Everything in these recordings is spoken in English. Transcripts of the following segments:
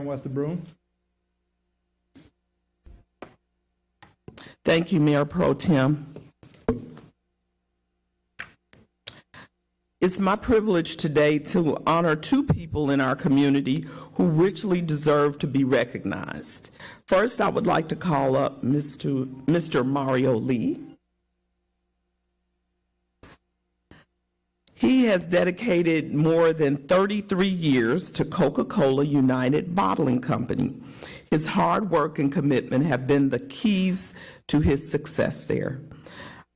west of Broom. Thank you, Mayor Pro Tem. It's my privilege today to honor two people in our community who richly deserve to be recognized. First, I would like to call up Mr. Mario Lee. He has dedicated more than 33 years to Coca-Cola United Bottling Company. His hard work and commitment have been the keys to his success there.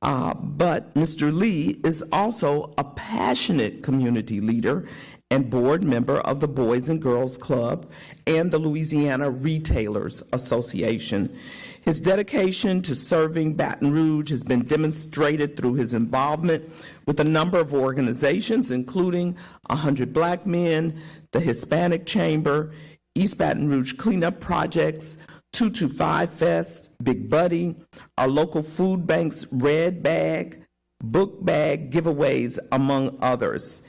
But Mr. Lee is also a passionate community leader and board member of the Boys and Girls Club and the Louisiana Retailers Association. His dedication to serving Baton Rouge has been demonstrated through his involvement with a number of organizations, including 100 Black Men, the Hispanic Chamber, East Baton Rouge Cleanup Projects, 225 Fest, Big Buddy, our local food bank's Red Bag, Book Bag giveaways, among others.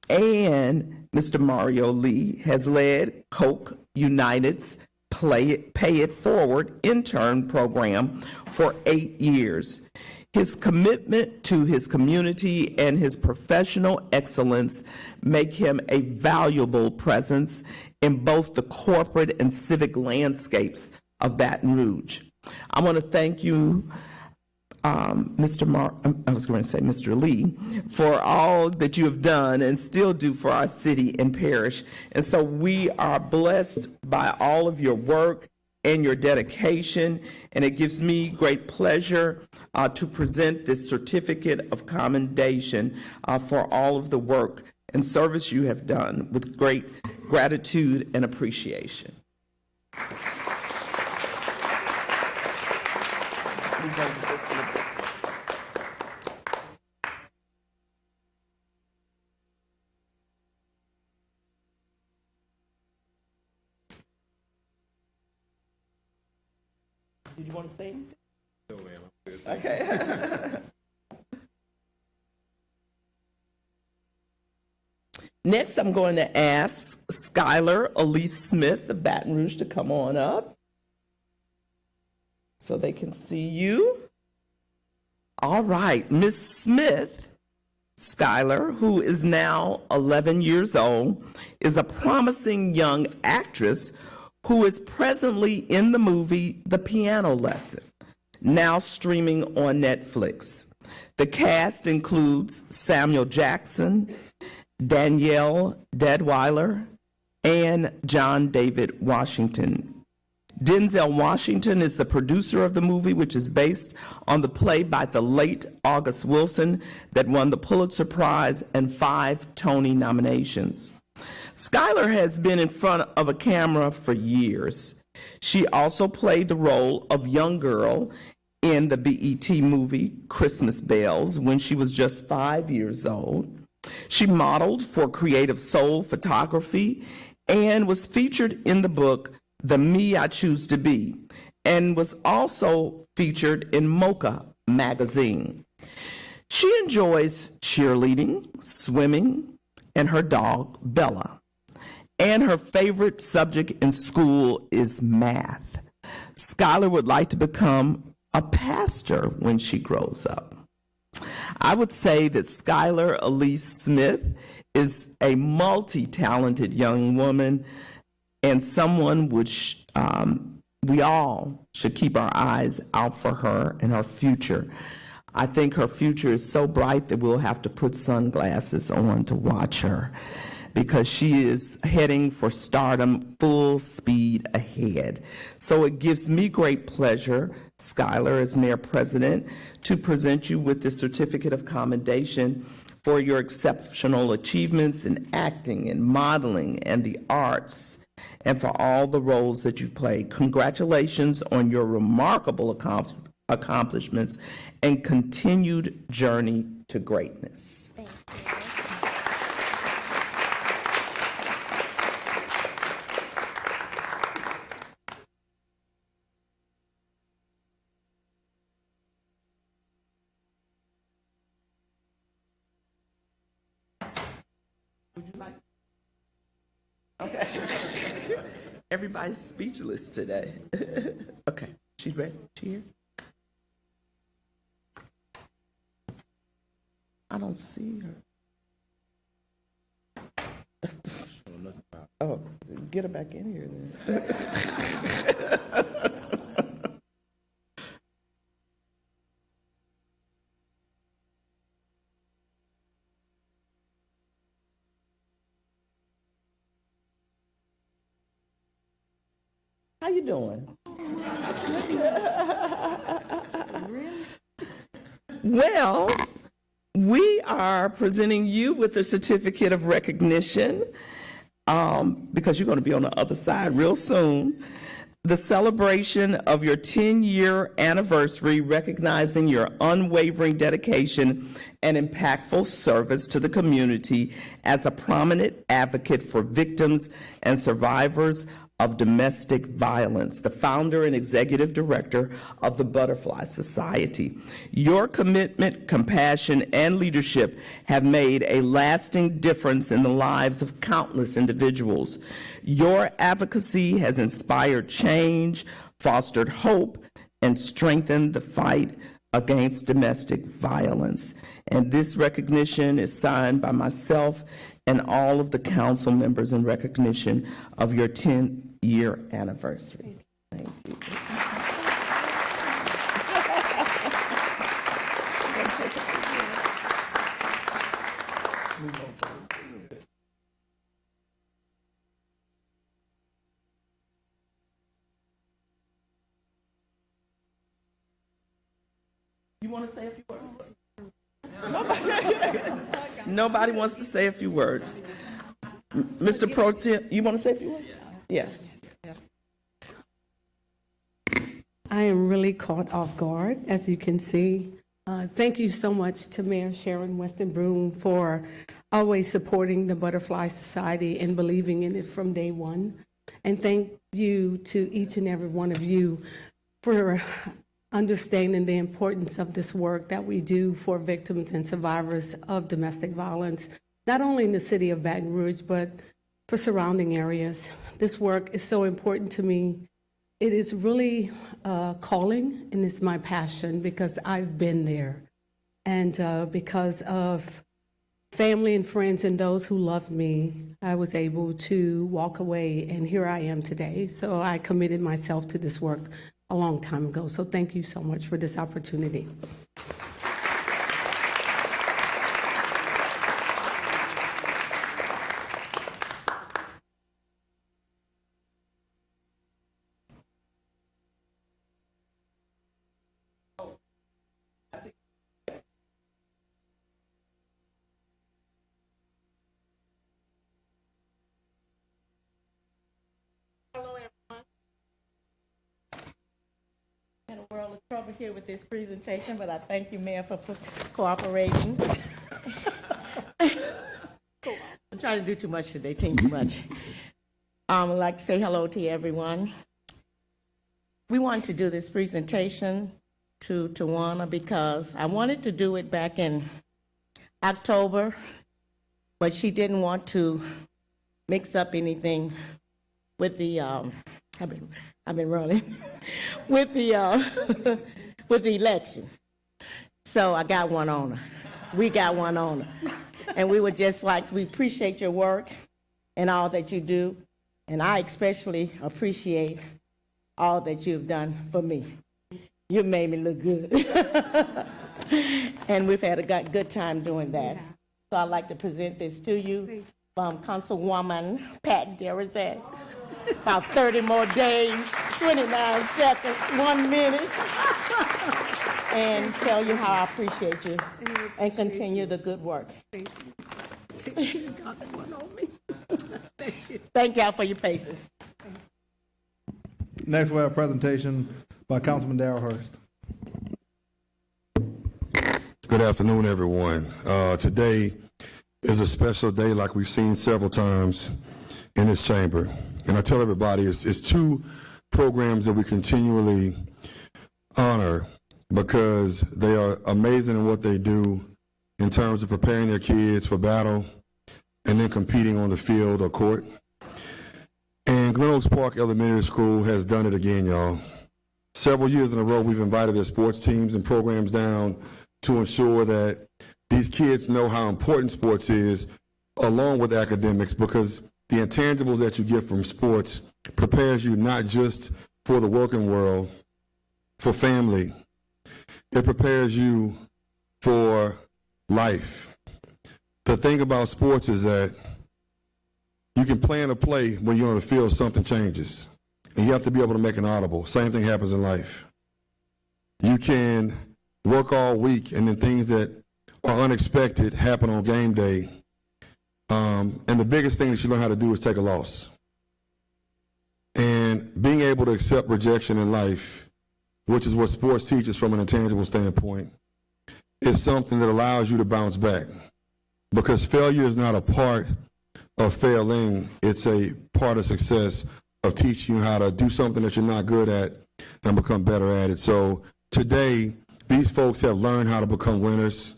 And Mr. Mario Lee has led Coke United's Pay It Forward intern program for 8 years. His commitment to his community and his professional excellence make him a valuable presence in both the corporate and civic landscapes of Baton Rouge. I want to thank you, Mr. Lee, for all that you have done and still do for our city and parish. And so we are blessed by all of your work and your dedication, and it gives me great pleasure to present this certificate of commendation for all of the work and service you have done with great gratitude and appreciation. Did you want to say anything? No, ma'am. Okay. Next, I'm going to ask Skyler Elise Smith of Baton Rouge to come on up so they can see you. All right, Miss Smith, Skyler, who is now 11 years old, is a promising young actress who is presently in the movie The Piano Lesson, now streaming on Netflix. The cast includes Samuel Jackson, Danielle Deadweiler, and John David Washington. Denzel Washington is the producer of the movie, which is based on the play by the late August Wilson that won the Pulitzer Prize and 5 Tony nominations. Skyler has been in front of a camera for years. She also played the role of young girl in the BET movie Christmas Bells when she was just 5 years old. She modeled for Creative Soul Photography and was featured in the book The Me I Choose to Be, and was also featured in Mocha magazine. She enjoys cheerleading, swimming, and her dog, Bella. And her favorite subject in school is math. Skyler would like to become a pastor when she grows up. I would say that Skyler Elise Smith is a multi-talented young woman and someone which we all should keep our eyes out for her and her future. I think her future is so bright that we'll have to put sunglasses on to watch her, because she is heading for stardom full speed ahead. So it gives me great pleasure, Skyler, as Mayor President, to present you with the Certificate of Commendation for your exceptional achievements in acting and modeling and the arts, and for all the roles that you've played. Congratulations on your remarkable accomplishments and continued journey to greatness. Thank you. Would you like? Okay. Everybody's speechless today. Okay, she's ready. She here? I don't see her. Oh, get her back in here then. How you doing? Well, we are presenting you with a certificate of recognition because you're going to be on the other side real soon. The celebration of your 10-year anniversary, recognizing your unwavering dedication and impactful service to the community as a prominent advocate for victims and survivors of domestic violence, the founder and executive director of the Butterfly Society. Your commitment, compassion, and leadership have made a lasting difference in the lives of countless individuals. Your advocacy has inspired change, fostered hope, and strengthened the fight against domestic violence. And this recognition is signed by myself and all of the council members in recognition of your 10-year anniversary. Thank you. You want to say a few words? Nobody wants to say a few words. Mr. Pro Tem, you want to say a few words? Yes. I am really caught off guard, as you can see. Thank you so much to Mayor Sharon Weston Broom for always supporting the Butterfly Society and believing in it from day one. And thank you to each and every one of you for understanding the importance of this work that we do for victims and survivors of domestic violence, not only in the city of Baton Rouge, but for surrounding areas. This work is so important to me. It is really calling, and it's my passion because I've been there. And because of family and friends and those who love me, I was able to walk away, and here I am today. So I committed myself to this work a long time ago. So thank you so much for this opportunity. World of trouble here with this presentation, but I thank you, Mayor, for cooperating. I'm trying to do too much today, too much. I'd like to say hello to everyone. We wanted to do this presentation to Tawana because I wanted to do it back in October, but she didn't want to mix up anything with the, I've been running with the with the election. So I got one on her. We got one on her. And we would just like, we appreciate your work and all that you do. And I especially appreciate all that you've done for me. You made me look good. And we've had a good time doing that. So I'd like to present this to you from Councilwoman Pat Derizette. About 30 more days, 29 seconds, 1 minute, and tell you how I appreciate you and continue the good work. Thank you. You got one on me. Thank you. Thank y'all for your patience. Next, we have a presentation by Councilman Darrell Hurst. Good afternoon, everyone. Today is a special day like we've seen several times in this chamber. And I tell everybody it's two programs that we continually honor because they are amazing in what they do in terms of preparing their kids for battle and then competing on the field or court. And Glen Oaks Park Elementary School has done it again, y'all. Several years in a row, we've invited their sports teams and programs down to ensure that these kids know how important sports is, along with academics, because the intangibles that you get from sports prepares you not just for the working world, for family. It prepares you for life. The thing about sports is that you can plan a play when you're on the field, something changes. And you have to be able to make an audible. Same thing happens in life. You can work all week, and then things that are unexpected happen on game day. And the biggest thing that you learn how to do is take a loss. And being able to accept rejection in life, which is what sports teaches from an intangible standpoint, is something that allows you to bounce back. Because failure is not a part of failing, it's a part of success, of teaching you how to do something that you're not good at and become better at it. So today, these folks have learned how to become winners.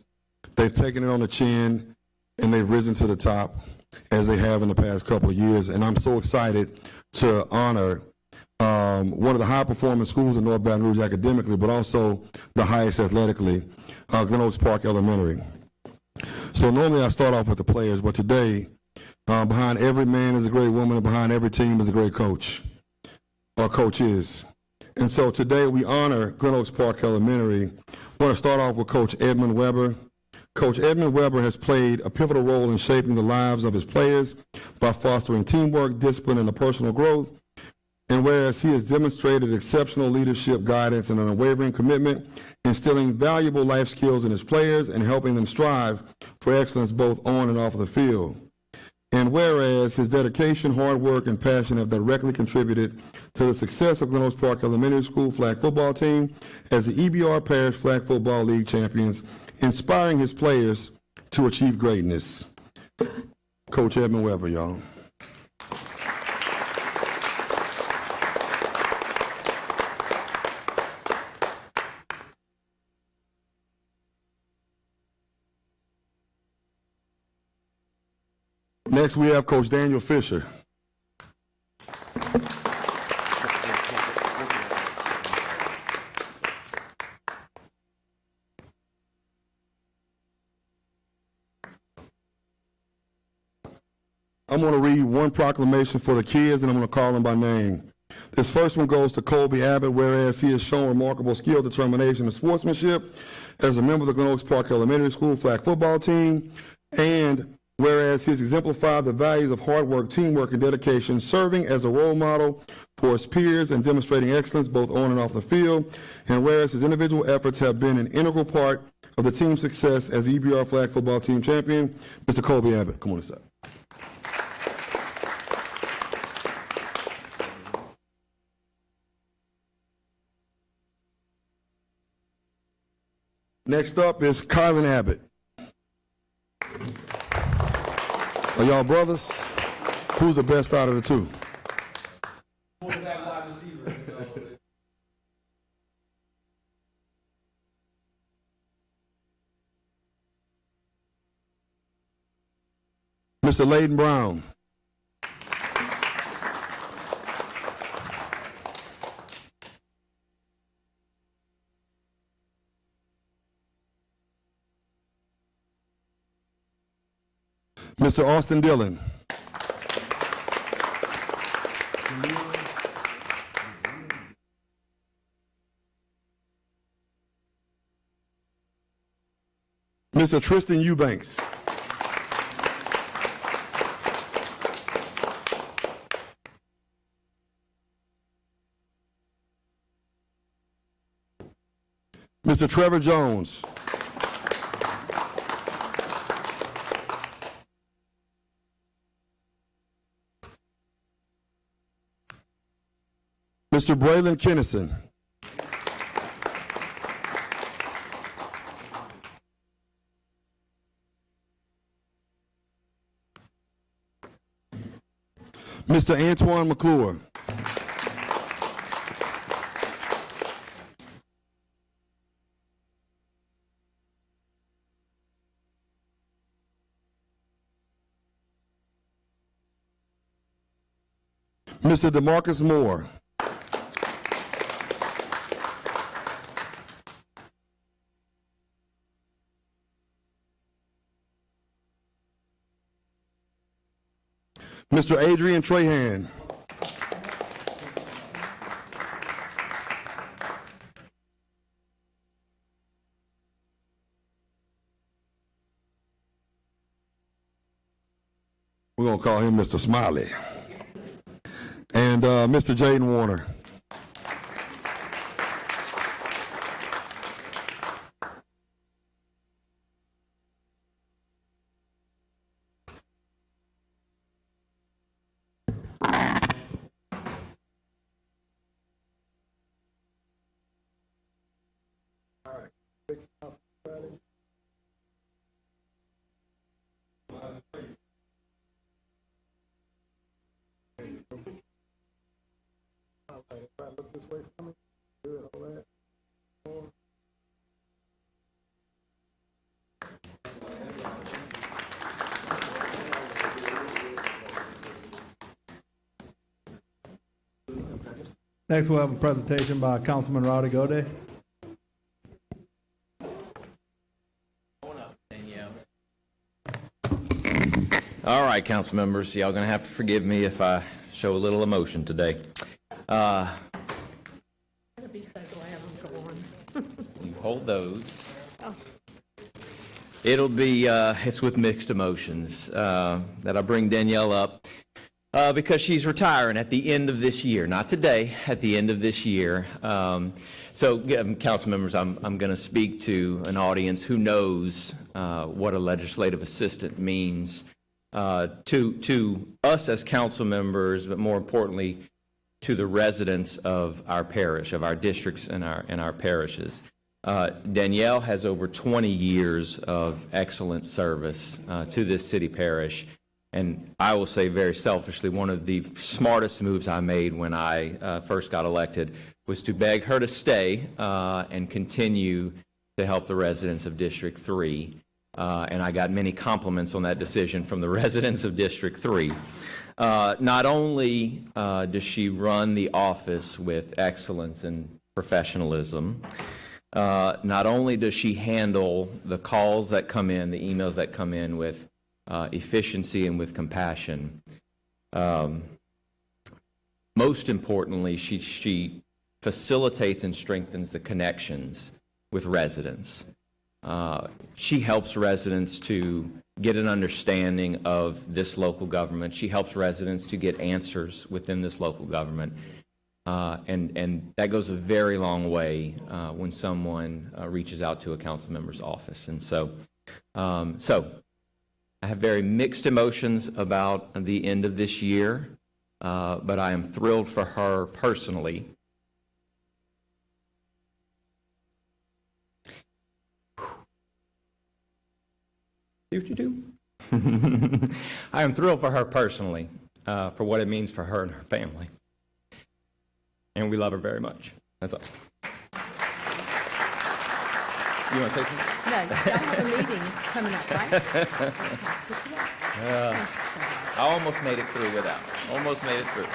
They've taken it on the chin, and they've risen to the top, as they have in the past couple of years. And I'm so excited to honor one of the high-performing schools in North Baton Rouge academically, but also the highest athletically, Glen Oaks Park Elementary. So normally I start off with the players, but today, behind every man is a great woman, and behind every team is a great coach, or coach is. And so today we honor Glen Oaks Park Elementary. I want to start off with Coach Edmund Weber. Coach Edmund Weber has played a pivotal role in shaping the lives of his players by fostering teamwork, discipline, and personal growth. And whereas he has demonstrated exceptional leadership, guidance, and an unwavering commitment, instilling valuable life skills in his players and helping them strive for excellence both on and off of the field. And whereas his dedication, hard work, and passion have directly contributed to the success of Glen Oaks Park Elementary School flag football team as the EBR Parish Flag Football League champions, inspiring his players to achieve greatness. Coach Edmund Weber, y'all. Next, we have Coach Daniel Fisher. I'm going to read one proclamation for the kids, and I'm going to call them by name. This first one goes to Colby Abbott, whereas he has shown remarkable skill, determination, and sportsmanship as a member of the Glen Oaks Park Elementary School flag football team, and whereas he has exemplified the values of hard work, teamwork, and dedication, serving as a role model for his peers and demonstrating excellence both on and off the field, and whereas his individual efforts have been an integral part of the team's success as the EBR flag football team champion, Mr. Colby Abbott, come on inside. Next up is Kylan Abbott. Are y'all brothers? Who's the best out of the two? Mr. Layden Brown. Mr. Austin Dillon. Mr. Tristan Eubanks. Mr. Trevor Jones. Mr. Braylon Kennison. Mr. Antoine McClure. Mr. DeMarcus Moore. Mr. Adrian Trahan. We're going to call him Mr. Smiley. And Mr. Jaden Warner. Next, we'll have a presentation by Councilman Rowdy Gode. All right, council members, y'all gonna have to forgive me if I show a little emotion today. You hold those. It'll be, it's with mixed emotions that I bring Danielle up because she's retiring at the end of this year, not today, at the end of this year. Council members, I'm going to speak to an audience who knows what a legislative assistant means to us as council members, but more importantly, to the residents of our parish, of our districts and our parishes. Danielle has over 20 years of excellent service to this city parish. And I will say very selfishly, one of the smartest moves I made when I first got elected was to beg her to stay and continue to help the residents of District 3. And I got many compliments on that decision from the residents of District 3. Not only does she run the office with excellence and professionalism, not only does she handle the calls that come in, the emails that come in with efficiency and with compassion. Most importantly, she facilitates and strengthens the connections with residents. She helps residents to get an understanding of this local government. She helps residents to get answers within this local government. And that goes a very long way when someone reaches out to a council member's office. And so I have very mixed emotions about the end of this year, but I am thrilled for her personally. See what you do? I am thrilled for her personally, for what it means for her and her family. And we love her very much. That's all. You want to say something? No, y'all have a meeting coming up, right? I almost made it through without. Almost made it through.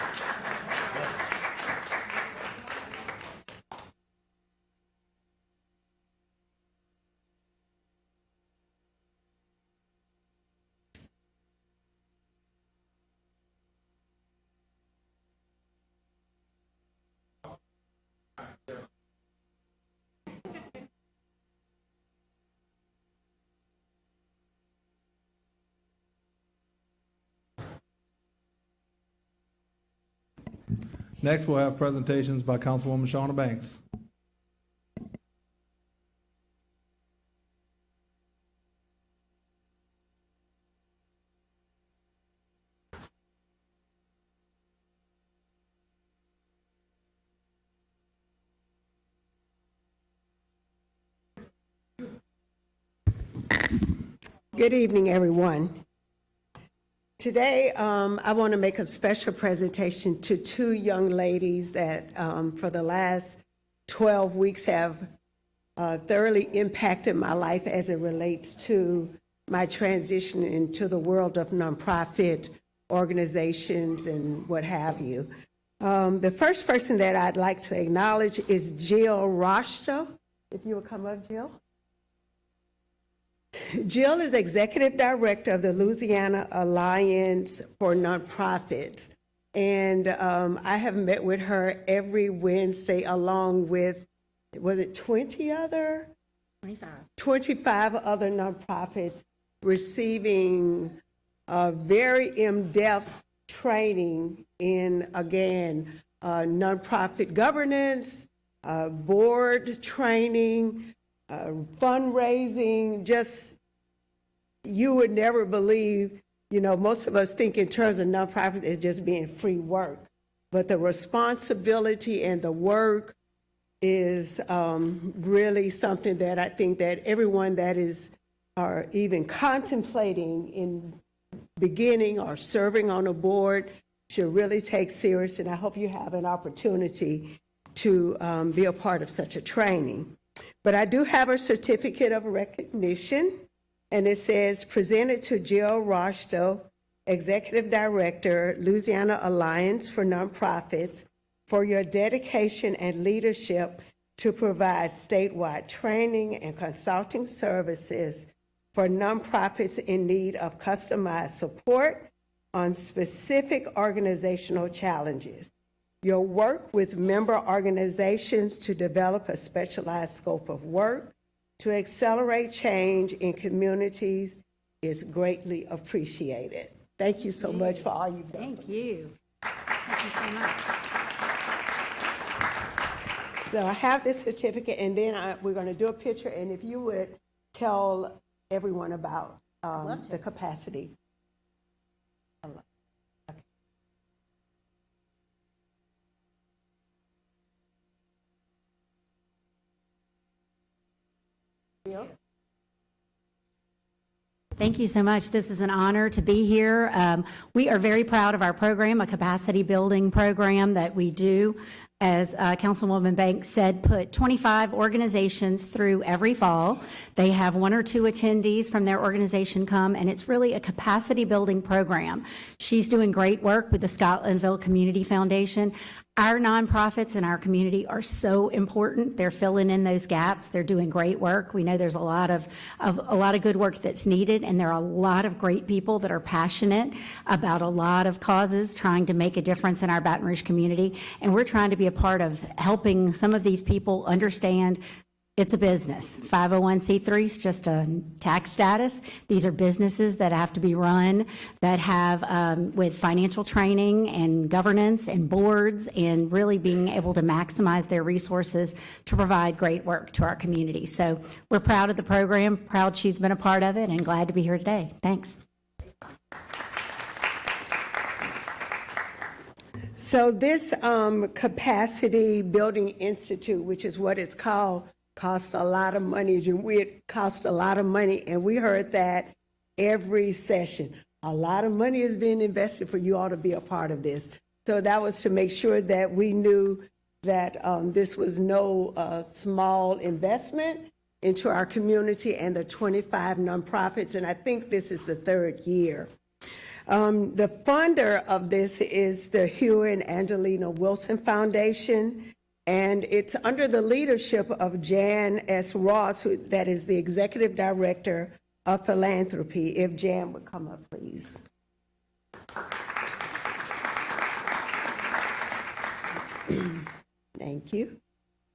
Next, we'll have presentations by Councilwoman Shauna Banks. Good evening, everyone. Today, I want to make a special presentation to two young ladies that for the last 12 weeks have thoroughly impacted my life as it relates to my transition into the world of nonprofit organizations and what have you. The first person that I'd like to acknowledge is Jill Rosto. If you will come up, Jill. Jill is Executive Director of the Louisiana Alliance for Nonprofits. And I have met with her every Wednesday along with, was it 20 other? 25 other nonprofits receiving very in-depth training in, again, nonprofit governance, board training, fundraising. Just, you would never believe, you know, most of us think in terms of nonprofits as just being free work, but the responsibility and the work is really something that I think that everyone that is or even contemplating in beginning or serving on a board should really take serious, and I hope you have an opportunity to be a part of such a training. But I do have a certificate of recognition, and it says, presented to Jill Rosto, Executive Director, Louisiana Alliance for Nonprofits, for your dedication and leadership to provide statewide training and consulting services for nonprofits in need of customized support on specific organizational challenges. Your work with member organizations to develop a specialized scope of work to accelerate change in communities is greatly appreciated. Thank you so much for all you've done. Thank you. Thank you so much. So I have this certificate, and then we're going to do a picture, and if you would tell everyone about the capacity. Okay. Thank you so much. This is an honor to be here. We are very proud of our program, a capacity building program that we do. As Councilwoman Banks said, put 25 organizations through every fall. They have one or two attendees from their organization come, and it's really a capacity building program. She's doing great work with the Scotlandville Community Foundation. Our nonprofits in our community are so important. They're filling in those gaps. They're doing great work. We know there's a lot of good work that's needed, and there are a lot of great people that are passionate about a lot of causes, trying to make a difference in our Baton Rouge community. And we're trying to be a part of helping some of these people understand it's a business. 501c3 is just a tax status. These are businesses that have to be run, that have with financial training and governance and boards, and really being able to maximize their resources to provide great work to our community. So we're proud of the program, proud she's been a part of it, and glad to be here today. Thanks. So this Capacity Building Institute, which is what it's called, cost a lot of money. It cost a lot of money, and we heard that every session. A lot of money is being invested for you all to be a part of this. So that was to make sure that we knew that this was no small investment into our community and the 25 nonprofits, and I think this is the third year. The funder of this is the Hugh and Angelina Wilson Foundation, and it's under the leadership of Jan S. Ross, that is the Executive Director of Philanthropy. If Jan would come up, please. Thank you.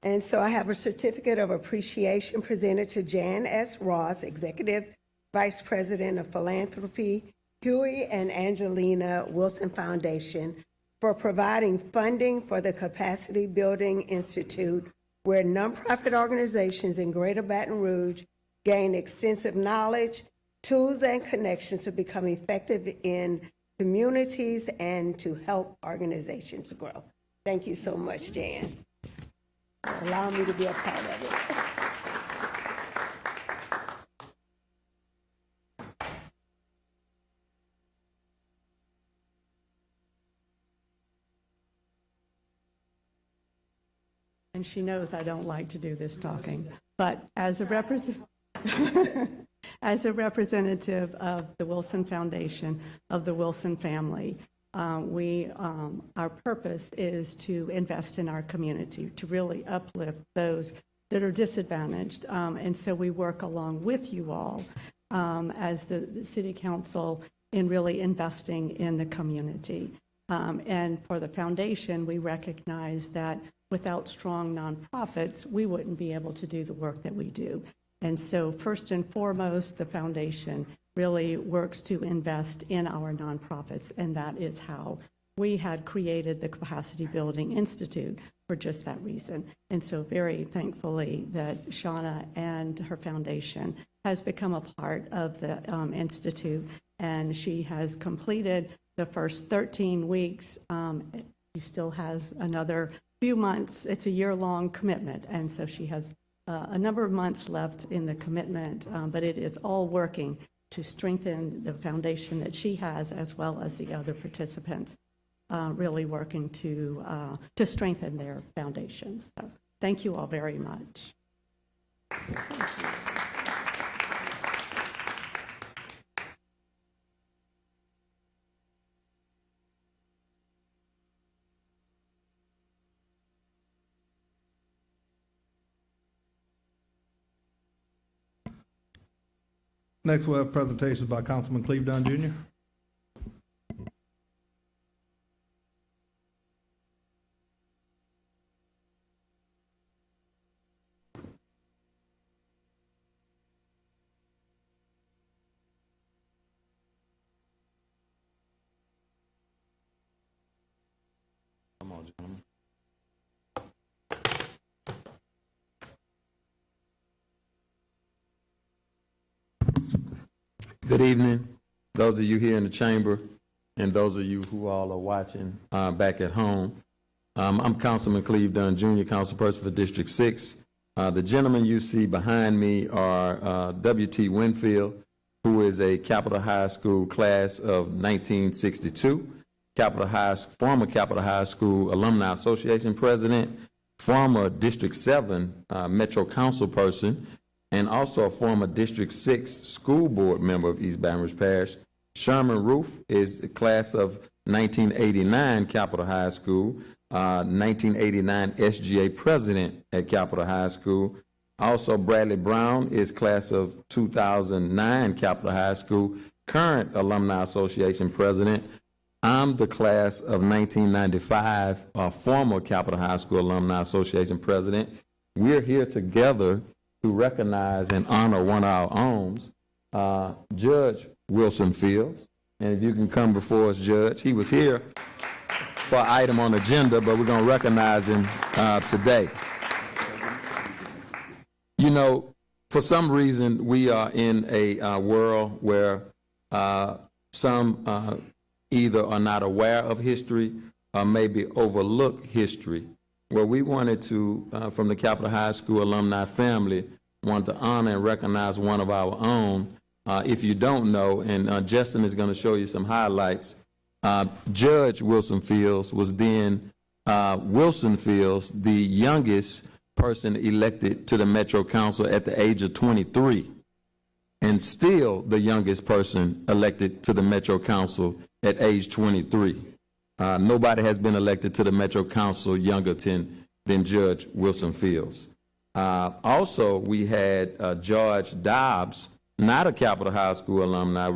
And so I have a certificate of appreciation presented to Jan S. Ross, Executive Vice President of Philanthropy, Huey and Angelina Wilson Foundation, for providing funding for the Capacity Building Institute, where nonprofit organizations in Greater Baton Rouge gain extensive knowledge, tools, and connections to become effective in communities and to help organizations grow. Thank you so much, Jan. Allow me to be a part of it. And she knows I don't like to do this talking, but as a As a representative of the Wilson Foundation, of the Wilson family, our purpose is to invest in our community, to really uplift those that are disadvantaged. And so we work along with you all as the City Council in really investing in the community. And for the foundation, we recognize that without strong nonprofits, we wouldn't be able to do the work that we do. And so first and foremost, the foundation really works to invest in our nonprofits, and that is how we had created the Capacity Building Institute for just that reason. And so very thankfully that Shauna and her foundation has become a part of the Institute, and she has completed the first 13 weeks. She still has another few months. It's a year-long commitment, and so she has a number of months left in the commitment, but it is all working to strengthen the foundation that she has, as well as the other participants, really working to strengthen their foundations. So thank you all very much. Next, we'll have presentations by Councilman Cleve Dunn Jr. Good evening, those of you here in the chamber and those of you who all are watching back at home. I'm Councilman Cleve Dunn Jr., councilperson for District 6. The gentlemen you see behind me are W.T. Winfield, who is a Capitol High School class of 1962, former Capitol High School Alumni Association president, former District 7 Metro Council person, and also a former District 6 school board member of East Baton Rouge Parish. Sherman Roof is a class of 1989 Capitol High School, 1989 SGA president at Capitol High School. Also, Bradley Brown is class of 2009 Capitol High School, current Alumni Association president. I'm the class of 1995 former Capitol High School Alumni Association president. We're here together to recognize and honor one of our own, Judge Wilson Fields. And if you can come before us, Judge. He was here for an item on the agenda, but we're going to recognize him today. You know, for some reason, we are in a world where some either are not aware of history or maybe overlook history. Well, we wanted to, from the Capitol High School alumni family, wanted to honor and recognize one of our own. If you don't know, and Justin is going to show you some highlights, Judge Wilson Fields was then Wilson Fields, the youngest person elected to the Metro Council at the age of 23, and still the youngest person elected to the Metro Council at age 23. Nobody has been elected to the Metro Council younger than Judge Wilson Fields. Also, we had George Dobbs, not a Capitol High School alumni,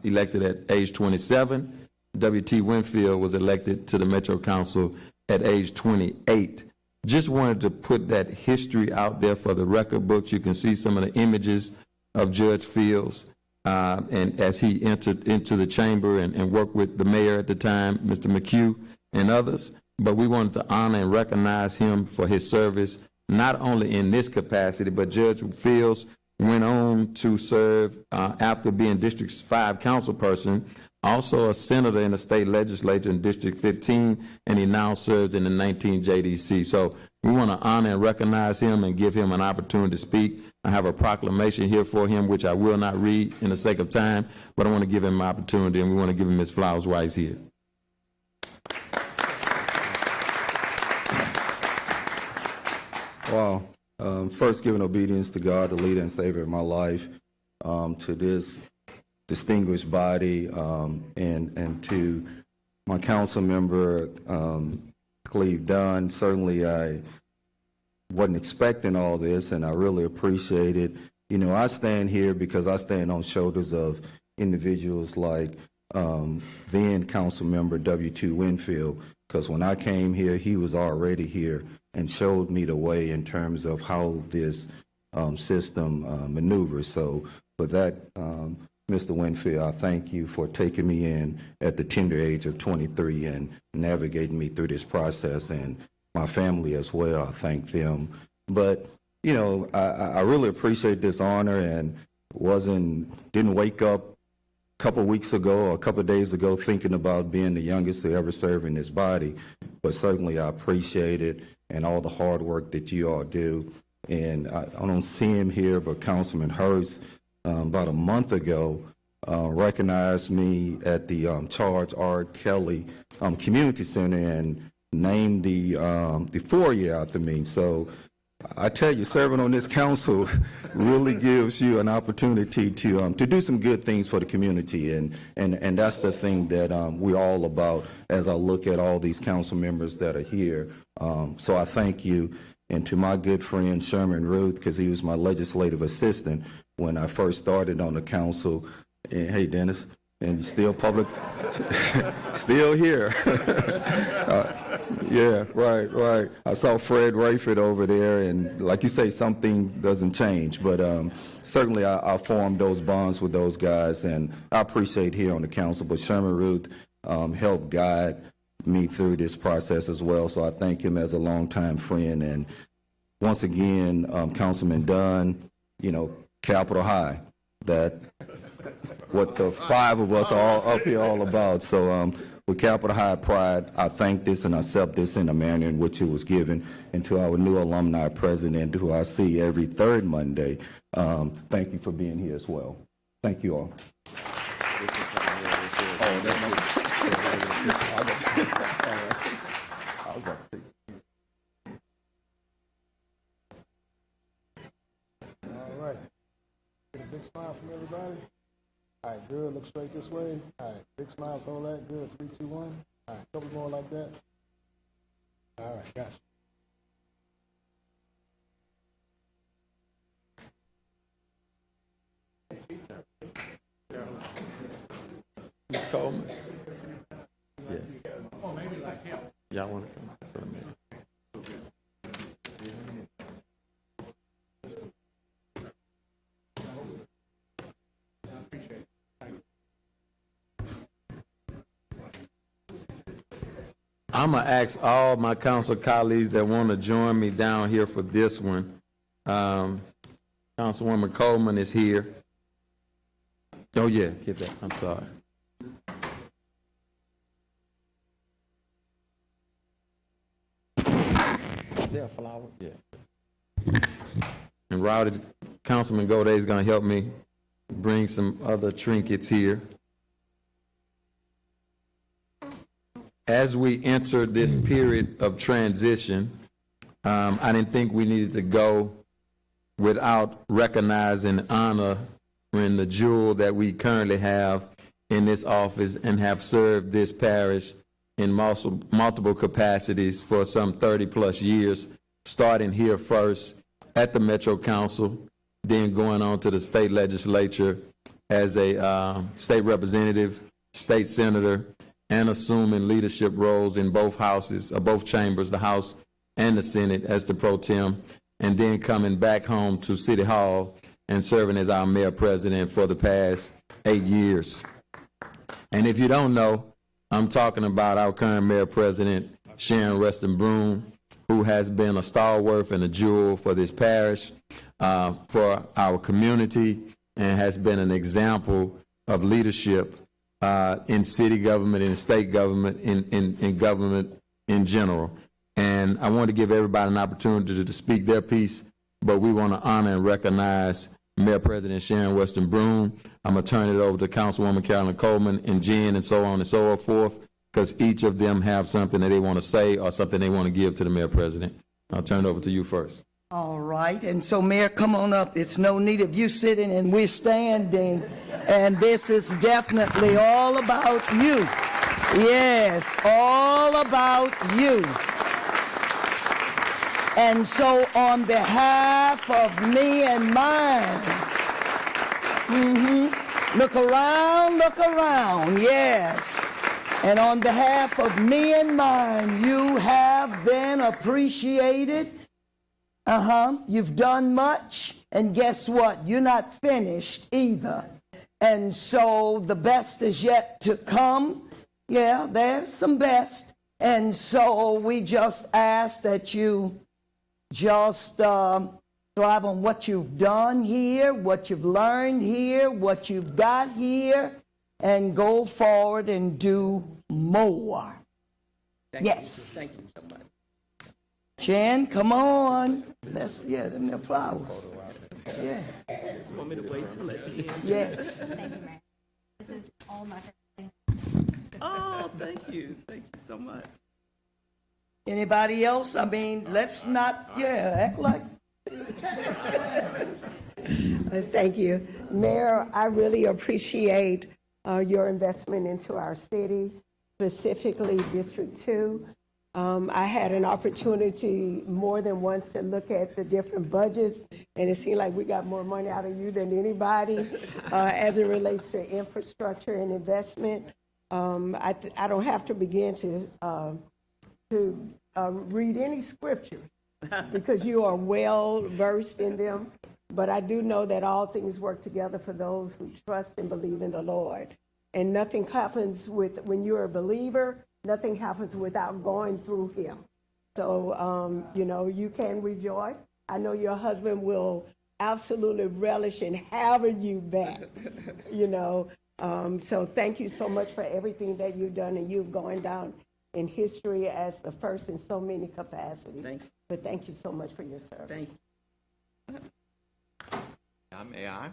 elected at age 27. W.T. Winfield was elected to the Metro Council at age 28. Just wanted to put that history out there for the record books. You can see some of the images of Judge Fields and as he entered into the chamber and worked with the mayor at the time, Mr. McHugh, and others. But we wanted to honor and recognize him for his service, not only in this capacity, but Judge Fields went on to serve after being District 5 council person, also a senator in the state legislature in District 15, and he now serves in the 19 JDC. So we want to honor and recognize him and give him an opportunity to speak. I have a proclamation here for him, which I will not read in the sake of time, but I want to give him an opportunity, and we want to give him his flowers while he's here. Wow. First, giving obedience to God, the leader and savior of my life. to this distinguished body, and to my council member, Cleve Dunn. Certainly, I wasn't expecting all this, and I really appreciate it. You know, I stand here because I stand on shoulders of individuals like then council member W2 Winfield, because when I came here, he was already here and showed me the way in terms of how this system maneuvers. So for that, Mr. Winfield, I thank you for taking me in at the tender age of 23 and navigating me through this process, and my family as well. I thank them. But, you know, I really appreciate this honor, and didn't wake up a couple weeks ago or a couple days ago thinking about being the youngest to ever serve in this body. But certainly I appreciate it and all the hard work that you all do. And I don't see him here, but Councilman Hurst, about a month ago, recognized me at the Charles R. Kelly Community Center and named the foyer after me. So I tell you, serving on this council really gives you an opportunity to do some good things for the community, and that's the thing that we're all about as I look at all these council members that are here. So I thank you, and to my good friend Sherman Ruth, because he was my legislative assistant when I first started on the council. And hey, Dennis, and still public, still here. Yeah, right. I saw Fred Rayford over there, and like you say, something doesn't change, but certainly I formed those bonds with those guys, and I appreciate here on the council, but Sherman Ruth helped guide me through this process as well, so I thank him as a longtime friend. And once again, Councilman Dunn, you know, Capitol High, that what the five of us are all up here all about. So with Capitol High pride, I thank this and accept this in the manner in which it was given. And to our new alumni president, who I see every third Monday, thank you for being here as well. Thank you all. All right. Get a big smile from everybody. All right, good. Look straight this way. All right, big smiles, hold that. Good. 3, 2, 1. All right, couple more like that. All right, gotcha. Ms. Coleman? Yeah. Y'all want to come for a minute? I'm going to ask all my council colleagues that want to join me down here for this one. Councilwoman Coleman is here. Oh, yeah, get that. I'm sorry. Is there a flower? Yeah. And Rowdy's, Councilman Goday is going to help me bring some other trinkets here. As we enter this period of transition, I didn't think we needed to go without recognizing and honoring the jewel that we currently have in this office and have served this parish in multiple capacities for some 30-plus years, starting here first at the Metro Council, then going on to the state legislature as a state representative, state senator, and assuming leadership roles in both houses, or both chambers, the House and the Senate as the pro tem, and then coming back home to City Hall and serving as our mayor president for the past 8 years. And if you don't know, I'm talking about our current mayor president, Sharon Reston Broom, who has been a stalwart and a jewel for this parish, for our community, and has been an example of leadership in city government, in state government, in government in general. And I want to give everybody an opportunity to speak their piece, but we want to honor and recognize Mayor President Sharon Reston Broom. I'm going to turn it over to Councilwoman Carolyn Coleman and Jen and so on and so forth, because each of them have something that they want to say or something they want to give to the Mayor President. I'll turn it over to you first. All right, and so Mayor, come on up. It's no need of you sitting and we're standing, and this is definitely all about you. Yes, all about you. And so on behalf of me and mine, look around, yes. And on behalf of me and mine, you have been appreciated. You've done much, and guess what? You're not finished either. And so the best is yet to come. Yeah, there's some best. And so we just ask that you just thrive on what you've done here, what you've learned here, what you've got here, and go forward and do more. Yes. Thank you so much. Jen, come on. Them the flowers. Yeah. Want me to wait till at the end? Yes. Thank you, Mayor. This is all my. Oh, thank you. Thank you so much. Anybody else? I mean, let's not, act like. Thank you. Mayor, I really appreciate your investment into our city, specifically District 2. I had an opportunity more than once to look at the different budgets, and it seemed like we got more money out of you than anybody as it relates to infrastructure and investment. I don't have to begin to read any scripture because you are well versed in them. But I do know that all things work together for those who trust and believe in the Lord. And nothing happens when you're a believer, nothing happens without going through him. So, you can rejoice. I know your husband will absolutely relish in having you back, So thank you so much for everything that you've done, and you've gone down in history as the first in so many capacities. Thank you. But thank you so much for your service. Thank you. May I?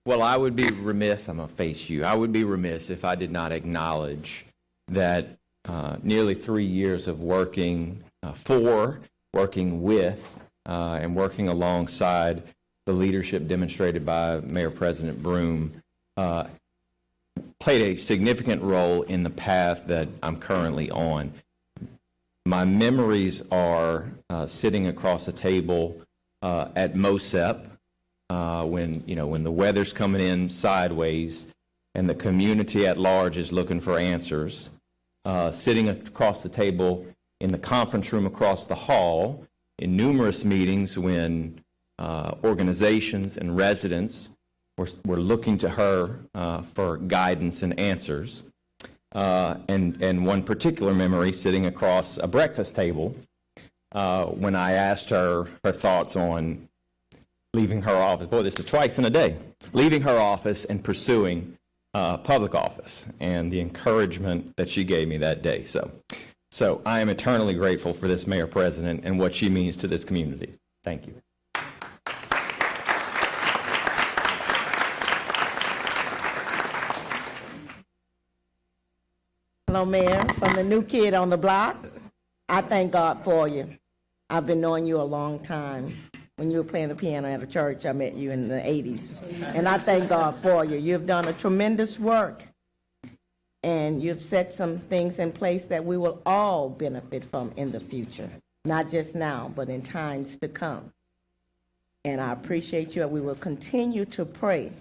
Well, I would be remiss, I'm going to face you, I would be remiss if I did not acknowledge that nearly 3 years of working working with, and working alongside the leadership demonstrated by Mayor President Broom played a significant role in the path that I'm currently on. My memories are sitting across a table at MOSEP when the weather's coming in sideways and the community at large is looking for answers, sitting across the table in the conference room across the hall in numerous meetings when organizations and residents were looking to her for guidance and answers. And one particular memory sitting across a breakfast table when I asked her thoughts on leaving her office. Boy, this is twice in a day. Leaving her office and pursuing public office, and the encouragement that she gave me that day. So I am eternally grateful for this Mayor President and what she means to this community. Thank you. Hello, Mayor. From the new kid on the block, I thank God for you. I've been knowing you a long time. When you were playing the piano at a church, I met you in the 80s. And I thank God for you. You've done a tremendous work. And you've set some things in place that we will all benefit from in the future. Not just now, but in times to come. And I appreciate you. And we will continue to pray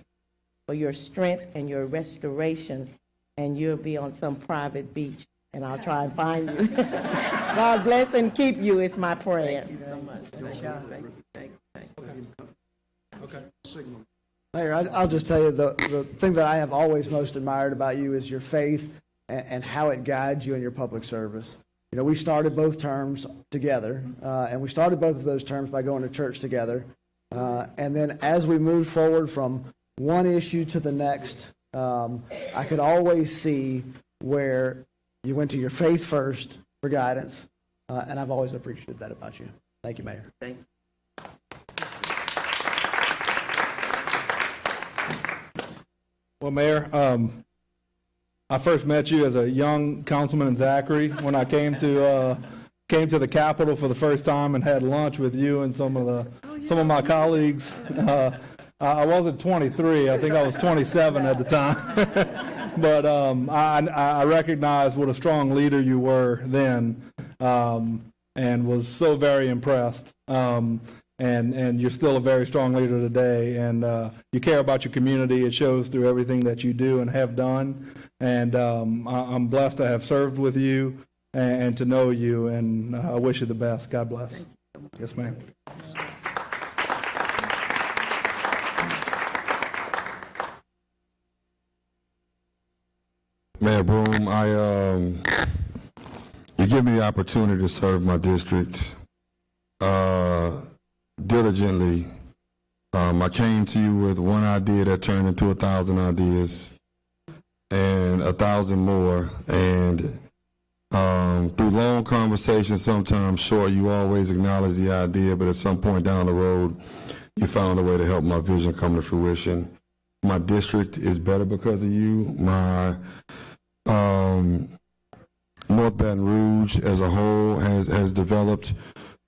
for your strength and your restoration. And you'll be on some private beach, and I'll try and find you. God bless and keep you is my prayer. Thank you so much. Thank you. Thank you. Okay. Mayor, I'll just tell you, the thing that I have always most admired about you is your faith and how it guides you in your public service. We started both terms together, and we started both of those terms by going to church together. And then as we moved forward from one issue to the next, I could always see where you went to your faith first for guidance, and I've always appreciated that about you. Thank you, Mayor. Thank you. Well, Mayor, I first met you as a young councilman in Zachary when I came to came to the Capitol for the first time and had lunch with you and some of my colleagues. I wasn't 23. I think I was 27 at the time. But I recognized what a strong leader you were then, and was so very impressed. And you're still a very strong leader today, and you care about your community. It shows through everything that you do and have done. And I'm blessed to have served with you and to know you, and I wish you the best. God bless. Yes, ma'am. Mayor Broom, you give me the opportunity to serve my district diligently. I came to you with one idea that turned into 1,000 ideas and 1,000 more. And through long conversations, sometimes short, you always acknowledge the idea, but at some point down the road, you found a way to help my vision come to fruition. My district is better because of you. My North Baton Rouge as a whole has developed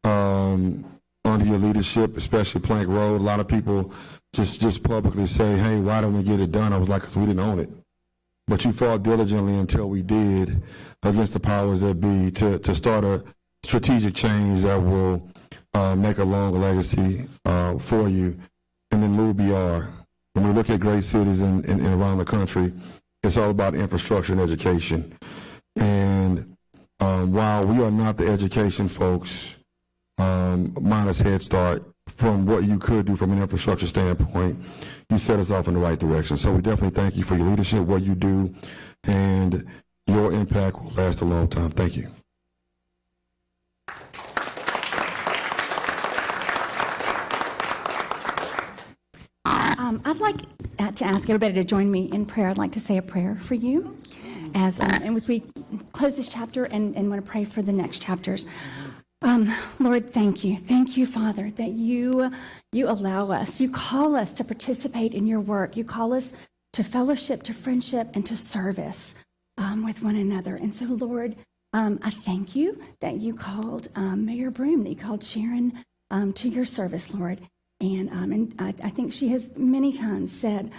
under your leadership, especially Plank Road. A lot of people just publicly say, hey, why don't we get it done? I was like, because we didn't own it. But you fought diligently until we did against the powers that be to start a strategic change that will make a long legacy for you. And then move EBR. When we look at great cities in around the country, it's all about infrastructure and education. And while we are not the education folks, minus Head Start, from what you could do from an infrastructure standpoint, you set us off in the right direction. So we definitely thank you for your leadership, what you do, and your impact will last a long time. Thank you. I'd like to ask everybody to join me in prayer. I'd like to say a prayer for you as we close this chapter and want to pray for the next chapters. Lord, thank you. Thank you, Father, that you allow us, you call us to participate in your work. You call us to fellowship, to friendship, and to service with one another. And so, Lord, I thank you that you called Mayor Broom, that you called Sharon to your service, Lord. And I think she has many times said,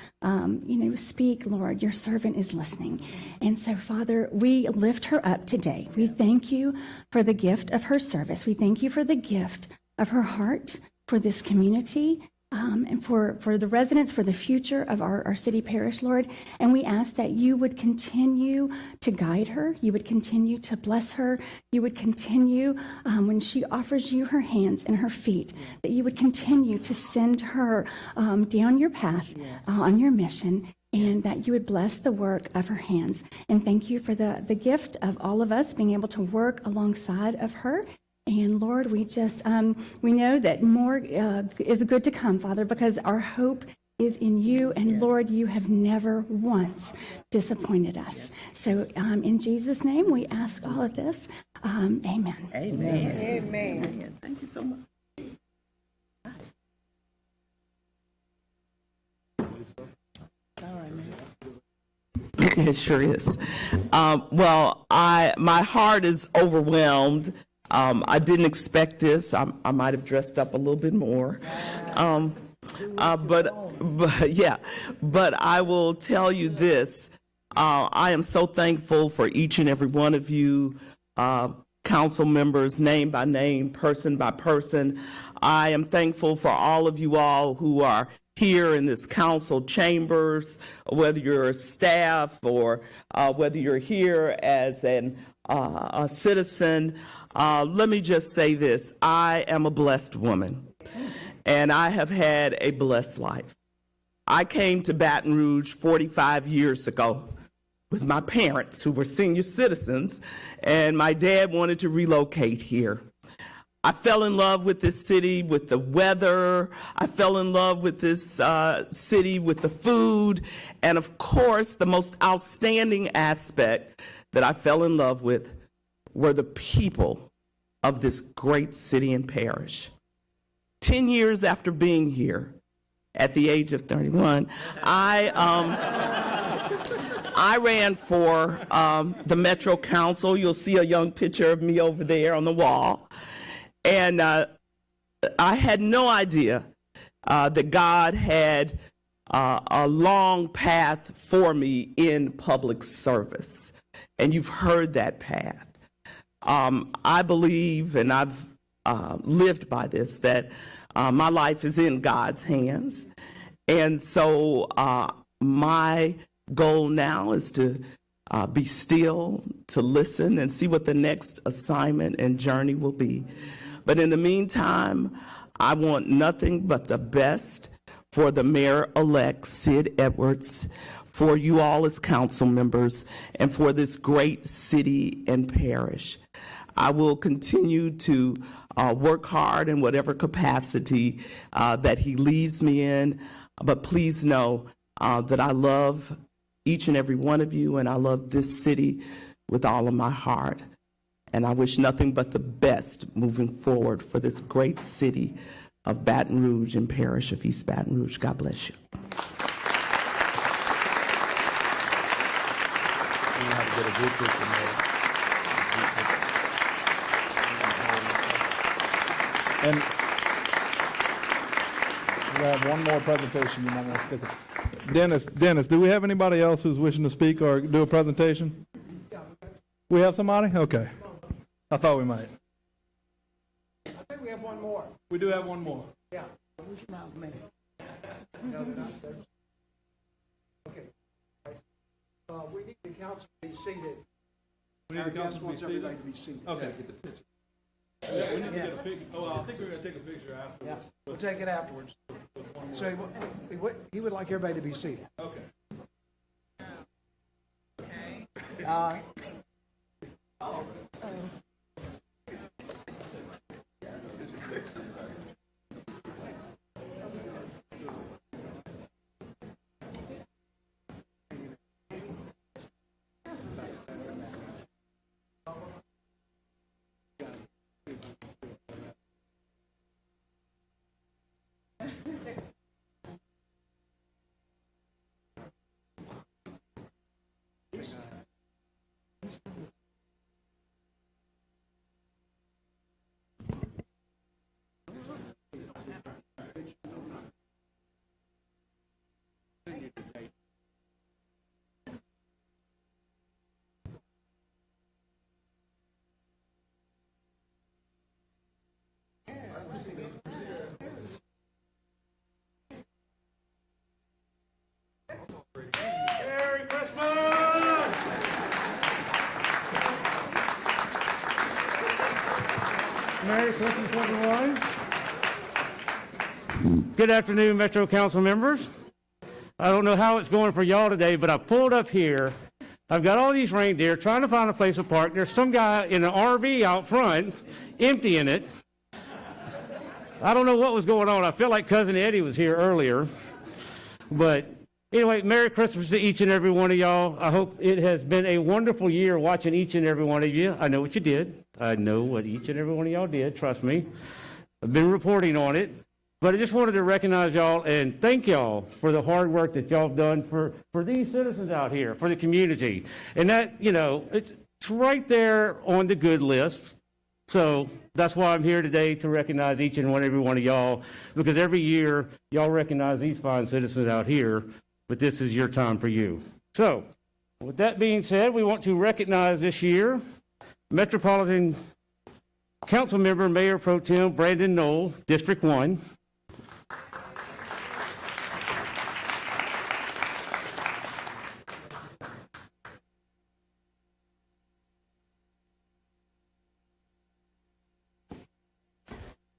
speak, Lord, your servant is listening. And so, Father, we lift her up today. We thank you for the gift of her service. We thank you for the gift of her heart for this community, and for the residents, for the future of our city parish, Lord. And we ask that you would continue to guide her. You would continue to bless her. You would continue, when she offers you her hands and her feet, that you would continue to send her down your path on your mission, and that you would bless the work of her hands. And thank you for the gift of all of us being able to work alongside of her. And Lord, we just, we know that more is good to come, Father, because our hope is in you. And Lord, you have never once disappointed us. So in Jesus' name, we ask all of this. Amen. Amen. Amen. Thank you so much. It sure is. Well, my heart is overwhelmed. I didn't expect this. I might have dressed up a little bit more. But I will tell you this. I am so thankful for each and every one of you, council members, name by name, person by person. I am thankful for all of you all who are here in this council chambers, whether you're staff or whether you're here as a citizen. Let me just say this. I am a blessed woman, and I have had a blessed life. I came to Baton Rouge 45 years ago with my parents, who were senior citizens, and my dad wanted to relocate here. I fell in love with this city, with the weather. I fell in love with this city, with the food. And of course, the most outstanding aspect that I fell in love with were the people of this great city and parish. 10 years after being here, at the age of 31, I I ran for the Metro Council. You'll see a young picture of me over there on the wall. And I had no idea that God had a long path for me in public service. And you've heard that path. I believe, and I've lived by this, that my life is in God's hands. And so my goal now is to be still, to listen, and see what the next assignment and journey will be. But in the meantime, I want nothing but the best for the mayor-elect, Sid Edwards, for you all as council members, and for this great city and parish. I will continue to work hard in whatever capacity that he leads me in, but please know that I love each and every one of you, and I love this city with all of my heart. And I wish nothing but the best moving forward for this great city of Baton Rouge and parish of East Baton Rouge. God bless you. And we have one more presentation you might want to stick with. Dennis, do we have anybody else who's wishing to speak or do a presentation? We have somebody? Okay. I thought we might. I think we have one more. We do have one more. Yeah. Okay. We need the council to be seated. We need the council to be seated? Everybody to be seated. Okay. Get the picture. Yeah, we need to get a picture. Oh, I think we're going to take a picture after. Yeah, we'll take it afterwards. So he would like everybody to be seated. Okay. Merry Christmas! Merry Christmas, everyone. Good afternoon, Metro Council members. I don't know how it's going for y'all today, but I pulled up here. I've got all these reindeer trying to find a place to park. There's some guy in an RV out front, emptying it. I don't know what was going on. I feel like Cousin Eddie was here earlier. But anyway, Merry Christmas to each and every one of y'all. I hope it has been a wonderful year watching each and every one of you. I know what you did. I know what each and every one of y'all did, trust me. I've been reporting on it. But I just wanted to recognize y'all and thank y'all for the hard work that y'all have done for these citizens out here, for the community. And that, you know, it's right there on the good list. So that's why I'm here today, to recognize each and every one of y'all, because every year y'all recognize these fine citizens out here, but this is your time for you. So with that being said, we want to recognize this year Metropolitan Council Member Mayor Pro Tem Brandon Knoll, District 1.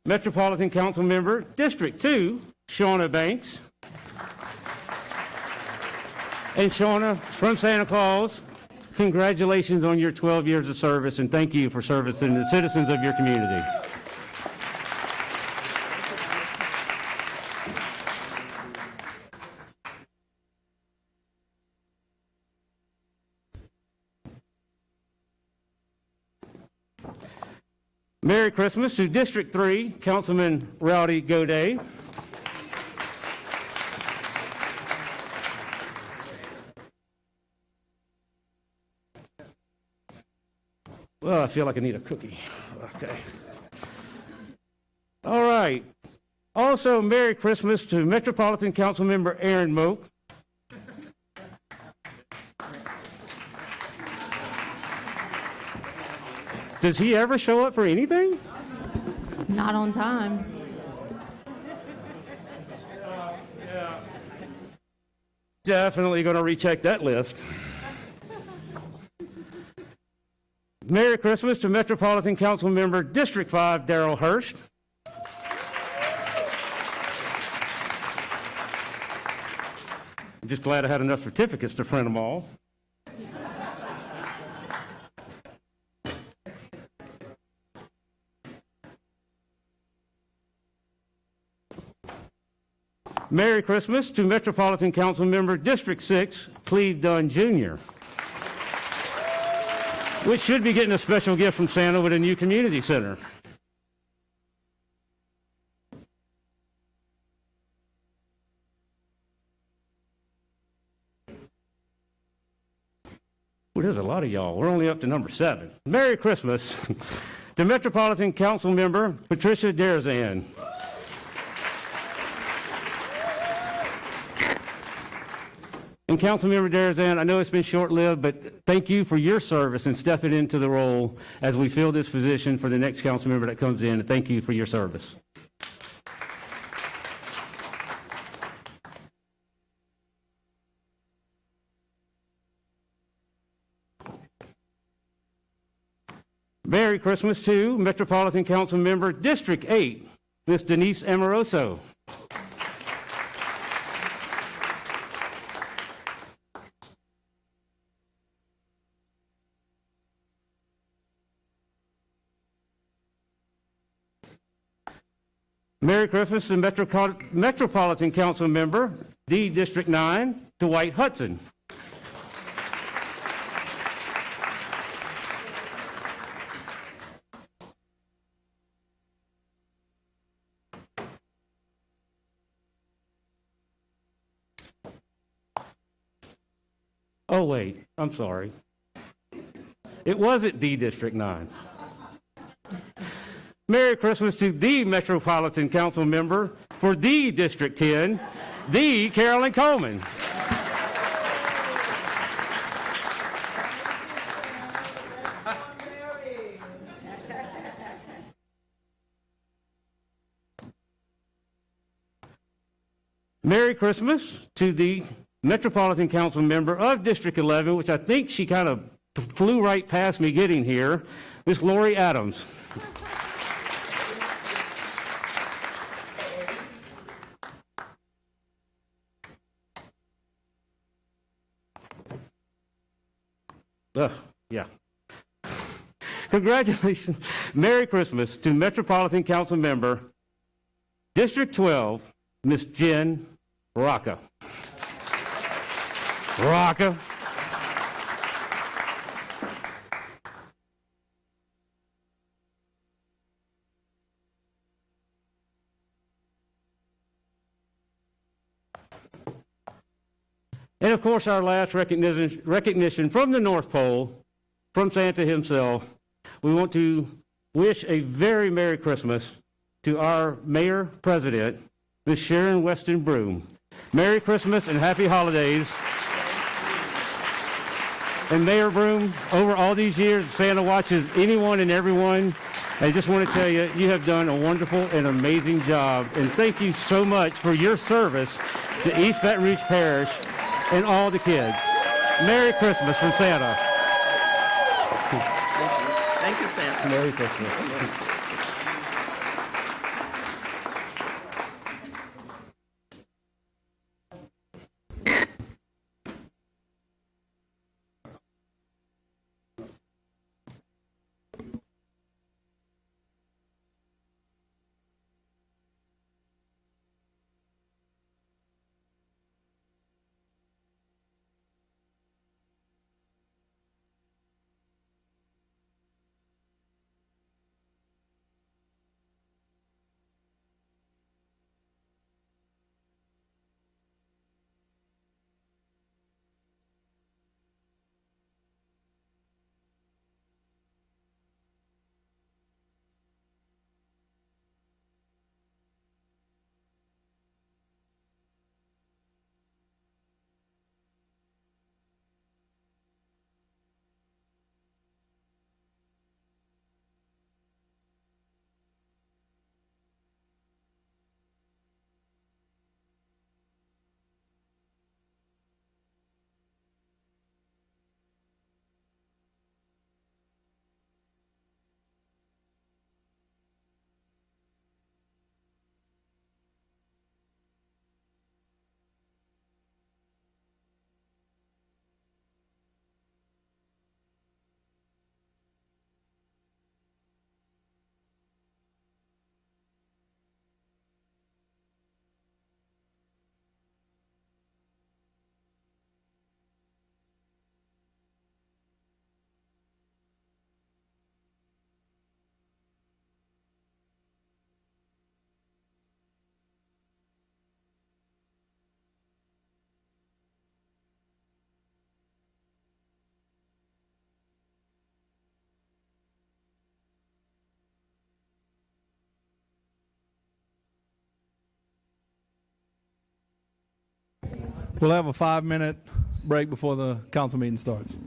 Metropolitan Council Member, District 2, Shauna Banks. And Shauna, from Santa Claus, congratulations on your 12 years of service, and thank you for servicing the citizens of your community. Merry Christmas to District 3, Councilman Rowdy Goday. Well, I feel like I need a cookie. Okay. All right. Also, Merry Christmas to Metropolitan Council Member Aaron Moak. Does he ever show up for anything? Not on time. Definitely going to recheck that list. Merry Christmas to Metropolitan Council Member District 5, Darrell Hurst. I'm just glad I had enough certificates to print them all. Merry Christmas to Metropolitan Council Member District 6, Cleve Dunn Jr., which should be getting a special gift from Santa with a new community center. Well, there's a lot of y'all. We're only up to number 7. Merry Christmas to Metropolitan Council Member Patricia Derzan. And Councilmember Derzan, I know it's been short-lived, but thank you for your service and stepping into the role as we fill this position for the next council member that comes in. Thank you for your service. Merry Christmas to Metropolitan Council Member District 8, Ms. Denise Amoroso. Merry Christmas to Metropolitan Council Member, D District 9, Dwight Hudson. Oh, wait, I'm sorry. It wasn't D District 9. Merry Christmas to the Metropolitan Council Member for the District 10, the Carolyn Coleman. Merry Christmas to the Metropolitan Council Member of District 11, which I think she kind of flew right past me getting here, Miss Lori Adams. Yeah. Congratulations. Merry Christmas to Metropolitan Council Member, District 12, Miss Jen Rocca. Rocca. And of course, our last recognition from the North Pole, from Santa himself. We want to wish a very Merry Christmas to our Mayor President, Ms. Sharon Weston Broom. Merry Christmas and Happy Holidays. And Mayor Broom, over all these years, Santa watches anyone and everyone. I just want to tell you, you have done a wonderful and amazing job. And thank you so much for your service to East Baton Rouge Parish and all the kids. Merry Christmas from Santa. Thank you, Santa. Merry Christmas. We'll have a 5-minute break before the council meeting starts.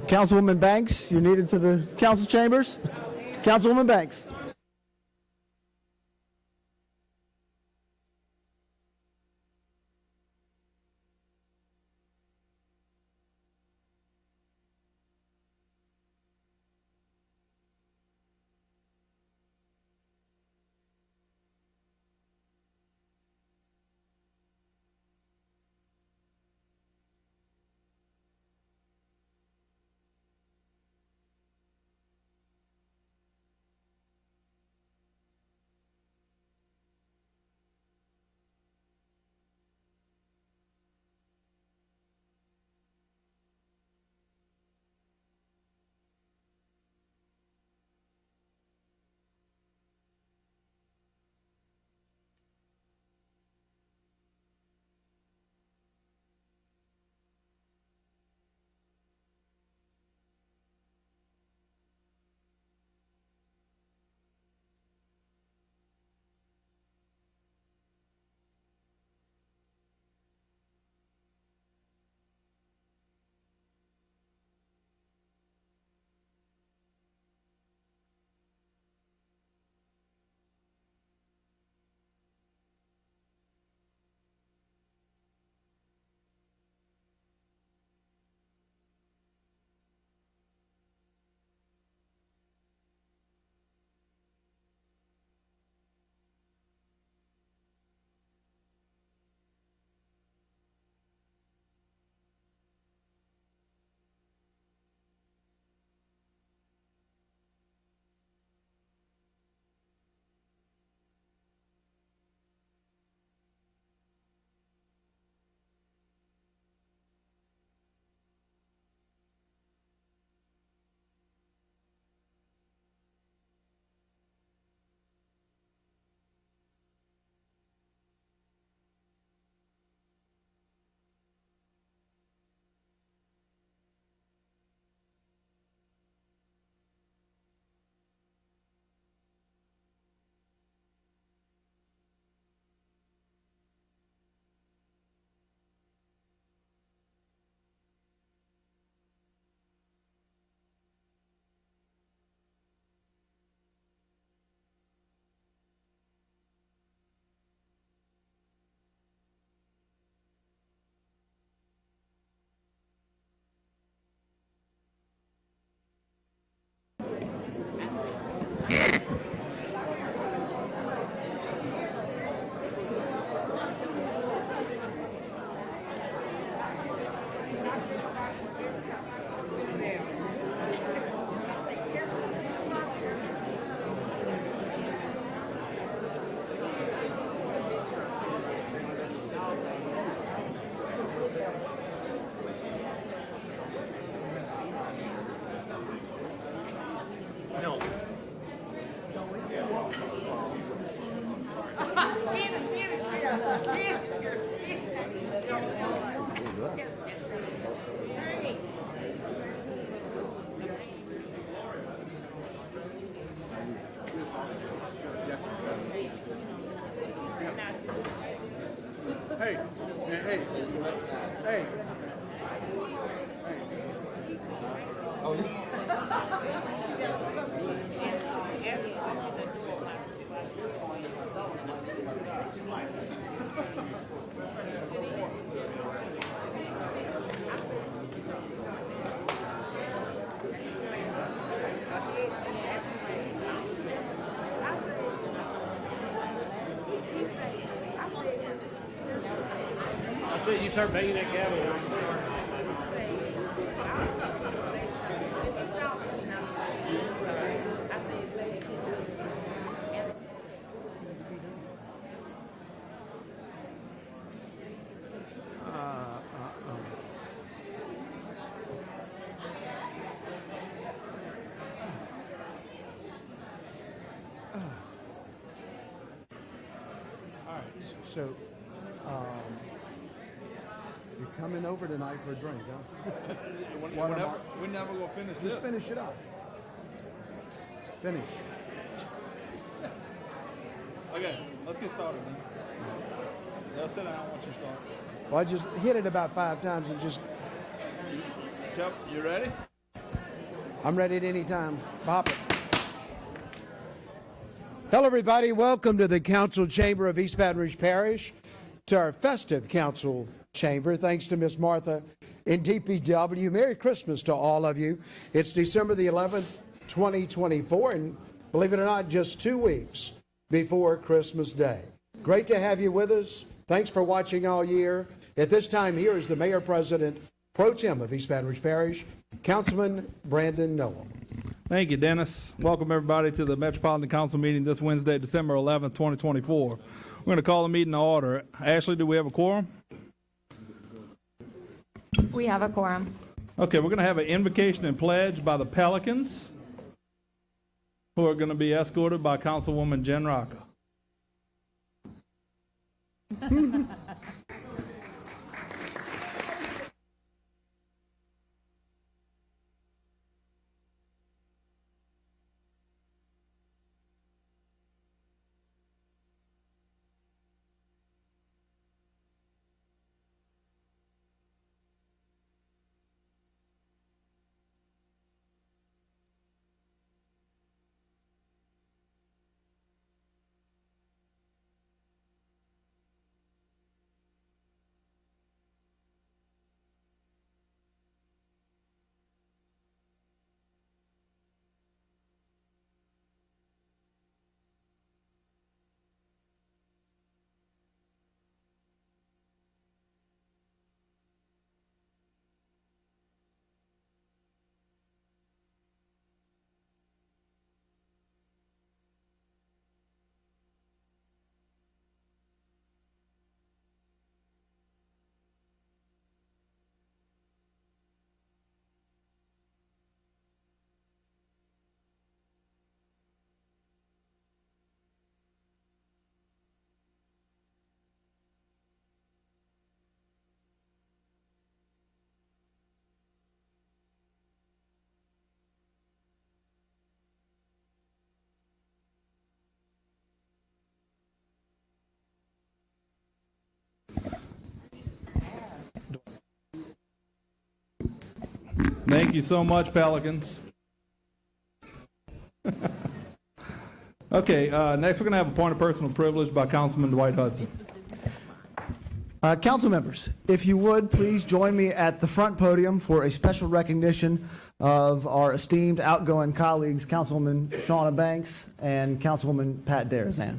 Councilwoman Banks, you're needed to the council chambers. Councilwoman Banks. Hey, hey, hey. You start banging that gavel. All right, so, you're coming over tonight for a drink, huh? We're never gonna finish Just finish it up. Finish. Okay, let's get started then. Yeah, sit down once you start. Well, I just hit it about 5 times and just. You ready? I'm ready at any time. Bop it. Hello, everybody. Welcome to the Council Chamber of East Baton Rouge Parish, to our festive Council Chamber. Thanks to Miss Martha in DPW. Merry Christmas to all of you. It's December the 11th, 2024, and believe it or not, just 2 weeks before Christmas Day. Great to have you with us. Thanks for watching all year. At this time, here is the Mayor President Pro Tem of East Baton Rouge Parish, Councilman Brandon Noel. Thank you, Dennis. Welcome, everybody, to the Metropolitan Council meeting this Wednesday, December 11th, 2024. We're going to call the meeting to order. Ashley, do we have a quorum? We have a quorum. Okay, we're going to have an invocation and pledge by the Pelicans, who are going to be escorted by Councilwoman Jen Rocca. Thank you so much, Pelicans. Okay, next we're going to have a point of personal privilege by Councilman Dwight Hudson. Council members, if you would, please join me at the front podium for a special recognition of our esteemed outgoing colleagues, Councilwoman Shauna Banks and Councilwoman Pat Darazan.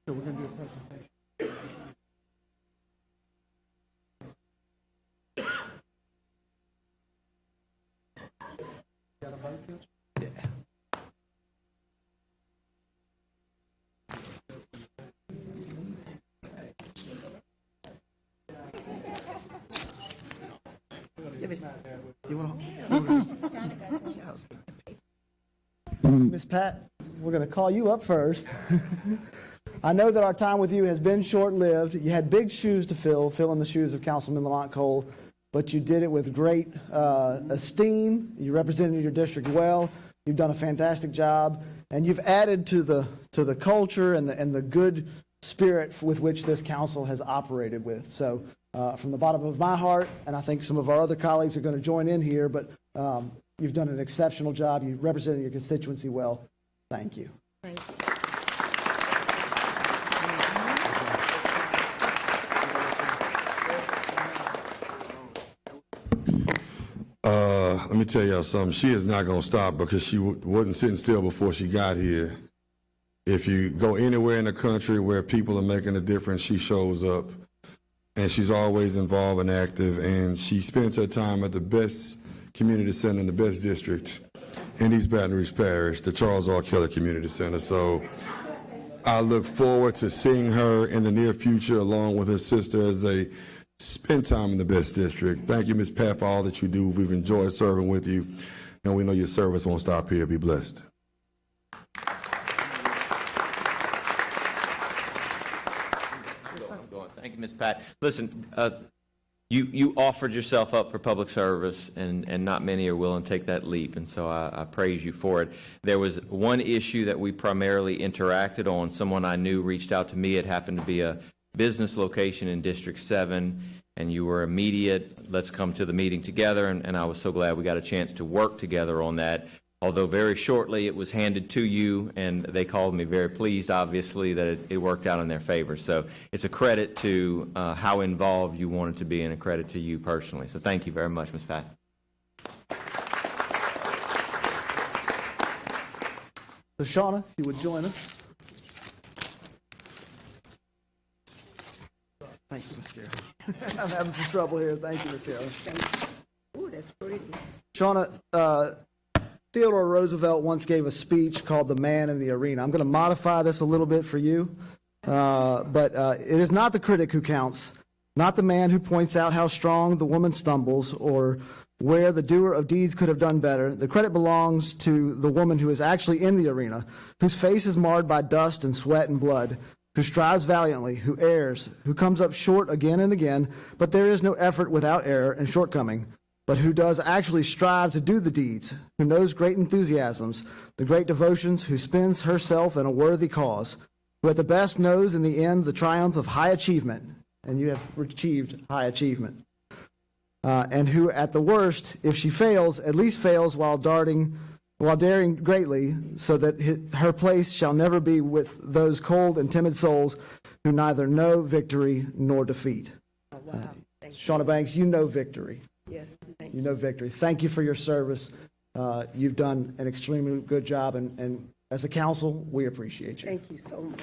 So we're going to do a presentation. Got a mic, Coach? Yeah. Miss Pat, we're going to call you up first. I know that our time with you has been short-lived. You had big shoes to fill in the shoes of Councilman Lamont Cole, but you did it with great esteem. You represented your district well. You've done a fantastic job, and you've added to the culture and the good spirit with which this council has operated with. So from the bottom of my heart, and I think some of our other colleagues are going to join in here, but you've done an exceptional job. You represented your constituency well. Thank you. Thank you. Let me tell y'all something. She is not going to stop because she wasn't sitting still before she got here. If you go anywhere in the country where people are making a difference, she shows up. And she's always involved and active. And she spends her time at the best community center in the best district in East Baton Rouge Parish, the Charles R. Keller Community Center. So I look forward to seeing her in the near future along with her sister as they spend time in the best district. Thank you, Ms. Pat, for all that you do. We've enjoyed serving with you, and we know your service won't stop here. Be blessed. Thank you, Ms. Pat. Listen, you offered yourself up for public service, and not many are willing to take that leap, and so I praise you for it. There was one issue that we primarily interacted on. Someone I knew reached out to me. It happened to be a business location in District 7, and you were immediate, let's come to the meeting together, and I was so glad we got a chance to work together on that. Although very shortly it was handed to you, and they called me very pleased, obviously, that it worked out in their favor. So it's a credit to how involved you wanted to be, and a credit to you personally. So thank you very much, Ms. Pat. So Shauna, if you would join us. Thank you, Ms. Carroll. I'm having some trouble here. Thank you, Ms. Carroll. Ooh, that's pretty. Shauna, Theodore Roosevelt once gave a speech called The Man in the Arena. I'm going to modify this a little bit for you, but it is not the critic who counts, not the man who points out how strong the woman stumbles or where the doer of deeds could have done better. The credit belongs to the woman who is actually in the arena, whose face is marred by dust and sweat and blood, who strives valiantly, who errs, who comes up short again and again, but there is no effort without error and shortcoming, but who does actually strive to do the deeds, who knows great enthusiasms, the great devotions, who spends herself in a worthy cause, who at the best knows in the end the triumph of high achievement, and you have achieved high achievement, and who at the worst, if she fails, at least fails while daring greatly, so that her place shall never be with those cold and timid souls who neither know victory nor defeat. Oh, wow. Shauna Banks, you know victory. Yes, thank You know victory. Thank you for your service. You've done an extremely good job, and as a council, we appreciate you. Thank you so much.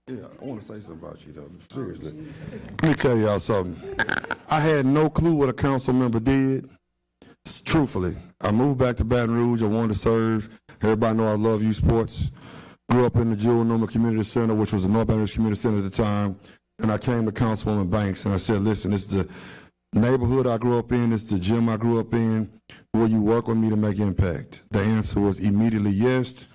Yeah, I want to say something about you, though. Seriously. Let me tell y'all something. I had no clue what a council member did. Truthfully, I moved back to Baton Rouge. I wanted to serve. Everybody know I love youth sports. Grew up in the Jewel Numa Community Center, which was the North Baton Rouge Community Center at the time. And I came to Councilwoman Banks, and I said, listen, this is the neighborhood I grew up in. This is the gym I grew up in. Will you work with me to make impact? The answer was immediately yes.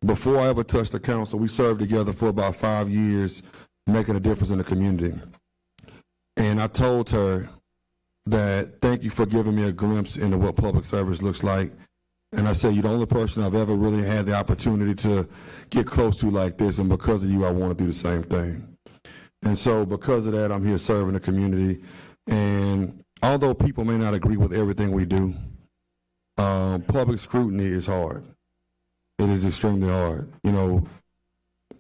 Before I ever touched the council, we served together for about 5 years, making a difference in the community. And I told her that thank you for giving me a glimpse into what public service looks like. And I said, you're the only person I've ever really had the opportunity to get close to like this, and because of you, I want to do the same thing. And so because of that, I'm here serving the community. And although people may not agree with everything we do, public scrutiny is hard. It is extremely hard, you know,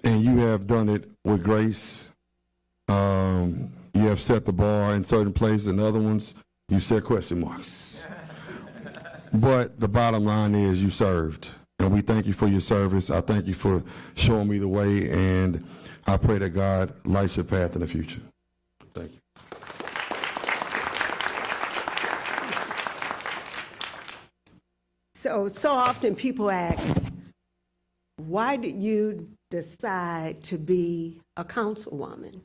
and you have done it with grace. You have set the bar in certain places, and other ones, you set question marks. But the bottom line is you served, and we thank you for your service. I thank you for showing me the way, and I pray that God lights your path in the future. Thank you. So often people ask, why did you decide to be a councilwoman?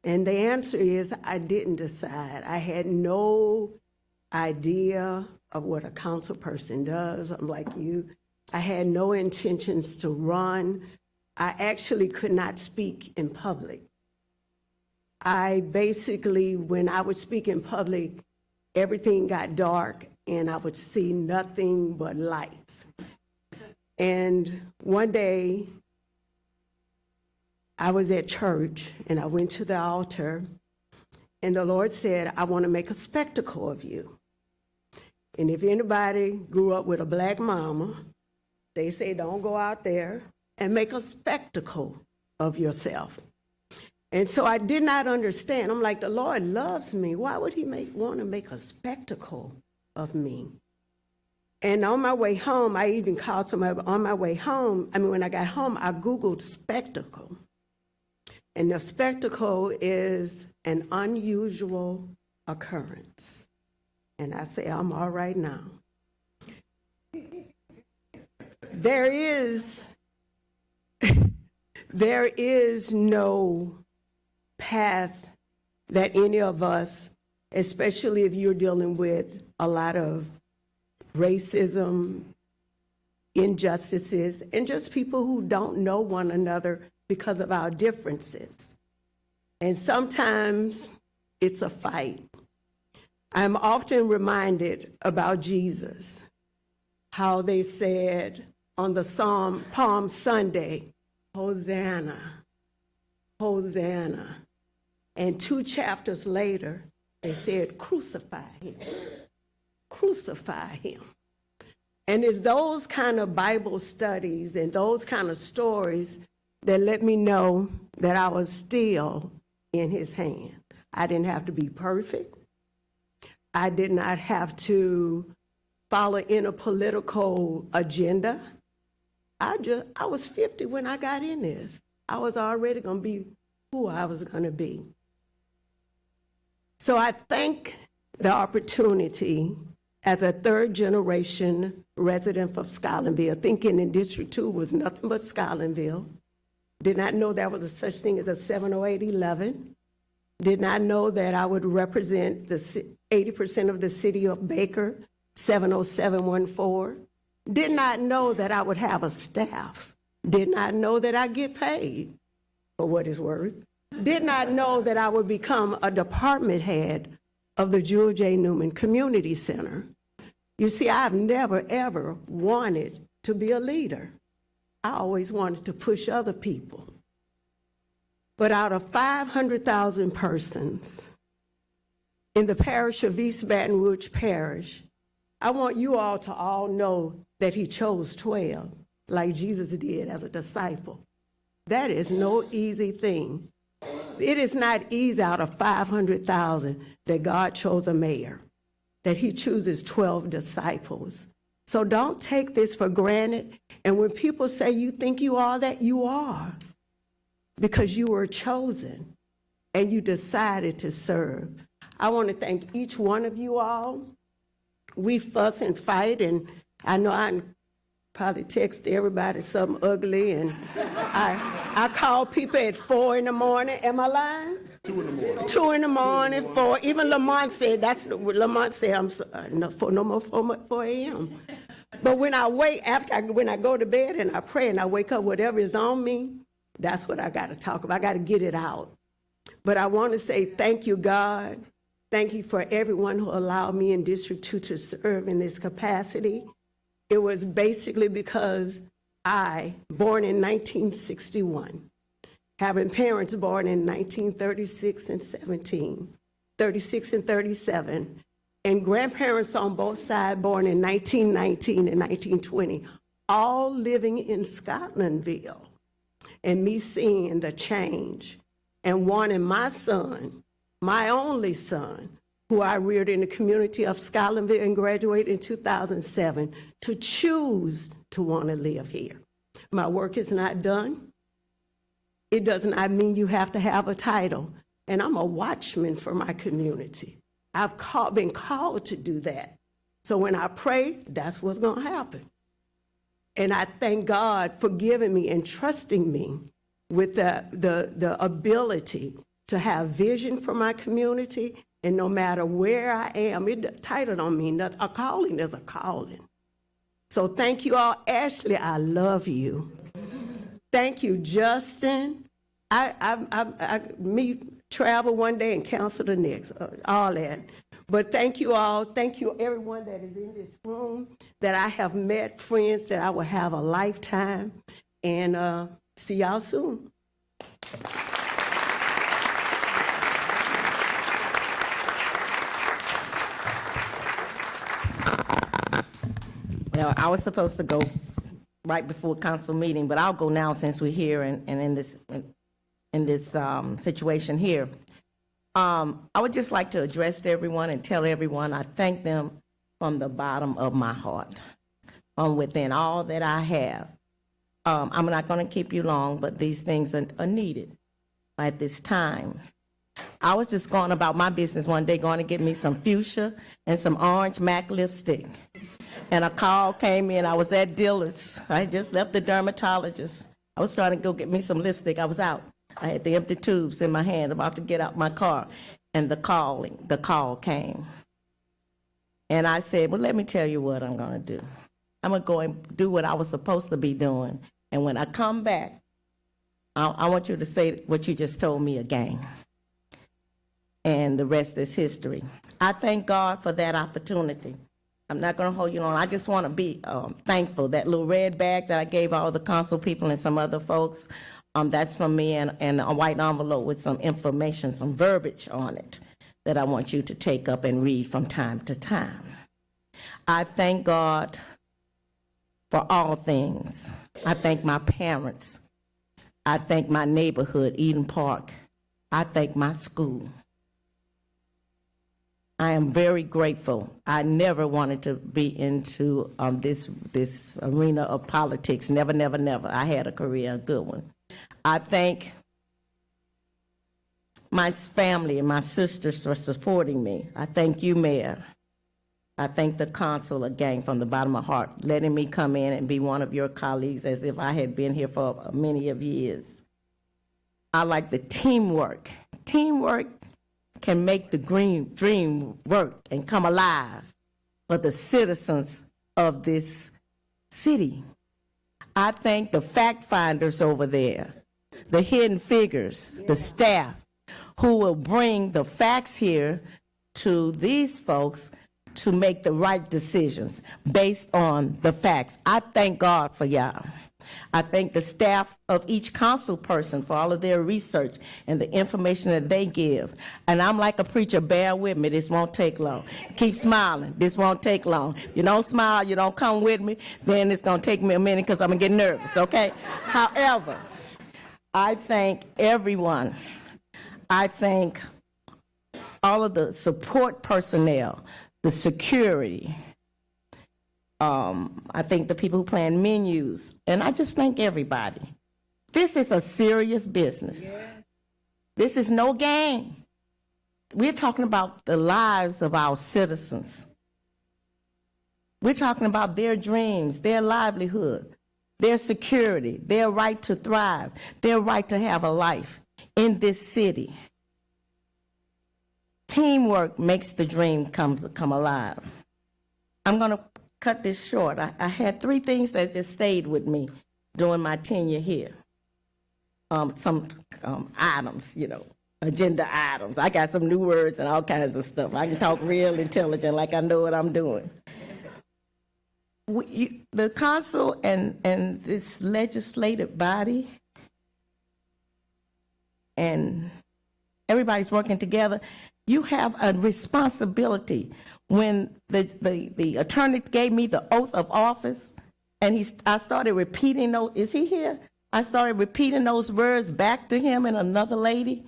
And the answer is, I didn't decide. I had no idea of what a council person does. I'm like you. I had no intentions to run. I actually could not speak in public. I basically, when I would speak in public, everything got dark and I would see nothing but lights. And one day, I was at church and I went to the altar and the Lord said, I want to make a spectacle of you. And if anybody grew up with a black mama, they say don't go out there and make a spectacle of yourself. And so I did not understand. I'm like, the Lord loves me. Why would he want to make a spectacle of me? And on my way home, I even called somebody on my way home. I mean, when I got home, I Googled spectacle. And the spectacle is an unusual occurrence. And I say, I'm all right now. There is no path that any of us, especially if you're dealing with a lot of racism, injustices, and just people who don't know one another because of our differences. And sometimes it's a fight. I'm often reminded about Jesus, how they said on the Palm Sunday, Hosanna, Hosanna. And 2 chapters later, they said, crucify him, crucify him. And it's those kind of Bible studies and those kind of stories that let me know that I was still in his hand. I didn't have to be perfect. I did not have to follow in a political agenda. I was 50 when I got in this. I was already going to be who I was going to be. So I thank the opportunity as a third-generation resident of Scotlandville, thinking in District 2 was nothing but Scotlandville. Did not know there was a such thing as a 70811. Did not know that I would represent the 80% of the city of Baker, 70714. Did not know that I would have a staff. Did not know that I get paid for what it's worth. Did not know that I would become a department head of the Jewel J. Newman Community Center. You see, I've never, ever wanted to be a leader. I always wanted to push other people. But out of 500,000 persons in the parish of East Baton Rouge Parish, I want you all to all know that he chose 12, like Jesus did as a disciple. That is no easy thing. It is not easy out of 500,000 that God chose a mayor, that he chooses 12 disciples. So don't take this for granted. And when people say you think you are that, you are, because you were chosen and you decided to serve. I want to thank each one of you all. We fuss and fight, and I know I probably text everybody something ugly, and I call people at 4 in the morning. Am I lying? 2 in the morning. 2 in the morning, 4. Even Lamont said, Lamont said, no more 4 a.m. But when I wait, when I go to bed and I pray and I wake up, whatever is on me, that's what I got to talk about. I got to get it out. But I want to say thank you, God. Thank you for everyone who allowed me in District 2 to serve in this capacity. It was basically because I, born in 1961, having parents born in 1936 and 36 and 37, and grandparents on both sides born in 1919 and 1920, all living in Scotlandville, and me seeing the change and wanting my son, my only son, who I reared in the community of Scotlandville and graduated in 2007, to choose to want to live here. My work is not done. It does not mean you have to have a title. And I'm a watchman for my community. I've been called to do that. So when I pray, that's what's going to happen. And I thank God for giving me and trusting me with the ability to have vision for my community. And no matter where I am, title don't mean nothing. A calling is a calling. So thank you all. Ashley, I love you. Thank you, Justin. Me travel one day and counsel the next, all that. But thank you all. Thank you, everyone that is in this room, that I have met, friends that I will have a lifetime. And see y'all soon. Well, I was supposed to go right before council meeting, but I'll go now since we're here and in this situation here. I would just like to address everyone and tell everyone I thank them from the bottom of my heart, from within all that I have. I'm not going to keep you long, but these things are needed at this time. I was just going about my business one day, going to get me some fuchsia and some orange MAC lipstick. And a call came in. I was at Dillard's. I had just left the dermatologist. I was trying to go get me some lipstick. I was out. I had the empty tubes in my hand, about to get out my car. And the call came. And I said, well, let me tell you what I'm going to do. I'm going to go and do what I was supposed to be doing. And when I come back, I want you to say what you just told me again. And the rest is history. I thank God for that opportunity. I'm not going to hold you long. I just want to be thankful. That little red bag that I gave all the council people and some other folks, that's from me, and a white envelope with some information, some verbiage on it that I want you to take up and read from time to time. I thank God for all things. I thank my parents. I thank my neighborhood, Eden Park. I thank my school. I am very grateful. I never wanted to be into this arena of politics. Never, never, never. I had a career, a good one. I thank my family and my sisters for supporting me. I thank you, Mayor. I thank the council again from the bottom of my heart, letting me come in and be one of your colleagues as if I had been here for many of years. I like the teamwork. Teamwork can make the dream work and come alive for the citizens of this city. I thank the fact finders over there, the hidden figures, the staff, who will bring the facts here to these folks to make the right decisions based on the facts. I thank God for y'all. I thank the staff of each council person for all of their research and the information that they give. And I'm like a preacher, bear with me, this won't take long. Keep smiling, this won't take long. You don't smile, you don't come with me, then it's gonna take me a minute because I'm gonna get nervous, okay? However, I thank everyone. I thank all of the support personnel, the security. I think the people who plan menus, and I just thank everybody. This is a serious business. Yeah. This is no game. We're talking about the lives of our citizens. We're talking about their dreams, their livelihood, their security, their right to thrive, their right to have a life in this city. Teamwork makes the dream come alive. I'm going to cut this short. I had 3 things that just stayed with me during my tenure here. Some items, agenda items. I got some new words and all kinds of stuff. I can talk real intelligent like I know what I'm doing. The council and this legislative body, and everybody's working together, you have a responsibility. When the attorney gave me the oath of office, and I started repeating those, is he here? I started repeating those words back to him and another lady.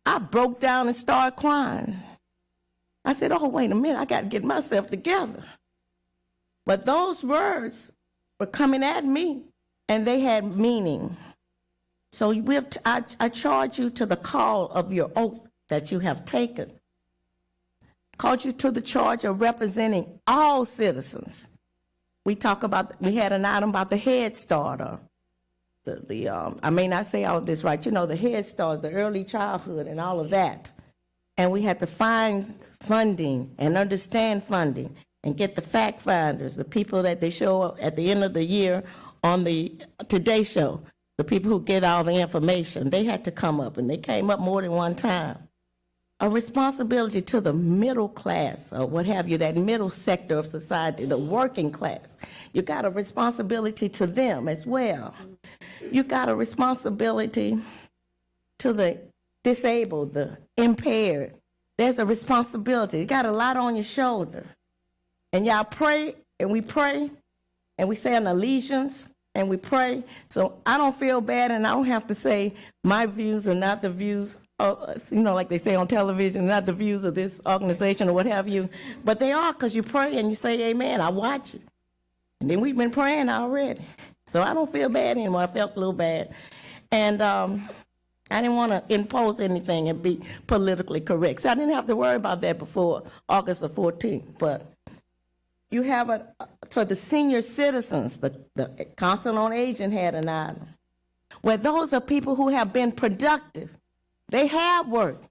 I broke down and started crying. I said, oh, wait a minute, I got to get myself together. But those words were coming at me, and they had meaning. So I charge you to the call of your oath that you have taken. Called you to the charge of representing all citizens. We had an item about the Head Start, or I may not say all of this right, the Head Start, the early childhood and all of that. And we had to find funding and understand funding and get the fact finders, the people that they show up at the end of the year on the Today Show, the people who get all the information. They had to come up, and they came up more than one time. A responsibility to the middle class, or what have you, that middle sector of society, the working class. You got a responsibility to them as well. You got a responsibility to the disabled, the impaired. There's a responsibility. You got a lot on your shoulder. And y'all pray, and we say an allegiance, and we pray. So I don't feel bad, and I don't have to say my views are not the views, like they say on television, not the views of this organization or what have you. But they are, because you pray and you say amen. I watch you. And then we've been praying already. So I don't feel bad anymore. I felt a little bad. And I didn't want to impose anything and be politically correct. So I didn't have to worry about that before August the 14th. But you have for the senior citizens, the Council on Aging had an item, where those are people who have been productive. They have worked.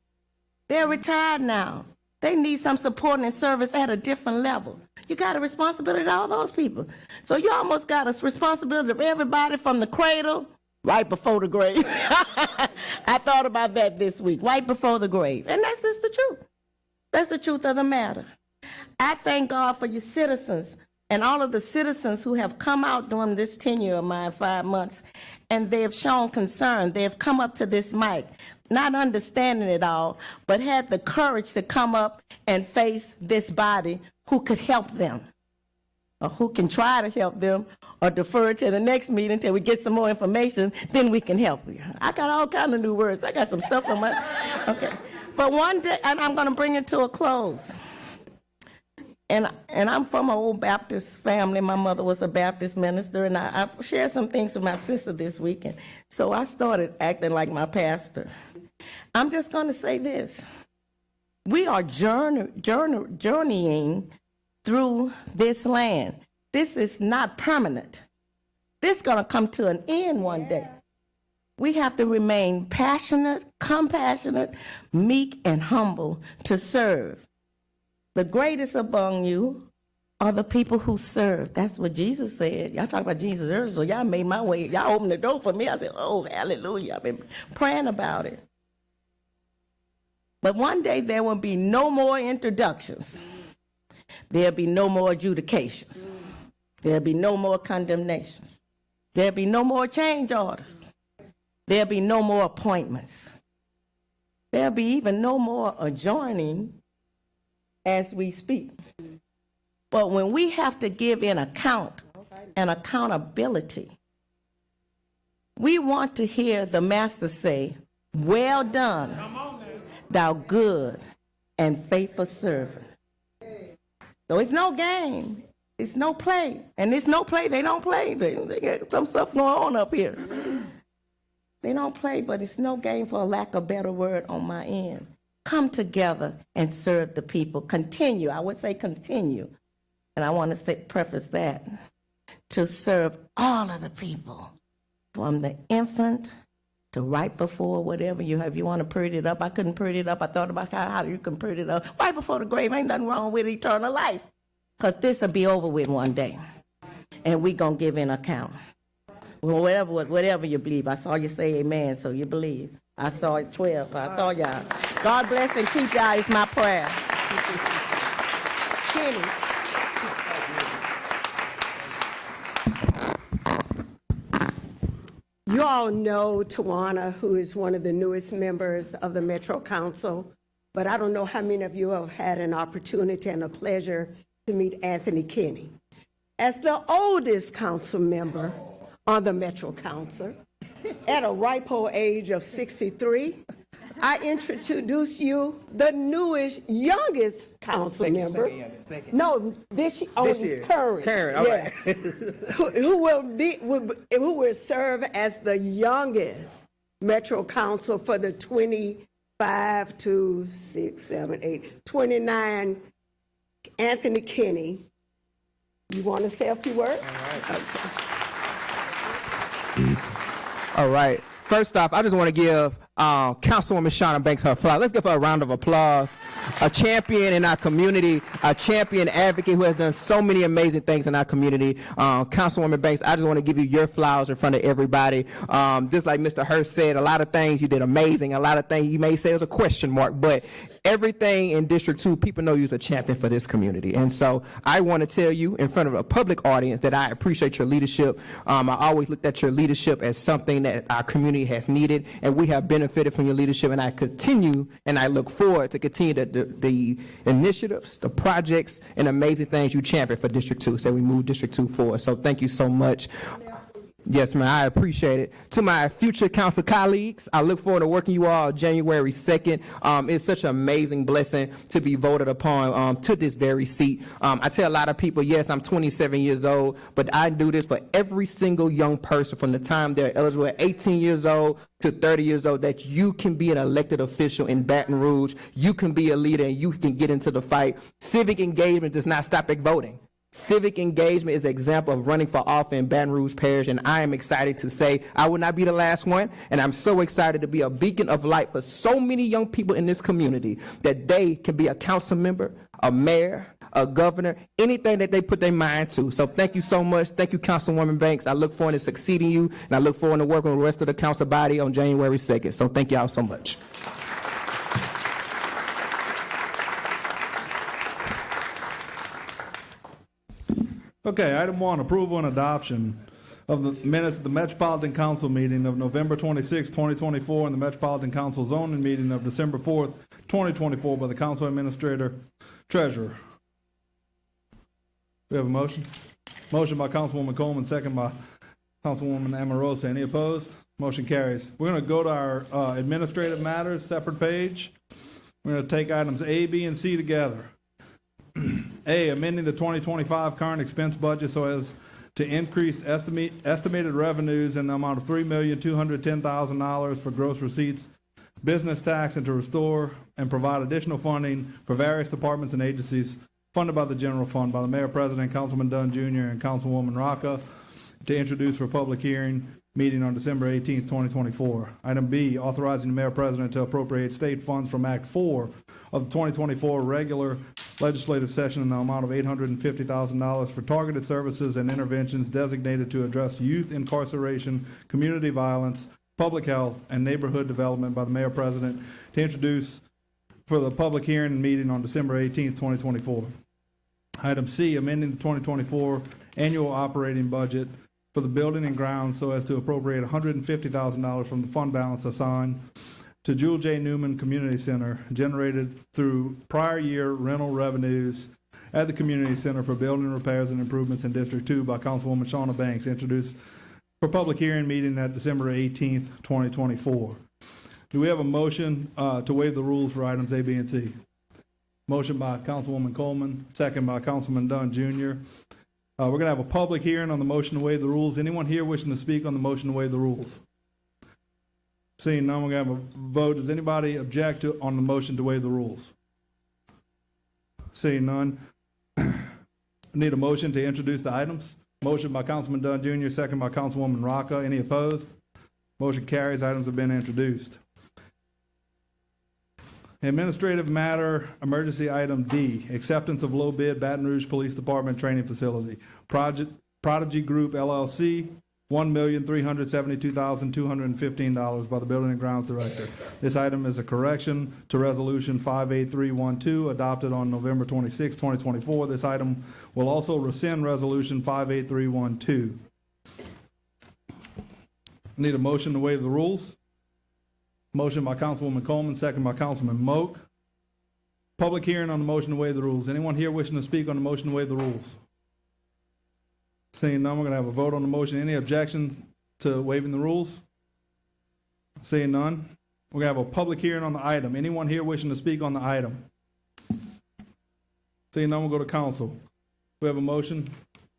They're retired now. They need some support and service at a different level. You got a responsibility to all those people. So you almost got a responsibility of everybody from the cradle right before the grave. I thought about that this week, right before the grave. And that's just the truth. That's the truth of the matter. I thank God for your citizens and all of the citizens who have come out during this tenure of mine, 5 months, and they have shown concern. They have come up to this mic, not understanding it all, but had the courage to come up and face this body who could help them, or who can try to help them, or defer to the next meeting until we get some more information, then we can help you. I got all kind of new words. I got some stuff on my, okay. But one day, and I'm going to bring it to a close. And I'm from an old Baptist family. My mother was a Baptist minister, and I shared some things with my sister this weekend. So I started acting like my pastor. I'm just going to say this. We are journeying through this land. This is not permanent. This is going to come to an end one day. We have to remain passionate, compassionate, meek, and humble to serve. The greatest among you are the people who serve. That's what Jesus said. Y'all talk about Jesus earlier, so y'all made my way. Y'all opened the door for me. I said, oh, hallelujah. I've been praying about it. But one day there will be no more introductions. There'll be no more adjudications. There'll be no more condemnations. There'll be no more change orders. There'll be no more appointments. There'll be even no more adjoining as we speak. But when we have to give an account and accountability, we want to hear the master say, well done, thou good and faithful servant. So it's no game. It's no play. And it's no play. They don't play. They got some stuff going on up here. They don't play, but it's no game, for a lack of a better word on my end. Come together and serve the people. Continue. I would say continue. And I want to preface that. To serve all of the people. From the infant to right before whatever you have. You want to pretty it up. I couldn't pretty it up. I thought about how you can pretty it up. Right before the grave. Ain't nothing wrong with eternal life. Because this will be over with one day. And we going to give an account. Well, whatever you believe. I saw you say amen, so you believe. I saw it 12. I saw y'all. God bless and keep y'all is my prayer. Kenny. You all know Tawana, who is one of the newest members of the Metro Council, but I don't know how many of you have had an opportunity and a pleasure to meet Anthony Kenny. As the oldest council member on the Metro Council, at a ripe old age of 63, I introduce you the newest, youngest council member. No, this year. Current, all right. who will serve as the youngest Metro Council for the 25 to 6, 7, 8, 29. Anthony Kenny. You want to say a few words? All right. Okay. All right. First off, I just want to give Councilwoman Shauna Banks her flowers. Let's give her a round of applause. A champion in our community, a champion advocate who has done so many amazing things in our community. Councilwoman Banks, I just want to give you your flowers in front of everybody. Just like Mr. Hurst said, a lot of things you did amazing. A lot of things you may say was a question mark, but everything in District 2, people know you're a champion for this community. And so I want to tell you in front of a public audience that I appreciate your leadership. I always looked at your leadership as something that our community has needed, and we have benefited from your leadership, and I continue and I look forward to continue the initiatives, the projects, and amazing things you champion for District 2. So we move District 2 forward. So thank you so much. Yes, man, I appreciate it. To my future council colleagues, I look forward to working you all January 2nd. It's such an amazing blessing to be voted upon to this very seat. I tell a lot of people, yes, I'm 27 years old, but I do this for every single young person from the time they're eligible at 18 years old to 30 years old, that you can be an elected official in Baton Rouge. You can be a leader and you can get into the fight. Civic engagement does not stop at voting. Civic engagement is an example of running for office in Baton Rouge Parish, and I am excited to say I will not be the last one, and I'm so excited to be a beacon of light for so many young people in this community that they can be a council member, a mayor, a governor, anything that they put their mind to. So thank you so much. Thank you, Councilwoman Banks. I look forward to succeeding you, and I look forward to working with the rest of the council body on January 2nd. So thank you all so much. Okay, item 1, approval and adoption of the minutes of the Metropolitan Council meeting of November 26, 2024, and the Metropolitan Council zoning meeting of December 4th, 2024 by the Council Administrator Treasurer. We have a motion? Motion by Councilwoman Coleman, second by Councilwoman Amorosa. Any opposed? Motion carries. We're going to go to our administrative matters, separate page. We're going to take items A, B, and C together. A, amending the 2025 current expense budget so as to increase estimated revenues in the amount of $3,210,000 for gross receipts, business tax, and to restore and provide additional funding for various departments and agencies funded by the general fund by the Mayor President, Councilman Dunn Jr., and Councilwoman Rocca to introduce for public hearing meeting on December 18, 2024. Item B, authorizing the Mayor President to appropriate state funds from Act 4 of the 2024 regular legislative session in the amount of $850,000 for targeted services and interventions designated to address youth incarceration, community violence, public health, and neighborhood development by the Mayor President to introduce for the public hearing and meeting on December 18, 2024. Item C, amending the 2024 annual operating budget for the building and grounds so as to appropriate $150,000 from the fund balance assigned to Jewel J. Newman Community Center generated through prior year rental revenues at the Community Center for building repairs and improvements in District 2 by Councilwoman Shauna Banks, introduced for public hearing meeting at December 18th, 2024. Do we have a motion to waive the rules for items A, B, and C? Motion by Councilwoman Coleman, second by Councilman Dunn Jr. We're going to have a public hearing on the motion to waive the rules. Anyone here wishing to speak on the motion to waive the rules? Seeing none, we're going to have a vote. Does anybody object on the motion to waive the rules? Seeing none, need a motion to introduce the items. Motion by Councilman Dunn Jr., second by Councilwoman Rocca. Any opposed? Motion carries. Items have been introduced. Administrative matter, emergency item D, acceptance of low bid Baton Rouge Police Department training facility. Prodigy Group LLC, $1,372,215 by the Building and Grounds Director. This item is a correction to Resolution 58312 adopted on November 26, 2024. This item will also rescind Resolution 58312. Need a motion to waive the rules. Motion by Councilwoman Coleman, second by Councilman Moak. Public hearing on the motion to waive the rules. Anyone here wishing to speak on the motion to waive the rules? Seeing none, we're going to have a vote on the motion. Any objections to waiving the rules? Seeing none, we're going to have a public hearing on the item. Anyone here wishing to speak on the item? Seeing none, we'll go to council. We have a motion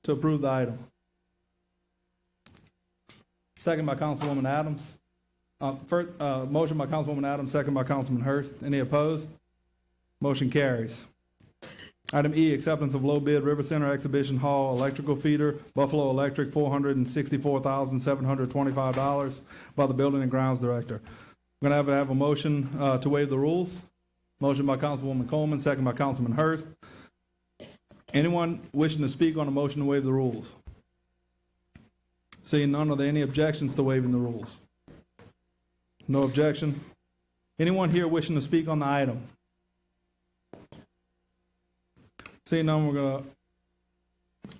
to approve the item. Second by Councilwoman Adams. First, motion by Councilwoman Adams, second by Councilman Hurst. Any opposed? Motion carries. Item E, acceptance of low bid River Center Exhibition Hall electrical feeder, Buffalo Electric, $464,725 by the Building and Grounds Director. We're going to have a motion to waive the rules. Motion by Councilwoman Coleman, second by Councilman Hurst. Anyone wishing to speak on a motion to waive the rules? Seeing none, are there any objections to waiving the rules? No objection. Anyone here wishing to speak on the item? Seeing none, we're going to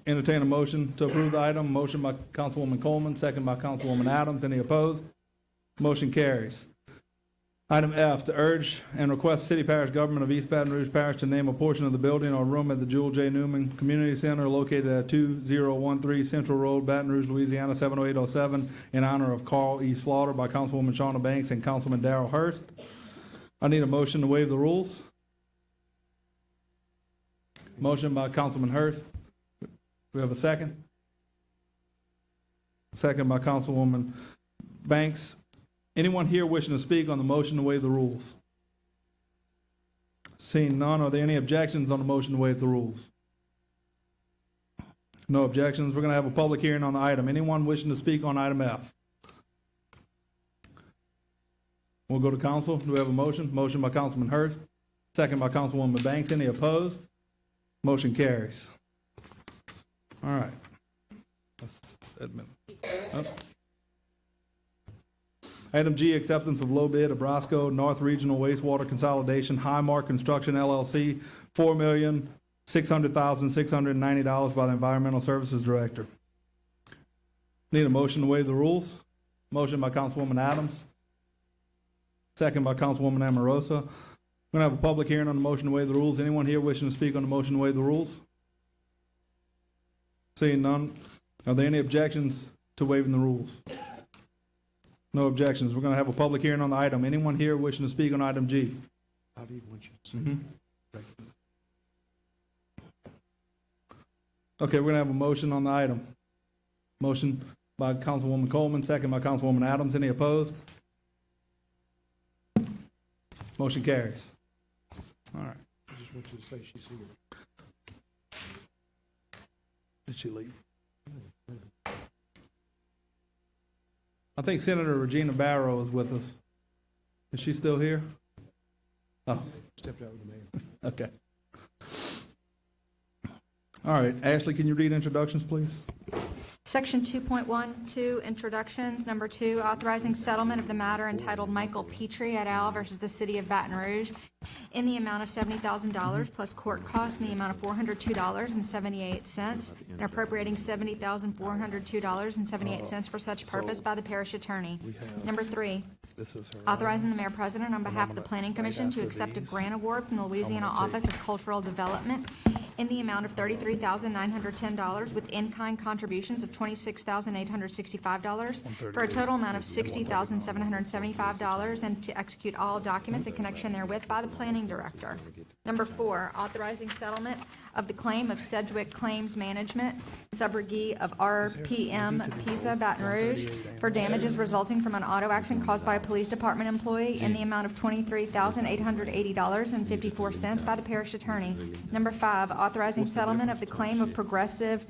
entertain a motion to approve the item. Motion by Councilwoman Coleman, second by Councilwoman Adams. Any opposed? Motion carries. Item F, to urge and request City Parish Government of East Baton Rouge Parish to name a portion of the building or room at the Jewel J. Newman Community Center located at 2013 Central Road, Baton Rouge, Louisiana, 70807, in honor of Carl E. Slaughter by Councilwoman Shauna Banks and Councilman Darrell Hurst. I need a motion to waive the rules. Motion by Councilman Hurst. Do we have a second? Second by Councilwoman Banks. Anyone here wishing to speak on the motion to waive the rules? Seeing none, are there any objections on the motion to waive the rules? No objections. We're going to have a public hearing on the item. Anyone wishing to speak on item F? We'll go to council. Do we have a motion? Motion by Councilman Hurst, second by Councilwoman Banks. Any opposed? Motion carries. All right. Let's admit. Oh. Item G, acceptance of low bid, Nebraska North Regional Wastewater Consolidation, Highmark Construction LLC, $4,600,690 by the Environmental Services Director. Need a motion to waive the rules? Motion by Councilwoman Adams, second by Councilwoman Amorosa. We're going to have a public hearing on the motion to waive the rules. Anyone here wishing to speak on the motion to waive the rules? Seeing none, are there any objections to waiving the rules? No objections. We're going to have a public hearing on the item. Anyone here wishing to speak on item G? Okay, we're going to have a motion on the item. Motion by Councilwoman Coleman, second by Councilwoman Adams. Any opposed? Motion carries. All right. I just want you to say she's here. Did she leave? I think Senator Regina Barrow is with us. Is she still here? Oh. Stepped out with the mayor. Okay. All right, Ashley, can you read introductions, please? Section 2.12, Introductions. Number 2, authorizing settlement of the matter entitled Michael Petrie et al. Versus the City of Baton Rouge in the amount of $70,000 plus court costs in the amount of $402.78 and appropriating $70,402.78 for such purpose by the parish attorney. Number 3, authorizing the mayor president on behalf of the Planning Commission to accept a grant award from the Louisiana Office of Cultural Development in the amount of $33,910 with in-kind contributions of $26,865 for a total amount of $60,775 and to execute all documents in connection therewith by the planning director. Number 4, authorizing settlement of the claim of Sedgwick Claims Management, subrogee of RPM Pisa Baton Rouge for damages resulting from an auto accident caused by a police department employee in the amount of $23,880.54 by the parish attorney. Number 5, authorizing settlement of the claim of Progressive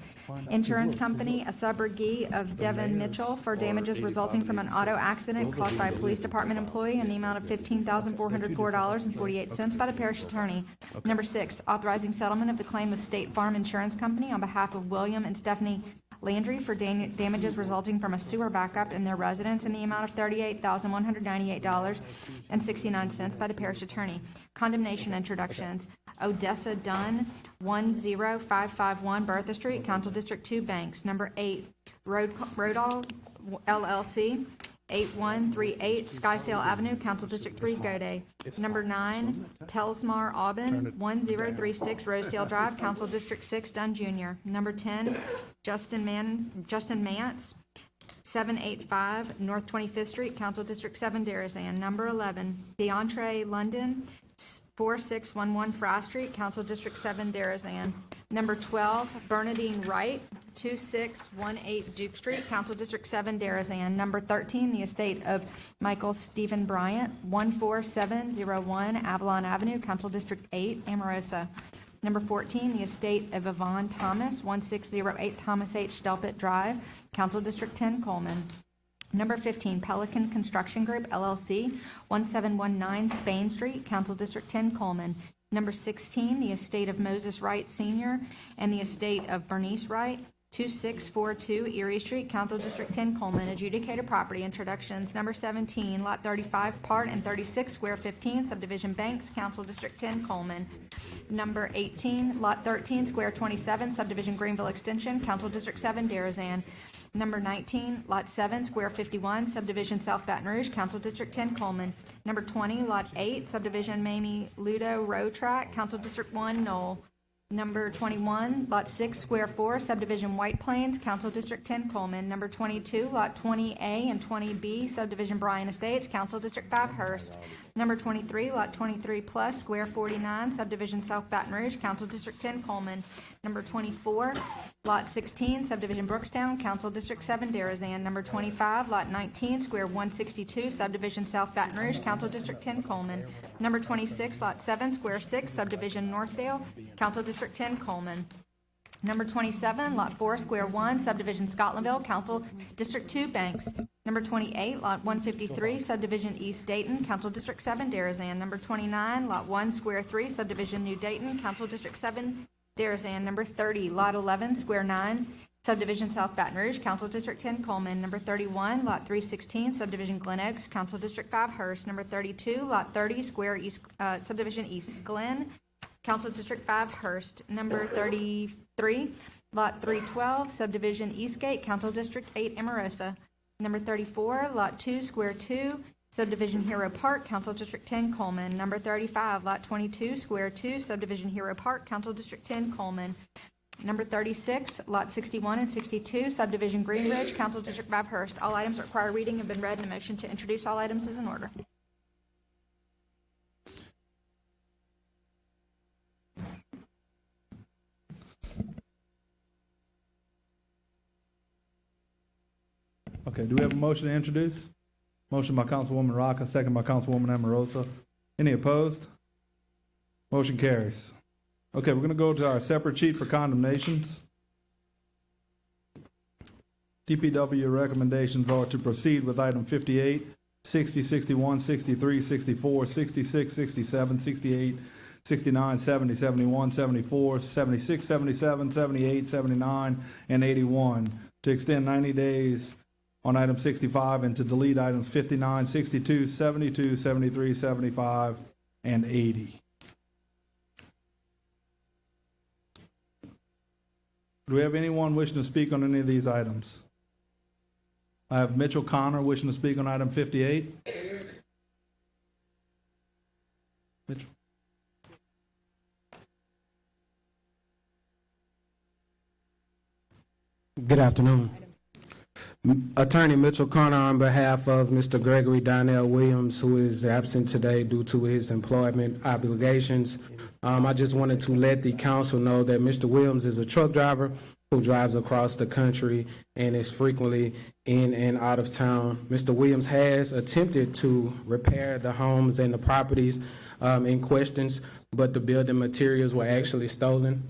Insurance Company, a subrogee of Devin Mitchell for damages resulting from an auto accident caused by a police department employee in the amount of $15,404.48 by the parish attorney. Number 6, authorizing settlement of the claim of State Farm Insurance Company on behalf of William and Stephanie Landry for damages resulting from a sewer backup in their residence in the amount of $38,198.69 by the parish attorney. Condemnation introductions. Odessa Dunn, 10551 Bertha Street, Council District 2, Banks. Number 8, Rodall LLC, 8138 Skysale Avenue, Council District 3, Gode. Number 9, Telsmar Aubin, 1036 Rosedale Drive, Council District 6, Dunn Jr. Number 10, Justin Mance, 785 North 25th Street, Council District 7, Darazan. Number 11, DeAndre London, 4611 Fry Street, Council District 7, Darazan. Number 12, Bernadine Wright, 2618 Duke Street, Council District 7, Darazan. Number 13, the estate of Michael Stephen Bryant, 14701 Avalon Avenue, Council District 8, Amorosa. Number 14, the estate of Yvonne Thomas, 1608 Thomas H. Delpit Drive, Council District 10, Coleman. Number 15, Pelican Construction Group, LLC, 1719 Spain Street, Council District 10, Coleman. Number 16, the estate of Moses Wright Sr. and the estate of Bernice Wright, 2642 Erie Street, Council District 10, Coleman. Adjudicated property introductions. Number 17, Lot 35, Part and 36, Square 15, Subdivision Banks, Council District 10, Coleman. Number 18, Lot 13, Square 27, Subdivision Greenville Extension, Council District 7, Darazan. Number 19, Lot 7, Square 51, Subdivision South Baton Rouge, Council District 10, Coleman. Number 20, Lot 8, Subdivision Mamie Ludo Road Track, Council District 1, Knoll. Number 21, Lot 6, Square 4, Subdivision White Plains, Council District 10, Coleman. Number 22, Lot 20A and 20B, Subdivision Bryan Estates, Council District 5, Hurst. Number 23, Lot 23 Plus, Square 49, Subdivision South Baton Rouge, Council District 10, Coleman. Number 24, Lot 16, Subdivision Brookstown, Council District 7, Darazan. Number 25, Lot 19, Square 162, Subdivision South Baton Rouge, Council District 10, Coleman. Number 26, Lot 7, Square 6, Subdivision Northdale, Council District 10, Coleman. Number 27, Lot 4, Square 1, Subdivision Scotlandville, Council District 2, Banks. Number 28, Lot 153, Subdivision East Dayton, Council District 7, Darazan. Number 29, Lot 1, Square 3, Subdivision New Dayton, Council District 7, Darazan. Number 30, Lot 11, Square 9, Subdivision South Baton Rouge, Council District 10, Coleman. Number 31, Lot 316, Subdivision Glen Oaks, Council District 5, Hearst. Number 32, Lot 30, Square East, Subdivision East Glen, Council District 5, Hearst. Number 33, Lot 312, Subdivision Eastgate, Council District 8, Amarosa. Number 34, Lot 2, Square 2, Subdivision Hero Park, Council District 10, Coleman. Number 35, Lot 22, Square 2, Subdivision Hero Park, Council District 10, Coleman. Number 36, Lot 61 and 62, Subdivision Green Ridge, Council District 5, Hearst. All items that require reading have been read, and a motion to introduce all items is in order. Okay, do we have a motion to introduce? Motion by Councilwoman Rocca, second by Councilwoman Amarosa. Any opposed? Motion carries. Okay, we're going to go to our separate sheet for condemnations. DPW recommendations are to proceed with item 58, 60, 61, 63, 64, 66, 67, 68, 69, 70, 71, 74, 76, 77, 78, 79, and 81, to extend 90 days on item 65 and to delete items 59, 62, 72, 73, 75, and 80. Do we have anyone wishing to speak on any of these items? I have Mitchell Connor wishing to speak on item 58. Mitchell. Good afternoon. Attorney Mitchell Connor on behalf of Mr. Gregory Donnell Williams, who is absent today due to his employment obligations. I just wanted to let the council know that Mr. Williams is a truck driver who drives across the country and is frequently in and out of town. Mr. Williams has attempted to repair the homes and the properties in questions, but the building materials were actually stolen.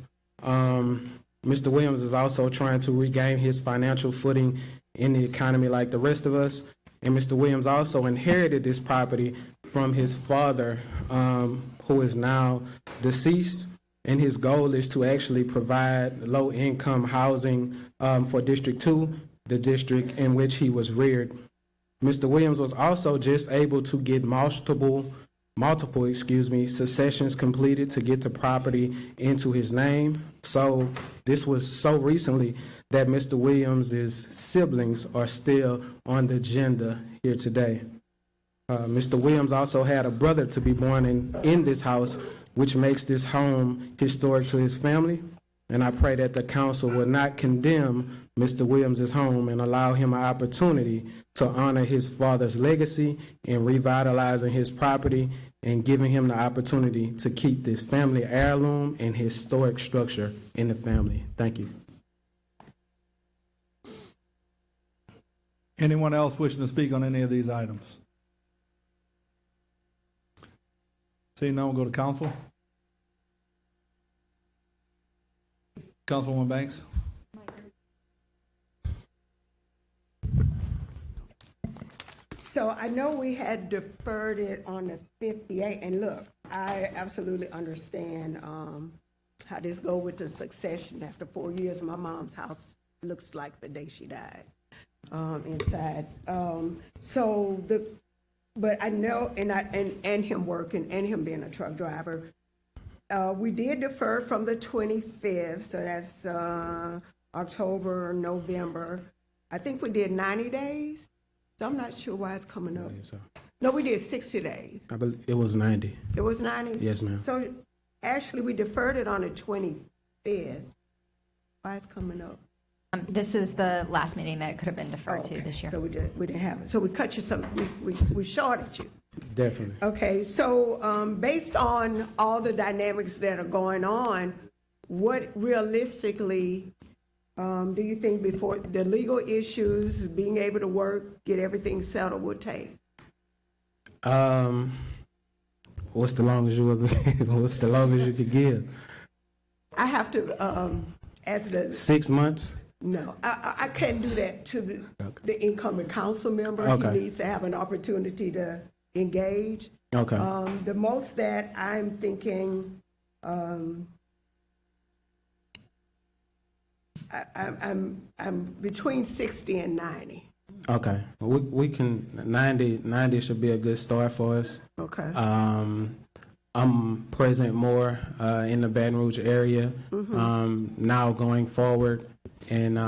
Mr. Williams is also trying to regain his financial footing in the economy like the rest of us. And Mr. Williams also inherited this property from his father, who is now deceased. And his goal is to actually provide low-income housing for District 2, the district in which he was reared. Mr. Williams was also just able to get multiple successions completed to get the property into his name. So this was so recently that Mr. Williams' siblings are still on the agenda here today. Mr. Williams also had a brother to be born in this house, which makes this home historic to his family. And I pray that the council will not condemn Mr. Williams' home and allow him an opportunity to honor his father's legacy in revitalizing his property and giving him the opportunity to keep this family heirloom and historic structure in the family. Thank you. Anyone else wishing to speak on any of these items? Seeing none, we'll go to council. Councilwoman Banks. So I know we had deferred it on the 58, and look, I absolutely understand how this go with the succession. After 4 years, my mom's house looks like the day she died inside. But I know, and him working, and him being a truck driver, we did defer from the 25th, so that's October, November. I think we did 90 days. So I'm not sure why it's coming up. No, we did 60 days. I believe it was 90. It was 90? Yes, ma'am. So actually, we deferred it on the 25th. Why it's coming up? This is the last meeting that it could have been deferred to this year. So we didn't have it. So we cut you some, we shorted you. Definitely. Okay, so based on all the dynamics that are going on, what realistically do you think before the legal issues, being able to work, get everything settled would take? What's the longest you could give? I have to as the, 6 months? no, I can't do that to the incoming council member. Okay. He needs to have an opportunity to engage. Okay. The most that I'm thinking, I'm between 60 and 90. Okay. We can, 90 should be a good start for us. Okay. I'm present more in the Baton Rouge area now going forward, and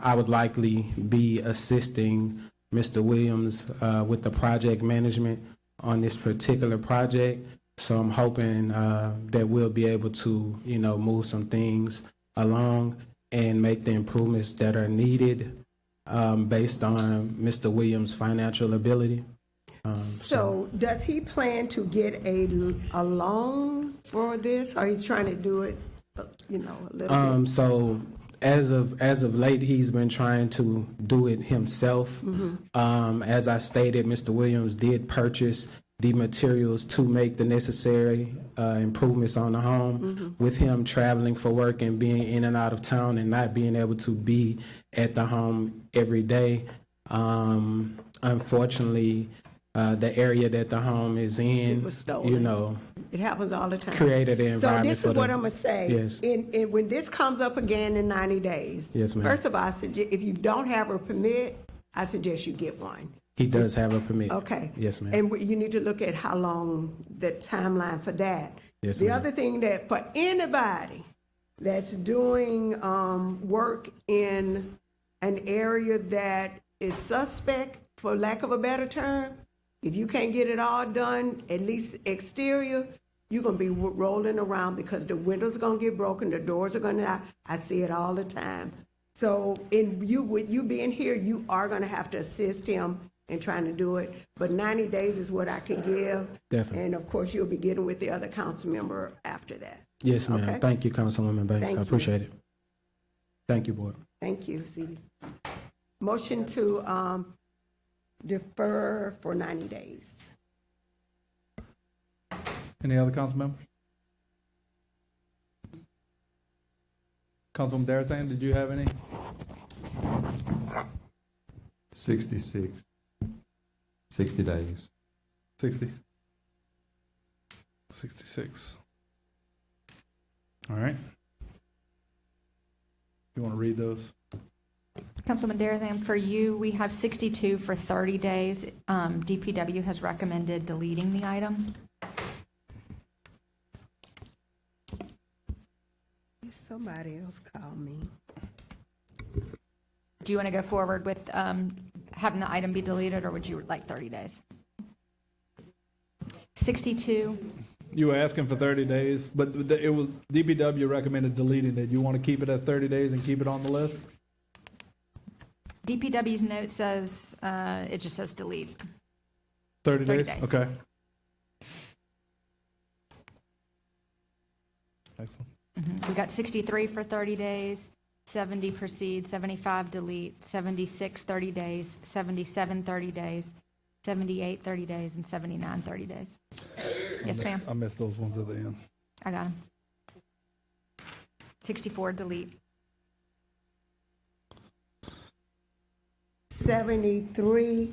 I would likely be assisting Mr. Williams with the project management on this particular project. So I'm hoping that we'll be able to, move some things along and make the improvements that are needed based on Mr. Williams' financial ability. So does he plan to get a loan for this, or he's trying to do it, a little bit? So as of late, he's been trying to do it himself. As I stated, Mr. Williams did purchase the materials to make the necessary improvements on the home. With him traveling for work and being in and out of town and not being able to be at the home every day, unfortunately, the area that the home is in, It was stolen. It happens all the time. Created an environment. So this is what I'm gonna say. Yes. When this comes up again in 90 days. Yes, ma'am. First of all, I suggest, if you don't have a permit, I suggest you get one. He does have a permit. Okay. Yes, ma'am. And you need to look at how long, the timeline for that. Yes, The ma'am. other thing that, for anybody that's doing work in an area that is suspect, for lack of a better term, if you can't get it all done, at least exterior, you're gonna be rolling around because the windows are gonna get broken, the doors are gonna, I see it all the time. So with you being here, you are gonna have to assist him in trying to do it, but 90 days is what I can give. Definitely. And of course, you'll be getting with the other council member after that. Yes, ma'am. Okay. Thank you, Councilwoman Banks. Thank I you. appreciate it. Thank you, Board. Thank you, C. Motion to defer for 90 days. Any other council members? Councilwoman Darazan, did you have any? 66. 60 days. 66. All right. You want to read those? Councilman Darazan, for you, we have 62 for 30 days. DPW has recommended deleting the item. Somebody else call me. Do you want to go forward with having the item be deleted, or would you like 30 days? 62. You were asking for 30 days, but it was DPW recommended deleting it. You want to keep it as 30 days and keep it on the list? DPW's note says, it just says delete. 30 30 days? days. Okay. Excellent. We got 63 for 30 days, 70 proceed, 75 delete, 76 30 days, 77 30 days, 78 30 days, and 79 30 days. Yes, ma'am. I missed those ones at the end. I got them. 64 delete. 73,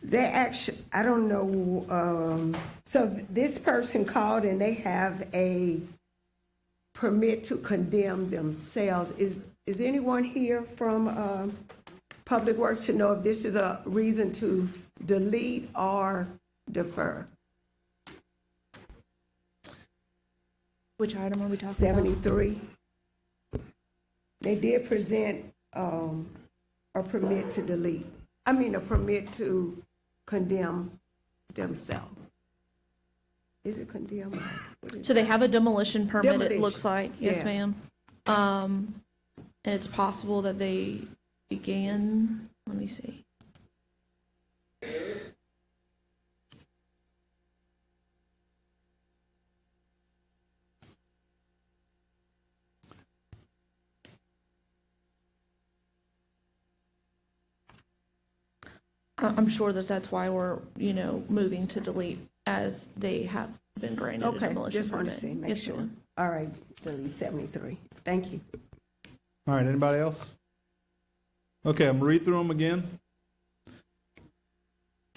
they actually, I don't know, so this person called and they have a permit to condemn themselves. Is anyone here from Public Works to know if this is a reason to delete or defer? Which item are we talking about? 73. They did present a permit to delete. I mean, a permit to condemn themselves. Is it condemn? So they have a demolition permit, it Demolition. looks like. Yes, Yeah. ma'am. And it's possible that they began, let me see. I'm sure that that's why we're, moving to delete, as they have been granted a Okay, demolition just wanted permit. to see, make Yes, sure. ma'am. All right, delete 73. Thank you. All right, anybody else? Okay, I'm gonna read through them again.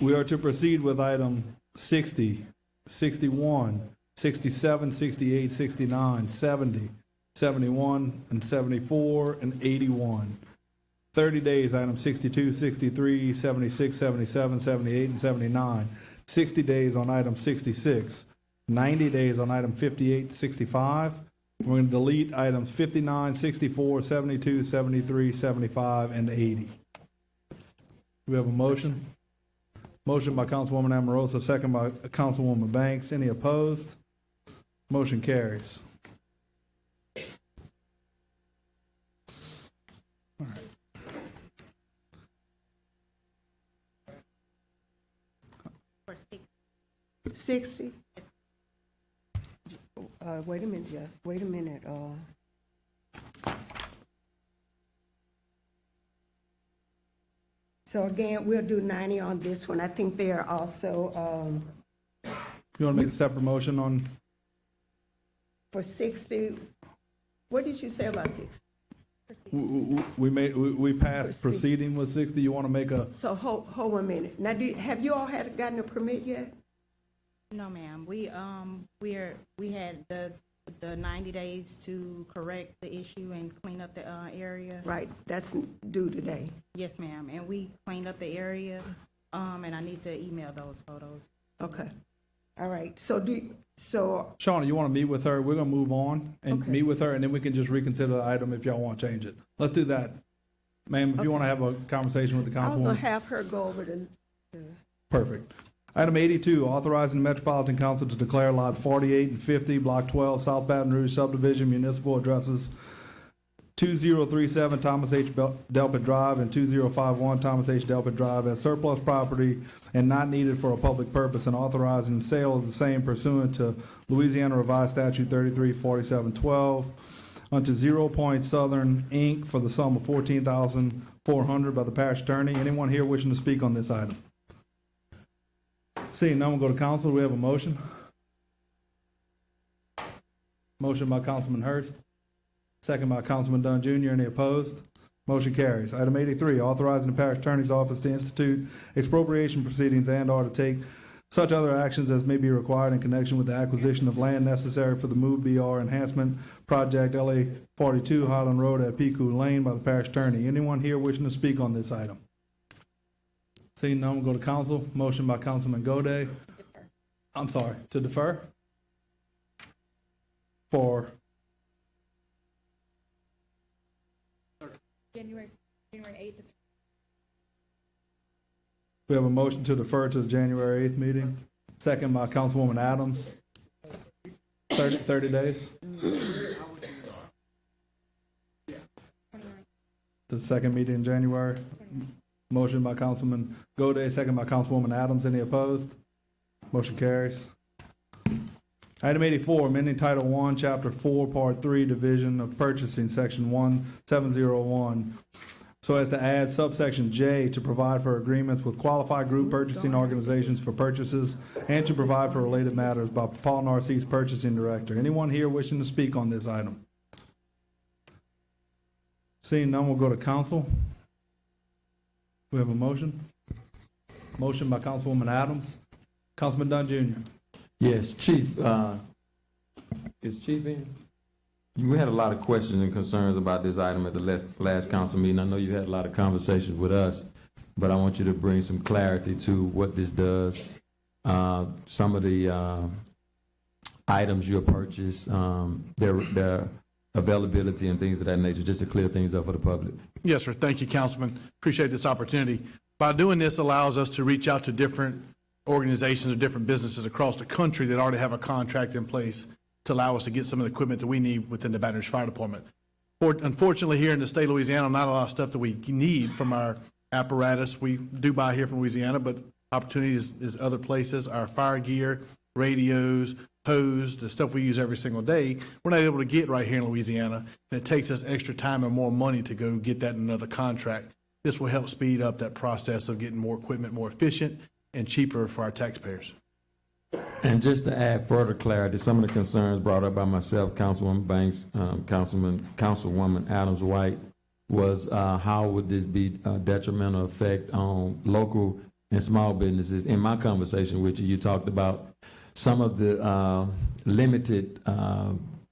We are to proceed with item 60, 61, 67, 68, 69, 70, 71, and 74, and 81. 30 days, item 62, 63, 76, 77, 78, and 79. 60 days on item 66. 90 days on item 58, 65. We're going to delete items 59, 64, 72, 73, 75, and 80. Do we have a motion? Motion by Councilwoman Amoroso, second by Councilwoman Banks. Any opposed? Motion carries. All right. 60? Wait a minute, Jeff. Wait a minute. So again, we'll do 90 on this one. I think they are also, You want to make a separate motion on? for 60, what did you say about 60? We passed proceeding with 60. You want to make a? So hold 1 minute. Now, have you all gotten a permit yet? No, ma'am. We had the 90 days to correct the issue and clean up the area. Right, that's due today. Yes, ma'am. And we cleaned up the area, and I need to email those photos. Okay. All right. So Shauna, you want to meet with her? We're going to move on and meet with her, and then we can just reconsider the item if y'all want to change it. Let's do that. Ma'am, if you want to have a conversation with the I was going councilwoman. to have her go over the Perfect. Item 82, authorizing the Metropolitan Council to declare lots 48 and 50, Block 12, South Baton Rouge subdivision, municipal addresses 2037 Thomas H. Delpit Drive and 2051 Thomas H. Delpit Drive as surplus property and not needed for a public purpose, and authorizing the sale of the same pursuant to Louisiana Revised Statute 334712 unto 0 Point Southern, Inc. for the sum of $14,400 by the parish attorney. Anyone here wishing to speak on this item? Seeing none, we'll go to council. We have a motion. Motion by Councilman Hurst, second by Councilman Dunn Jr. Any opposed? Motion carries. Item 83, authorizing the parish attorney's office to institute expropriation proceedings and/or to take such other actions as may be required in connection with the acquisition of land necessary for the Move BR Enhancement Project, LA 42 Highland Road at Pico Lane by the parish attorney. Anyone here wishing to speak on this item? Seeing none, we'll go to council. Motion by Councilman Gode. I'm sorry, to defer? For? January 8th. We have a motion to defer to the January 8th meeting. Second by Councilwoman Adams. 30 days? The second meeting in January. Motion by Councilman Gode, second by Councilwoman Adams. Any opposed? Motion carries. Item 84, amending Title I, Chapter 4, Part 3, Division of Purchasing, Section 1701, so as to add subsection J to provide for agreements with qualified group purchasing organizations for purchases and to provide for related matters by Paul Narcisse, Purchasing Director. Anyone here wishing to speak on this item? Seeing none, we'll go to council. We have a motion. Motion by Councilwoman Adams. Councilman Dunn Jr. Yes, Chief, is Chief in? We had a lot of questions and concerns about this item at the last council meeting. I know you had a lot of conversations with us, but I want you to bring some clarity to what this does. Some of the items you purchased, their availability and things of that nature, just to clear things up for the public. Yes, sir. Thank you, Councilman. Appreciate this opportunity. By doing this allows us to reach out to different organizations or different businesses across the country that already have a contract in place to allow us to get some of the equipment that we need within the Baton Rouge Fire Department. Unfortunately, here in the state of Louisiana, not a lot of stuff that we need from our apparatus. We do buy here from Louisiana, but opportunities is other places. Our fire gear, radios, hose, the stuff we use every single day, we're not able to get right here in Louisiana, and it takes us extra time and more money to go get that in another contract. This will help speed up that process of getting more equipment more efficient and cheaper for our taxpayers. And just to add further clarity, some of the concerns brought up by myself, Councilwoman Banks, Councilwoman Adams White, was how would this be a detrimental effect on local and small businesses? In my conversation with you, you talked about some of the limited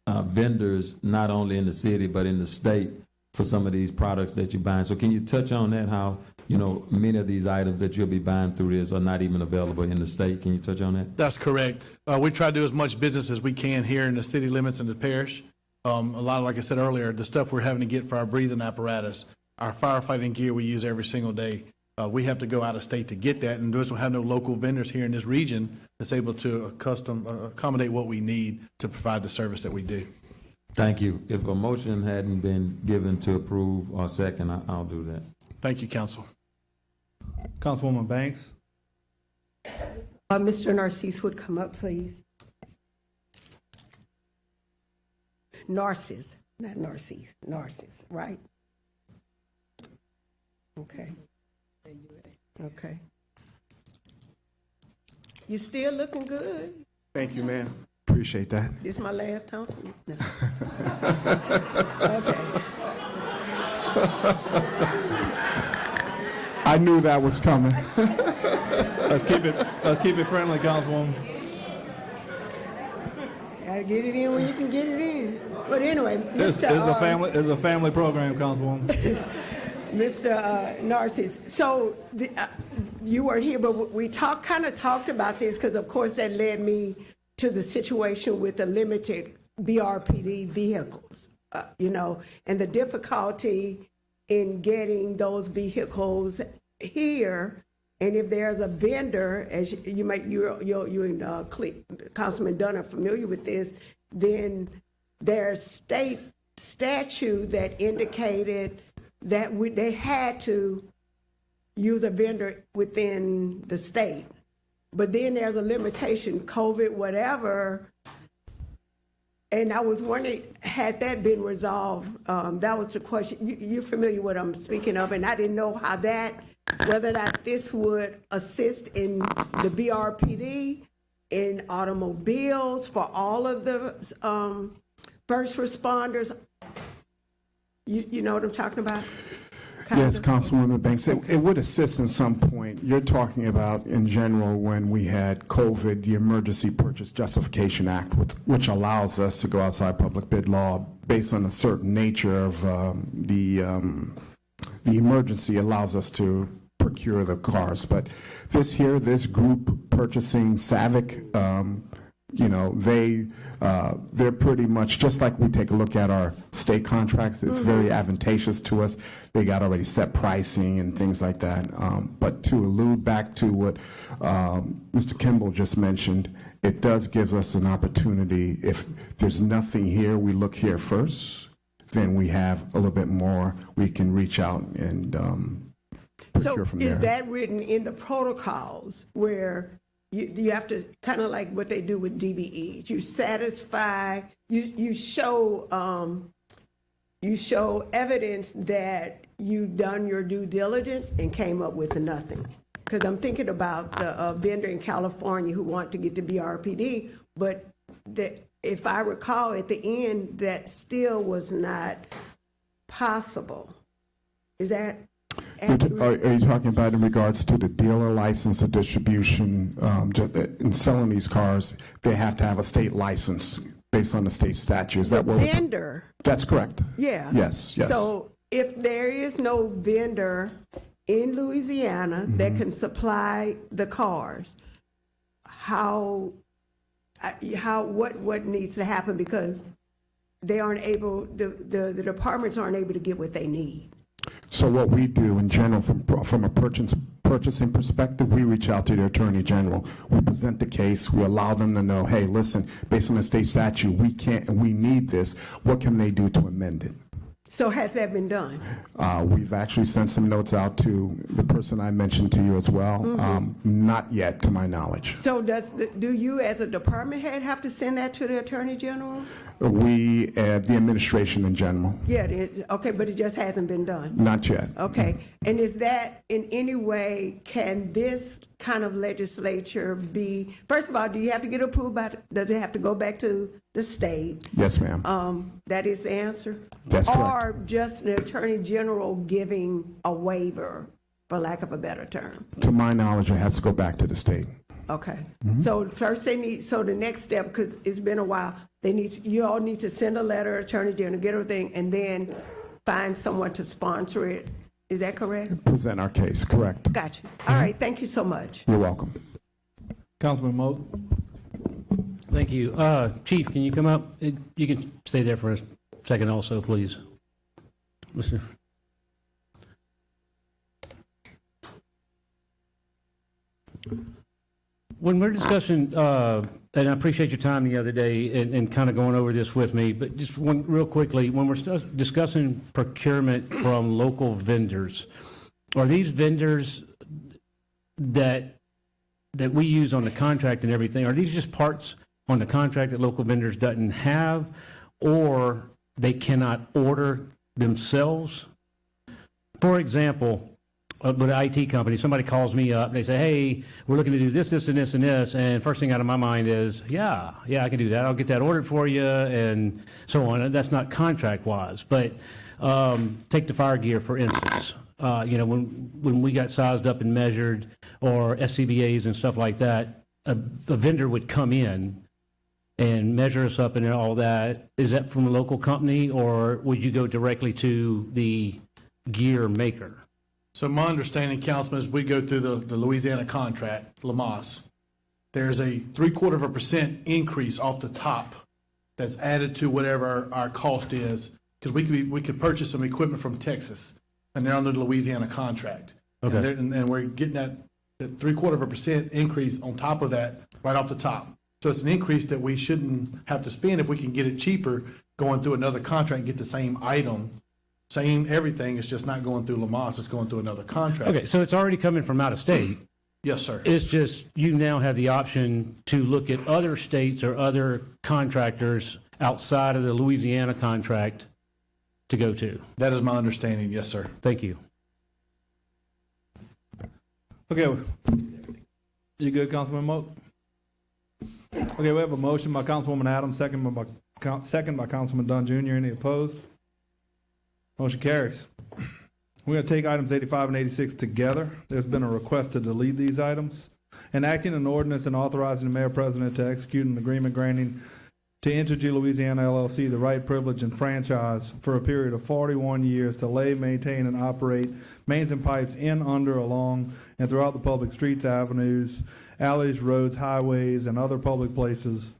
vendors, not only in the city, but in the state for some of these products that you're buying. So can you touch on that, how, many of these items that you'll be buying through this are not even available in the state? Can you touch on that? That's correct. We try to do as much business as we can here in the city limits and the parish. A lot of, like I said earlier, the stuff we're having to get for our breathing apparatus, our firefighting gear we use every single day, we have to go out of state to get that, and there's have no local vendors here in this region that's able to accommodate what we need to provide the service that we do. Thank you. If a motion hadn't been given to approve or second, I'll do that. Thank you, Council. Councilwoman Banks. Mr. Narcisse would come up, please. Narcisse, not Narcisse, Narcisse, right? Okay. Okay. You still looking good. Thank you, ma'am. Appreciate that. This is my last council. No. Okay. I knew that was coming. Let's keep it friendly, Councilwoman. Gotta get it in when you can get it in. But anyway, It's a family program, Councilwoman. Mr. Narcisse, so you weren't here, but we kind of talked about this because, of course, that led me to the situation with the limited BRPD vehicles, and the difficulty in getting those vehicles here. And if there's a vendor, as you and Councilman Dunn are familiar with this, then there's state statute that indicated that they had to use a vendor within the state. But then there's a limitation, COVID, whatever. And I was wondering, had that been resolved? That was the question. You're familiar with what I'm speaking of, and I didn't know how whether that this would assist in the BRPD, in automobiles for all of the first responders. You know what I'm talking about? Yes, Councilwoman Banks, it would assist in some point. You're talking about, in general, when we had COVID, the Emergency Purchase Justification Act, which allows us to go outside public bid law based on a certain nature of the emergency, allows us to procure the cars. But this group purchasing SAVIC, they're pretty much, just like we take a look at our state contracts, it's very advantageous to us. They got already set pricing and things like that. But to allude back to what Mr. Kimball just mentioned, it does give us an opportunity. If there's nothing here, we look here first, then we have a little bit more. We can reach out and procure from there. So is that written in the protocols where you have to, kind of like what they do with DBEs, you satisfy, you show evidence that you've done your due diligence and came up with nothing? Because I'm thinking about the vendor in California who want to get to BRPD, but if I recall at the end, that still was not possible. Is that accurate? Are you talking about in regards to the dealer license or distribution? In selling these cars, they have to have a state license based on the state statute. Is that what vendor? That's correct. Yeah. Yes. So if there is no vendor in Louisiana that can supply the cars, what needs to happen, because they aren't able, the departments aren't able to get what they need? So what we do in general, from a purchasing perspective, we reach out to the Attorney General. We present the case. We allow them to know, hey, listen, based on the state statute, we need this. What can they do to amend it? So has that been done? We've actually sent some notes out to the person I mentioned to you as well. Not yet, to my knowledge. So do you as a department head have to send that to the Attorney General? The administration in general. Yeah, okay, but it just hasn't been done? Not yet. Okay, And is that in any way, can this kind of legislature be, first of all, do you have to get approved by, does it have to go back to the state? Yes, ma'am. That is the answer? That's correct. Or just the Attorney General giving a waiver, for lack of a better term? To my knowledge, it has to go back to the state. Okay. So first they need, so the next step, because it's been a while, you all need to send a letter, Attorney General, get everything, and then find someone to sponsor it. Is that correct? Present our case, correct. Gotcha. All right, thank you so much. You're welcome. Councilman Moak. Thank you. Chief, can you come up? You can stay there for a second also, please. Mr. When we're discussing, and I appreciate your time the other day and kind of going over this with me, but just one real quickly, when we're discussing procurement from local vendors, are these vendors that we use on the contract and everything, are these just parts on the contract that local vendors doesn't have, or they cannot order themselves? For example, with an IT company, somebody calls me up, they say, hey, we're looking to do this, this, and this, and this, and first thing out of my mind is, yeah, I can do that. I'll get that ordered for you, and so on. And that's not contract-wise. But take the fire gear, for instance. When we got sized up and measured, or SCBAs and stuff like that, a vendor would come in and measure us up and all that. Is that from a local company, or would you go directly to the gear maker? So my understanding, Councilman, is we go through the Louisiana contract, Lamas. There's a 0.75% increase off the top that's added to whatever our cost is, because we could purchase some equipment from Texas, and they're under the Louisiana contract. Okay. And we're getting that 0.75% increase on top of that, right off the top. So it's an increase that we shouldn't have to spend if we can get it cheaper going through another contract and get the same item. Same everything, it's just not going through Lamas, it's going through another contract. Okay, so it's already coming from out of state. Yes, sir. It's just you now have the option to look at other states or other contractors outside of the Louisiana contract to go to. That is my understanding, yes, sir. Thank you. Okay, you good, Councilman Moak? Okay, we have a motion by Councilwoman Adams, second by Councilman Dunn Jr. Any opposed? Motion carries. We're going to take items 85 and 86 together. There's been a request to delete these items. Enacting an ordinance and authorizing the mayor president to execute an agreement granting to Entergy Louisiana LLC the right, privilege, and franchise for a period of 41 years to lay, maintain, and operate mains and pipes in, under, along, and throughout the public streets, avenues, alleys, roads, highways, and other public places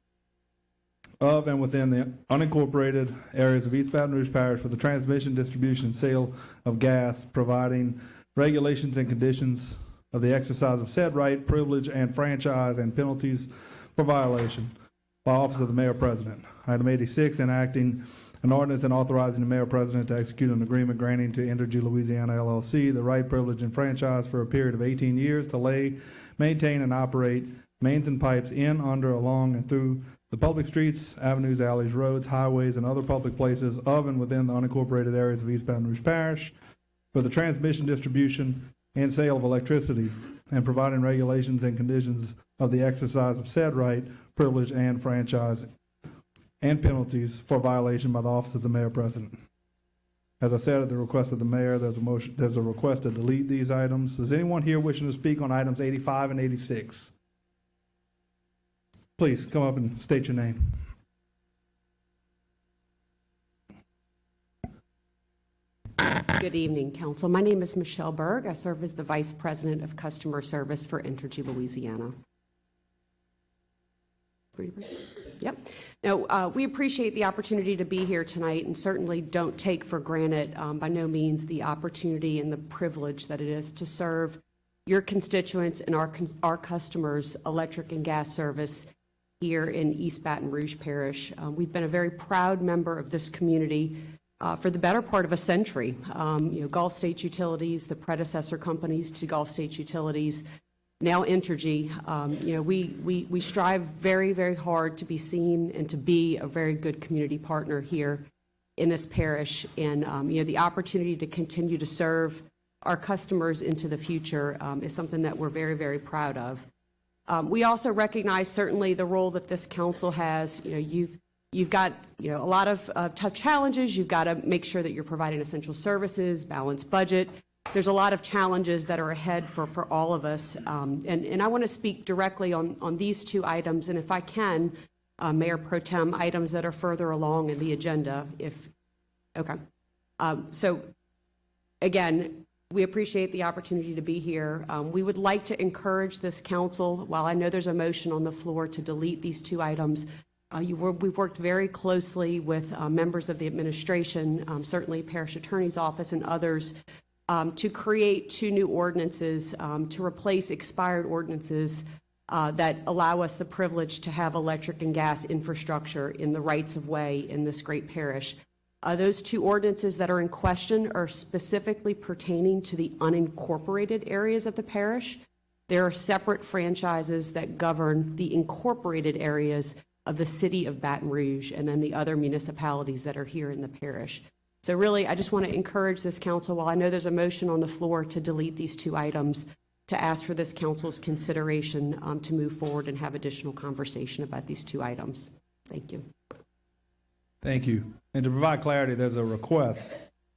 of and within the unincorporated areas of East Baton Rouge Parish for the transmission, distribution, and sale of gas, providing regulations and conditions of the exercise of said right, privilege, and franchise, and penalties for violation by office of the mayor president. Item 86, enacting an ordinance and authorizing the mayor president to execute an agreement granting to Entergy Louisiana LLC the right, privilege, and franchise for a period of 18 years to lay, maintain, and operate mains and pipes in, under, along, and through the public streets, avenues, alleys, roads, highways, and other public places of and within the unincorporated areas of East Baton Rouge Parish for the transmission, distribution, and sale of electricity, and providing regulations and conditions of the exercise of said right, privilege, and franchise, and penalties for violation by the office of the mayor president. As I said, at the request of the mayor, there's a request to delete these items. Is anyone here wishing to speak on items 85 and 86? Please come up and state your name. Good evening, Council. My name is Michelle Berg. I serve as the Vice President of Customer Service for Entergy Louisiana. Yep. Now, we appreciate the opportunity to be here tonight and certainly don't take for granted by no means the opportunity and the privilege that it is to serve your constituents and our customers' electric and gas service here in East Baton Rouge Parish. We've been a very proud member of this community for the better part of a century. Gulf States Utilities, the predecessor companies to Gulf States Utilities, now Entergy. We strive very, very hard to be seen and to be a very good community partner here in this parish. And the opportunity to continue to serve our customers into the future is something that we're very, very proud of. We also recognize certainly the role that this council has. You've got a lot of tough challenges. You've got to make sure that you're providing essential services, balanced budget. There's a lot of challenges that are ahead for all of us. And I want to speak directly on these two items, and if I can, Mayor Pro Tem, items that are further along in the agenda. Okay. So again, we appreciate the opportunity to be here. We would like to encourage this council, while I know there's a motion on the floor to delete these two items, we've worked very closely with members of the administration, certainly Parish Attorney's Office and others, to create two new ordinances to replace expired ordinances that allow us the privilege to have electric and gas infrastructure in the rights of way in this great parish. Those two ordinances that are in question are specifically pertaining to the unincorporated areas of the parish. There are separate franchises that govern the incorporated areas of the city of Baton Rouge and then the other municipalities that are here in the parish. So really, I just want to encourage this council, while I know there's a motion on the floor to delete these two items, to ask for this council's consideration to move forward and have additional conversation about these two items. Thank you. Thank you. And to provide clarity, there's a request,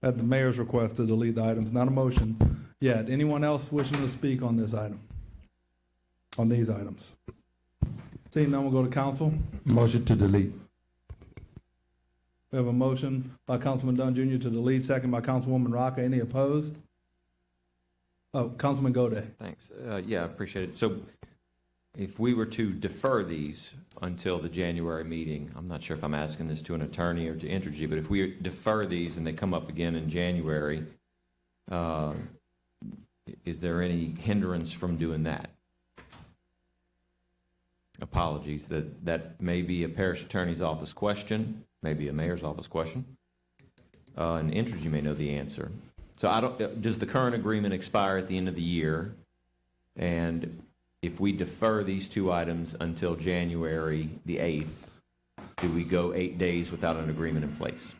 at the mayor's request, to delete the items, not a motion yet. Anyone else wishing to speak on this item? On these items? Seeing none, we'll go to council. Motion to delete. We have a motion by Councilman Dunn Jr. to delete, second by Councilwoman Rocca. Any opposed? Oh, Councilman Goday. Thanks. Yeah, I appreciate it. So if we were to defer these until the January meeting, I'm not sure if I'm asking this to an attorney or to Entergy, but if we defer these and they come up again in January, is there any hindrance from doing that? Apologies, that may be a parish attorney's office question, maybe a mayor's office question, and Entergy may know the answer. So does the current agreement expire at the end of the year? And if we defer these two items until January the 8th, do we go 8 days without an agreement in place?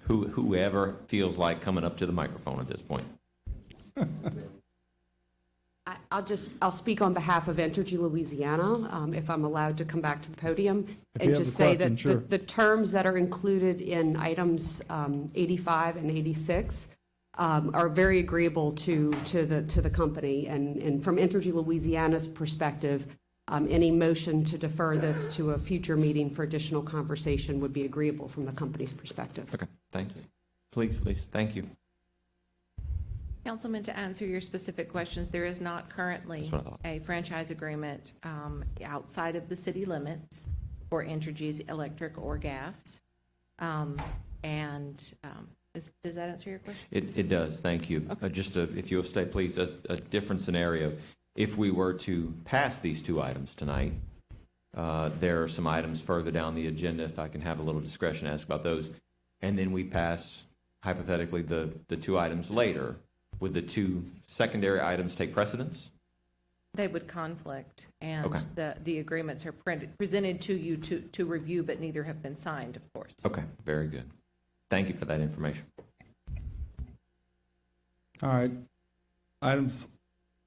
Whoever feels like coming up to the microphone at this point. I'll speak on behalf of Entergy Louisiana, if I'm allowed to come back to the podium, If you and have just the say question, that sure. the terms that are included in items 85 and 86 are very agreeable to the company. And from Entergy Louisiana's perspective, any motion to defer this to a future meeting for additional conversation would be agreeable from the company's perspective. Okay, thanks. Please, thank you. Councilman, to answer your specific questions, there is not currently a franchise agreement outside of the city limits for Entergy's electric or gas. Does that answer your question? It does, thank you. Okay. If you'll stay, please, a different scenario. If we were to pass these two items tonight, there are some items further down the agenda, if I can have a little discretion to ask about those, and then we pass, hypothetically, the two items later. Would the two secondary items take precedence? They would conflict, and Okay. the agreements are presented to you to review, but neither have been signed, of course. Okay, very good. Thank you for that information. All right. Items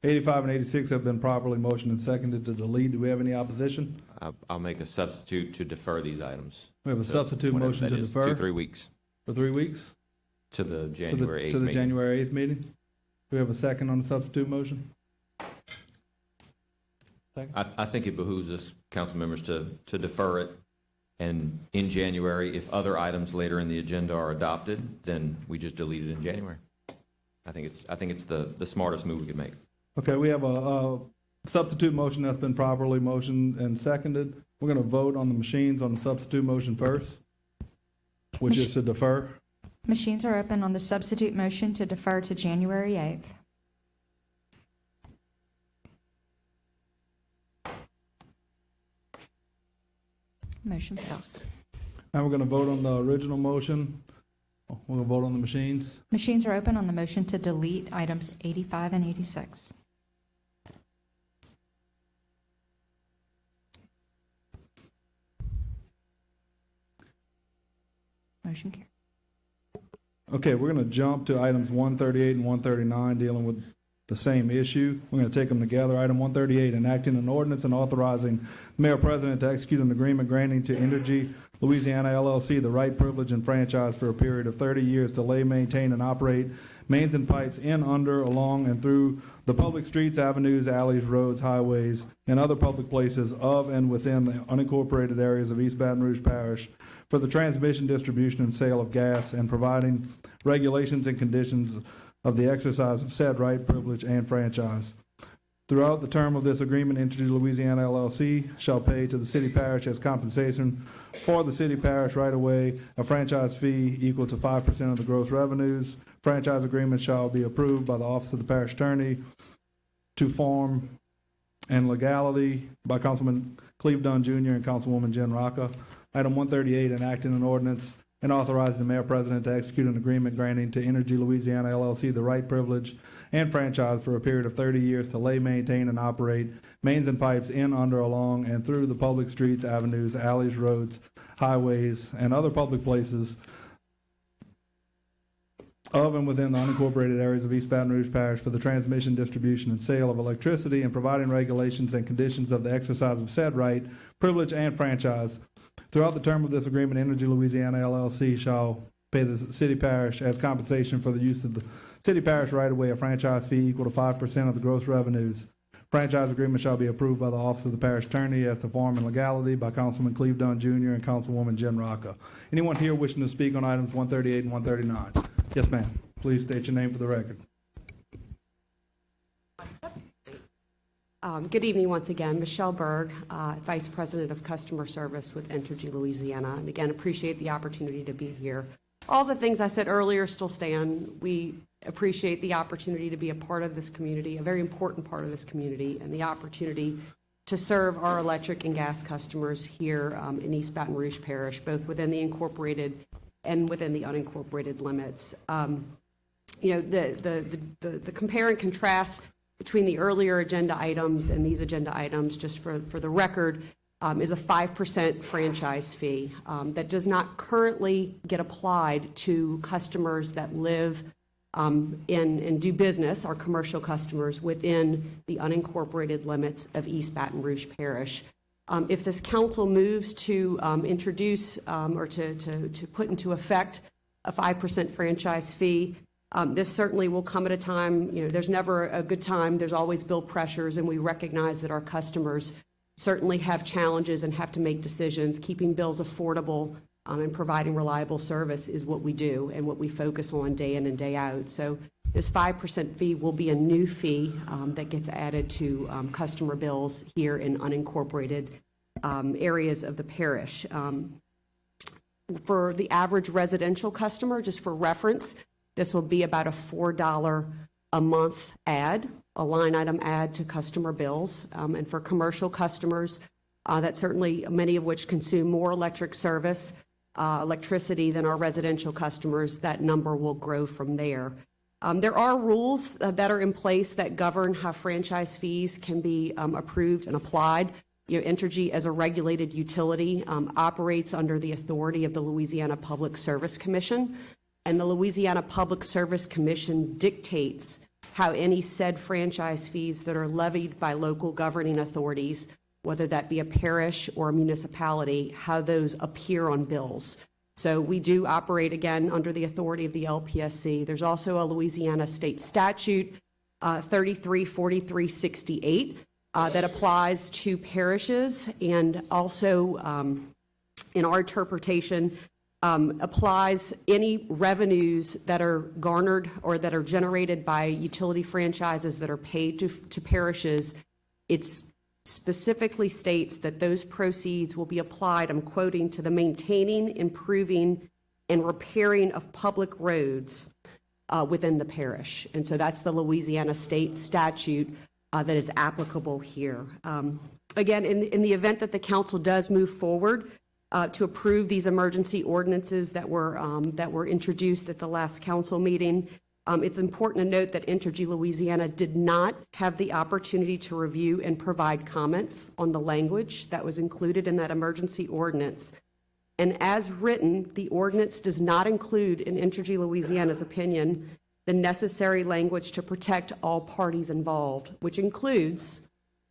85 and 86 have been properly motioned and seconded to delete. Do we have any opposition? I'll make a substitute to defer these items. We have a substitute whatever motion that to is, defer? 2-3 weeks. For 3 weeks? To the January 8th To the meeting. January 8th meeting? Do we have a second on the substitute motion? I think it behooves us, council members, to defer it. And in January, if other items later in the agenda are adopted, then we just delete it in January. I think it's the smartest move we could make. Okay, we have a substitute motion that's been properly motioned and seconded. We're going to vote on the machines on the substitute motion first, which is to defer. Machines are open on the substitute motion to defer to January 8th. Motion fails. Now we're going to vote on the original motion. We're going to vote on the machines. Machines are open on the motion to delete items 85 and 86. Motion carried. Okay, we're going to jump to items 138 and 139 dealing with the same issue. We're going to take them together. Item 138, enacting an ordinance and authorizing the mayor president to execute an agreement granting to Energy Louisiana LLC the right, privilege, and franchise for a period of 30 years to lay, maintain, and operate mains and pipes in, under, along, and through the public streets, avenues, alleys, roads, highways, and other public places of and within the unincorporated areas of East Baton Rouge Parish for the transmission, distribution, and sale of gas, and providing regulations and conditions of the exercise of said right, privilege, and franchise. Throughout the term of this agreement, Energy Louisiana LLC shall pay to the city parish as compensation for the city parish right-of-way a franchise fee equal to 5% of the gross revenues. Franchise agreement shall be approved by the Office of the Parish Attorney to form and legality by Councilman Cleve Dunn Jr. and Councilwoman Jen Rocca. Item 138, enacting an ordinance and authorizing the mayor president to execute an agreement granting to Energy Louisiana LLC the right, privilege, and franchise for a period of 30 years to lay, maintain, and operate mains and pipes in, under, along, and through the public streets, avenues, alleys, roads, highways, and other public places of and within the unincorporated areas of East Baton Rouge Parish for the transmission, distribution, and sale of electricity, and providing regulations and conditions of the exercise of said right, privilege, and franchise. Throughout the term of this agreement, Energy Louisiana LLC shall pay the city parish as compensation for the use of the city parish right-of-way a franchise fee equal to 5% of the gross revenues. Franchise agreement shall be approved by the Office of the Parish Attorney as to form and legality by Councilman Cleve Dunn Jr. and Councilwoman Jen Rocca. Anyone here wishing to speak on items 138 and 139? Yes, ma'am. Please state your name for the record. Good evening once again. Michelle Berg, Vice President of Customer Service with Energy Louisiana. And again, appreciate the opportunity to be here. All the things I said earlier still stand. We appreciate the opportunity to be a part of this community, a very important part of this community, and the opportunity to serve our electric and gas customers here in East Baton Rouge Parish, both within the incorporated and within the unincorporated limits. You know, the compare and contrast between the earlier agenda items and these agenda items, just for the record, is a 5% franchise fee that does not currently get applied to customers that live and do business, our commercial customers, within the unincorporated limits of East Baton Rouge Parish. If this council moves to introduce or to put into effect a 5% franchise fee, this certainly will come at a time, you know, there's never a good time, there's always bill pressures, and we recognize that our customers certainly have challenges and have to make decisions. Keeping bills affordable and providing reliable service is what we do and what we focus on day in and day out. So this 5% fee will be a new fee that gets added to customer bills here in unincorporated areas of the parish. For the average residential customer, just for reference, this will be about a $4 a month add, a line item add to customer bills. And for commercial customers, that certainly many of which consume more electricity than our residential customers, that number will grow from there. There are rules that are in place that govern how franchise fees can be approved and applied. You know, Entergy, as a regulated utility, operates under the authority of the Louisiana Public Service Commission. And the Louisiana Public Service Commission dictates how any said franchise fees that are levied by local governing authorities, whether that be a parish or a municipality, how those appear on bills. So we do operate, again, under the authority of the LPSC. There's also a Louisiana state statute, 334368, that applies to parishes, and also, in our interpretation, applies any revenues that are garnered or that are generated by utility franchises that are paid to parishes. It specifically states that those proceeds will be applied, I'm quoting, to the maintaining, improving, and repairing of public roads within the parish. And so that's the Louisiana state statute that is applicable here. Again, in the event that the council does move forward to approve these emergency ordinances that were introduced at the last council meeting, it's important to note that Entergy Louisiana did not have the opportunity to review and provide comments on the language that was included in that emergency ordinance. And as written, the ordinance does not include, in Entergy Louisiana's opinion, the necessary language to protect all parties involved, which includes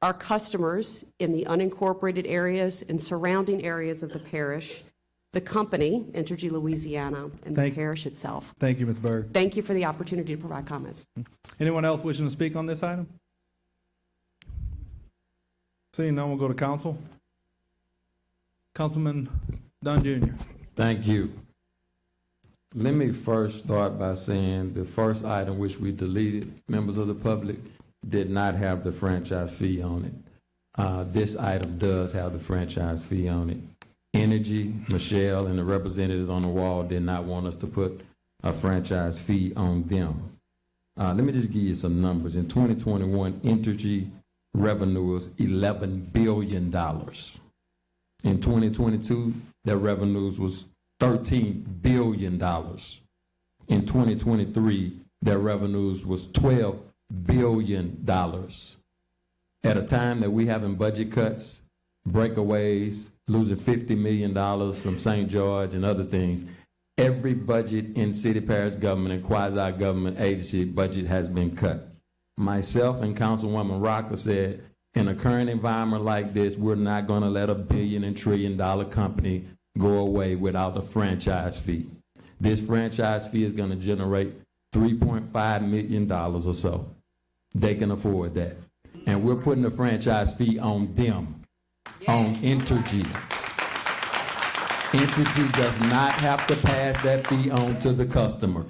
our customers in the unincorporated areas and surrounding areas of the parish, the company, Entergy Louisiana, and the parish itself. Thank you, Ms. Berg. Thank you for the opportunity to provide comments. Anyone else wishing to speak on this item? Seeing none, we'll go to council. Councilman Dunn Jr. Thank you. Let me first start by saying the first item which we deleted, members of the public, did not have the franchise fee on it. This item does have the franchise fee on it. Energy, Michelle, and the representatives on the wall did not want us to put a franchise fee on them. Let me just give you some numbers. In 2021, Entergy revenue was $11 billion. In 2022, their revenues was $13 billion. In 2023, their revenues was $12 billion. At a time that we having budget cuts, breakaways, losing $50 million from St. George and other things, every budget in city parish government and quasi-government agency budget has been cut. Myself and Councilwoman Rocker said, in a current environment like this, we're not going to let a billion and trillion dollar company go away without a franchise fee. This franchise fee is going to generate $3.5 million or so. They can afford that. And we're putting a franchise fee on them, on Entergy. Entergy does not have to pass that fee on to the customer.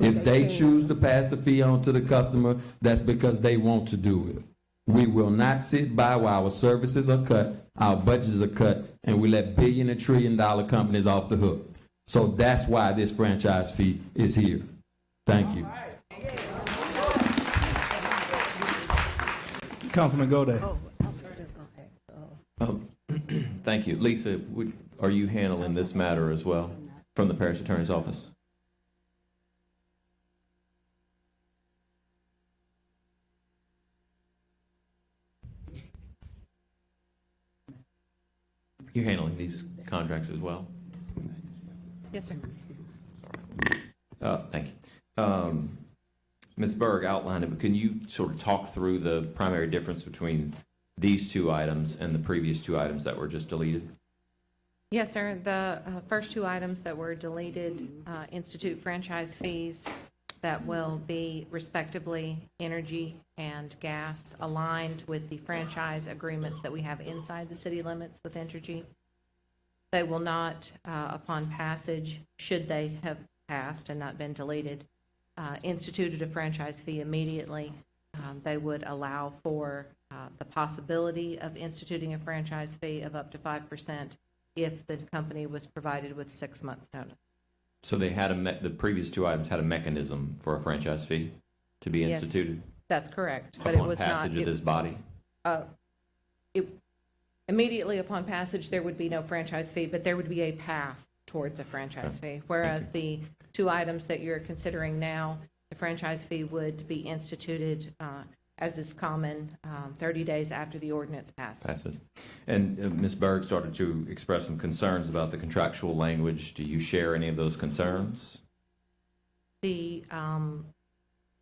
If they choose to pass the fee on to the customer, that's because they want to do it. We will not sit by while our services are cut, our budgets are cut, and we let billion and trillion dollar companies off the hook. So that's why this franchise fee is here. Thank you. Councilman Goday. Thank you. Lisa, are you handling this matter as well from the parish attorney's office? You're handling these contracts as well? Yes, sir. Thank you. Ms. Berg outlined it, but can you sort of talk through the primary difference between these two items and the previous two items that were just deleted? Yes, sir. The first two items that were deleted institute franchise fees that will be respectively energy and gas aligned with the franchise agreements that we have inside the city limits with Entergy. They will not, upon passage, should they have passed and not been deleted, instituted a franchise fee immediately. They would allow for the possibility of instituting a franchise fee of up to 5% if the company was provided with 6 months' notice. So they had the previous two items had a mechanism for a franchise fee to be instituted? Yes, that's correct. But it was not. Upon passage of this body? Immediately upon passage, there would be no franchise fee, but there would be a path towards a franchise fee. Whereas the two items that you're considering now, the franchise fee would be instituted, as is common, 30 days after the ordinance passes. And Ms. Berg started to express some concerns about the contractual language. Do you share any of those concerns? The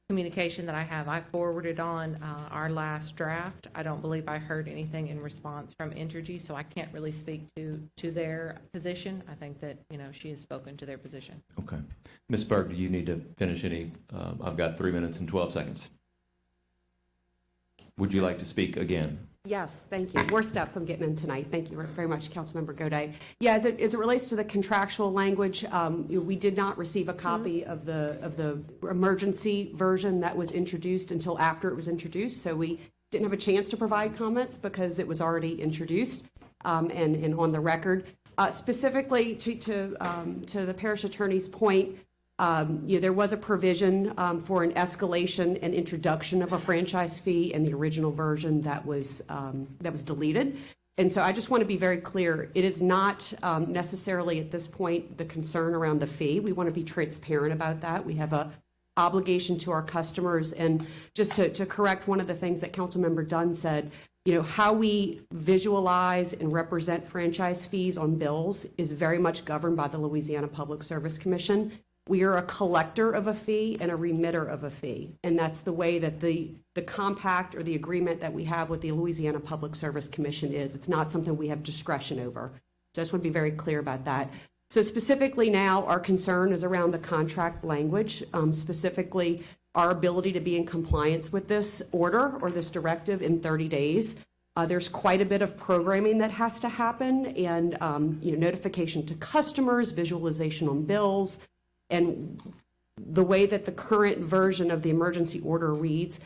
communication that I have, I forwarded on our last draft. I don't believe I heard anything in response from Entergy, so I can't really speak to their position. I think that, she has spoken to their position. Okay. Ms. Berg, do you need to finish any? I've got 3 minutes and 12 seconds. Would you like to speak again? Yes, thank you. More steps I'm getting in tonight. Thank you very much, Councilmember Goday. Yeah, as it relates to the contractual language, we did not receive a copy of the emergency version that was introduced until after it was introduced. So we didn't have a chance to provide comments because it was already introduced and on the record. Specifically to the parish attorney's point, there was a provision for an escalation and introduction of a franchise fee in the original version that was deleted. And so I just want to be very clear. It is not necessarily at this point the concern around the fee. We want to be transparent about that. We have a obligation to our customers. And just to correct one of the things that Councilmember Dunn said, how we visualize and represent franchise fees on bills is very much governed by the Louisiana Public Service Commission. We are a collector of a fee and a remitter of a fee. And that's the way that the compact or the agreement that we have with the Louisiana Public Service Commission is. It's not something we have discretion over. So I just want to be very clear about that. So specifically now, our concern is around the contract language, specifically our ability to be in compliance with this order or this directive in 30 days. There's quite a bit of programming that has to happen, and notification to customers, visualization on bills, and the way that the current version of the emergency order reads,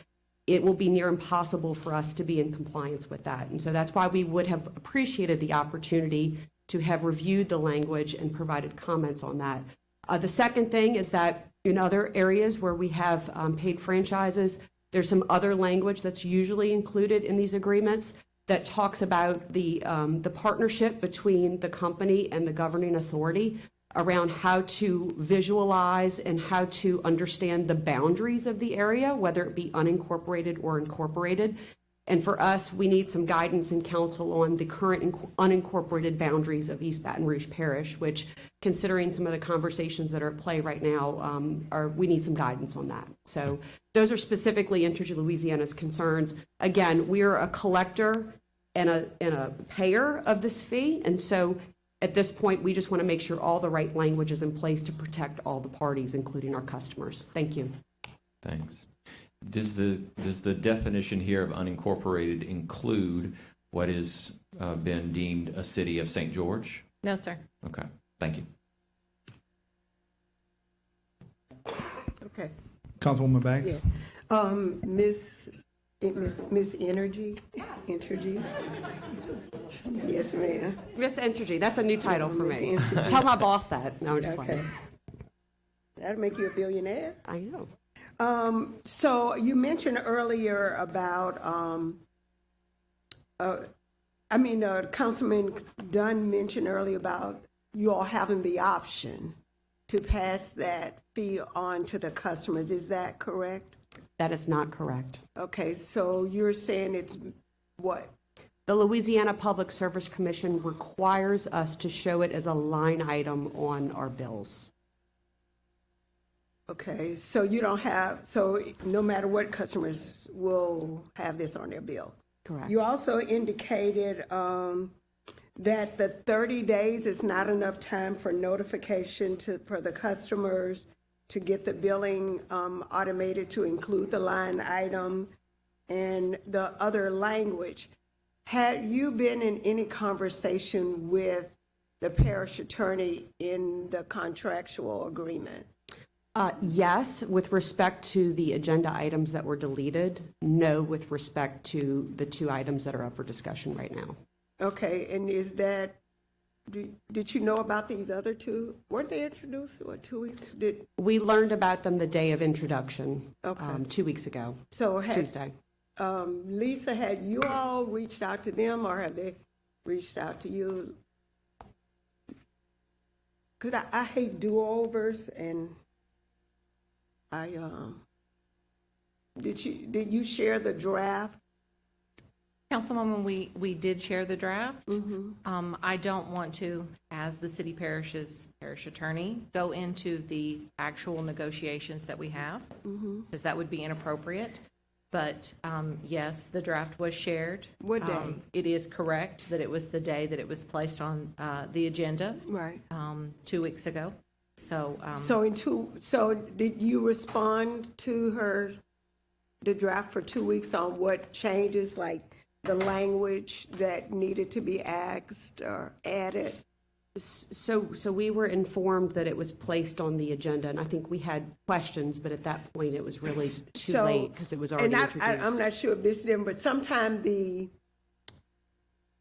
it will be near impossible for us to be in compliance with that. And so that's why we would have appreciated the opportunity to have reviewed the language and provided comments on that. The second thing is that in other areas where we have paid franchises, there's some other language that's usually included in these agreements that talks about the partnership between the company and the governing authority around how to visualize and how to understand the boundaries of the area, whether it be unincorporated or incorporated. And for us, we need some guidance and counsel on the current unincorporated boundaries of East Baton Rouge Parish, which, considering some of the conversations that are at play right now, we need some guidance on that. So those are specifically Entergy Louisiana's concerns. Again, we are a collector and a payer of this fee, and so at this point, we just want to make sure all the right language is in place to protect all the parties, including our customers. Thank you. Thanks. Does the definition here of unincorporated include what has been deemed a city of St. George? No, sir. Okay, thank you. Okay. Councilwoman Banks? Yeah. Miss Energy? Yes, ma'am. Miss Entergy, that's a new title for Miss me. Entergy. Tell my boss that. No, I'm just Okay. playing. That'll make you a billionaire. I know. So you mentioned earlier about, Councilman Dunn mentioned earlier about you all having the option to pass that fee on to the customers. Is that correct? That is not correct. Okay, so you're saying it's what? The Louisiana Public Service Commission requires us to show it as a line item on our bills. Okay, so you don't have, so no matter what, customers will have this on their bill? Correct. You also indicated that the 30 days is not enough time for notification for the customers to get the billing automated to include the line item and the other language. Had you been in any conversation with the parish attorney in the contractual agreement? Yes, with respect to the agenda items that were deleted. No, with respect to the two items that are up for discussion right now. Okay, and is that, did you know about these other two? Weren't they introduced, 2 weeks? We learned about them the day of introduction, Okay. 2 weeks ago, So Tuesday. Lisa, had you all reached out to them, or have they reached out to you? Because I hate do-overs, and did you share the draft? Councilwoman, we did share the draft. I don't want to, as the city parish attorney, go into the actual negotiations that we have, because that would be inappropriate. But yes, the draft was shared. What day? It is correct that it was the day that it was placed on the agenda. Right. 2 weeks ago. So. So did you respond to the draft for 2 weeks on what changes, like the language that needed to be asked or added? So we were informed that it was placed on the agenda, and I think we had questions, but at that point, it was really too late because it was already introduced. I'm not sure if this didn't, but sometime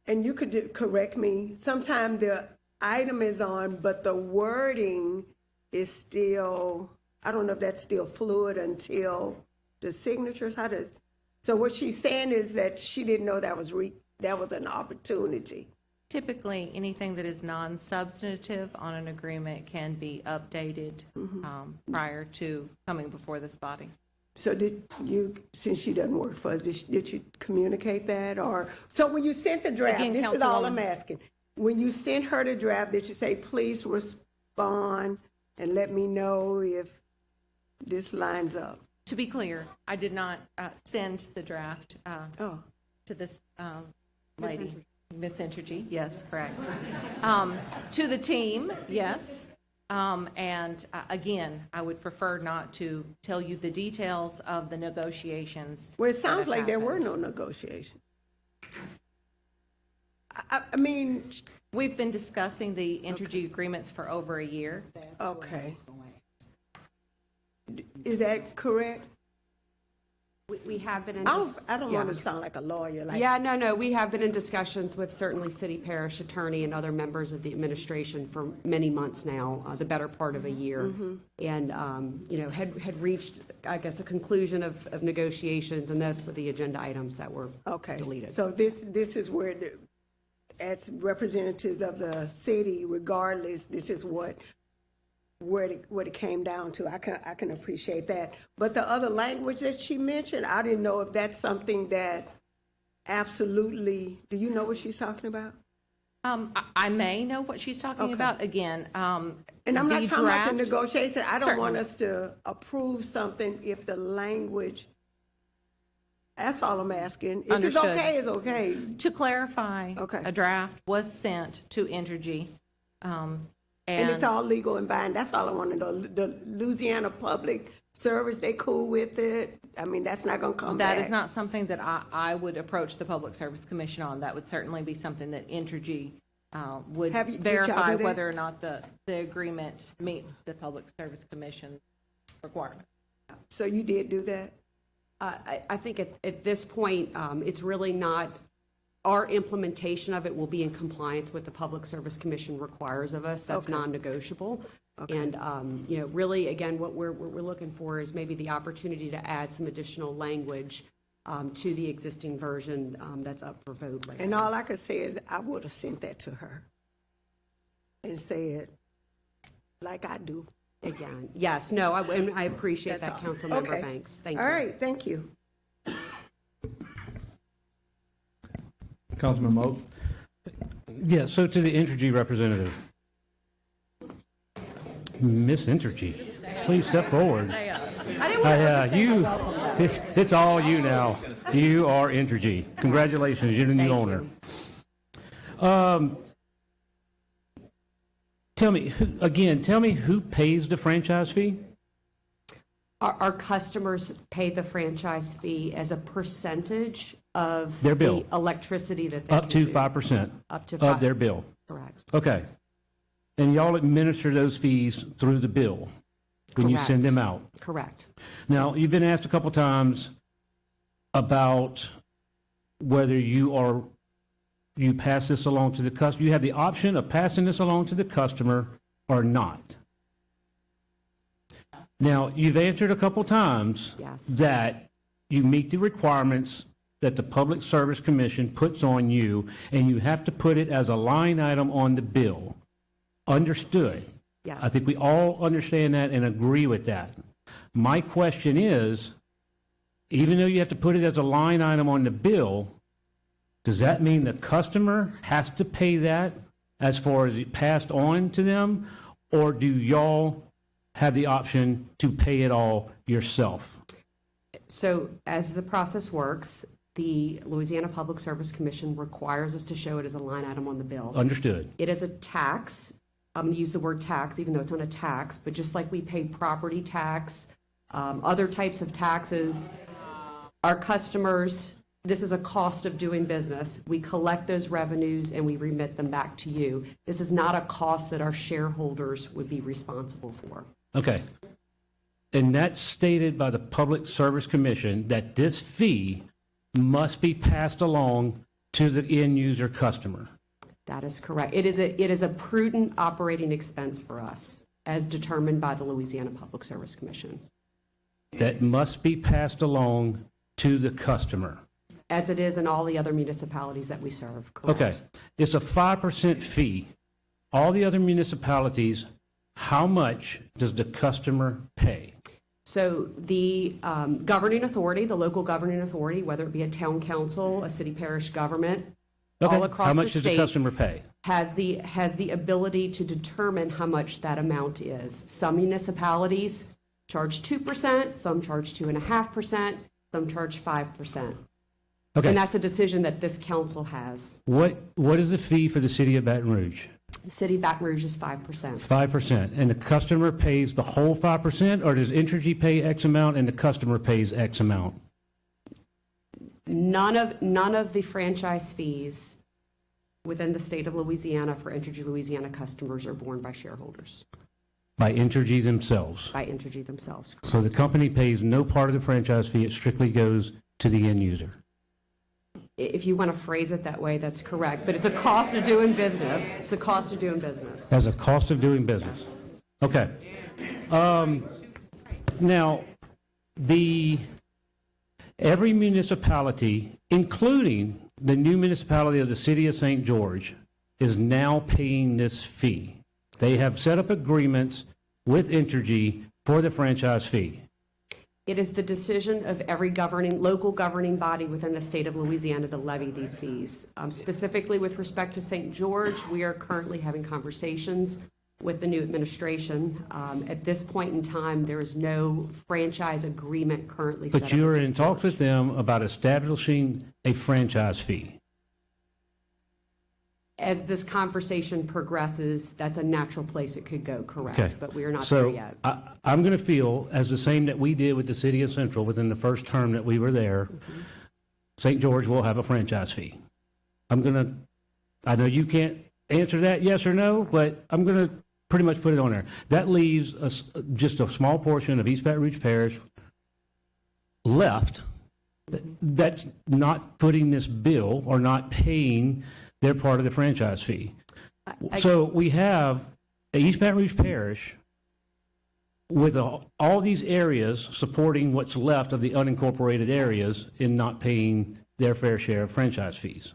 and you could correct me, sometime the item is on, but the wording is still, I don't know if that's still fluid until the signatures. So what she's saying is that she didn't know that was an opportunity. Typically, anything that is non-substantive on an agreement can be updated prior to coming before this body. So did you, since she doesn't work for us, did you communicate that, or, so when you sent the draft, Again, this is all I'm Councilwoman. asking. When you sent her the draft, did you say, please respond and let me know if this lines up? To be clear, I did not send the draft Oh. to this lady. Miss Entergy, yes, correct. To the team, yes. And again, I would prefer not to tell you the details of the negotiations. Well, it sounds that like there were happened. no negotiations. I mean, We've been discussing the Entergy agreements for over a year. okay. Is that correct? We have been in. I don't want to sound like a lawyer, like. Yeah, no, we have been in discussions with certainly city parish attorney and other members of the administration for many months now, the better part of a year. And, had reached, I guess, a conclusion of negotiations, and those were the agenda items that were Okay. deleted. So this is where, as representatives of the city, regardless, this is what it came down to. I can appreciate that. But the other language that she mentioned, I didn't know if that's something that absolutely, do you know what she's talking about? I may know what she's talking Okay. about. Again, And I'm not the talking about the draft- negotiation. I don't want Certainly. us to approve something if the language, that's all I'm asking. If Understood. it's okay, it's okay. To clarify, Okay. a draft was sent to Entergy. And it's all legal and binding. That's all I want to know. The Louisiana Public Service, they cool with it? I mean, that's not going to come back. That is not something that I would approach the Public Service Commission on. That would certainly be something that Entergy would Did y'all verify do that? whether or not the agreement meets the Public Service Commission requirement. So you did do that? I think at this point, it's really not, our implementation of it will be in compliance with the Public Service Commission requires of us. That's Okay. non-negotiable. And, really, again, what we're looking for is maybe the opportunity to add some additional language to the existing version that's up for vote right And now. all I could say is I would have sent that to her and said, like I do. Again, yes, no, and I appreciate That's that, all. Councilmember Okay. Banks. Thank you. All right, thank you. Councilman Moak? Yeah, so to the Entergy representative. Miss Entergy, please step forward. It's all you now. You are Entergy. Congratulations, you're the new owner. Tell me who pays the franchise fee? Our customers pay the franchise fee as a percentage of Their bill. the electricity that they Up to consume. 5% Up to of 5. their bill. Correct. Okay. And y'all administer those fees through the bill when you send Correct. them out? Correct. Now, you've been asked a couple times about whether you pass this along to the customer. You have the option of passing this along to the customer or not. Now, you've answered a couple times Yes. that you meet the requirements that the Public Service Commission puts on you, and you have to put it as a line item on the bill. Understood. Yes. I think we all understand that and agree with that. My question is, even though you have to put it as a line item on the bill, does that mean the customer has to pay that as far as it passed on to them? Or do y'all have the option to pay it all yourself? So as the process works, the Louisiana Public Service Commission requires us to show it as a line item on the bill. Understood. It is a tax. I'm going to use the word tax, even though it's not a tax, but just like we pay property tax, other types of taxes, our customers, this is a cost of doing business. We collect those revenues and we remit them back to you. This is not a cost that our shareholders would be responsible for. Okay. And that's stated by the Public Service Commission that this fee must be passed along to the end user customer. That is correct. It is a prudent operating expense for us, as determined by the Louisiana Public Service Commission, That must be passed along to the customer. as it is in all the other municipalities that we serve. Correct. Okay. It's a 5% fee. All the other municipalities, how much does the customer pay? So the governing authority, the local governing authority, whether it be a town council, a city parish government, all across How the much does the state, customer pay? has the ability to determine how much that amount is. Some municipalities charge 2%, some charge 2.5%, some charge 5%. Okay. And that's a decision that this council has. What is the fee for the city of Baton Rouge? The city of Baton Rouge is 5%. 5%. And the customer pays the whole 5%, or does Entergy pay X amount and the customer pays X amount? None of the franchise fees within the state of Louisiana for Entergy Louisiana customers are borne by shareholders, By Entergy themselves. by Entergy themselves. So the company pays no part of the franchise fee, it strictly goes to the end user. If you want to phrase it that way, that's correct, but it's a cost of doing business. It's a cost of doing business. As a cost of doing business. Okay. Now, every municipality, including the new municipality of the city of St. George, is now paying this fee. They have set up agreements with Entergy for the franchise fee. It is the decision of every local governing body within the state of Louisiana to levy these fees. Specifically with respect to St. George, we are currently having conversations with the new administration. At this point in time, there is no franchise agreement currently set up. But you with are St. in talks with them about establishing a franchise fee. As this conversation progresses, that's a natural place it could go, correct? Okay. But we are not So, there yet. I'm going to feel as the same that we did with the city of Central within the first term that we were there. St. George will have a franchise fee. I know you can't answer that yes or no, but I'm going to pretty much put it on there. That leaves us just a small portion of East Baton Rouge Parish left that's not footing this bill or not paying their part of the franchise fee. So we have East Baton Rouge Parish with all these areas supporting what's left of the unincorporated areas in not paying their fair share of franchise fees.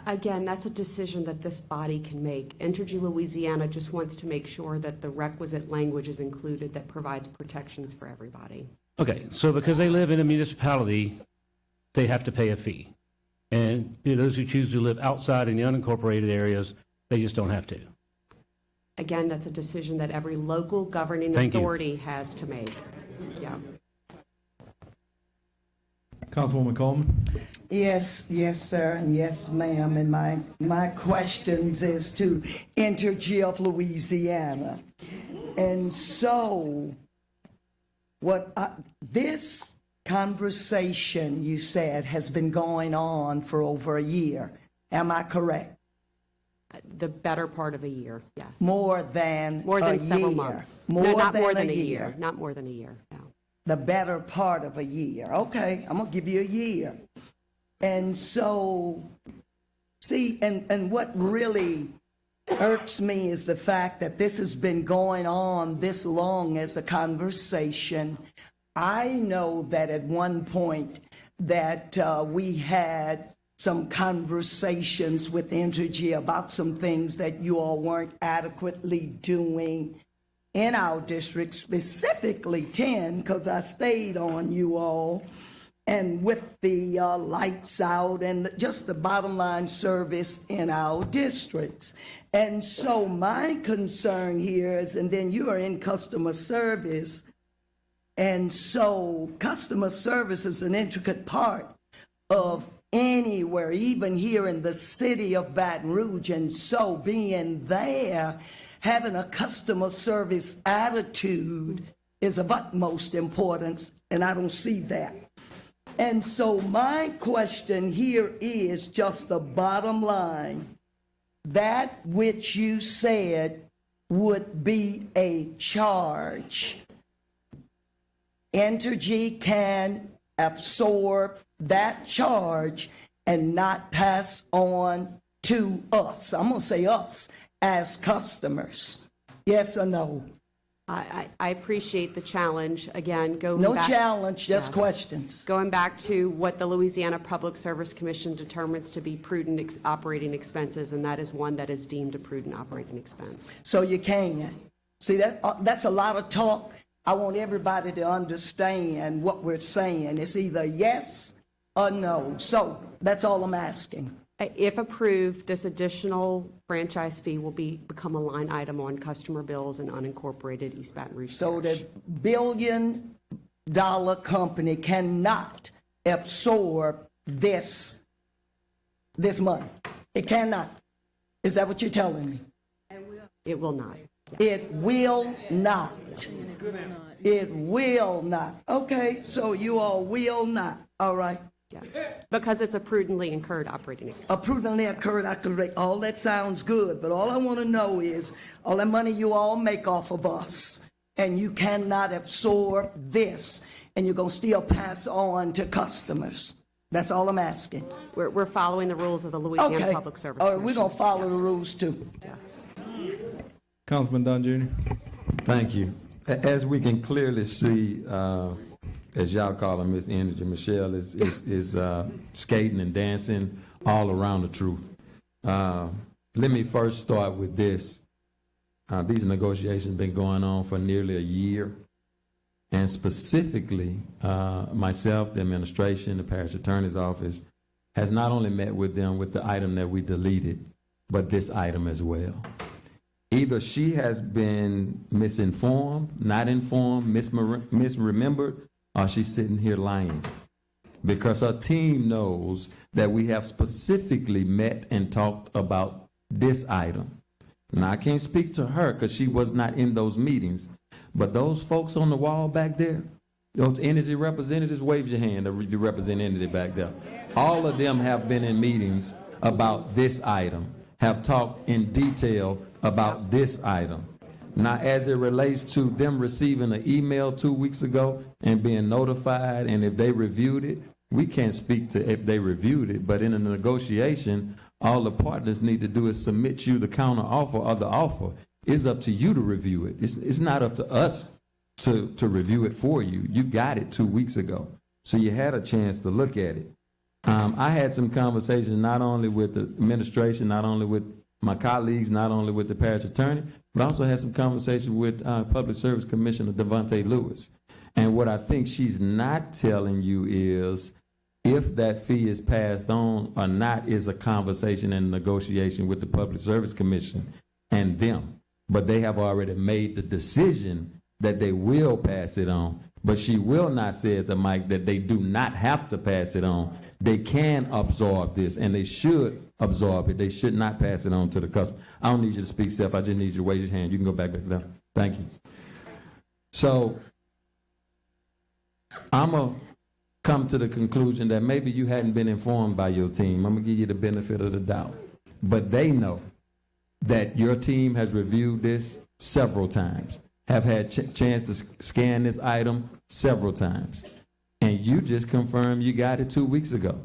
Again, that's a decision that this body can make. Entergy Louisiana just wants to make sure that the requisite language is included that provides protections for everybody. Okay, so because they live in a municipality, they have to pay a fee. And those who choose to live outside in the unincorporated areas, they just don't have to. Again, that's a decision that every local governing Thank you. authority has to make. Yeah. Councilwoman Coleman? Yes, sir, and yes, ma'am. And my questions is to Entergy of Louisiana. And so, this conversation, you said, has been going on for over a year. Am I correct? The better part of a year, yes. More than several year. months. More No, not than more than a a year. year. Not more than a year, no. The better part of a year. Okay, I'm gonna give you a year. And so, see, and what really irks me is the fact that this has been going on this long as a conversation. I know that at one point that we had some conversations with Entergy about some things that you all weren't adequately doing in our district, specifically 10, because I stayed on you all, and with the lights out and just the bottom line service in our districts. And so my concern here is, and then you are in customer service, and so customer service is an intricate part of anywhere, even here in the city of Baton Rouge. And so being there, having a customer service attitude is of utmost importance, and I don't see that. And so my question here is just the bottom line. That which you said would be a charge. Entergy can absorb that charge and not pass on to us. I'm going to say us as customers. Yes or no? I appreciate the challenge. Again, No challenge, just questions. Going back to what the Louisiana Public Service Commission determines to be prudent operating expenses, and that is one that is deemed a prudent operating expense. So you can. See, that's a lot of talk I want everybody to understand what we're saying. It's either yes or no. So that's all I'm asking. If approved, this additional franchise fee will become a line item on customer bills and unincorporated East Baton Rouge So Parish. the billion-dollar company cannot absorb this money. It cannot. Is that what you're telling me? It will not. It will not. It will not. Okay, so you all will not. All right. Yes, because it's a prudently incurred operating expense. A prudently incurred operating. All that sounds good, but all I want to know is all that money you all make off of us, and you cannot absorb this, and you're going to still pass on to customers. That's all I'm asking. We're following the rules of the Louisiana Okay. Public Service All right, we're Commission. going to follow the Yes. rules too. Yes. Councilman Dunn Jr. Thank you. As we can clearly see, as y'all call her, Miss Energy, Michelle is skating and dancing all around the truth. Let me first start with this. These negotiations have been going on for nearly a year. And specifically, myself, the administration, the parish attorney's office, has not only met with them with the item that we deleted, but this item as well. Either she has been misinformed, not informed, misremembered, or she's sitting here lying. Because her team knows that we have specifically met and talked about this item. Now, I can't speak to her because she was not in those meetings. But those folks on the wall back there, those energy representatives, wave your hand if you represent energy back there. All of them have been in meetings about this item, have talked in detail about this item. Now, as it relates to them receiving an email 2 weeks ago and being notified, and if they reviewed it, we can't speak to if they reviewed it, but in a negotiation, all the partners need to do is submit you the counter offer or the offer. It's up to you to review it. It's not up to us to review it for you. You got it 2 weeks ago, so you had a chance to look at it. I had some conversations not only with the administration, not only with my colleagues, not only with the parish attorney, but I also had some conversations with Public Service Commissioner Devontae Lewis. And what I think she's not telling you is if that fee is passed on or not is a conversation and negotiation with the Public Service Commission and them. But they have already made the decision that they will pass it on. But she will not say at the mic that they do not have to pass it on. They can absorb this, and they should absorb it. They should not pass it on to the customer. I don't need you to speak, Seth. I just need you to raise your hand. You can go back there. Thank you. So I'm going to come to the conclusion that maybe you hadn't been informed by your team. I'm going to give you the benefit of the doubt. But they know that your team has reviewed this several times, have had chance to scan this item several times. And you just confirmed you got it 2 weeks ago.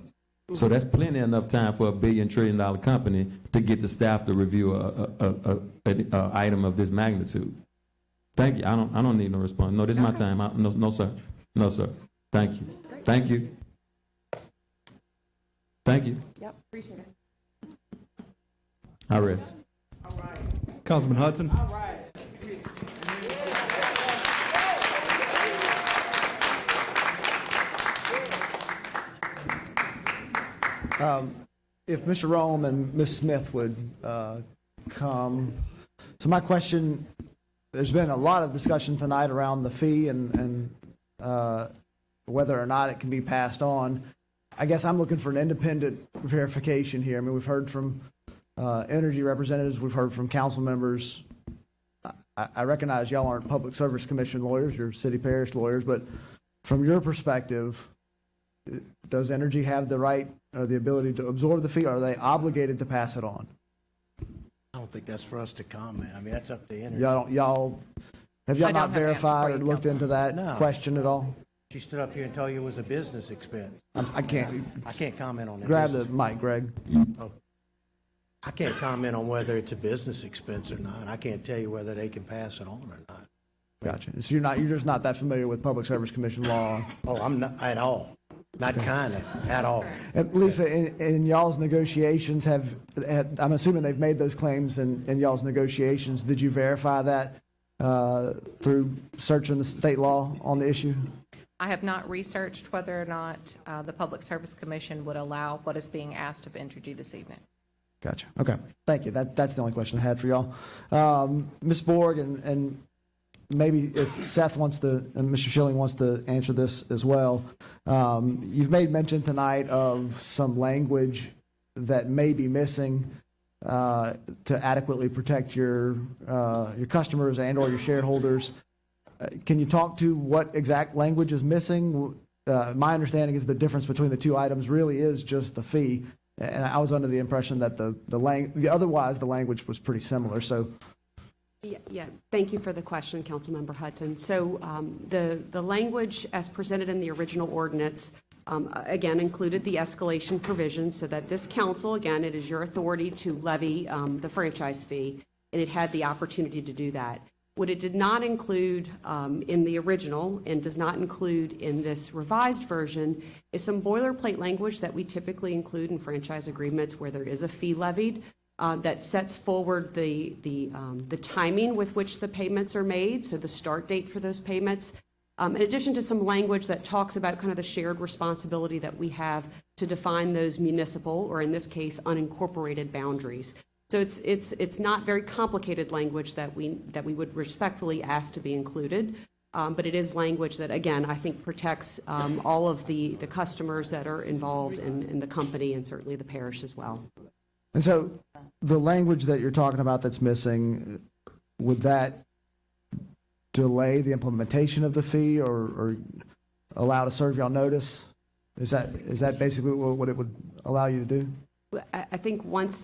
So that's plenty enough time for a $1 billion trillion company to get the staff to review an item of this magnitude. Thank you. I don't need no response. No, this is my time. No, sir. No, sir. Thank you. Thank you. Thank you. Yep, appreciate it. I rest. Councilman Hudson. If Mr. Rome and Ms. Smith would come. So my question, there's been a lot of discussion tonight around the fee and whether or not it can be passed on. I guess I'm looking for an independent verification here. I mean, we've heard from energy representatives, we've heard from council members. I recognize y'all aren't Public Service Commission lawyers, you're city parish lawyers, but from your perspective, does energy have the right or the ability to absorb the fee? Or are they obligated to pass it on? I don't think that's for us to comment. I mean, that's up to energy. Have y'all I don't not have an answer verified for or you, looked into that No. question at all? She stood up here and told you it was a business expense. I can't. I can't comment on it. Grab the mic, Greg. Oh. I can't comment on whether it's a business expense or not. I can't tell you whether they can pass it on or not. Gotcha. So you're just not that familiar with Public Service Commission law. Oh, I'm not at all. Not kind of, at all. And Lisa, in y'all's negotiations, I'm assuming they've made those claims in y'all's negotiations. Did you verify that through searching the state law on the issue? I have not researched whether or not the Public Service Commission would allow what is being asked of Entergy this evening. Gotcha. Okay. Thank you. That's the only question I had for y'all. Ms. Borg, and maybe if Seth wants to, and Mr. Schilling wants to answer this as well. You've made mention tonight of some language that may be missing to adequately protect your customers and/or your shareholders. Can you talk to what exact language is missing? My understanding is the difference between the two items really is just the fee, and I was under the impression that otherwise the language was pretty similar. So. Yeah. Thank you for the question, Councilmember Hudson. So the language as presented in the original ordinance, again, included the escalation provision so that this council, again, it is your authority to levy the franchise fee, and it had the opportunity to do that. What it did not include in the original and does not include in this revised version is some boilerplate language that we typically include in franchise agreements where there is a fee levied. That sets forward the timing with which the payments are made, so the start date for those payments, in addition to some language that talks about kind of the shared responsibility that we have to define those municipal, or in this case, unincorporated boundaries. So it's not very complicated language that we would respectfully ask to be included, but it is language that, again, I think protects all of the customers that are involved in the company and certainly the parish as well. And so the language that you're talking about that's missing, would that delay the implementation of the fee or allow to serve y'all notice? Is that basically what it would allow you to do? I think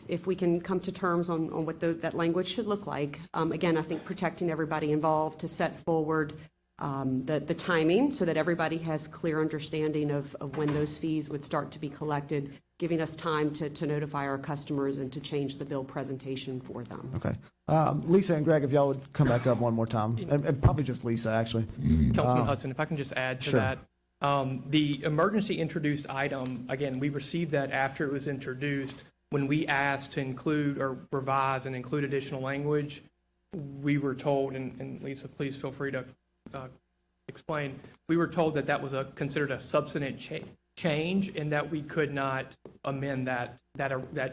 if we can come to terms on what that language should look like, again, I think protecting everybody involved to set forward the timing so that everybody has clear understanding of when those fees would start to be collected, giving us time to notify our customers and to change the bill presentation for them. Okay. Lisa and Greg, if y'all would come back up one more time, and probably just Lisa, actually. Councilman Hudson, if I can just add to Sure. that. The emergency introduced item, again, we received that after it was introduced. When we asked to include or revise and include additional language, we were told, and Lisa, please feel free to explain, we were told that was considered a substantive change and that we could not amend that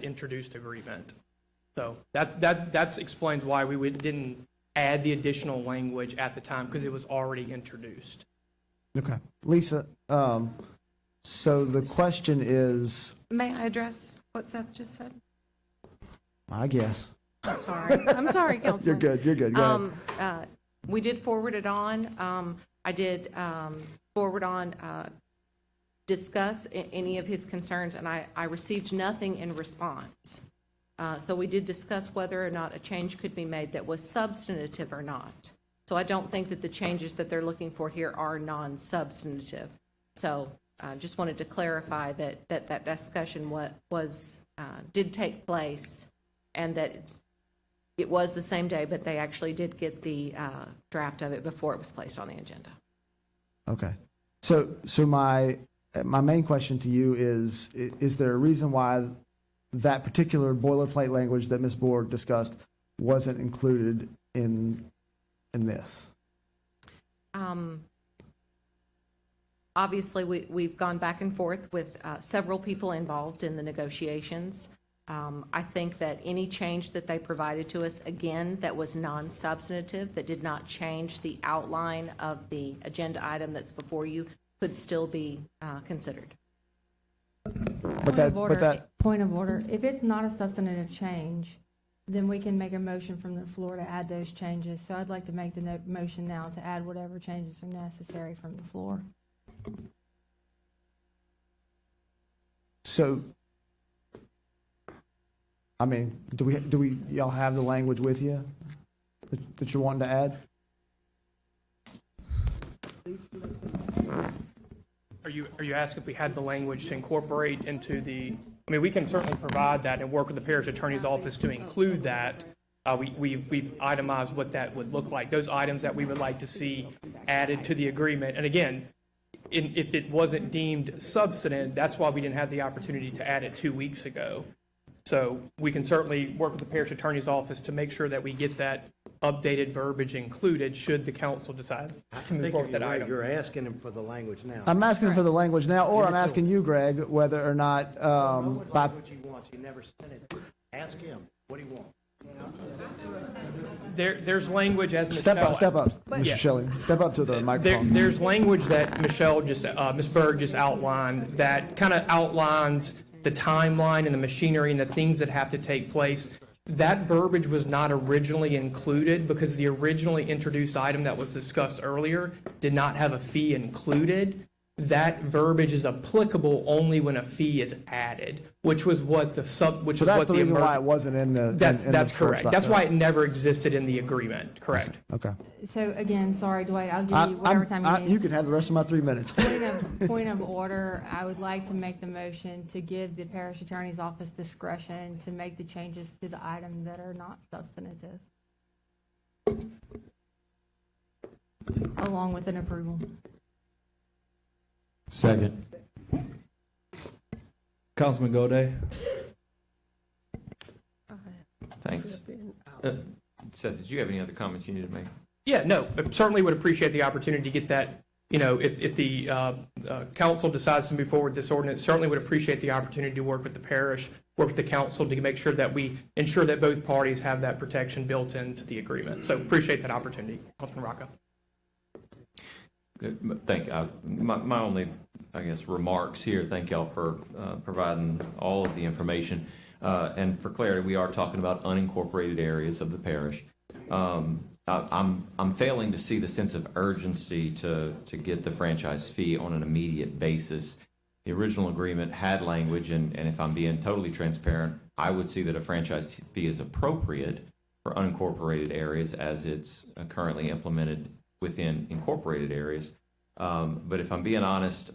introduced agreement. So that explains why we didn't add the additional language at the time, because it was already introduced. Okay. Lisa, so the question is... May I address what Seth just said? I guess. I'm sorry, Councilman. You're good. Go ahead. We did forward it on. I did forward on, discuss any of his concerns, and I received nothing in response. So we did discuss whether or not a change could be made that was substantive or not. So I don't think that the changes that they're looking for here are non-substantive. So I just wanted to clarify that discussion did take place, and that it was the same day, but they actually did get the draft of it before it was placed on the agenda. Okay. So my main question to you is there a reason why that particular boilerplate language that Ms. Borg discussed wasn't included in this? Obviously, we've gone back and forth with several people involved in the negotiations. I think that any change that they provided to us, again, that was non-substantive, that did not change the outline of the agenda item that's before you, could still be considered. Point of order. If it's not a substantive change, then we can make a motion from the floor to add those changes. So I'd like to make the motion now to add whatever changes are necessary from the floor. So, I mean, do we y'all have the language with you that you're wanting to add? Are you asking if we had the language to incorporate into the? I mean, we can certainly provide that and work with the parish attorney's office to include that. We've itemized what that would look like. Those items that we would like to see added to the agreement. And again, if it wasn't deemed substantive, that's why we didn't have the opportunity to add it 2 weeks ago. So we can certainly work with the parish attorney's office to make sure that we get that updated verbiage included should the council decide to move forward with that item. You're asking him for the language now. I'm asking for the language now, or I'm asking you, Greg, whether or not, What by, language he wants, he never sent it. Ask him, what do you want? There's language as step Michelle. up, Mr. Yeah. Shelley. Step up to the microphone. There's language that Ms. Berg just outlined that kind of outlines the timeline and the machinery and the things that have to take place. That verbiage was not originally included because the originally introduced item that was discussed earlier did not have a fee included. That verbiage is applicable only when a fee is added, which was what the So that's the reason why it wasn't in the. That's in the first correct. That's document. why it never existed in the agreement. Correct. Okay. So again, sorry, Dwight, I'll give you whatever time you need. You can have the rest of my 3 minutes. Point of order, I would like to make the motion to give the parish attorney's office discretion to make the changes to the item that are not substantive, along with an approval. Second. Councilman Gaudet. Thanks. Seth, did you have any other comments you need to make? Yeah, no, but certainly would appreciate the opportunity to get that, if the council decides to move forward with this ordinance, certainly would appreciate the opportunity to work with the parish, work with the council to make sure that we ensure that both parties have that protection built into the agreement. So appreciate that opportunity, Councilman Rocco. Good. Thank you. My only, I guess, remarks here, thank y'all for providing all of the information. And for clarity, we are talking about unincorporated areas of the parish. I'm failing to see the sense of urgency to get the franchise fee on an immediate basis. The original agreement had language, and if I'm being totally transparent, I would see that a franchise fee is appropriate for unincorporated areas as it's currently implemented within incorporated areas. But if I'm being honest,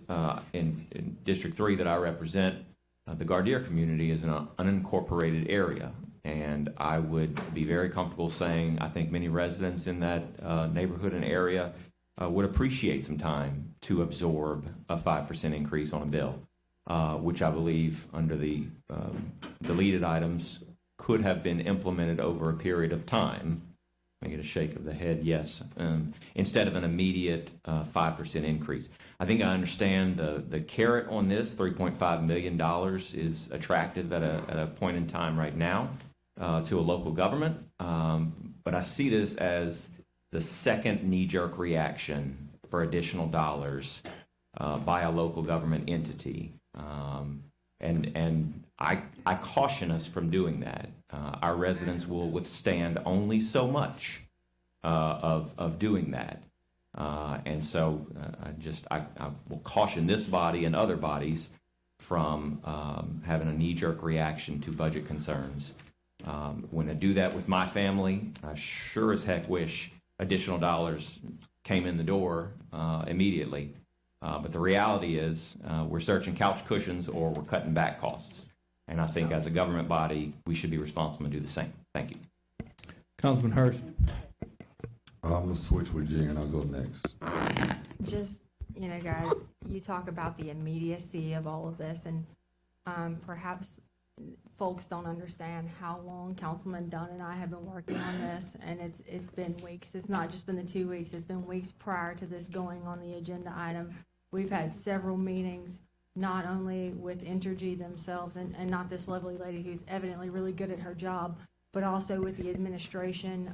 in District 3 that I represent, the Gardere community is an unincorporated area. And I would be very comfortable saying I think many residents in that neighborhood and area would appreciate some time to absorb a 5% increase on a bill, which I believe under the deleted items could have been implemented over a period of time. I get a shake of the head, yes, instead of an immediate 5% increase. I think I understand the carrot on this, $3.5 million is attractive at a point in time right now to a local government, but I see this as the second knee-jerk reaction for additional dollars by a local government entity. And I caution us from doing that. Our residents will withstand only so much of doing that. And so I will caution this body and other bodies from having a knee-jerk reaction to budget concerns. When I do that with my family, I sure as heck wish additional dollars came in the door immediately. But the reality is we're searching couch cushions or we're cutting back costs. And I think as a government body, we should be responsible and do the same. Thank you. Councilman Hurst. I'm going to switch with Jay and I'll go next. Just, guys, you talk about the immediacy of all of this, and perhaps folks don't understand how long Councilman Dunn and I have been working on this, and it's been weeks. It's not just been the 2 weeks. It's been weeks prior to this going on the agenda item. We've had several meetings, not only with Entergy themselves, and not this lovely lady who's evidently really good at her job, but also with the administration.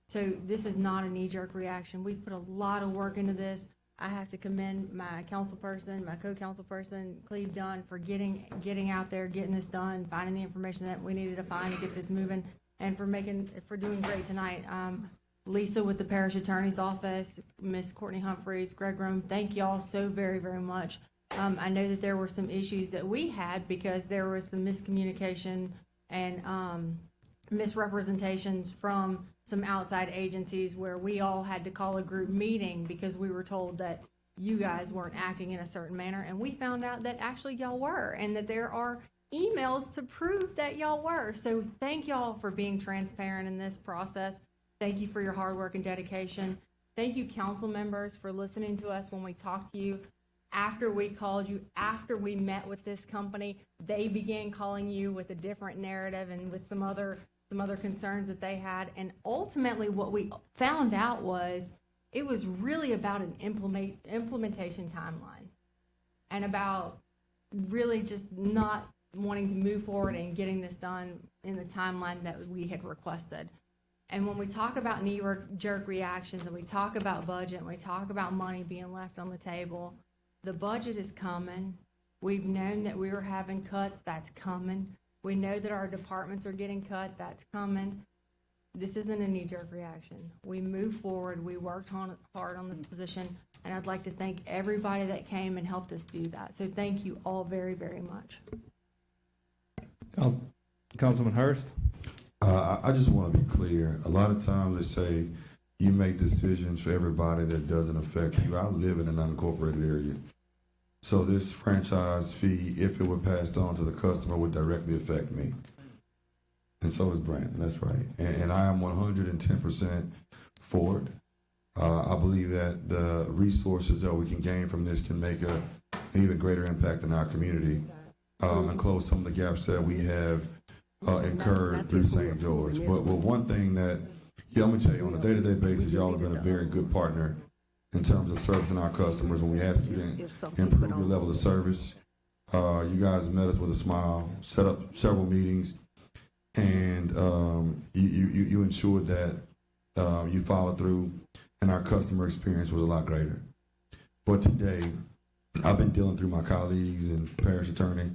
So this is not a knee-jerk reaction. We've put a lot of work into this. I have to commend my councilperson, my co-councilperson, Cleve Dunn, for getting out there, getting this done, finding the information that we needed to find to get this moving, and for doing great tonight. Lisa with the parish attorney's office, Miss Courtney Humphreys, Greg Rome, thank y'all so very, very much. I know that there were some issues that we had because there was some miscommunication and misrepresentations from some outside agencies where we all had to call a group meeting because we were told that you guys weren't acting in a certain manner, and we found out that actually y'all were, and that there are emails to prove that y'all were. So thank y'all for being transparent in this process. Thank you for your hard work and dedication. Thank you, council members, for listening to us when we talk to you. after we called you, after we met with this company, they began calling you with a different narrative and with some other concerns that they had. And ultimately, what we found out was it was really about an implementation timeline and about really just not wanting to move forward and getting this done in the timeline that we had requested. And when we talk about knee-jerk reactions and we talk about budget and we talk about money being left on the table, the budget is coming. We've known that we were having cuts. That's coming. We know that our departments are getting cut. That's coming. This isn't a knee-jerk reaction. We moved forward. We worked hard on this position, and I'd like to thank everybody that came and helped us do that. So thank you all very, very much. Councilman Hurst? I just want to be clear. A lot of times they say you make decisions for everybody that doesn't affect you. I live in an unincorporated area. So this franchise fee, if it were passed on to the customer, would directly affect me. And so does Brandon, that's right. And I am 110% for it. I believe that the resources that we can gain from this can make an even greater impact in our community and close some of the gaps that we have incurred through St. George. But one thing that, I'm going to tell you, on a day-to-day basis, y'all have been a very good partner in terms of servicing our customers. When we ask you to improve your level of service, you guys met us with a smile, set up several meetings, and you ensured that you followed through, and our customer experience was a lot greater. But today, I've been dealing through my colleagues and parish attorney,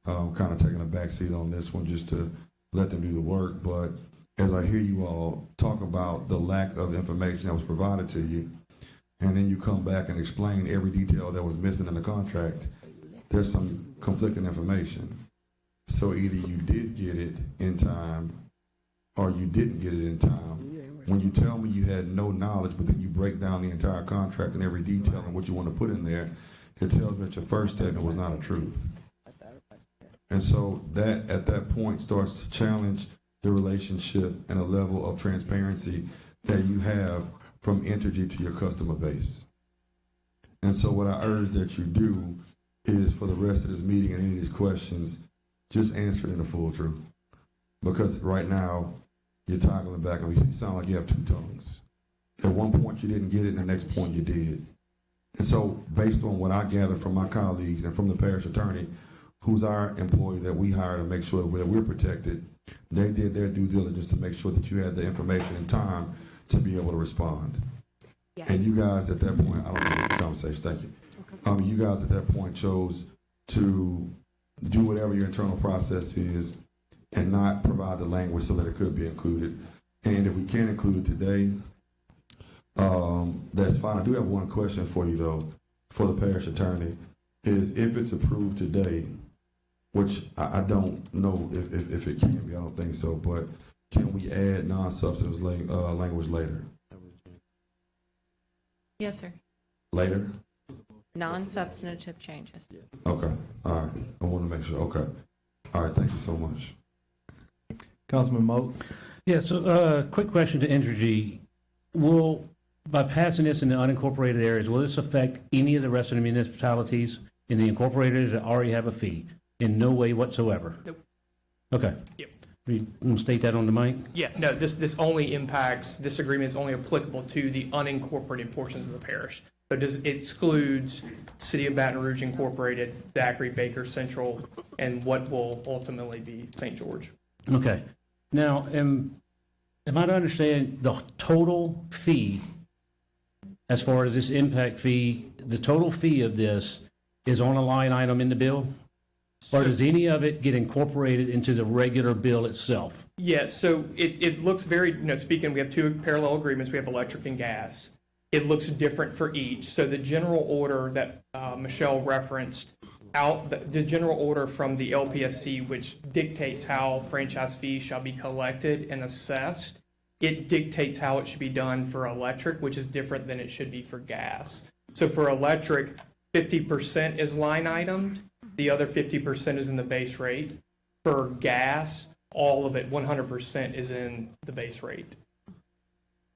kind of taking a backseat on this one just to let them do the work. But as I hear you all talk about the lack of information that was provided to you, and then you come back and explain every detail that was missing in the contract, there's some conflicting information. So either you did get it in time or you didn't get it in time. When you tell me you had no knowledge, but then you break down the entire contract and every detail and what you want to put in there, it tells me that your first statement was not a truth. And so that, at that point, starts to challenge the relationship and a level of transparency that you have from Entergy to your customer base. And so what I urge that you do is, for the rest of this meeting and any of these questions, just answer it in the full truth. Because right now, you're toggling back and you sound like you have two tongues. At one point you didn't get it, and the next point you did. And so based on what I gather from my colleagues and from the parish attorney, who's our employee that we hire to make sure that we're protected, they did their due diligence to make sure that you had the information in time to be able to respond. Yeah. And you guys at that point, I don't know the conversation, thank you. Okay. You guys at that point chose to do whatever your internal process is and not provide the language so that it could be included. And if we can't include it today, that's fine. I do have one question for you though, for the parish attorney, is if it's approved today, which I don't know if it can be, I don't think so, but can we add non-substantive language later? Yes, sir. Later? Non-substantive changes. Okay, all right. I want to make sure, okay. All right, thank you so much. Councilman Moak? Yeah, so quick question to Entergy. By passing this in the unincorporated areas, will this affect any of the rest of the municipalities in the incorporated areas that already have a fee? In no way whatsoever? Nope. Okay. Yep. You want to state that on the mic? Yeah, no, this only impacts, this agreement is only applicable to the unincorporated portions of the parish. So it excludes City of Baton Rouge Incorporated, Zachary, Baker, Central, and what will ultimately be St. George. Okay. Now, am I to understand the total fee, as far as this impact fee, the total fee of this is on a line item in the bill? Or does any of it get incorporated into the regular bill itself? Yes, so it looks very, speaking, we have two parallel agreements. We have electric and gas. It looks different for each. So the general order that Michelle referenced, the general order from the LPSC, which dictates how franchise fees shall be collected and assessed, it dictates how it should be done for electric, which is different than it should be for gas. So for electric, 50% is line itemed. The other 50% is in the base rate. For gas, all of it, 100% is in the base rate.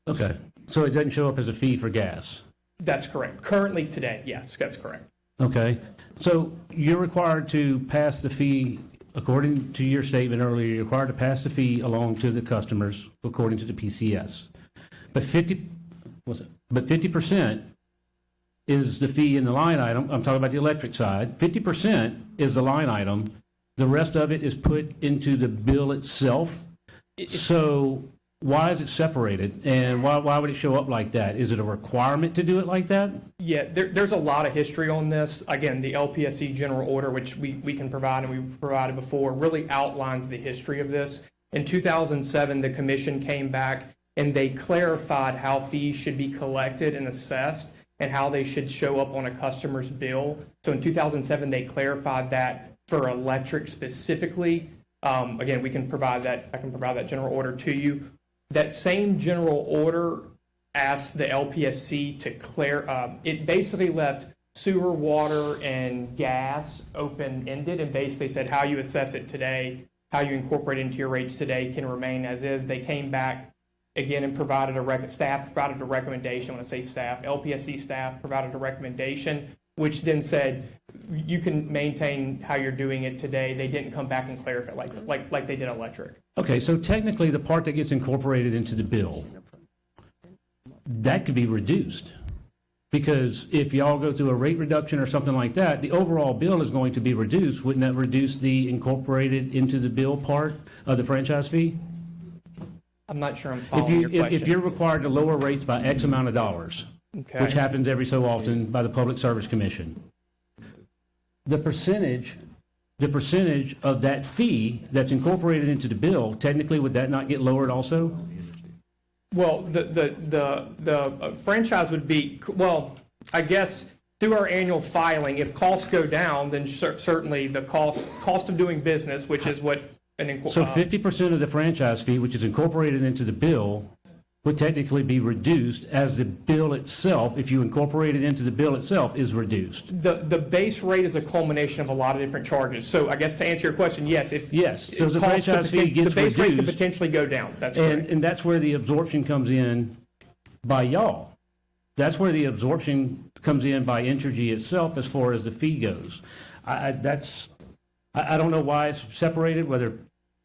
Okay. So it doesn't show up as a fee for gas? That's correct. Currently today, yes, that's correct. Okay, so you're required to pass the fee, according to your statement earlier, you're required to pass the fee along to the customers according to the PCS. But 50% is the fee in the line item. I'm talking about the electric side. 50% is the line item. The rest of it is put into the bill itself. So why is it separated? And why would it show up like that? Is it a requirement to do it like that? Yeah, there's a lot of history on this. Again, the LPSC general order, which we can provide and we've provided before, really outlines the history of this. In 2007, the commission came back and they clarified how fees should be collected and assessed and how they should show up on a customer's bill. So in 2007, they clarified that for electric specifically. Again, we can provide that. I can provide that general order to you. That same general order asked the LPSC to it basically left sewer, water, and gas open-ended and basically said how you assess it today, how you incorporate it into your rates today can remain as is. They came back again and staff provided a recommendation. When I say staff, LPSC staff provided a recommendation, which then said you can maintain how you're doing it today. They didn't come back and clarify like they did electric. Okay, so technically the part that gets incorporated into the bill, that could be reduced. Because if y'all go through a rate reduction or something like that, the overall bill is going to be reduced. Wouldn't that reduce the incorporated into the bill part of the franchise fee? I'm not sure I'm following your question. If you're required to lower rates by X amount of dollars, Okay. which happens every so often by the Public Service Commission, the percentage of that fee that's incorporated into the bill, technically, would that not get lowered also? Well, the franchise would be, well, I guess through our annual filing, if costs go down, then certainly the cost of doing business, which is what So 50% of the franchise fee, which is incorporated into the bill, would technically be reduced as the bill itself, if you incorporate it into the bill itself, is reduced. The base rate is a culmination of a lot of different charges. So I guess to answer your question, yes. So the franchise fee gets the base rate could reduced, potentially go down. That's correct. and that's where the absorption comes in by y'all. That's where the absorption comes in by Entergy itself as far as the fee goes. I don't know why it's separated, whether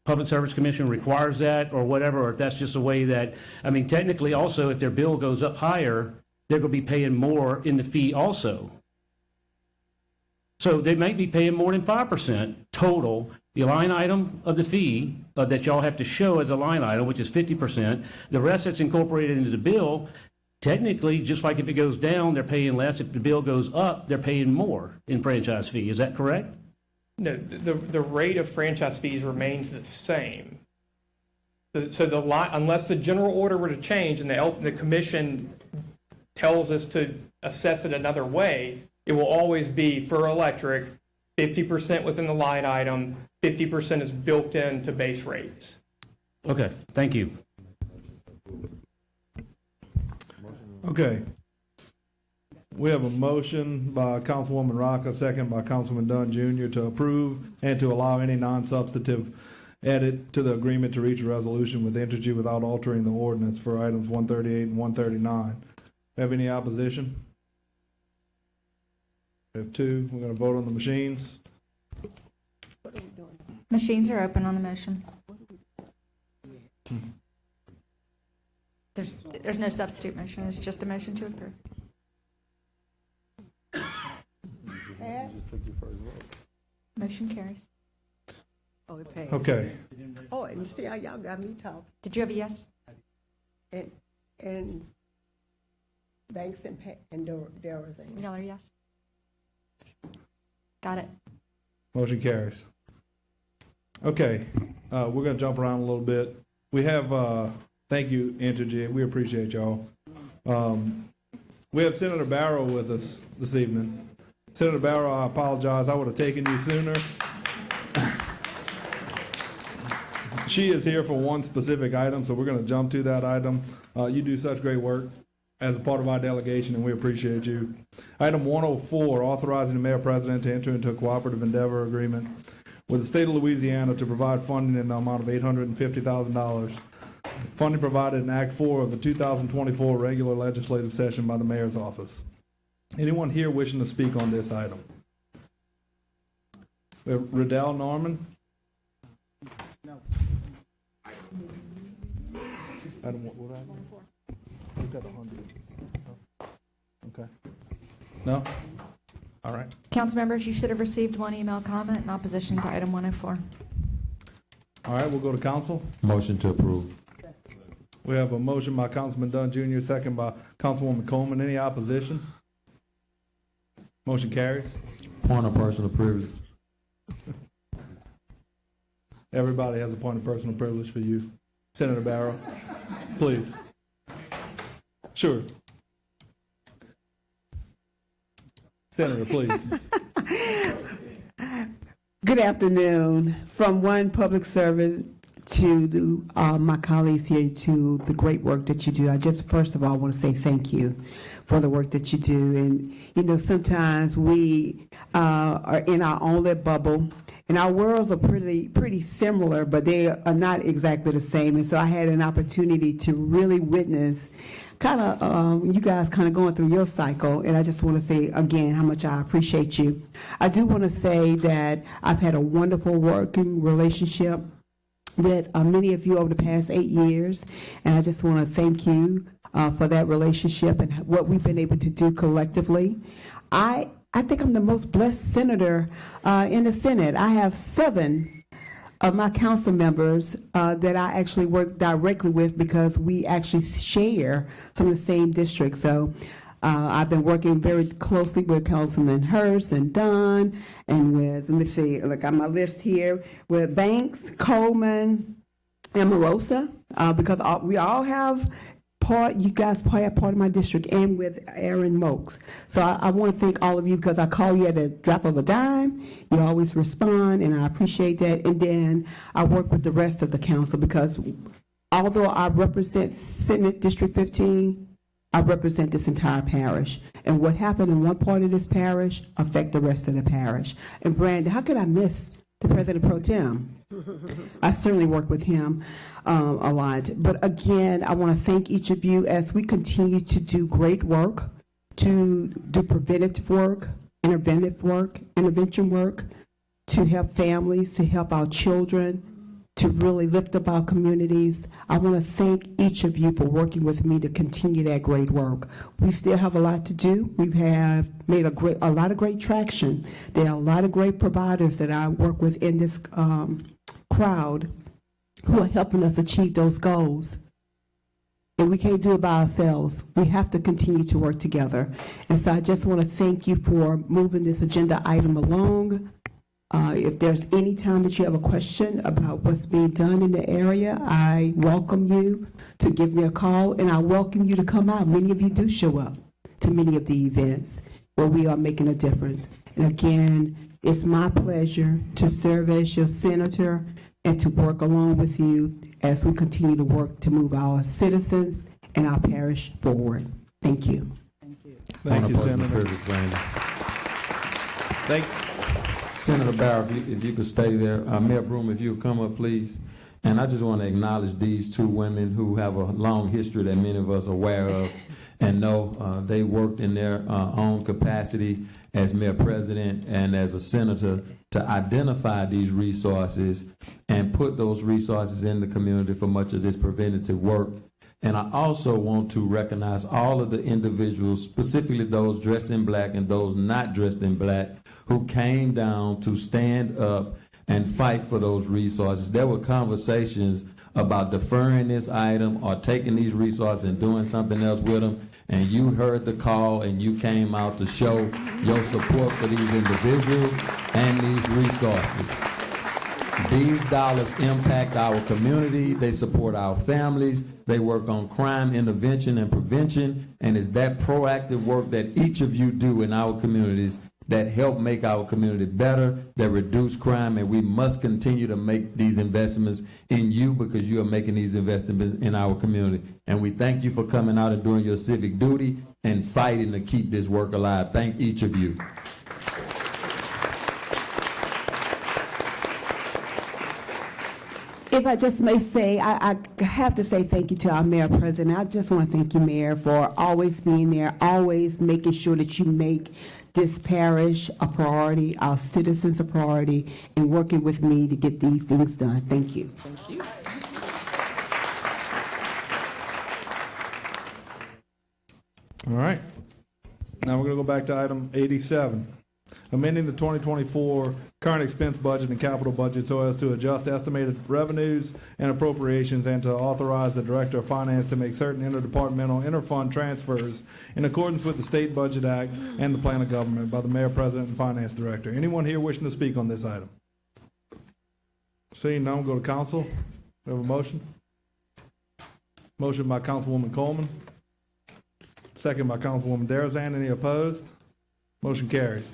Public Service Commission requires that or whatever, or if that's just a way that, I mean, technically also, if their bill goes up higher, they're going to be paying more in the fee also. So they might be paying more than 5% total. The line item of the fee that y'all have to show as a line item, which is 50%, the rest that's incorporated into the bill, technically, just like if it goes down, they're paying less. If the bill goes up, they're paying more in franchise fee. Is that correct? No, the rate of franchise fees remains the same. So unless the general order were to change and the commission tells us to assess it another way, it will always be for electric, 50% within the line item, 50% is built into base rates. Okay, thank you. Okay. We have a motion by Councilwoman Rocca, second by Councilman Dunn Jr. to approve and to allow any non-substantive edit to the agreement to reach a resolution with Entergy without altering the ordinance for items 138 and 139. Have any opposition? We have two. We're going to vote on the machines. Machines are open on the motion. There's no substitute motion. It's just a motion to approve. Motion carries. Oh, it passed. Okay. Oh, and see how y'all got me talking. Did you have a yes? And Banks and Darrell's. Y'all are yes? Got it. Motion carries. Okay, we're going to jump around a little bit. We have, thank you, Entergy. We appreciate y'all. We have Senator Barrow with us this evening. Senator Barrow, I apologize. I would have taken you sooner. She is here for one specific item, so we're going to jump to that item. You do such great work as a part of our delegation, and we appreciate you. Item 104, authorizing the mayor president to enter into a cooperative endeavor agreement with the state of Louisiana to provide funding in the amount of $850,000. Funding provided in Act 4 of the 2024 regular legislative session by the mayor's office. Anyone here wishing to speak on this item? We have Riddell Norman? No. Item what item? Is that 100? Okay. No? All right. Council members, you should have received one email comment in opposition to item 104. All right, we'll go to council. Motion to approve. We have a motion by Councilman Dunn Jr., second by Councilwoman Coleman. Any opposition? Motion carries. Point of personal privilege. Everybody has a point of personal privilege for you. Senator Barrow, please. Sure. Senator, please. Good afternoon. From one public servant to my colleagues here, to the great work that you do. I just first of all want to say thank you for the work that you do. And you know, sometimes we are in our own little bubble, and our worlds are pretty similar, but they are not exactly the same. And so I had an opportunity to really witness kind of you guys kind of going through your cycle, and I just want to say again how much I appreciate you. I do want to say that I've had a wonderful working relationship with many of you over the past 8 years, and I just want to thank you for that relationship and what we've been able to do collectively. I think I'm the most blessed senator in the Senate. I have 7 of my council members that I actually work directly with because we actually share some of the same districts. So I've been working very closely with Councilman Hurst and Dunn, and with, let me see, look on my list here, with Banks, Coleman, and Morosa, because we all have you guys have part of my district, and with Aaron Mokes. So I want to thank all of you because I call you at a drop of a dime. You always respond, and I appreciate that. And then I work with the rest of the council because although I represent Senate District 15, I represent this entire parish. And what happened in one part of this parish affect the rest of the parish. And Brandon, how could I miss the President Pro Tem? I certainly work with him a lot. But again, I want to thank each of you as we continue to do great work, to do preventative work, intervention work, to help families, to help our children, to really lift up our communities. I want to thank each of you for working with me to continue that great work. We still have a lot to do. We have made a lot of great traction. There are a lot of great providers that I work with in this crowd who are helping us achieve those goals. And we can't do it by ourselves. We have to continue to work together. And so I just want to thank you for moving this agenda item along. If there's any time that you have a question about what's being done in the area, I welcome you to give me a call, and I welcome you to come out. Many of you do show up to many of the events where we are making a difference. And again, it's my pleasure to serve as your senator and to work along with you as we continue to work to move our citizens and our parish forward. Thank you. Thank you, Senator. Senator Barrow, if you could stay there. Mayor Broom, if you would come up, please. And I just want to acknowledge these 2 women who have a long history that many of us are aware of and know they worked in their own capacity as mayor president and as a senator to identify these resources and put those resources in the community for much of this preventative work. And I also want to recognize all of the individuals, specifically those dressed in black and those not dressed in black, who came down to stand up and fight for those resources. There were conversations about deferring this item or taking these resources and doing something else with them, and you heard the call and you came out to show your support for these individuals and these resources. These dollars impact our community, they support our families, they work on crime intervention and prevention, and it's that proactive work that each of you do in our communities that help make our community better, that reduce crime, and we must continue to make these investments in you because you are making these investments in our community. And we thank you for coming out and doing your civic duty and fighting to keep this work alive. Thank each of you. if I just may say, I have to say thank you to our mayor president. I just want to thank you, Mayor, for always being there, always making sure that you make this parish a priority, our citizens a priority, and working with me to get these things done. Thank you. Thank you. All right. Now we're going to go back to item 87, amending the 2024 current expense budget and capital budget so as to adjust estimated revenues and appropriations and to authorize the Director of Finance to make certain interdepartmental interfund transfers in accordance with the State Budget Act and the Plan of Government by the Mayor, President, and Finance Director. Anyone here wishing to speak on this item? Seeing none, we'll go to council. We have a motion. Motion by Councilwoman Coleman. Second by Councilwoman Derazan. Any opposed? Motion carries.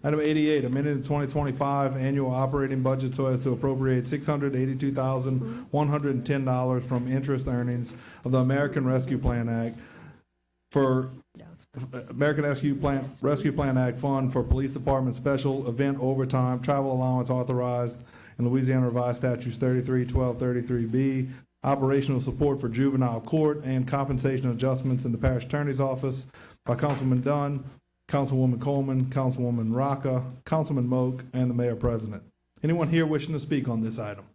Item 88, amending the 2025 annual operating budget so as to appropriate $682,110 from interest earnings of the American Rescue Plan Act for American Rescue Plan Act Fund for Police Department Special Event Overtime Travel Allowance authorized in Louisiana Revised Statutes 33-1233B, operational support for juvenile court, and compensation adjustments in the Parish Attorney's Office by Councilman Dunn, Councilwoman Coleman, Councilwoman Rocca, Councilman Moak, and the Mayor President. Anyone here wishing to speak on this item?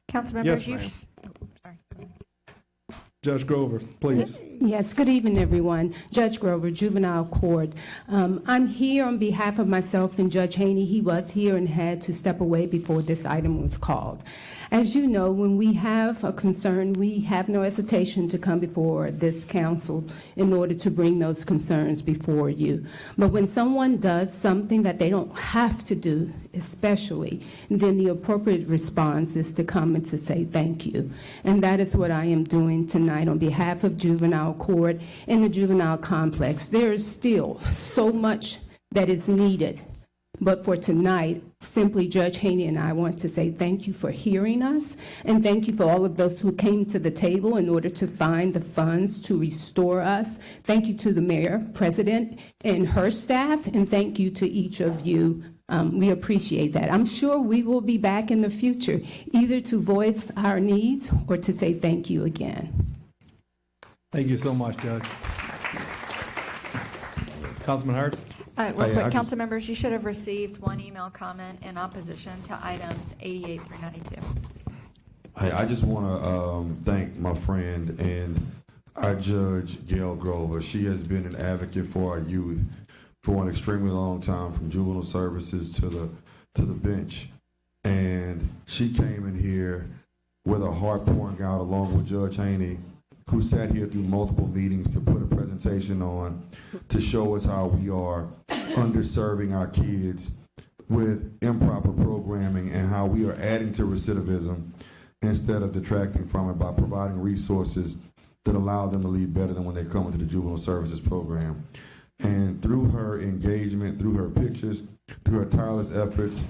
Council Yes, members, ma'am. Judge Grover, please. Yes, good evening, everyone. Judge Grover, Juvenile Court. I'm here on behalf of myself and Judge Haney. He was here and had to step away before this item was called. As you know, when we have a concern, we have no hesitation to come before this council in order to bring those concerns before you. But when someone does something that they don't have to do, especially, then the appropriate response is to come and to say thank you. And that is what I am doing tonight on behalf of Juvenile Court and the juvenile complex. There is still so much that is needed. But for tonight, simply Judge Haney and I want to say thank you for hearing us, and thank you for all of those who came to the table in order to find the funds to restore us. Thank you to the Mayor, President, and her staff, and thank you to each of you. We appreciate that. I'm sure we will be back in the future, either to voice our needs or to say thank you again. Thank you so much, Judge. Councilman Hurd? real quick, council members, you should have received one email comment in opposition to items 88 through 92. Hey, I just want to thank my friend and our Judge Gail Grover. She has been an advocate for our youth for an extremely long time, from juvenile services to the bench. And she came in here with her heart pouring out, along with Judge Haney, who sat here through multiple meetings to put a presentation on to show us how we are underserving our kids with improper programming and how we are adding to recidivism instead of detracting from it by providing resources that allow them to lead better than when they come into the juvenile services program. And through her engagement, through her pictures, through her tireless efforts,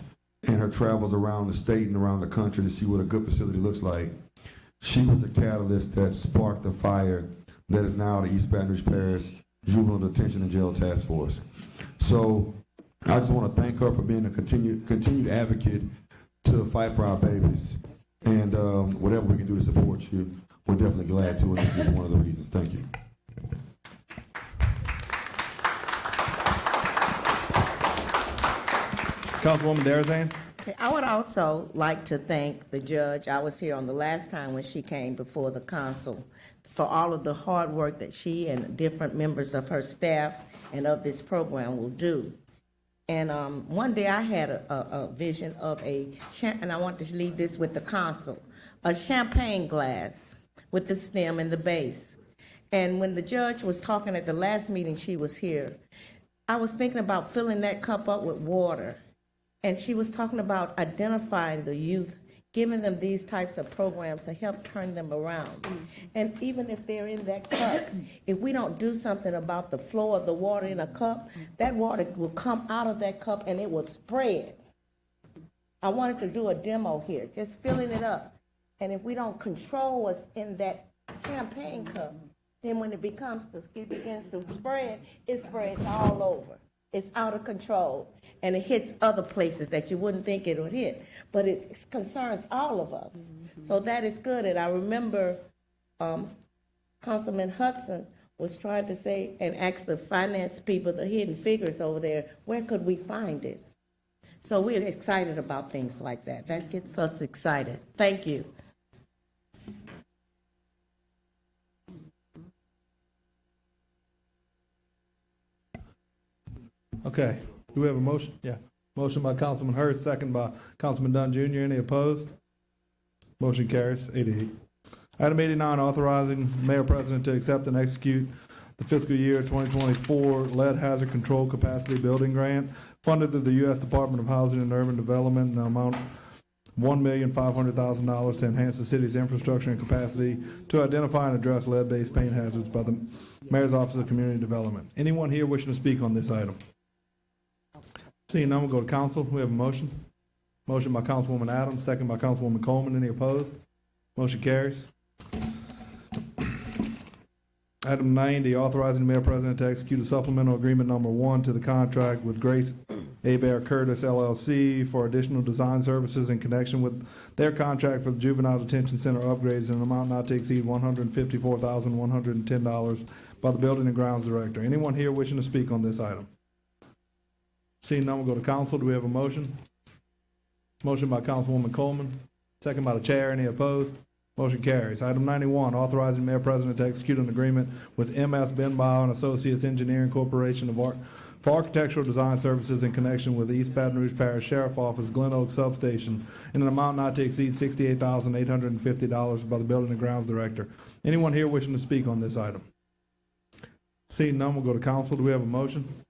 and her travels around the state and around the country to see what a good facility looks like, she was a catalyst that sparked the fire that is now the East Baton Rouge Parish Juvenile Detention and Jail Task Force. So I just want to thank her for being a continued advocate to fight for our babies. And whatever we can do to support you, we're definitely glad to, and this is one of the reasons. Thank you. Councilwoman Derazan? I would also like to thank the judge. I was here on the last time when she came before the council for all of the hard work that she and different members of her staff and of this program will do. And one day I had a vision of and I want to leave this with the council, a champagne glass with the stem and the base. And when the judge was talking at the last meeting she was here, I was thinking about filling that cup up with water. And she was talking about identifying the youth, giving them these types of programs to help turn them around. And even if they're in that cup, if we don't do something about the flow of the water in a cup, that water will come out of that cup and it will spread. I wanted to do a demo here, just filling it up. And if we don't control what's in that champagne cup, then when it begins to spread, it spreads all over. It's out of control, and it hits other places that you wouldn't think it would hit, but it concerns all of us. So that is good, and I remember Councilman Hudson was trying to say and ask the finance people, the hidden figures over there, where could we find it? So we're excited about things like that. That gets us excited. Thank you. Okay, do we have a motion? Yeah. Motion by Councilman Hurst, second by Councilman Dunn Jr. Any opposed? Motion carries 8-8. Item 89, authorizing Mayor President to accept and execute the fiscal year 2024 lead hazard control capacity building grant funded through the U.S. Department of Housing and Urban Development in the amount $1,500,000 to enhance the city's infrastructure and capacity to identify and address lead-based paint hazards by the Mayor's Office of Community Development. Anyone here wishing to speak on this item? Seeing none, we'll go to council. We have a motion. Motion by Councilwoman Adams, second by Councilwoman Coleman. Any opposed? Motion carries. Item 90, authorizing the Mayor President to execute a supplemental agreement number 1 to the contract with Grace EBR Curtis LLC for additional design services in connection with their contract for the Juvenile Detention Center upgrades in an amount not to exceed $154,110 by the Building and Grounds Director. Anyone here wishing to speak on this item? Seeing none, we'll go to council. Do we have a motion? Motion by Councilwoman Coleman, second by the chair. Any opposed? Motion carries. Item 91, authorizing Mayor President to execute an agreement with MS Benbow and Associates Engineering Corporation for architectural design services in connection with the East Baton Rouge Parish Sheriff Office Glen Oak Substation in an amount not to exceed $68,850 by the Building and Grounds Director. Anyone here wishing to speak on this item? Seeing none, we'll go to council. Do we have a motion?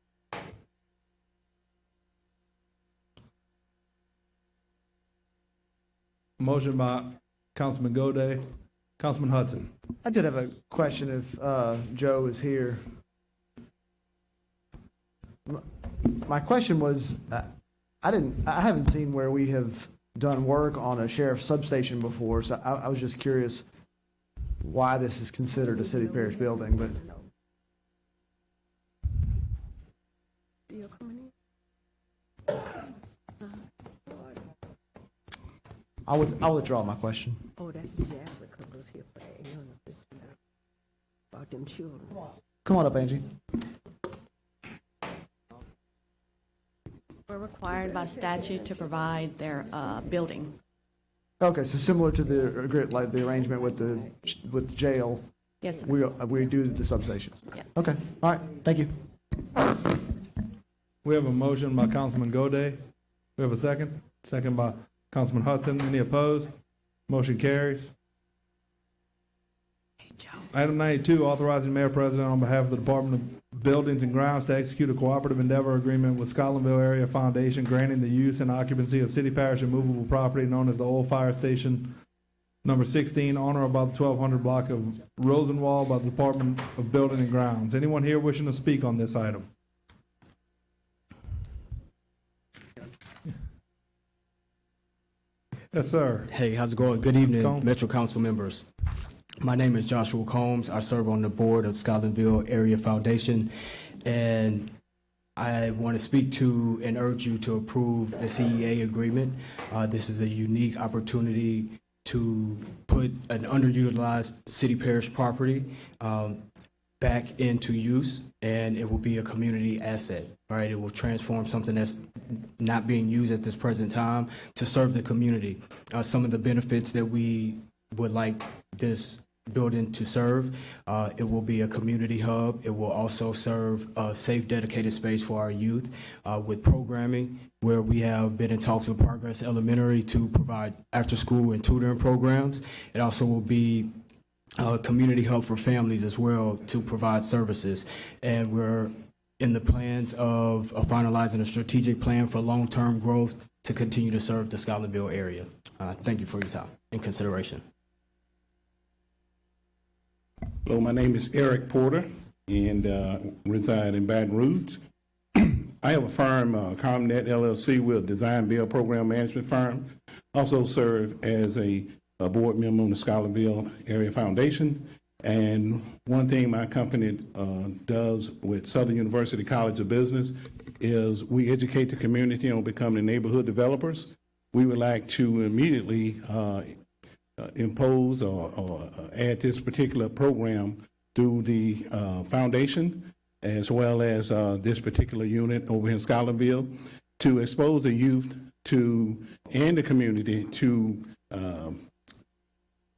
Motion by Councilman Goday. Councilman Hudson. I did have a question if Joe is here. My question was, I haven't seen where we have done work on a sheriff's substation before, so I was just curious why this is considered a city parish building, but. I'll withdraw my question. Oh, that's Jessica was here for that. About them children. Come on up, Angie. We're required by statute to provide their building. Okay, so similar to the arrangement with the jail. Yes, sir. We do the substations. Yes. Okay, all right, thank you. We have a motion by Councilman Goday. We have a second. Second by Councilman Hudson. Any opposed? Motion carries. Item 92, authorizing Mayor President on behalf of the Department of Buildings and Grounds to execute a cooperative endeavor agreement with Skylerville Area Foundation granting the use and occupancy of city parish and movable property known as the Old Fire Station number 16 on or about the 1200 block of Rosenwald by the Department of Building and Grounds. Anyone here wishing to speak on this item? Yes, sir. Hey, how's it going? Good evening, Metro Council members. My name is Joshua Combs. I serve on the board of Skylerville Area Foundation, and I want to speak to and urge you to approve the CEA agreement. This is a unique opportunity to put an underutilized city parish property back into use, and it will be a community asset, right? It will transform something that's not being used at this present time to serve the community. Some of the benefits that we would like this building to serve, it will be a community hub. It will also serve a safe, dedicated space for our youth with programming, where we have been in talks with Progress Elementary to provide after-school and tutoring programs. It also will be a community hub for families as well to provide services. And we're in the plans of finalizing a strategic plan for long-term growth to continue to serve the Skylerville area. Thank you for your time and consideration. Hello, my name is Eric Porter and reside in Baton Rouge. I have a firm, ComNet LLC. We're a design build program management firm. Also serve as a board member on the Skylerville Area Foundation. And one thing my company does with Southern University College of Business is we educate the community on becoming neighborhood developers. We would like to immediately impose or add this particular program through the foundation, as well as this particular unit over in Schuylerville, to expose the youth and the community to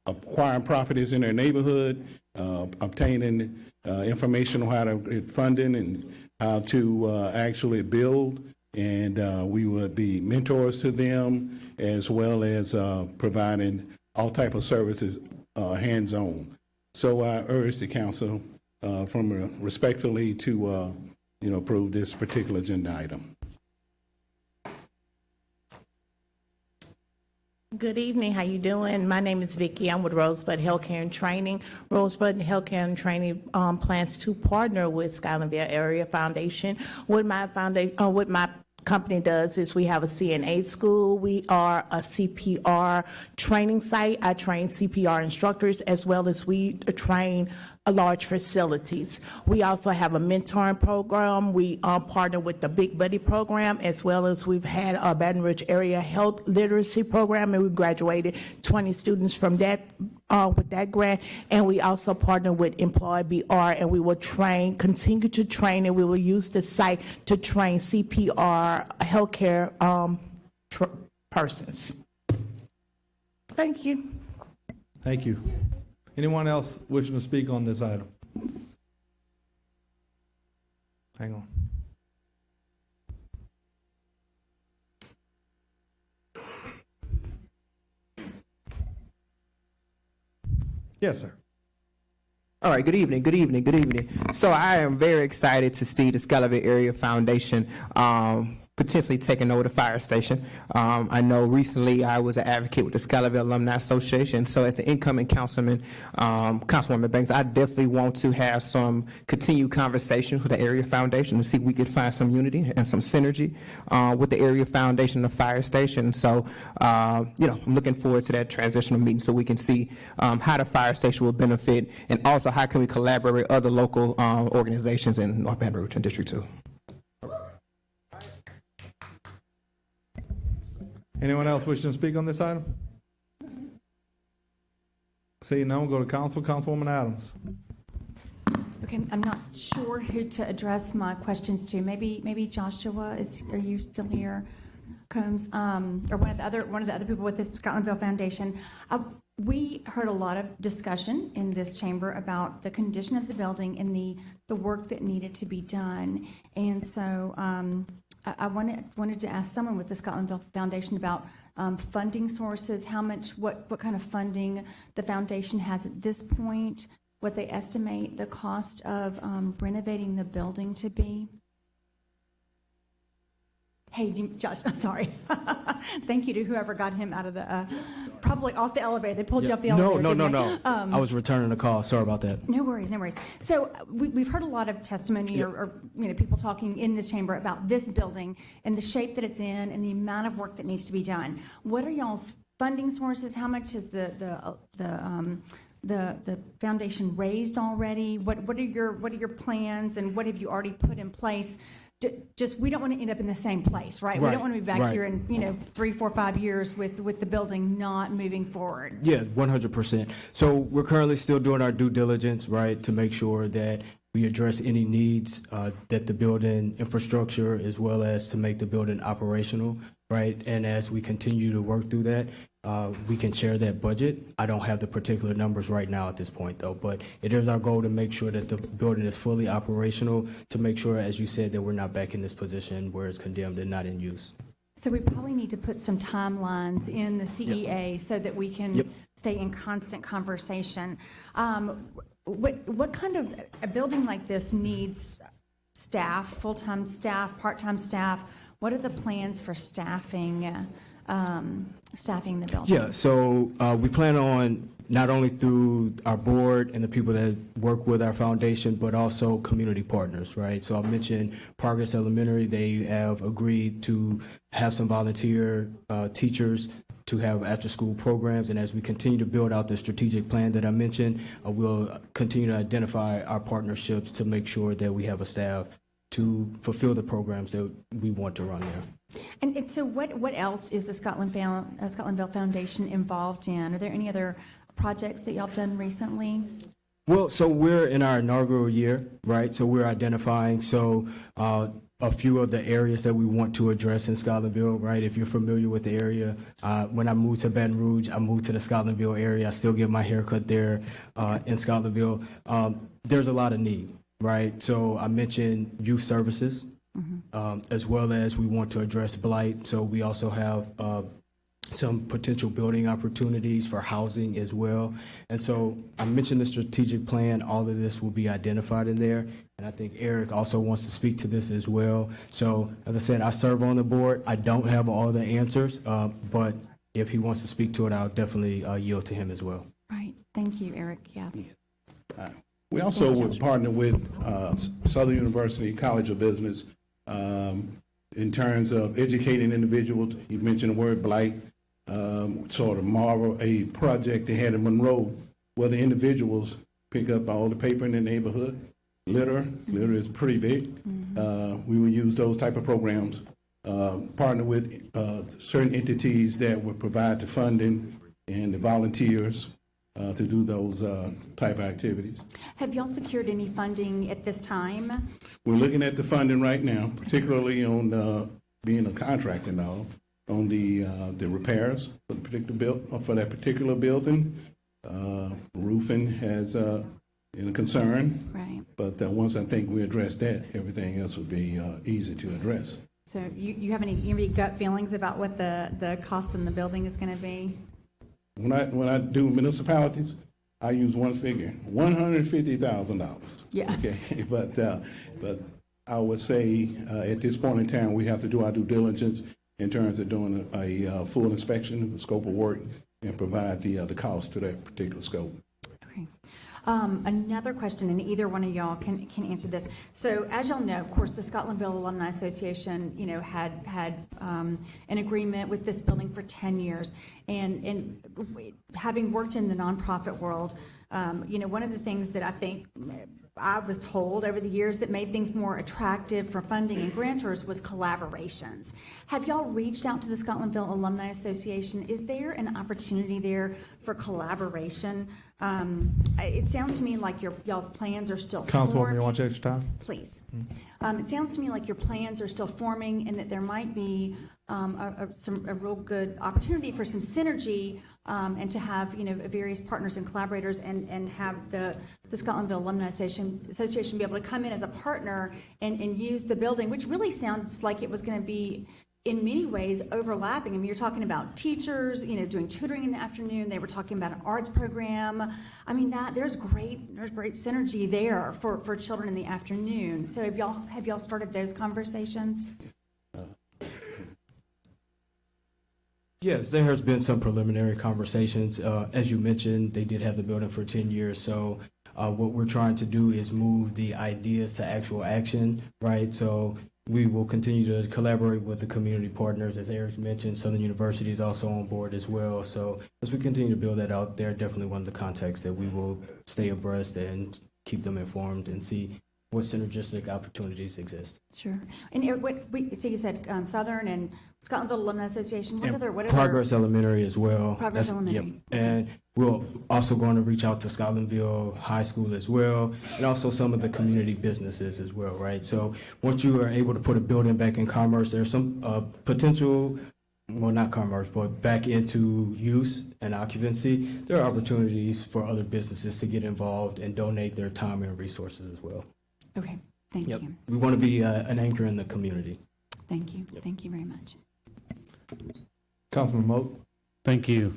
acquiring properties in their neighborhood, obtaining information on how to get funding and how to actually build. And we would be mentors to them, as well as providing all type of services hands-on. So I urge the council respectfully to approve this particular agenda item. Good evening. How you doing? My name is Vicki. I'm with Rosebud Healthcare and Training. Rosebud Healthcare and Training plans to partner with Schuylerville Area Foundation. What my company does is we have a CNA school. We are a CPR training site. I train CPR instructors, as well as we train large facilities. We also have a mentoring program. We partner with the Big Buddy program, as well as we've had a Baton Rouge area health literacy program, and we graduated 20 students from that with that grant. And we also partner with Employ BR, and we will continue to train, and we will use the site to train CPR healthcare persons. Thank you. Thank you. Anyone else wishing to speak on this item? Hang on. Yes, sir. All right, good evening, good evening, good evening. So I am very excited to see the Schuylerville Area Foundation potentially taking over the fire station. I know recently I was an advocate with the Skyler Alumni Association, so as the incoming councilman, Councilwoman Banks, I definitely want to have some continued conversations with the Area Foundation to see if we could find some unity and some synergy with the Area Foundation and the fire station. So, I'm looking forward to that transitional meeting so we can see how the fire station will benefit, and also how can we collaborate with other local organizations in North Baton Rouge and District 2. Anyone else wishing to speak on this item? Seeing none, we'll go to council. Councilwoman Adams. Okay, I'm not sure who to address my questions to. Maybe Joshua are you still here? Combs, or one of the other people with the Scotlandville Foundation. We heard a lot of discussion in this chamber about the condition of the building and the work that needed to be done, and so I wanted to ask someone with the Scotlandville Foundation about funding sources, what kind of funding the foundation has at this point, what they estimate the cost of renovating the building to be. Hey, Josh, sorry. Thank you to whoever got him out of the, probably off the elevator. They pulled you off the elevator. No. I was returning a call. Sorry about that. No worries. So we've heard a lot of testimony or people talking in this chamber about this building and the shape that it's in and the amount of work that needs to be done. What are y'all's funding sources? How much has the foundation raised already? What are your plans, and what have you already put in place? Just, we don't want to end up in the same place, right? We don't want to be back here in 3, 4, 5 years with the building not moving forward. Yeah, 100%. So we're currently still doing our due diligence, right, to make sure that we address any needs that the building infrastructure, as well as to make the building operational, right? And as we continue to work through that, we can share that budget. I don't have the particular numbers right now at this point, though, but it is our goal to make sure that the building is fully operational, to make sure, as you said, that we're not back in this position where it's condemned and not in use. So we probably need to put some timelines in the CEA so that we can stay in constant conversation. What kind of a building like this needs staff, full-time staff, part-time staff? What are the plans for staffing the building? Yeah, so we plan on not only through our board and the people that work with our foundation, but also community partners, right? So I mentioned Progress Elementary. They have agreed to have some volunteer teachers to have after-school programs, and as we continue to build out the strategic plan that I mentioned, we'll continue to identify our partnerships to make sure that we have a staff to fulfill the programs that we want to run there. And so what else is the Scotlandville Foundation involved in? Are there any other projects that y'all have done recently? Well, so we're in our inaugural year, right? So we're identifying, a few of the areas that we want to address in Scotlandville, right? If you're familiar with the area, when I moved to Baton Rouge, I moved to the Scotlandville area. I still get my haircut there in Scotlandville. There's a lot of need, right? So I mentioned youth services, as well as we want to address blight. So we also have some potential building opportunities for housing as well. And so I mentioned the strategic plan. All of this will be identified in there. And I think Eric also wants to speak to this as well. So as I said, I serve on the board. I don't have all the answers, but if he wants to speak to it, I'll definitely yield to him as well. Right. Thank you, Eric. Yeah. We also would partner with Southern University College of Business in terms of educating individuals. You mentioned the word blight. Sort of model a project they had in Monroe where the individuals pick up all the paper in the neighborhood. Litter is pretty big. We will use those type of programs, partner with certain entities that would provide the funding and the volunteers to do those type of activities. Have y'all secured any funding at this time? We're looking at the funding right now, particularly on being a contractor now, on the repairs for the for that particular building. Roofing has a concern. Right. But once I think we address that, everything else will be easy to address. So you have any gut feelings about what the cost in the building is going to be? When I do municipalities, I use one figure, $150,000. Yeah. Okay, but I would say at this point in time, we have to do our due diligence in terms of doing a full inspection of the scope of work and provide the cost to that particular scope. Okay. Another question, and either one of y'all can answer this. So as y'all know, of course, the Scotlandville Alumni Association, had an agreement with this building for 10 years. And having worked in the nonprofit world, one of the things that I think I was told over the years that made things more attractive for funding and grantors was collaborations. Have y'all reached out to the Scotlandville Alumni Association? Is there an opportunity there for collaboration? It sounds to me like y'all's plans are still Councilwoman, forming. you want to extra time? Please. It sounds to me like your plans are still forming and that there might be a real good opportunity for some synergy and to have various partners and collaborators and have the Scotlandville Alumni Association be able to come in as a partner and use the building, which really sounds like it was going to be in many ways overlapping. I mean, you're talking about teachers, doing tutoring in the afternoon. They were talking about an arts program. I mean, there's great synergy there for children in the afternoon. So have y'all started those conversations? Yes, there has been some preliminary conversations. As you mentioned, they did have the building for 10 years. So what we're trying to do is move the ideas to actual action, right? So we will continue to collaborate with the community partners. As Eric mentioned, Southern University is also on board as well. So as we continue to build that out, they're definitely one of the contacts that we will stay abreast and keep them informed and see what synergistic opportunities exist. Sure. And so you said Southern and Scotlandville Alumni Association. What other? Progress Elementary as well. Progress Elementary. Yep. And we're also going to reach out to Scotlandville High School as well, and also some of the community businesses as well, right? So once you are able to put a building back in commerce, there's some potential, well, not commerce, but back into use and occupancy. There are opportunities for other businesses to get involved and donate their time and resources as well. Okay, thank you. We want to be an anchor in the community. Thank you. Yep. Thank you very much. Councilman Moat. Thank you.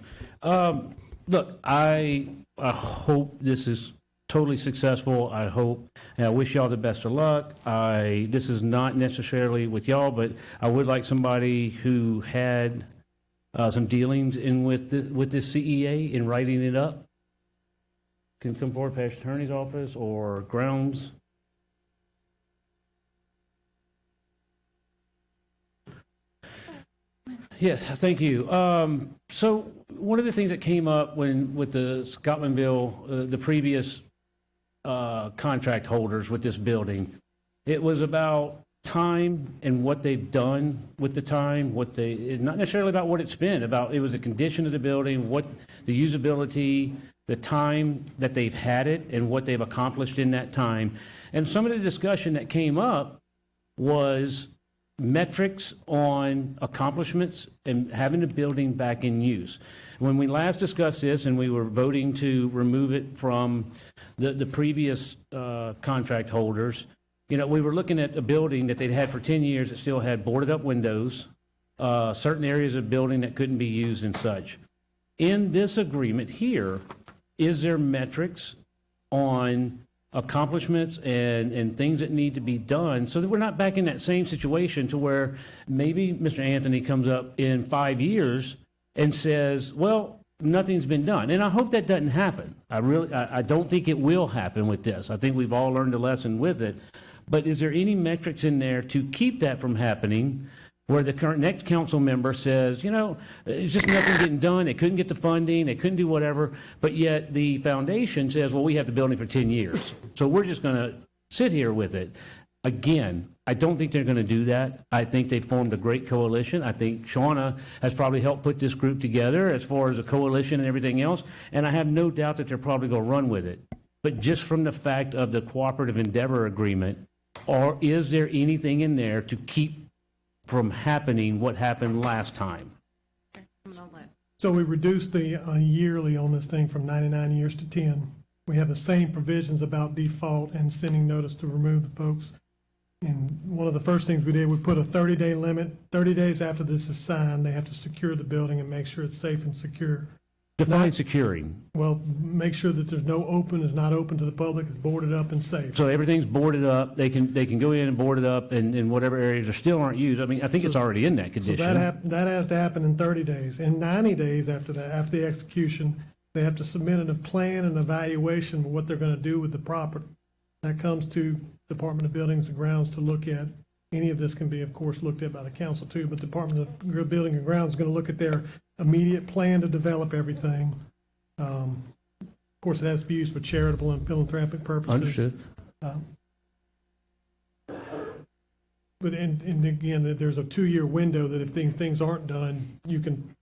Look, I hope this is totally successful. I hope, and I wish y'all the best of luck. This is not necessarily with y'all, but I would like somebody who had some dealings with this CEA in writing it up. Can come forward, past attorney's office or grounds. Yeah, thank you. So one of the things that came up with the Scotlandville, the previous contract holders with this building, It was about time and what they've done with the time, it's not necessarily about what it's been, it was the condition of the building, what the usability, the time that they've had it, and what they've accomplished in that time. And some of the discussion that came up was metrics on accomplishments and having the building back in use. When we last discussed this and we were voting to remove it from the previous contract holders, you know, we were looking at a building that they'd had for 10 years that still had boarded up windows, certain areas of building that couldn't be used and such. In this agreement here, is there metrics on accomplishments and things that need to be done so that we're not back in that same situation to where maybe Mr. Anthony comes up in 5 years and says, well, nothing's been done. And I hope that doesn't happen. I don't think it will happen with this. I think we've all learned a lesson with it. But is there any metrics in there to keep that from happening where the current next council member says, you know, it's just nothing getting done, they couldn't get the funding, they couldn't do whatever, but yet the foundation says, well, we have the building for 10 years, so we're just going to sit here with it. Again, I don't think they're going to do that. I think they formed a great coalition. I think Shauna has probably helped put this group together as far as a coalition and everything else, and I have no doubt that they're probably going to run with it. But just from the fact of the cooperative endeavor agreement, or is there anything in there to keep from happening what happened last time? So we reduced the yearly on this thing from 99 years to 10. We have the same provisions about default and sending notice to remove the folks. And one of the first things we did, we put a 30-day limit. 30 days after this is signed, they have to secure the building and make sure it's safe and secure. Define securing. Well, make sure that there's no open, is not open to the public, it's boarded up and safe. So everything's boarded up, they can go in and board it up in whatever areas are still aren't used. I mean, I think it's already in that condition. So that has to happen in 30 days. In 90 days after that, after the execution, they have to submit a plan and evaluation of what they're going to do with the property. That comes to Department of Buildings and Grounds to look at. Any of this can be, of course, looked at by the council too, but Department of Building and Grounds is going to look at their immediate plan to develop everything. Of course, it has to be used for charitable and philanthropic purposes. Understood. But and again, there's a 2-year window that if things aren't done, you can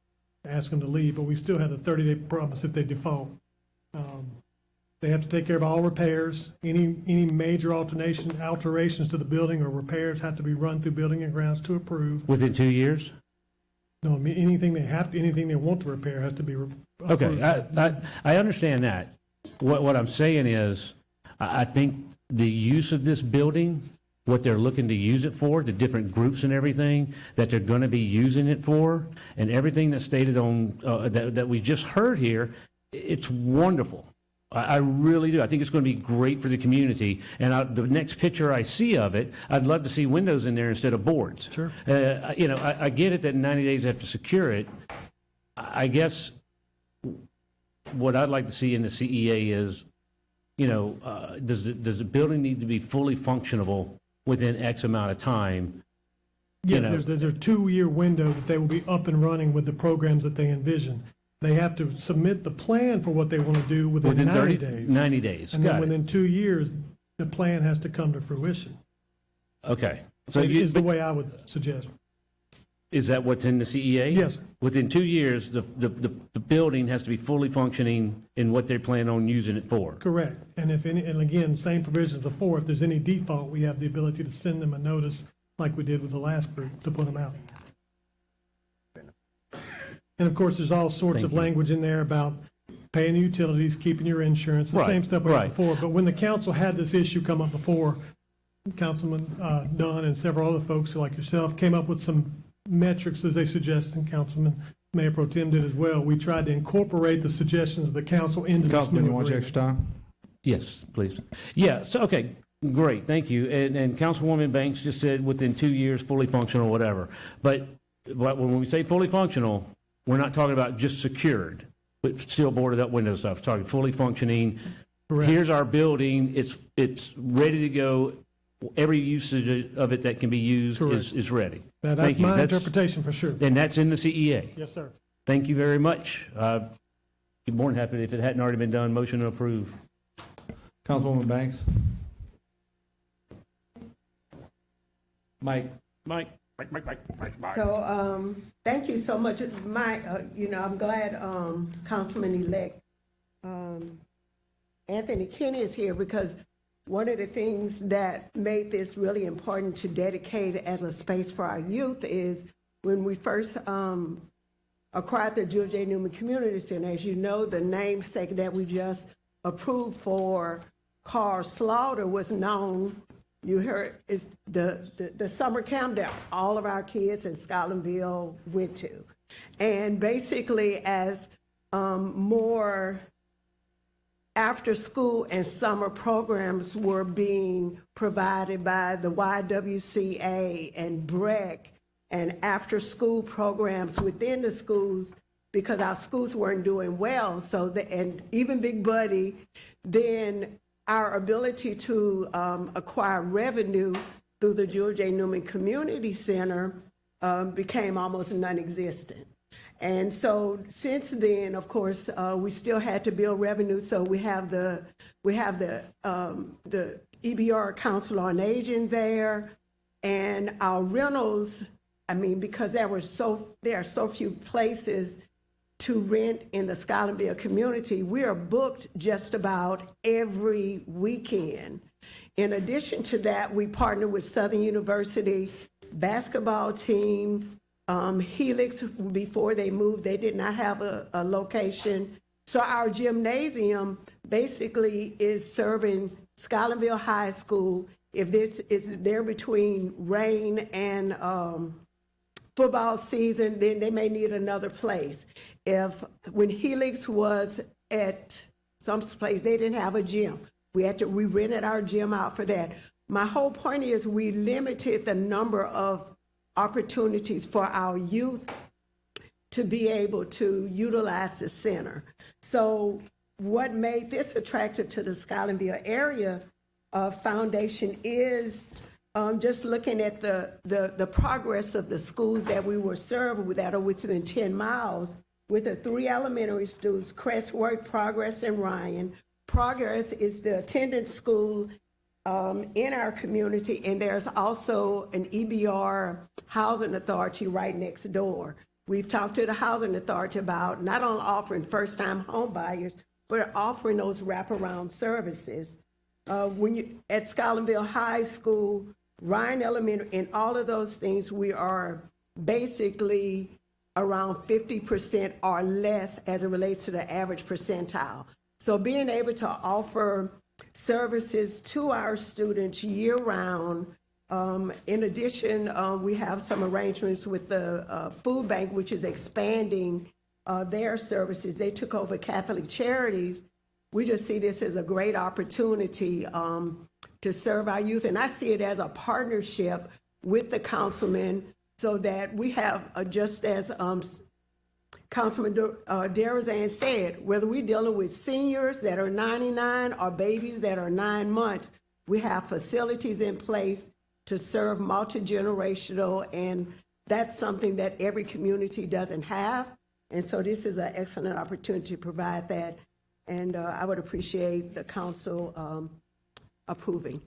ask them to leave, but we still have the 30-day promise if they default. They have to take care of all repairs. Any major alterations to the building or repairs have to be run through Building and Grounds to approve. Within 2 years? No, I mean, anything they want to repair has to be approved. Okay, I understand that. What I'm saying is, I think the use of this building, what they're looking to use it for, the different groups and everything that they're going to be using it for, and everything that's stated on, that we just heard here, it's wonderful. I really do. I think it's going to be great for the community. And the next picture I see of it, I'd love to see windows in there instead of boards. Sure. You know, I get it that 90 days have to secure it. I guess what I'd like to see in the CEA is, you know, does the building need to be fully functionable within X amount of time? Yes, there's a 2-year window that they will be up and running with the programs that they envision. They have to submit the plan for what they want to do within 90 days. 90 days, And got then it. within 2 years, the plan has to come to fruition. Okay. So is the way I would suggest. Is that what's in the CEA? Yes, sir. Within 2 years, the building has to be fully functioning in what they plan on using it for. Correct. And and again, same provisions before, if there's any default, we have the ability to send them a notice like we did with the last group to put them out. And of course, there's all sorts of language in there about paying the utilities, keeping your insurance, the same stuff we had before. But when the council had this issue come up before, Councilman Dunn and several other folks like yourself came up with some metrics as they suggested, and Councilman Mayor Pro Tem did as well. We tried to incorporate the suggestions of the council into this Councilman, new you want your agreement. extra time? Yes, please. Yeah, so, okay, great, thank you. And Councilwoman Banks just said within 2 years, fully functional, whatever. But when we say fully functional, we're not talking about just secured, but still boarded up window stuff. We're talking fully functioning. Correct. Here's our building. It's ready to go. Every usage of it that can be used is ready. Now, that's my interpretation for sure. And that's in the CEA. Yes, sir. Thank you very much. Be more than happy if it hadn't already been done. Motion to approve. Councilwoman Banks? Mike. Mike. So, thank you so much. I'm glad, Councilman-elect, Anthony Kenny is here, because one of the things that made this really important to dedicate as a space for our youth is when we first, acquired the Jewel J. Newman Community Center. As you know, the namesake that we just approved for Carl Slaughter was known, you heard, is the summer camp that all of our kids in Scotlandville went to. And basically, as more after school and summer programs were being provided by the YWCA and BREC, and after school programs within the schools, because our schools weren't doing well. And even Big Buddy, then our ability to acquire revenue through the Jewel J. Newman Community Center became almost non-existent. And so since then, of course, we still had to build revenue. So we have the EBR Council on Aging there, and our rentals. I mean, because there are so few places to rent in the Scotlandville community, we are booked just about every weekend. In addition to that, we partner with Southern University basketball team, Helix. Before they moved, they did not have a location. So our gymnasium basically is serving Scotlandville High School. If this is there between rain and football season, then they may need another place. When Helix was at some place, they didn't have a gym. We rented our gym out for that. My whole point is we limited the number of opportunities for our youth to be able to utilize the center. So what made this attractive to the Scotlandville area foundation is just looking at the progress of the schools that we were serving that are within 10 miles, with the 3 elementary schools, Crestworth, Progress, and Ryan. Progress is the attendance school in our community, and there's also an EBR housing authority right next door. We've talked to the housing authority about not only offering first-time home buyers, but offering those wraparound services. At Scotlandville High School, Ryan Elementary, and all of those things, we are basically around 50% or less as it relates to the average percentile. So being able to offer services to our students year-round. In addition, we have some arrangements with the food bank, which is expanding their services. They took over Catholic Charities. We just see this as a great opportunity to serve our youth. And I see it as a partnership with the councilman, so that we have, just as Councilman Derazan said, whether we're dealing with seniors that are 99 or babies that are 9 months, we have facilities in place to serve multi-generational, and that's something that every community doesn't have. And so this is an excellent opportunity to provide that, and I would appreciate the council approving.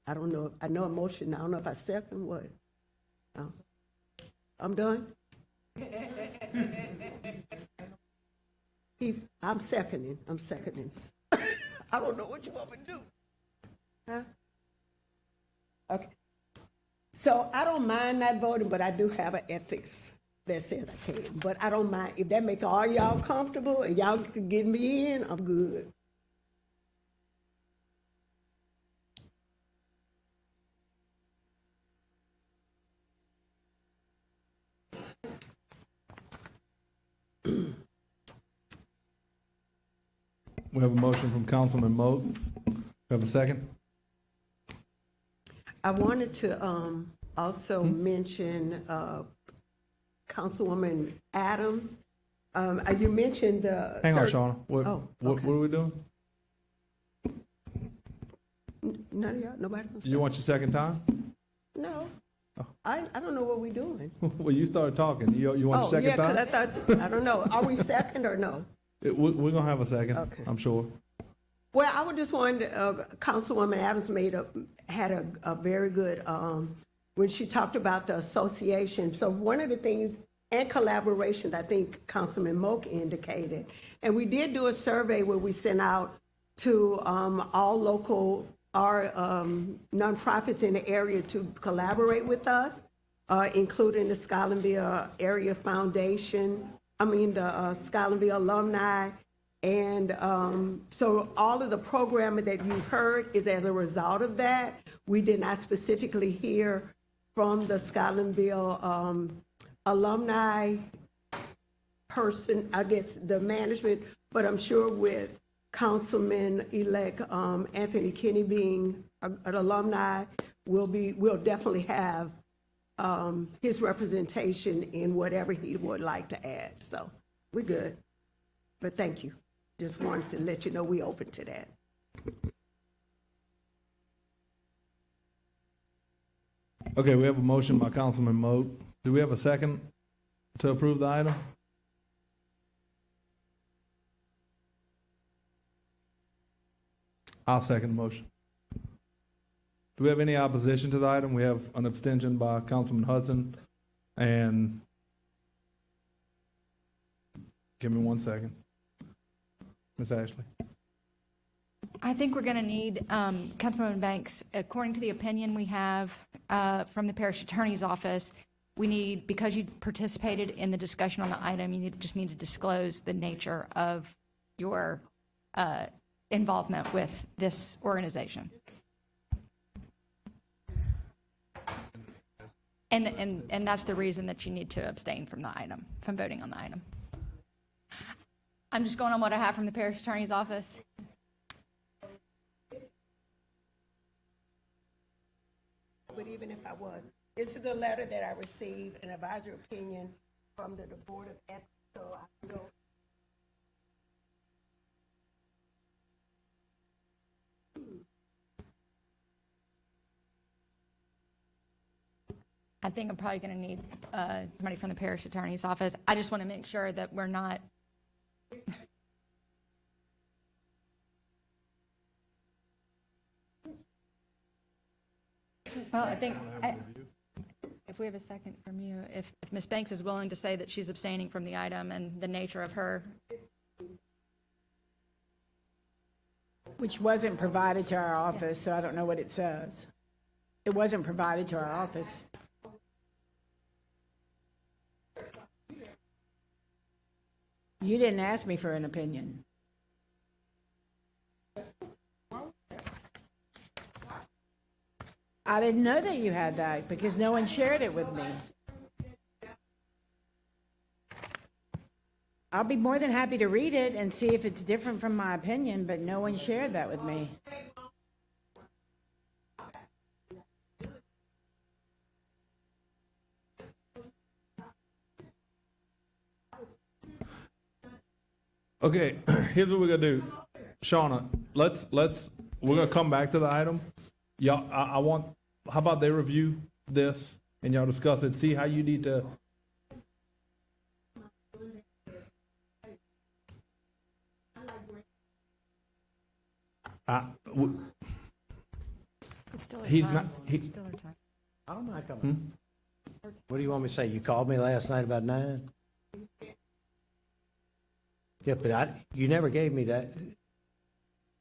I don't know, I know a motion, I don't know if I second what. No. I'm done? I'm seconding. I don't know what you want me to do. Huh? Okay. So I don't mind not voting, but I do have an ethics that says I can. But I don't mind. If that make all y'all comfortable and y'all can get me in, I'm good. We have a motion from Councilman Moat. We have a second? I wanted to also mention Councilwoman Adams. You mentioned the... Hang on, Shauna. What okay. are we doing? None of y'all? Nobody? You want your second time? No. Oh. I don't know what we're doing. Well, you started talking. You want your second time? I thought, I don't know. Are we second or no? We're going to have a second, Okay. I'm sure. Well, I would just want, Councilwoman Adams had a very good, when she talked about the association. So one of the things, and collaborations, I think Councilman Moak indicated. And we did do a survey where we sent out to all local, our nonprofits in the area to collaborate with us, including the Skylerville Area Foundation, the Skylerville Alumni. And so all of the programming that you've heard is as a result of that. We did not specifically hear from the Skylerville alumni person, I guess the management, but I'm sure with Councilman-elect Anthony Kinney being an alumni, we'll definitely have his representation in whatever he would like to add. So we're good. But thank you. Just wanted to let you know we open to that. Okay, we have a motion by Councilman Moak. Do we have a second to approve the item? I'll second the motion. Do we have any opposition to the item? We have an abstention by Councilman Hudson, and give me 1 second. Ms. Ashley. I think we're going to need, Councilwoman Banks, according to the opinion we have from the Parish Attorney's Office, we need, because you participated in the discussion on the item, you just need to disclose the nature of your involvement with this organization. And that's the reason that you need to abstain from the item, from voting on the item. I'm just going on what I have from the Parish Attorney's Office. But even if I was, this is a letter that I received, an advisory opinion from the Board of Ethics, so I can go. I think I'm probably going to need somebody from the Parish Attorney's Office. I just want to make sure that we're not. Well, I think if we have a second from you, if Ms. Banks is willing to say that she's abstaining from the item and the nature of her. Which wasn't provided to our office, so I don't know what it says. It wasn't provided to our office. You didn't ask me for an opinion. I didn't know that you had that because no one shared it with me. I'll be more than happy to read it and see if it's different from my opinion, but no one shared that with me. Okay, here's what we're gonna do. Shauna, we're gonna come back to the item. Y'all, how about they review this and y'all discuss it, see how you need to. He's not. I don't mind coming. What do you want me to say? You called me last night about 9? Yeah, but you never gave me that.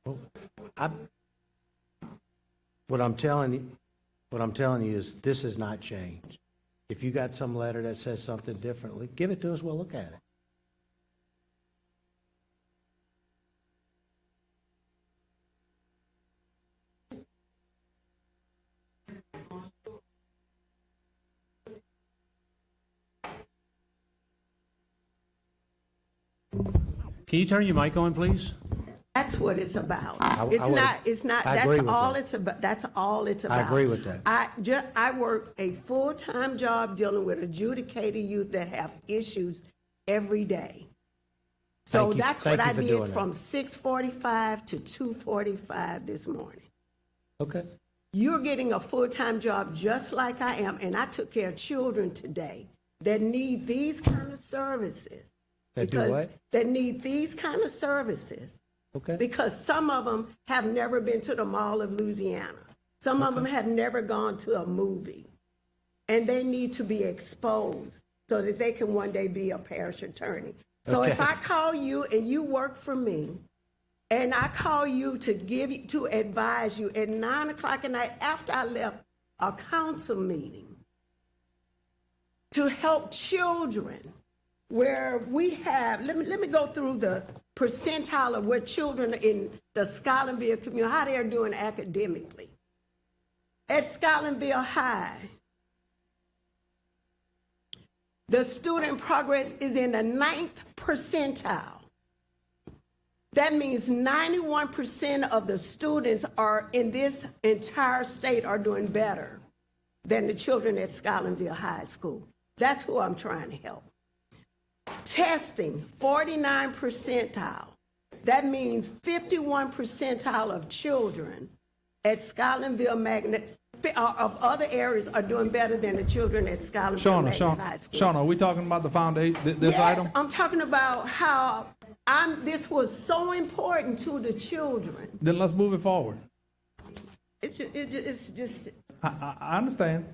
Well, what I'm telling you is this has not changed. If you got some letter that says something differently, give it to us, we'll look at it. Can you turn your mic on, please? That's what it's about. I That's all it's about. That's all it's about. I agree with that. I work a full-time job dealing with adjudicated youth that have issues every day. So that's what I did from 6:45 to 2:45 this morning. Okay. You're getting a full-time job just like I am, and I took care of children today that need these kind of services. That do what? That need these kind of services. Okay. Because some of them have never been to the Mall of Louisiana. Some of them have never gone to a movie. And they need to be exposed so that they can one day be a parish attorney. So if I call you and you work for me, and I call you to advise you at 9 o'clock at night after I left a council meeting to help children, where we have, let me go through the percentile of where children in the Scotlandville community, how they are doing academically. At Scotlandville High, the student progress is in the 9th percentile. That means 91% of the students are in this entire state are doing better than the children at Scotlandville High School. That's who I'm trying to help. Testing, 49 percentile. That means 51 percentile of children at Scotlandville Magnet of other areas are doing better than the children at Scotlandville Magnet High School. Shauna, are we talking about the foundation, this item? I'm talking about how this was so important to the children. Then let's move it forward. It's just I understand.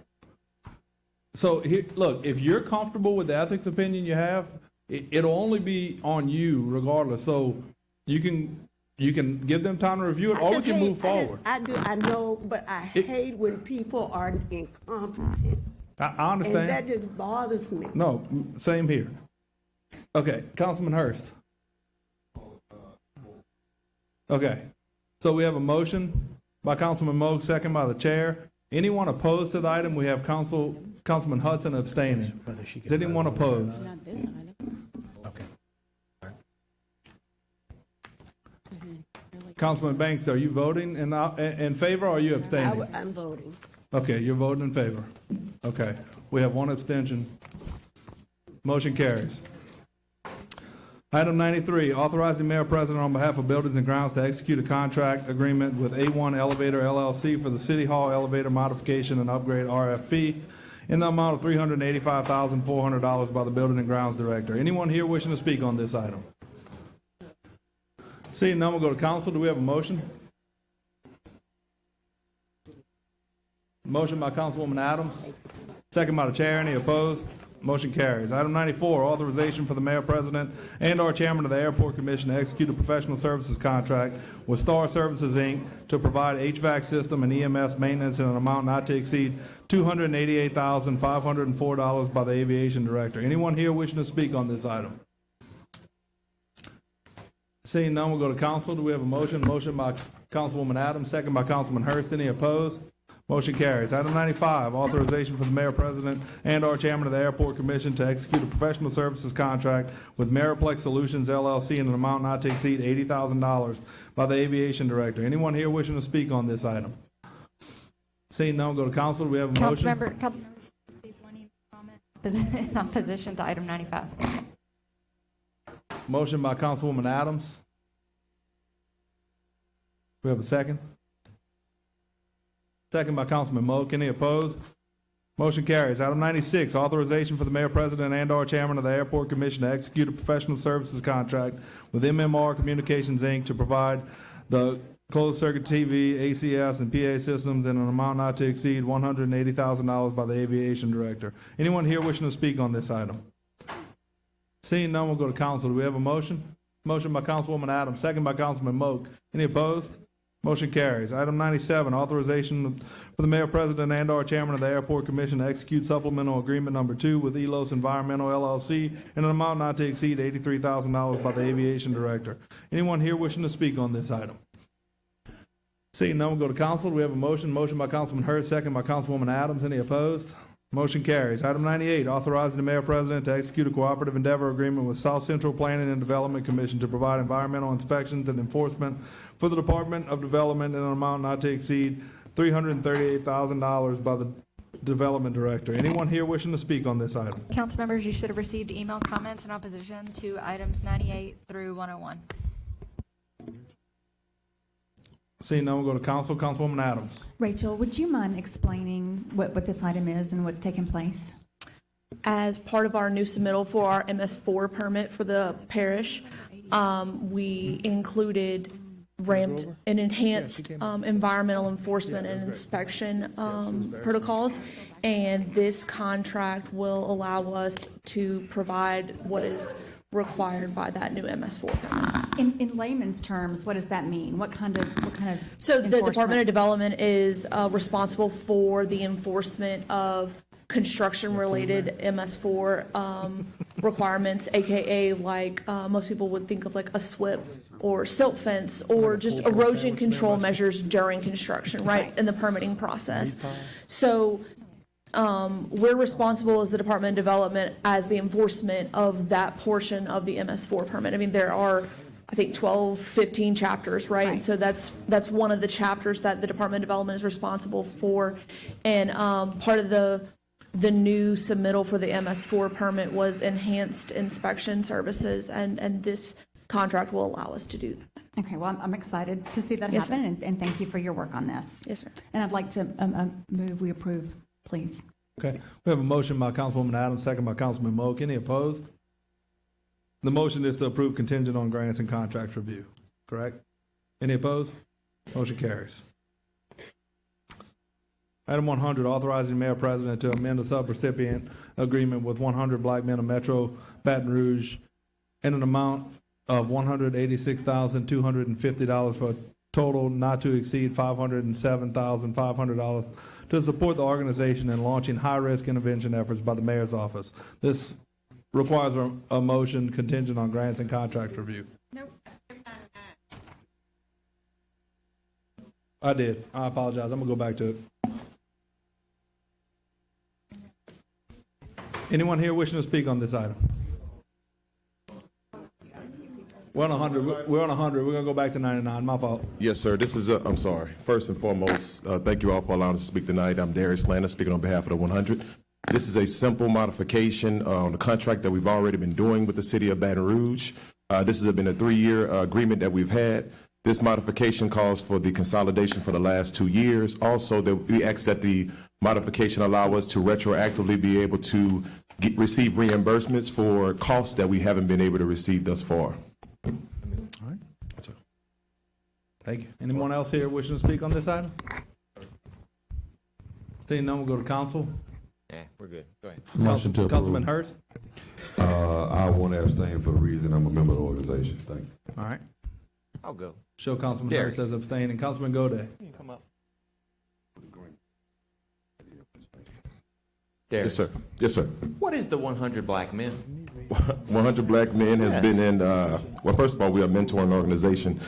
So here, look, if you're comfortable with the ethics opinion you have, it'll only be on you regardless. So you can give them time to review it, or we can move forward. I know, but I hate when people are incompetent. I understand. And that just bothers me. No, same here. Okay, Councilman Hurst. Okay, so we have a motion by Councilman Moog, second by the chair. Anyone opposed to the item? We have Councilman Hudson abstaining. Is anyone opposed? Not this item. Okay. Councilman Banks, are you voting in favor, or are you abstaining? I'm voting. Okay, you're voting in favor. Okay, we have one abstention. Motion carries. Item 93, authorize the mayor president on behalf of Buildings and Grounds to execute a contract agreement with A1 Elevator LLC for the City Hall elevator modification and upgrade RFP in the amount of $385,400 by the Building and Grounds Director. Anyone here wishing to speak on this item? Seeing none, we'll go to council. Do we have a motion? Motion by Councilwoman Adams, second by the chair. Any opposed? Motion carries. Item 94, authorization for the mayor, president, and/or chairman of the airport commission to execute a professional services contract with Star Services, Inc. to provide HVAC system and EMS maintenance in an amount not to exceed $288,504 by the aviation director. Anyone here wishing to speak on this item? Seeing none, we'll go to council. Do we have a motion? Motion by Councilwoman Adams, second by Councilman Hurst. Any opposed? Motion carries. Item 95, authorization for the mayor, president, and/or chairman of the airport commission to execute a professional services contract with Meriplex Solutions LLC in an amount not to exceed $80,000 by the aviation director. Anyone here wishing to speak on this item? Seeing none, we'll go to council. Do we have a motion? Councilmember received one email comment in opposition to item 95. Motion by Councilwoman Adams. Do we have a second? Second by Councilman Moak. Any opposed? Motion carries. Item 96, authorization for the mayor, president, and/or chairman of the airport commission to execute a professional services contract with MMR Communications, Inc. to provide the closed circuit TV, ACS, and PA systems in an amount not to exceed $180,000 by the aviation director. Anyone here wishing to speak on this item? Seeing none, we'll go to council. Do we have a motion? Motion by Councilwoman Adams, second by Councilman Moak. Any opposed? Motion carries. Item 97, authorization for the mayor, president, and/or chairman of the airport commission to execute supplemental agreement number 2 with Elos Environmental LLC in an amount not to exceed $83,000 by the aviation director. Anyone here wishing to speak on this item? Seeing none, we'll go to council. Do we have a motion? Motion by Councilman Hurst, second by Councilwoman Adams. Any opposed? Motion carries. Item 98, authorizing the mayor, president to execute a cooperative endeavor agreement with South Central Planning and Development Commission to provide environmental inspections and enforcement for the Department of Development in an amount not to exceed $338,000 by the Development Director. Anyone here wishing to speak on this item? Council members, you should have received email comments in opposition to items 98 through 101. Seeing none, we'll go to council. Councilwoman Adams. Rachel, would you mind explaining what this item is and what's taking place? As part of our new submittal for our MS4 permit for the parish, we included ramped and enhanced environmental enforcement and inspection protocols. And this contract will allow us to provide what is required by that new MS4 permit. In layman's terms, what does that mean? What kind of So the enforcement? Department of Development is responsible for the enforcement of construction-related MS4 requirements, AKA like most people would think of like a SWIP or silt fence or just erosion control measures during construction, right, in the permitting process. So we're responsible as the Department of Development as the enforcement of that portion of the MS4 permit. I mean, there are, I think, 12, 15 chapters, right? So that's one of the chapters that the Department of Development is responsible for. And part of the new submittal for the MS4 permit was enhanced inspection services, and this contract will allow us to do that. Okay, well, I'm excited to see that Yes, happen, and thank you for your work on this. Yes, sir. And I'd like to move we approve, please. Okay, we have a motion by Councilwoman Adams, second by Councilman Moak. Any opposed? The motion is to approve contingent on grants and contract review, correct? Any opposed? Motion carries. Item 100, authorizing the mayor president to amend the subrecipient agreement with 100 Black Men of Metro Baton Rouge in an amount of $186,250 for a total not to exceed $507,500 to support the organization in launching high-risk intervention efforts by the mayor's office. This requires a motion contingent on grants and contract review. Nope. I did. I apologize. I'm going to go back to it. Anyone here wishing to speak on this item? We're on 100. We're on 100. We're going to go back to 99. My fault. Yes, sir. This is, I'm sorry. First and foremost, thank you all for allowing us to speak tonight. I'm Darius Lander, speaking on behalf of the 100. This is a simple modification on the contract that we've already been doing with the city of Baton Rouge. This has been a 3-year agreement that we've had. This modification calls for the consolidation for the last 2 years. Also, that we ask that the modification allow us to retroactively be able to receive reimbursements for costs that we haven't been able to receive thus far. All right. Thank you. Anyone else here wishing to speak on this item? Seeing none, we'll go to council. Yeah, we're good. Go ahead. Motion to approve. Councilman Hurst. I want to abstain for the reason I'm a member of the organization. Thank you. All right. I'll go. Show Councilman Darius. Hurst as abstaining. Councilman Goday. You can come up. Yes, sir. Yes, sir. What is the 100 Black Men? 100 Black Men has been in, well, first of all, we are a mentoring organization.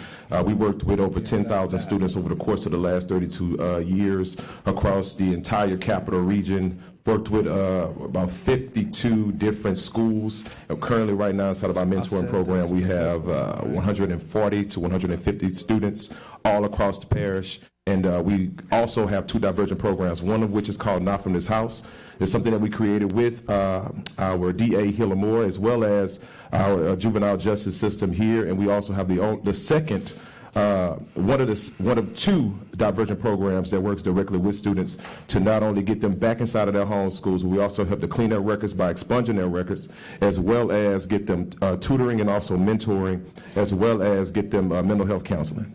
We worked with over 10,000 students over the course of the last 32 years across the entire capital region. Worked with about 52 different schools. Currently, right now, inside of our mentoring program, we have 140 to 150 students all across the parish. And we also have 2 divergent programs, one of which is called Not From This House. It's something that we created with our DA, Hilla Moore, as well as our juvenile justice system here. And we also have the second, one of 2 divergent programs that works directly with students to not only get them back inside of their home schools, but we also help to clean their records by expunging their records, as well as get them tutoring and also mentoring, as well as get them mental health counseling.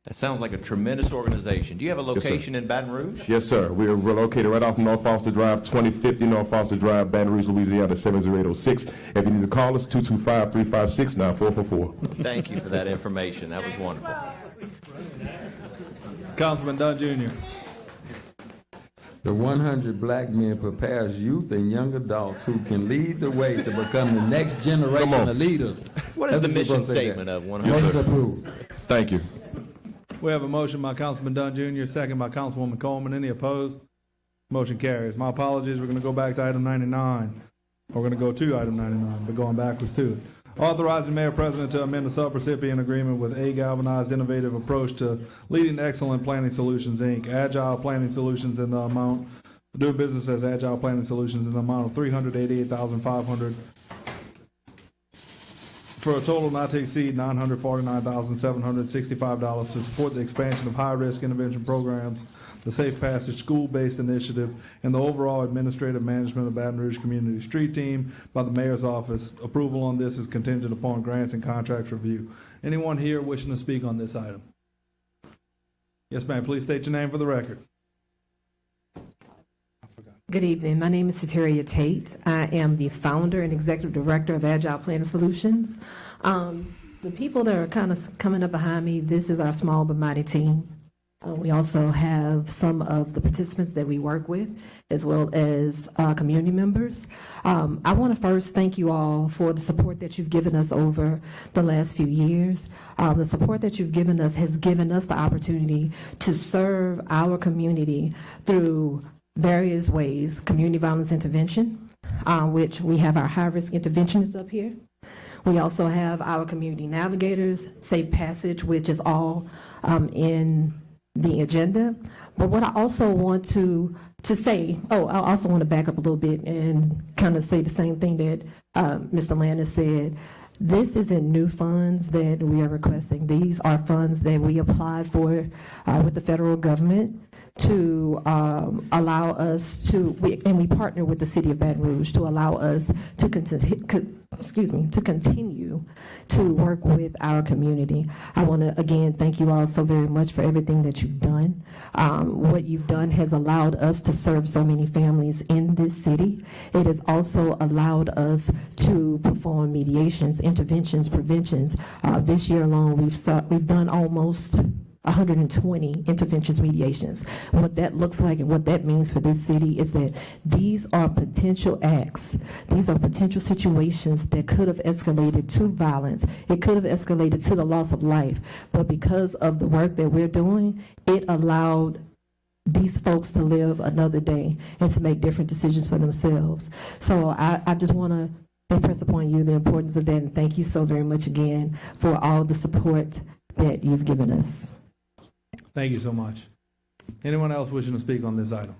That sounds like a tremendous organization. Do you have a location in Baton Rouge? Yes, sir. We're located right off North Foster Drive, 2050 North Foster Drive, Baton Rouge, Louisiana, 70806. If you need to call us, 225-356-9444. Thank you for that information. That was wonderful. Councilman Dunn Jr. The 100 Black Men prepares youth and young adults who can lead the way to become the next generation of leaders. What is the That's mission supposed to say statement that. of 100? Motion approved. Thank you. We have a motion by Councilman Dunn Jr., second by Councilwoman Coleman. Any opposed? Motion carries. My apologies. We're going to go back to item 99. We're going to go to item 99, but going backwards to it. Authorizing Mayor President to amend the subrecipient agreement with A Galvanized Innovative Approach to Leading Excellent Planning Solutions, Inc., Agile Planning Solutions in the amount, doing business as Agile Planning Solutions in the amount of $388,500 for a total not to exceed $949,765 to support the expansion of high-risk intervention programs, the Safe Passage School-Based Initiative, and the overall administrative management of Baton Rouge Community Street Team by the Mayor's Office. Approval on this is contingent upon grants and contracts review. Anyone here wishing to speak on this item? Yes, ma'am. Please state your name for the record. Good evening. My name is Sateria Tate. I am the founder and executive director of Agile Planning Solutions. The people that are kind of coming up behind me, this is our small but mighty team. We also have some of the participants that we work with, as well as community members. I want to first thank you all for the support that you've given us over the last few years. The support that you've given us has given us the opportunity to serve our community through various ways. Community violence intervention, which we have our high-risk interventionists up here. We also have our community navigators, Safe Passage, which is all in the agenda. But what I also want to say, I also want to back up a little bit and kind of say the same thing that Mr. Landis said. This isn't new funds that we are requesting. These are funds that we applied for with the federal government to allow us to, and we partner with the city of Baton Rouge to allow us to continue to work with our community. I want to again thank you all so very much for everything that you've done. What you've done has allowed us to serve so many families in this city. It has also allowed us to perform mediations, interventions, preventions. This year alone, we've done almost 120 interventions, mediations. What that looks like and what that means for this city is that these are potential acts. These are potential situations that could have escalated to violence. It could have escalated to the loss of life. But because of the work that we're doing, it allowed these folks to live another day and to make different decisions for themselves. So I just want to impress upon you the importance of that, and thank you so very much again for all the support that you've given us. Thank you so much. Anyone else wishing to speak on this item?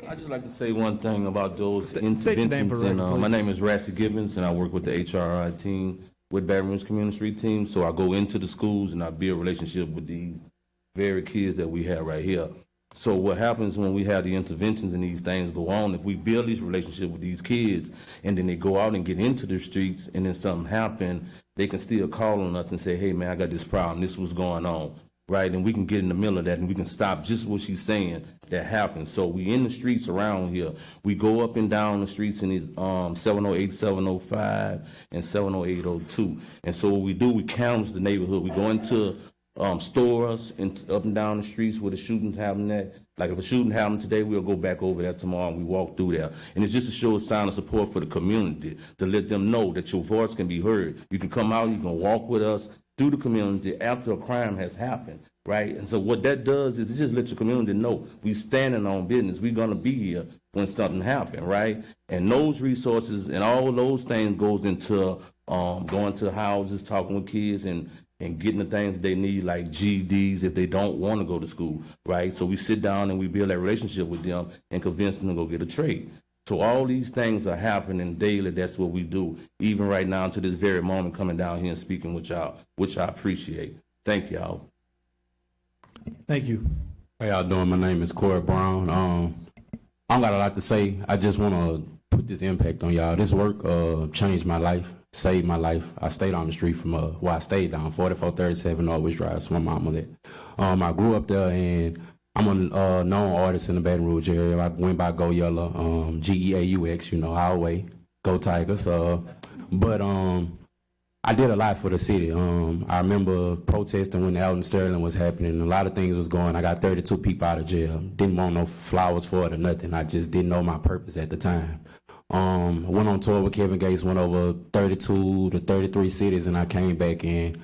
I'd just like to say one thing about those State your name for interventions. the And, record, my please. name is Rassie Gibbons, and I work with the HRI team with Baton Rouge Community Street Team. So I go into the schools and I build a relationship with these very kids that we have right here. So what happens when we have the interventions and these things go on, if we build these relationships with these kids and then they go out and get into the streets and then something happen, they can still call on us and say, hey man, I got this problem, this was going on, right? And we can get in the middle of that and we can stop just what she's saying that happens. So we in the streets around here. We go up and down the streets in the 708, 705, and 70802. And so what we do, we canvass the neighborhood. We go into stores and up and down the streets where the shootings happen at. Like if a shooting happened today, we'll go back over there tomorrow and we walk through there. And it's just to show a sign of support for the community, to let them know that your voice can be heard. You can come out and you can walk with us through the community after a crime has happened, right? And so what that does is it just lets the community know we standing on business. We're gonna be here when something happens, right? And those resources and all of those things goes into going to houses, talking with kids and getting the things they need, like GEDs if they don't want to go to school, right? So we sit down and we build that relationship with them and convince them to go get a trade. So all these things are happening daily. That's what we do, even right now to this very moment, coming down here and speaking with y'all, which I appreciate. Thank y'all. Thank you. How y'all doing? My name is Corey Brown. I don't got a lot to say. I just want to put this impact on y'all. This work changed my life, saved my life. I stayed on the street from where I stayed down, 4437 Norwich Drive, so my mama there. I grew up there, and I'm a known artist in the Baton Rouge area. I went by Go Yellow, GEAUX, you know, our way, Go Tigers. But I did a lot for the city. I remember protesting when Alton Sterling was happening. A lot of things was going. I got 32 people out of jail. Didn't want no flowers for it or nothing. I just didn't know my purpose at the time. Went on tour with Kevin Gates, went over 32 to 33 cities, and I came back in.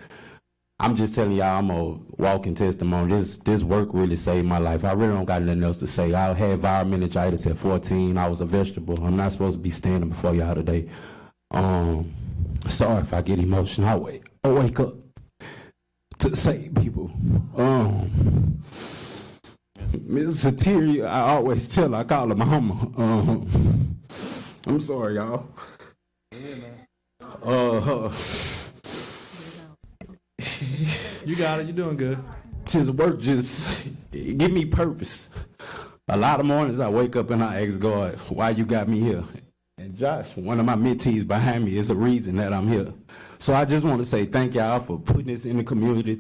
I'm just telling y'all, I'm a walking testimony. This work really saved my life. I really don't got nothing else to say. I had viral meningitis at 14. I was a vegetable. I'm not supposed to be standing before y'all today. Sorry if I get emotional. I wake up to save people. Miss Sateria, I always tell her, I call her mama. I'm sorry, y'all. You got it. You're doing good. Since work just give me purpose. A lot of mornings I wake up and I ask God, why you got me here? And Josh, one of my mentees behind me, is a reason that I'm here. So I just want to say thank y'all for putting this in the community.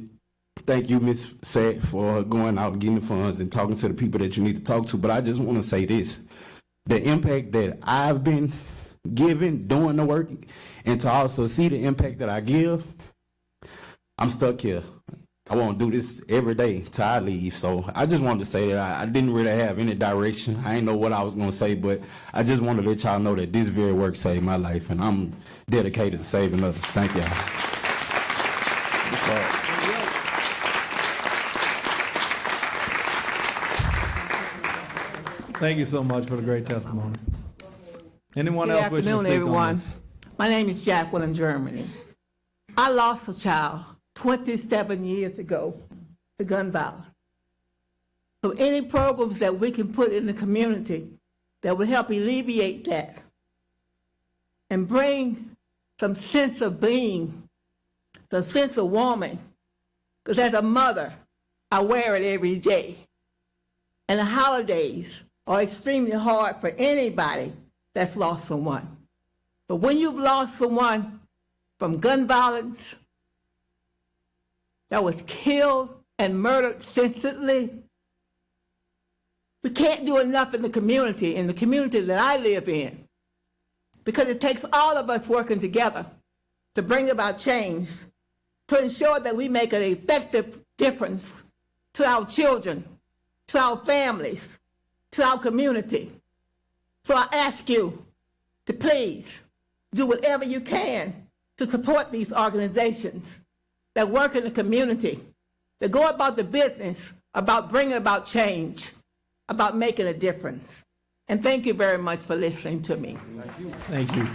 Thank you, Ms. Sack, for going out and getting the funds and talking to the people that you need to talk to. But I just want to say this. The impact that I've been given doing the work, and to also see the impact that I give, I'm stuck here. I want to do this every day till I leave. So I just wanted to say that I didn't really have any direction. I didn't know what I was going to say, but I just want to let y'all know that this very work saved my life, and I'm dedicated to saving others. Thank y'all. Thank you so much for the great testimony. Anyone Good else wishing to afternoon, speak everyone. on this? My name is Jacqueline Germany. I lost a child 27 years ago to gun violence. So any programs that we can put in the community that would help alleviate that and bring some sense of being, some sense of woman, because as a mother, I wear it every day. And the holidays are extremely hard for anybody that's lost someone. But when you've lost someone from gun violence, that was killed and murdered senselessly, we can't do enough in the community that I live in, because it takes all of us working together to bring about change, to ensure that we make an effective difference to our children, to our families, to our community. So I ask you to please do whatever you can to support these organizations that work in the community, that go about the business about bringing about change, about making a difference. And thank you very much for listening to me. Thank you.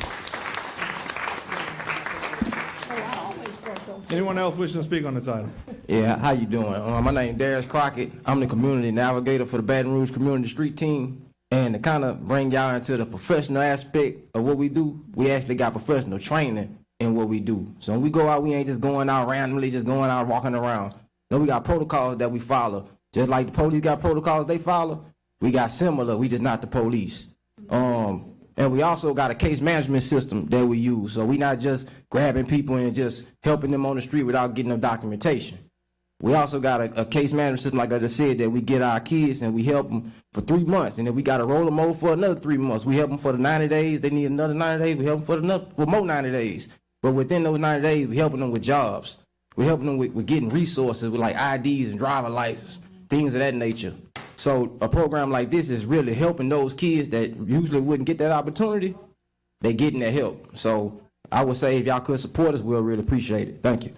Anyone else wishing to speak on this item? Yeah, how you doing? My name is Darius Crockett. I'm the community navigator for the Baton Rouge Community Street Team. And to kind of bring y'all into the professional aspect of what we do, we actually got professional training in what we do. So when we go out, we ain't just going out randomly, just going out walking around. No, we got protocols that we follow. Just like the police got protocols they follow, we got similar, we just not the police. And we also got a case management system that we use. So we not just grabbing people and just helping them on the street without getting no documentation. We also got a case management system, like I just said, that we get our kids and we help them for 3 months. And then we got to roll them over for another 3 months. We help them for the 90 days. They need another 90 days. We help them for more 90 days. But within those 90 days, we helping them with jobs. We helping them with getting resources with like IDs and driver licenses, things of that nature. So a program like this is really helping those kids that usually wouldn't get that opportunity. They getting that help. So I would say if y'all could support us, we'll really appreciate it. Thank you.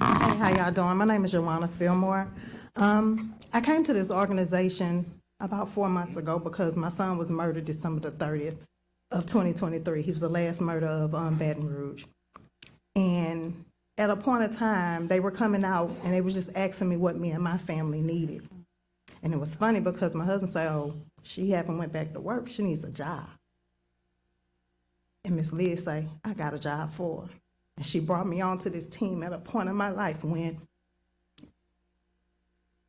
Hey, how y'all doing? My name is Joanna Fillmore. I came to this organization about 4 months ago because my son was murdered December the 30th of 2023. He was the last murder of Baton Rouge. And at a point of time, they were coming out and they were just asking me what me and my family needed. And it was funny because my husband said, oh, she haven't went back to work. She needs a job. And Miss Liz say, I got a job for her. And she brought me onto this team at a point in my life when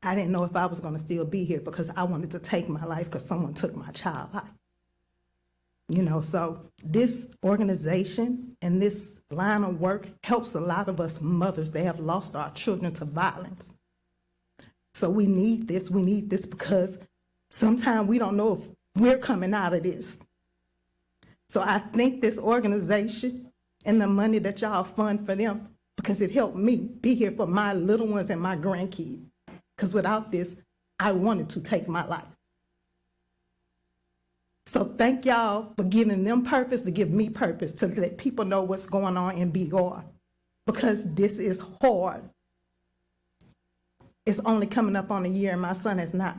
I didn't know if I was going to still be here because I wanted to take my life because someone took my child life. You know, so this organization and this line of work helps a lot of us mothers that have lost our children to violence. So we need this because sometimes we don't know if we're coming out of this. So I think this organization and the money that y'all fund for them, because it helped me be here for my little ones and my grandkids. Because without this, I wanted to take my life. So thank y'all for giving them purpose, to give me purpose, to let people know what's going on in BR. Because this is hard. It's only coming up on a year and my son is not.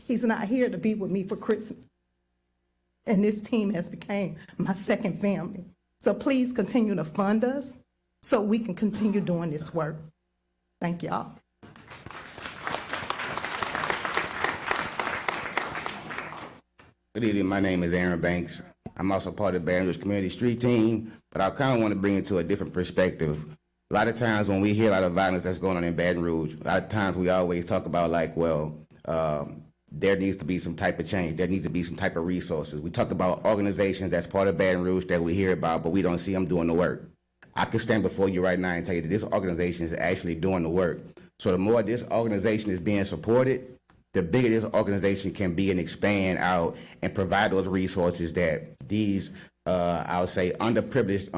He's not here to be with me for Christmas. And this team has become my second family. So please continue to fund us so we can continue doing this work. Thank y'all. Good evening. My name is Aaron Banks. I'm also part of the Baton Rouge Community Street Team, but I kind of want to bring it to a different perspective. A lot of times when we hear a lot of violence that's going on in Baton Rouge, a lot of times we always talk about like, well, there needs to be some type of change. There needs to be some type of resources. We talk about organizations that's part of Baton Rouge that we hear about, but we don't see them doing the work. I can stand before you right now and tell you that this organization is actually doing the work. So the more this organization is being supported, the bigger this organization can be and expand out and provide those resources that these, I would say, underprivileged,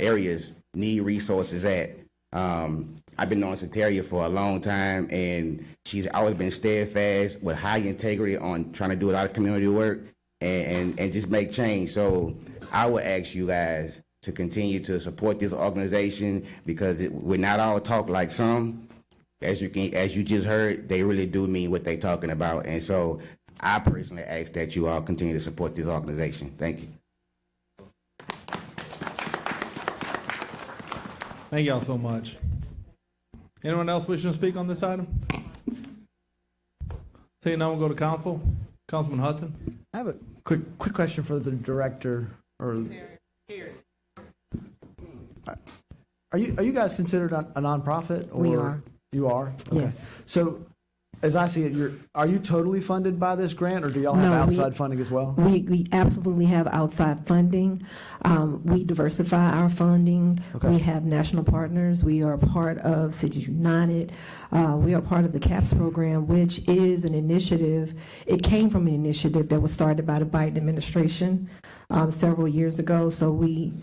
areas need resources at. I've been knowing Soteria for a long time, and she's always been steadfast with high integrity on trying to do a lot of community work and just make change. So I would ask you guys to continue to support this organization because we're not all talk like some. As you just heard, they really do mean what they're talking about. And so I personally ask that you all continue to support this organization. Thank you. Thank y'all so much. Anyone else wishing to speak on this item? Seeing none, we'll go to council. Councilman Hudson. I have a quick question for the director. Are you guys considered a nonprofit? Or We are. You are? Okay. Yes. So, as I see it, are you totally funded by this grant, or do y'all have No, outside funding as well? We absolutely have outside funding. We diversify our funding. Okay. We have national partners. We are part of Cities United. We are part of the CAPS program, which is an initiative. It came from an initiative that was started by the Biden administration several years ago. So we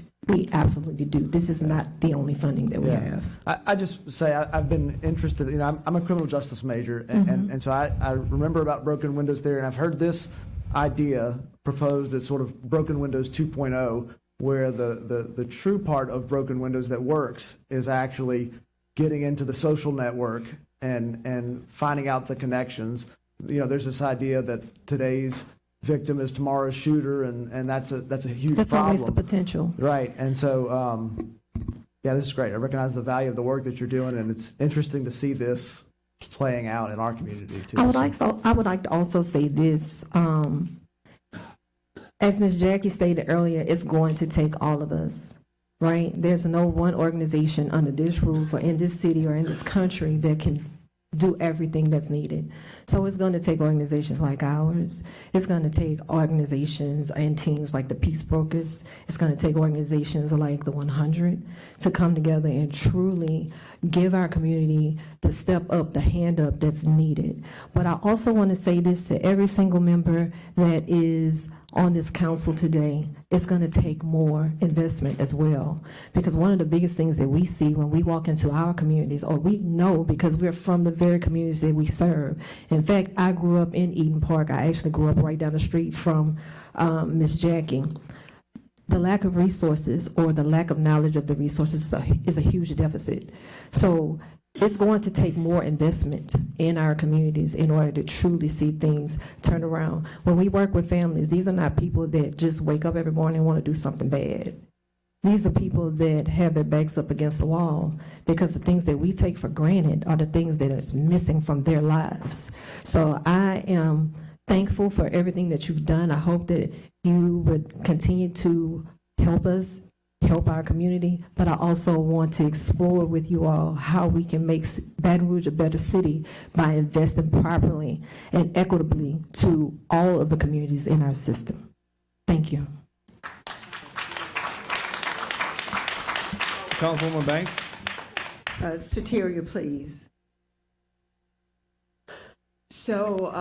absolutely do. This is not the only funding that we have. I just say I've been interested. I'm a criminal justice major, and so I remember about broken windows theory, and I've heard this idea proposed as sort of broken windows 2.0, where the true part of broken windows that works is actually getting into the social network and finding out the connections. There's this idea that today's victim is tomorrow's shooter, and that's a huge That's problem. always the potential. Right, and so, this is great. I recognize the value of the work that you're doing, and it's interesting to see this playing out in our community, too. I would like to also say this. As Ms. Jackie stated earlier, it's going to take all of us, right? There's no one organization under this roof or in this city or in this country that can do everything that's needed. So it's going to take organizations like ours. It's going to take organizations and teams like the Peace Brokers. It's going to take organizations like the 100 to come together and truly give our community the step up, the hand up that's needed. But I also want to say this to every single member that is on this council today. It's going to take more investment as well, because one of the biggest things that we see when we walk into our communities, or we know because we're from the very communities that we serve. In fact, I grew up in Eden Park. I actually grew up right down the street from Miss Jackie. The lack of resources or the lack of knowledge of the resources is a huge deficit. So it's going to take more investment in our communities in order to truly see things turn around. When we work with families, these are not people that just wake up every morning and want to do something bad. These are people that have their backs up against the wall because the things that we take for granted are the things that is missing from their lives. So I am thankful for everything that you've done. I hope that you would continue to help us, help our community, but I also want to explore with you all how we can make Baton Rouge a better city by investing properly and equitably to all of the communities in our system. Thank you. Councilwoman Banks. Soteria, please. So,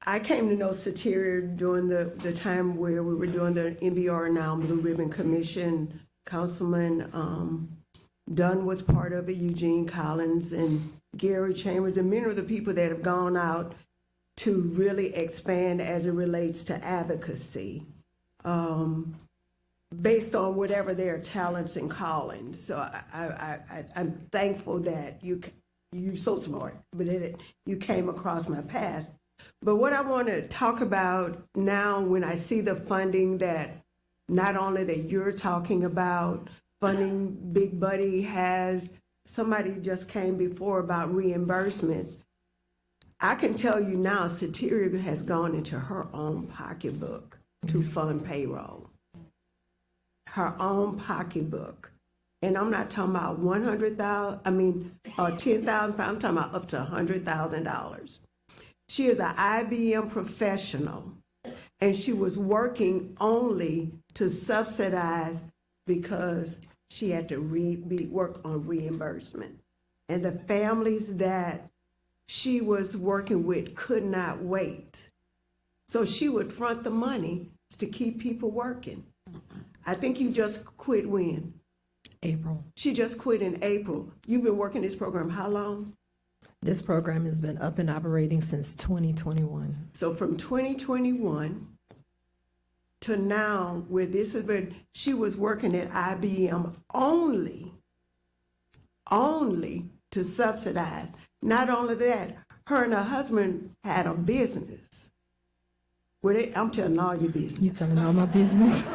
I came to know Soteria during the time where we were doing the EBR, now Blue Ribbon Commission. Councilman Dunn was part of it, Eugene Collins and Gary Chambers, and many of the people that have gone out to really expand as it relates to advocacy, based on whatever their talents and callings. So I'm thankful that you're so smart, but that you came across my path. But what I want to talk about now, when I see the funding that not only that you're talking about, funding Big Buddy has, somebody just came before about reimbursements. I can tell you now, Soteria has gone into her own pocketbook to fund payroll. Her own pocketbook. And I'm not talking about 10,000, I'm talking about up to $100,000. She is an IBM professional, and she was working only to subsidize because she had to work on reimbursement. And the families that she was working with could not wait. So she would front the money to keep people working. I think you just quit when? April. She just quit in April. You've been working this program how long? This program has been up and operating since 2021. So from 2021 to now, where this has been, she was working at IBM only to subsidize. Not only that, her and her husband had a business. I'm telling all your business. You telling all my business?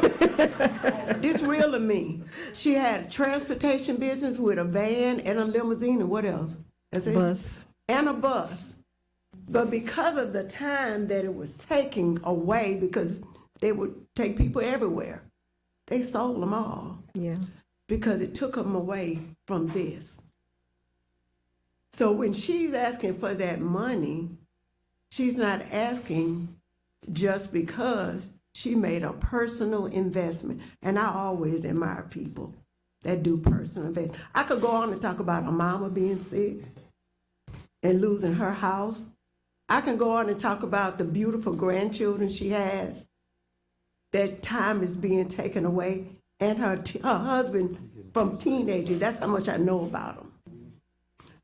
This real to me. She had a transportation business with a van and a limousine and what else? That's it? Bus. And a bus. But because of the time that it was taking away, because they would take people everywhere, they sold them all. Yeah. Because it took them away from this. So when she's asking for that money, she's not asking just because she made a personal investment. And I always admire people that do personal investment. I could go on and talk about her mama being sick and losing her house. I can go on and talk about the beautiful grandchildren she has. That time is being taken away. And her husband from teenagers, that's how much I know about them.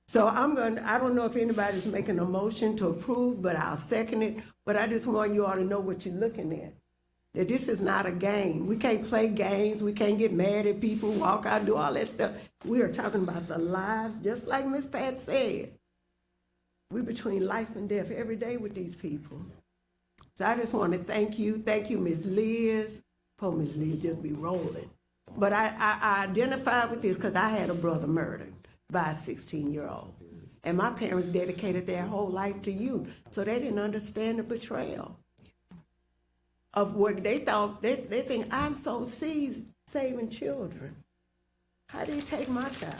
So I don't know if anybody's making a motion to approve, but I'll second it. But I just want you all to know what you're looking at. That this is not a game. We can't play games. We can't get mad at people, walk out, do all that stuff. We are talking about the lives, just like Miss Pat said. We're between life and death every day with these people. So I just want to thank you. Thank you, Miss Liz. Poor Miss Liz just be rolling. But I identified with this because I had a brother murdered by a 16-year-old. And my parents dedicated their whole life to you. So they didn't understand the betrayal of what they thought. They think, I'm so saving children. How did he take my child?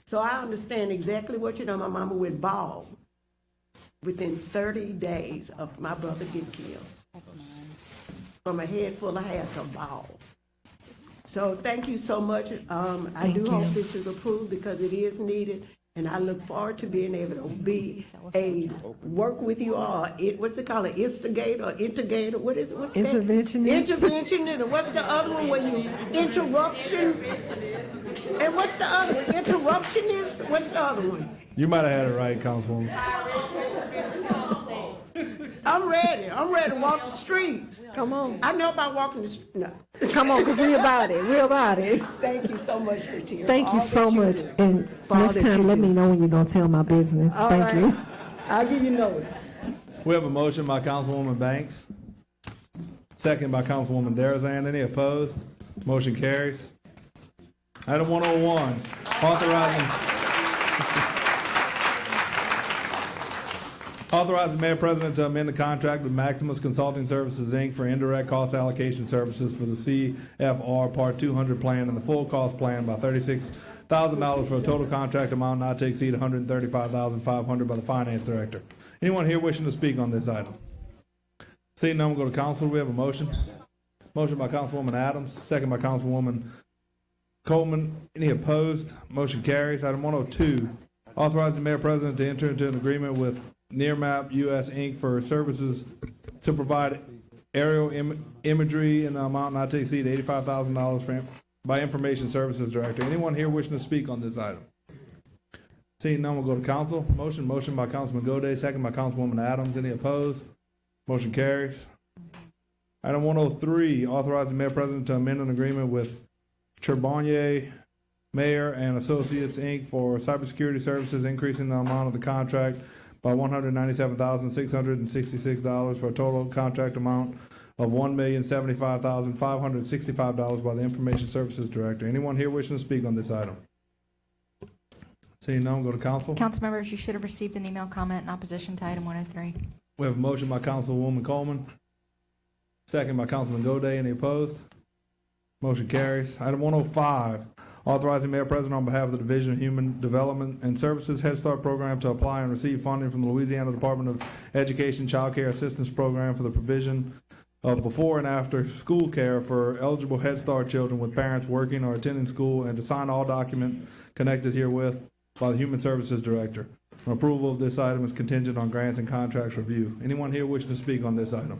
So I understand exactly what you know. My mama went bald within 30 days of my brother getting killed. That's mine. From a head full of hair to bald. So thank you so much. I do hope this is approved because it is needed. And I look forward to being able to work with you all. What's it called? An instigator, integrator? What is it? What's that? Interventionist. Interventionist. And what's the other one when you interruption? And what's the other one? Interruptionist? What's the other one? You might have had it right, Councilwoman. I'm ready. I'm ready to walk the streets. Come on. I know about walking the streets. No. Come on, because we're about it. We're about it. Thank you so much, Soteria. Thank you so much. And next time, let me know when you're going to tell my business. Thank you. I'll give you notice. We have a motion by Councilwoman Banks, second by Councilwoman Darazan. Any opposed? Motion carries. Item 101, authorizing Mayor President to amend the contract with Maximus Consulting Services, Inc. for indirect cost allocation services for the CFR Part 200 plan and the full cost plan by $36,000 for a total contract amount not to exceed $135,500 by the Finance Director. Anyone here wishing to speak on this item? Seeing none, we'll go to council. We have a motion. Motion by Councilwoman Adams, second by Councilwoman Coleman. Any opposed? Motion carries. Item 102, authorizing Mayor President to enter into an agreement with Nearmap US Inc. for services to provide aerial imagery in the amount not to exceed $85,000 by Information Services Director. Anyone here wishing to speak on this item? Seeing none, we'll go to council. Motion by Councilman Gode, second by Councilwoman Adams. Any opposed? Motion carries. Item 103, authorizing Mayor President to amend an agreement with Charbonnier Mayor and Associates Inc. for cybersecurity services, increasing the amount of the contract by $197,666 for a total contract amount of $1,075,565 by the Information Services Director. Anyone here wishing to speak on this item? Seeing none, we'll go to council. Council members, you should have received an email comment in opposition to item 103. We have a motion by Councilwoman Coleman, second by Councilman Goday. Any opposed? Motion carries. Item 105, authorizing Mayor President on behalf of the Division of Human Development and Services Head Start Program to apply and receive funding from the Louisiana Department of Education Child Care Assistance Program for the provision of before and after school care for eligible Head Start children with parents working or attending school, and to sign all documents connected herewith by the Human Services Director. Approval of this item is contingent on grants and contracts review. Anyone here wishing to speak on this item?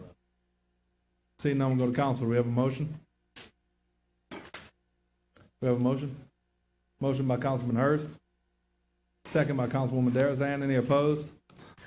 Seeing none, we'll go to council. We have a motion? We have a motion? Motion by Councilman Hurst, second by Councilwoman Darazan. Any opposed?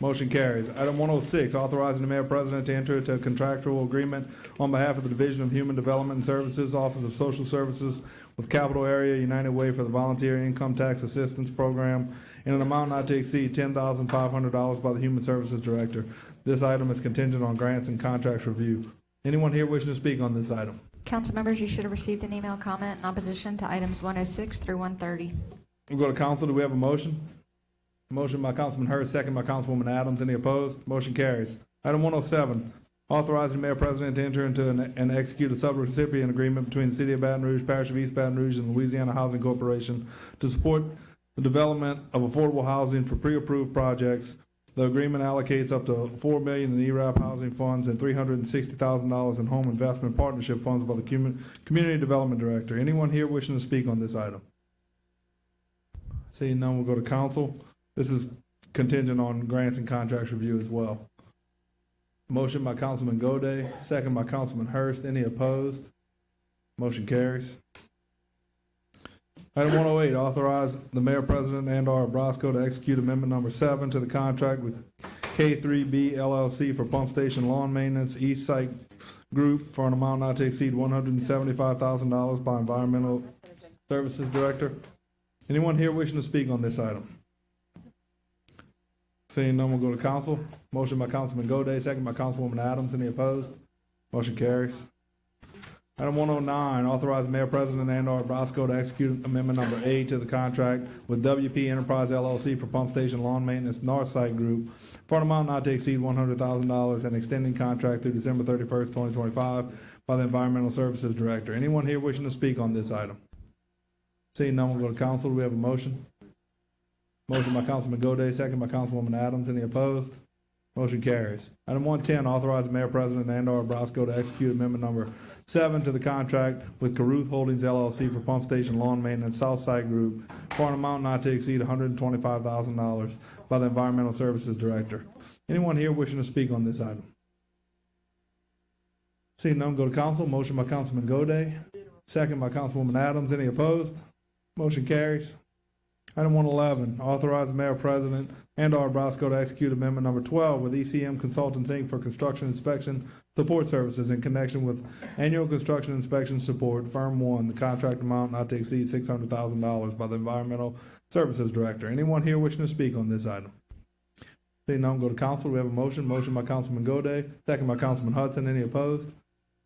Motion carries. Item 106, authorizing the Mayor President to enter into a contractual agreement on behalf of the Division of Human Development and Services, Office of Social Services, with Capital Area United Way for the Volunteer Income Tax Assistance Program in an amount not to exceed $10,500 by the Human Services Director. This item is contingent on grants and contracts review. Anyone here wishing to speak on this item? Council members, you should have received an email comment in opposition to items 106 through 130. We'll go to council. Do we have a motion? Motion by Councilman Hurst, second by Councilwoman Adams. Any opposed? Motion carries. Item 107, authorizing the Mayor President to enter into and execute a subrecipient agreement between the City of Baton Rouge, Parish of East Baton Rouge, and the Louisiana Housing Corporation to support the development of affordable housing for pre-approved projects. The agreement allocates up to $4 million in ERAP housing funds and $360,000 in home investment partnership funds by the Community Development Director. Anyone here wishing to speak on this item? Seeing none, we'll go to council. This is contingent on grants and contracts review as well. Motion by Councilman Goday, second by Councilman Hurst. Any opposed? Motion carries. Item 108, authorize the Mayor President and/or Brosco to execute amendment number 7 to the contract with K3B LLC for pump station lawn maintenance East Site Group for an amount not to exceed $175,000 by Environmental Services Director. Anyone here wishing to speak on this item? Seeing none, we'll go to council. Motion by Councilman Goday, second by Councilwoman Adams. Any opposed? Motion carries. Item 109, authorize the Mayor President and/or Brosco to execute amendment number 8 to the contract with WP Enterprise LLC for pump station lawn maintenance North Site Group for an amount not to exceed $100,000 and extending contract through December 31st, 2025 by the Environmental Services Director. Anyone here wishing to speak on this item? Seeing none, we'll go to council. Do we have a motion? Motion by Councilman Goday, second by Councilwoman Adams. Any opposed? Motion carries. Item 110, authorize the Mayor President and/or Brosco to execute amendment number 7 to the contract with Caruth Holdings LLC for pump station lawn maintenance Southside Group for an amount not to exceed $125,000 by the Environmental Services Director. Anyone here wishing to speak on this item? Seeing none, go to council. Motion by Councilman Goday, second by Councilwoman Adams. Any opposed? Motion carries. Item 111, authorize the Mayor President and/or Brosco to execute amendment number 12 with ECM Consultants, Inc. for construction inspection support services in connection with annual construction inspection support, Firm 1, the contract amount not to exceed $600,000 by the Environmental Services Director. Anyone here wishing to speak on this item? Seeing none, go to council. We have a motion. Motion by Councilman Goday, second by Councilman Hudson. Any opposed?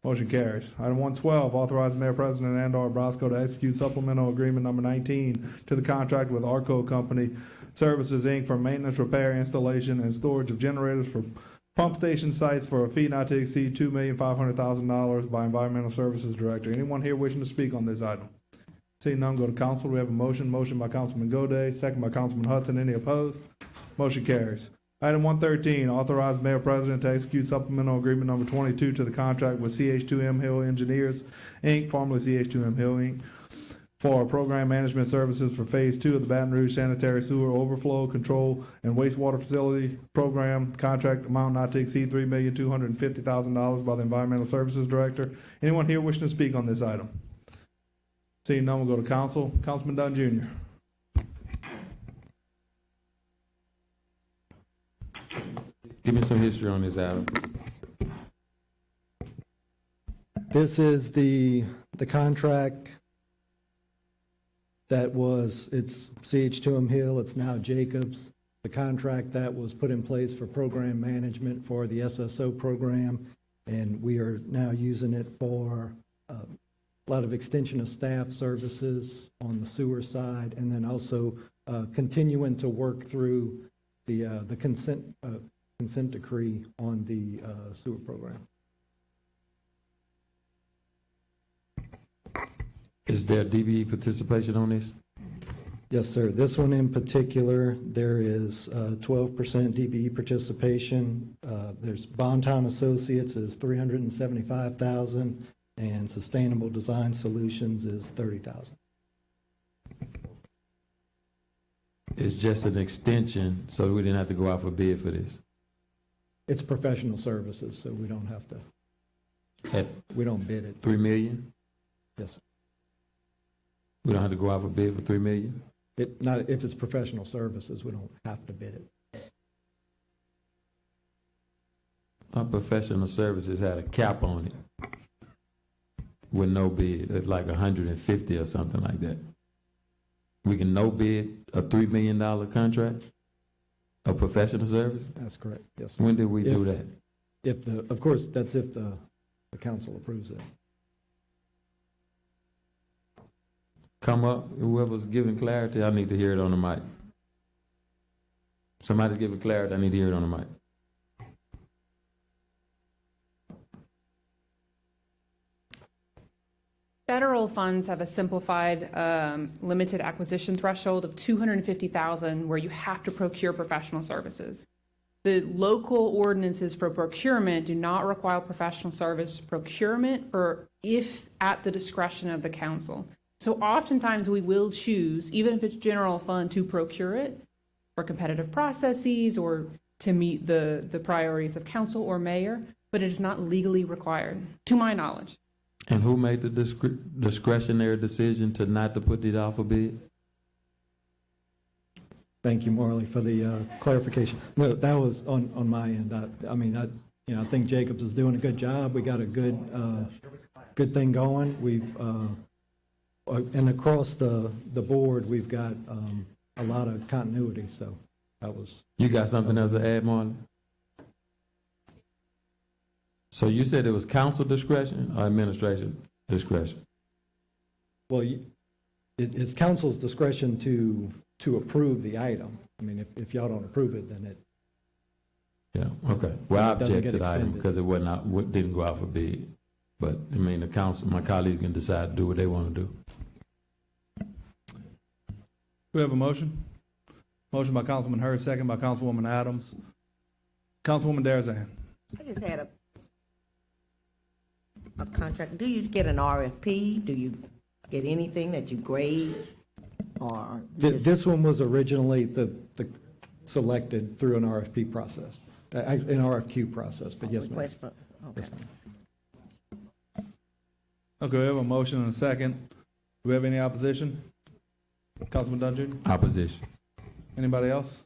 Motion carries. Item 112, authorize the Mayor President and/or Brosco to execute supplemental agreement number 19 to the contract with Arco Company Services, Inc. for maintenance, repair, installation, and storage of generators for pump station sites for a fee not to exceed $2,500,000 by Environmental Services Director. Anyone here wishing to speak on this item? Seeing none, go to council. We have a motion. Motion by Councilman Goday, second by Councilman Hudson. Any opposed? Motion carries. Item 113, authorize Mayor President to execute supplemental agreement number 22 to the contract with CH2M Hill Engineers, Inc., formerly CH2M Hill, Inc., for program management services for Phase 2 of the Baton Rouge Sanitary Sewer Overflow Control and Wastewater Facility Program. Contract amount not to exceed $3,250,000 by the Environmental Services Director. Anyone here wishing to speak on this item? Seeing none, we'll go to council. Councilman Dunn Jr. Give me some history on this, Adam. This is the contract that was, it's CH2M Hill, it's now Jacobs. The contract that was put in place for program management for the SSO program, and we are now using it for a lot of extension of staff services on the sewer side, and then also continuing to work through the consent decree on the sewer program. Is there DBE participation on this? Yes, sir. This one in particular, there is 12% DBE participation. There's Baton Associates is $375,000, and Sustainable Design Solutions is $30,000. It's just an extension, so we didn't have to go out for bid for this. It's professional services, so we don't have to, we don't bid it. 3 million? Yes, sir. We don't have to go out for bid for 3 million? Not if it's professional services, we don't have to bid it. Our professional services had a cap on it with no bid, it's like 150 or something like that. We can no bid a $3 million contract of professional service? That's correct, yes, sir. When did we do that? If of course, that's if the council approves it. Come up, whoever's giving clarity, I need to hear it on the mic. Somebody's giving clarity, I need to hear it on the mic. Federal funds have a simplified limited acquisition threshold of $250,000 where you have to procure professional services. The local ordinances for procurement do not require professional service procurement for if at the discretion of the council. So oftentimes we will choose, even if it's general fund, to procure it for competitive processes or to meet the priorities of council or mayor, but it is not legally required, to my knowledge. And who made the discretionary decision to not to put it out for bid? Thank you, Marley, for the clarification. No, that was on my end. I think Jacobs is doing a good job. We got a good thing going. We've and across the board, we've got a lot of continuity. So that was. You got something else to add, Marlon? So you said it was council discretion or administration discretion? Well, it's council's discretion to approve the item. I mean, if y'all don't approve it, then it. Yeah, okay. Well, I It doesn't object get to the item extended. because it didn't go out for bid. But, I mean, the council, my colleagues can decide to do what they want to do. We have a motion. Motion by Councilman Hurd, second by Councilwoman Adams. Councilwoman Darazan. I just had a contract. Do you get an RFP? Do you get anything that you grade? Or This one was originally the selected through an RFP process, an RFQ process, but yes, ma'am. request for, okay. Yes, ma'am. Okay, we have a motion and a second. Do we have any opposition? Councilman Dunn Jr.? Opposition. Anybody else?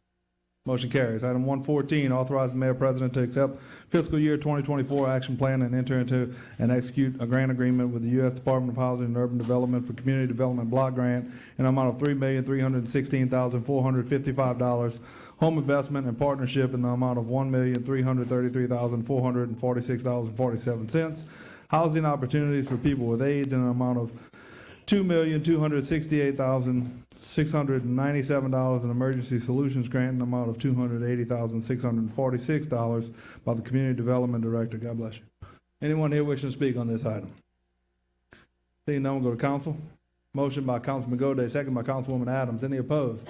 Motion carries. Item 114, authorize the mayor president to accept fiscal year 2024 action plan and enter into and execute a grant agreement with the U.S. Department of Housing and Urban Development for Community Development Block Grant in an amount of $3,316,455. Home investment and partnership in the amount of $1,333,446.47. Housing opportunities for people with AIDS in an amount of $2,268,697, and emergency solutions grant in the amount of $280,646 by the Community Development Director. God bless you. Anyone here wishing to speak on this item? Seeing none, we'll go to council. Motion by Councilman Gode, second by Councilwoman Adams. Any opposed?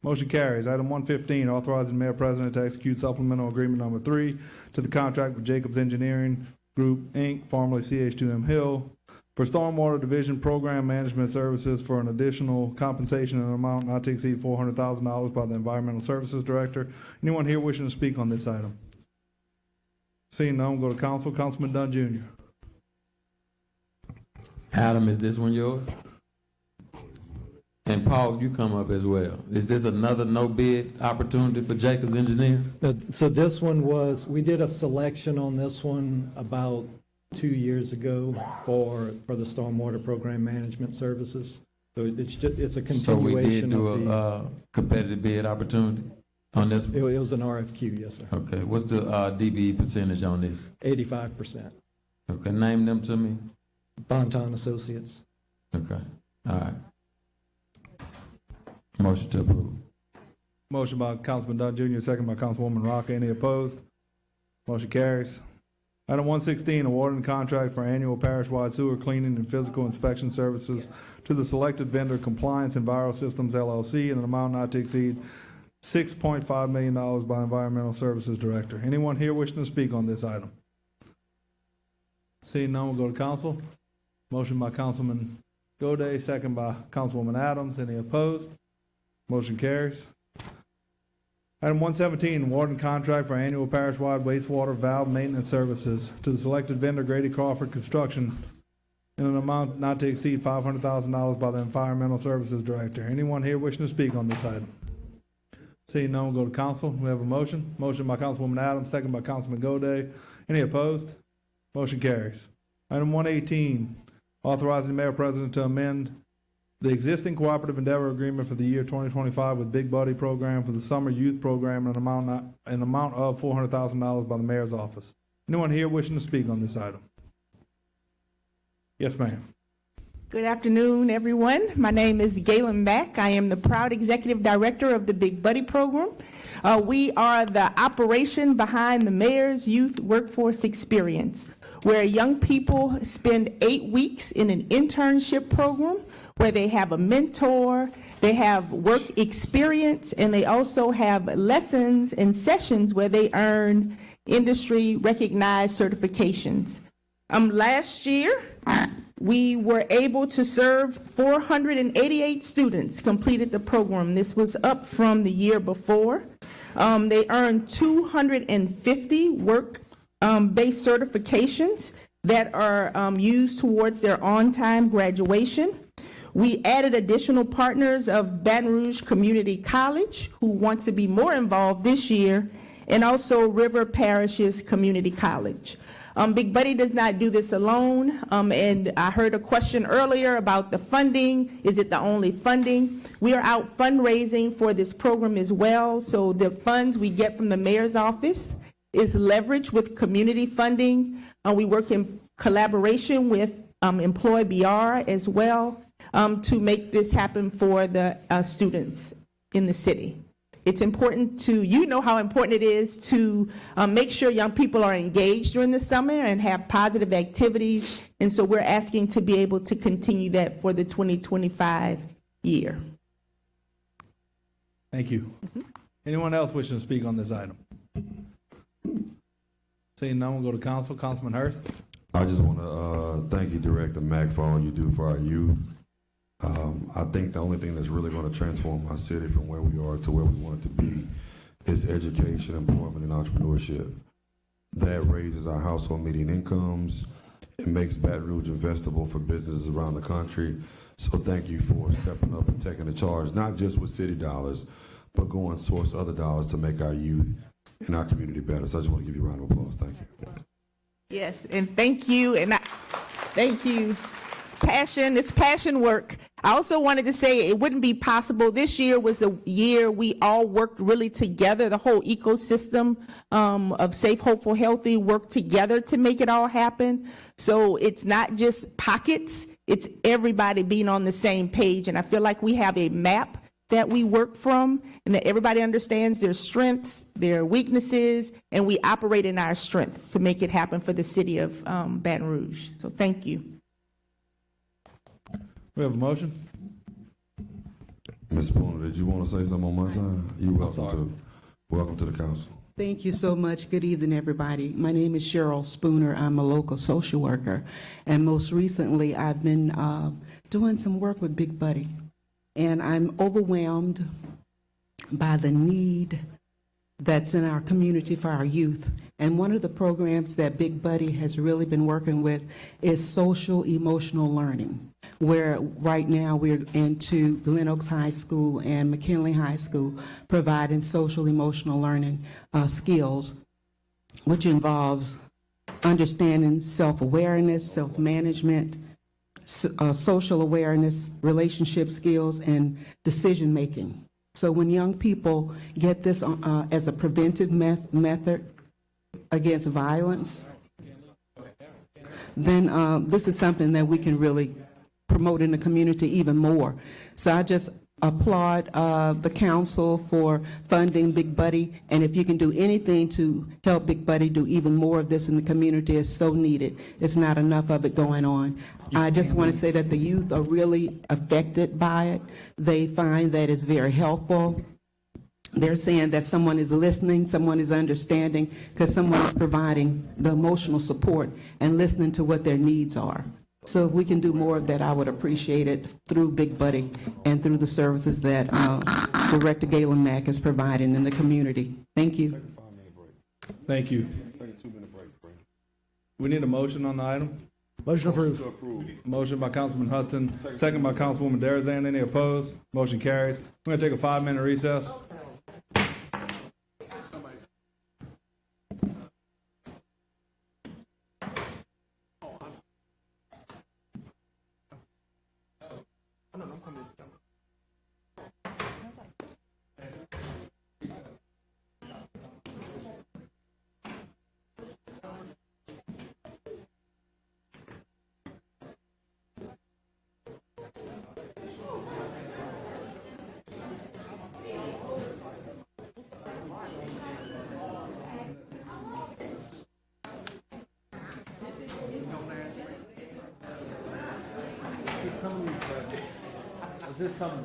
Motion carries. Item 115, authorizing the mayor president to execute supplemental agreement number 3 to the contract with Jacobs Engineering Group, Inc., formerly CH2M Hill, for Stormwater Division Program Management Services for an additional compensation in an amount not to exceed $400,000 by the Environmental Services Director. Anyone here wishing to speak on this item? Seeing none, we'll go to council. Councilman Dunn Jr. Adam, is this one yours? And Paul, you come up as well. Is this another no bid opportunity for Jacobs Engineer? So this one we did a selection on this one about 2 years ago for the stormwater program management services. So it's a So we continuation did of do the. a competitive bid opportunity on this? It was an RFQ, yes, sir. Okay, what's the DBE percentage on this? 85%. Okay, name them to me. Baton Associates. Okay, all right. Motion to approve. Motion by Councilman Dunn Jr., second by Councilwoman Rocker. Any opposed? Motion carries. Item 116, awarding contract for annual parish-wide sewer cleaning and physical inspection services to the selected vendor Compliance Enviro Systems LLC in an amount not to exceed $6.5 million by Environmental Services Director. Anyone here wishing to speak on this item? Seeing none, we'll go to council. Motion by Councilman Goday, second by Councilwoman Adams. Any opposed? Motion carries. Item 117, awarding contract for annual parish-wide wastewater valve maintenance services to the selected vendor Grady Crawford Construction in an amount not to exceed $500,000 by the Environmental Services Director. Anyone here wishing to speak on this item? Seeing none, we'll go to council. We have a motion. Motion by Councilwoman Adams, second by Councilman Goday. Any opposed? Motion carries. Item 118, authorizing the Mayor President to amend the existing cooperative endeavor agreement for the year 2025 with Big Buddy Program for the summer youth program in an amount of $400,000 by the mayor's office. Anyone here wishing to speak on this item? Yes, ma'am. Good afternoon, everyone. My name is Galen Mack. I am the proud executive director of the Big Buddy Program. We are the operation behind the Mayor's Youth Workforce Experience, where young people spend 8 weeks in an internship program where they have a mentor, they have work experience, and they also have lessons and sessions where they earn industry-recognized certifications. Last year, we were able to serve 488 students completed the program. This was up from the year before. They earned 250 work-based certifications that are used towards their on-time graduation. We added additional partners of Baton Rouge Community College, who wants to be more involved this year, and also River Parish's Community College. Big Buddy does not do this alone, and I heard a question earlier about the funding. Is it the only funding? We are out fundraising for this program as well, so the funds we get from the mayor's office is leveraged with community funding. We work in collaboration with Employ BR as well to make this happen for the students in the city. It's important to, you know how important it is to make sure young people are engaged during the summer and have positive activities, and so we're asking to be able to continue that for the 2025 year. Thank you. Anyone else wishing to speak on this item? Seeing none, we'll go to council. Councilman Hurst. I just want to thank you, Director Mack, for all you do for our youth. I think the only thing that's really going to transform our city from where we are to where we want it to be is education, employment, and entrepreneurship. That raises our household median incomes. It makes Baton Rouge investable for businesses around the country. So thank you for stepping up and taking the charge, not just with city dollars, but go and source other dollars to make our youth and our community better. So I just want to give you a round of applause. Thank you. Yes, and thank you, thank you. Passion, it's passion work. I also wanted to say it wouldn't be possible. This year was the year we all worked really together. The whole ecosystem of Safe, Hopeful, Healthy worked together to make it all happen. So it's not just pockets, it's everybody being on the same page. And I feel like we have a map that we work from and that everybody understands their strengths, their weaknesses, and we operate in our strengths to make it happen for the city of Baton Rouge. So thank you. We have a motion. Ms. Spooner, did you want to say something on my time? You're welcome to the council. Thank you so much. Good evening, everybody. My name is Cheryl Spooner. I'm a local social worker, and most recently I've been doing some work with Big Buddy, and I'm overwhelmed by the need that's in our community for our youth. And one of the programs that Big Buddy has really been working with is social emotional learning, where right now we're into Glen Oaks High School and McKinley High School providing social emotional learning skills, which involves understanding self-awareness, self-management, social awareness, relationship skills, and decision-making. So when young people get this as a preventive method against violence, then this is something that we can really promote in the community even more. So I just applaud the council for funding Big Buddy, and if you can do anything to help Big Buddy do even more of this in the community, it's so needed. It's not enough of it going on. I just want to say that the youth are really affected by it. They find that it's very helpful. They're saying that someone is listening, someone is understanding, because someone is providing the emotional support and listening to what their needs are. So if we can do more of that, I would appreciate it through Big Buddy and through the services that Director Galen Mack is providing in the community. Thank you. Thank you. We need a motion on the item. Motion approved. Motion by Councilman Hudson, second by Councilwoman Darazan. Any opposed? Motion carries. We're going to take a 5-minute recess. Is this coming?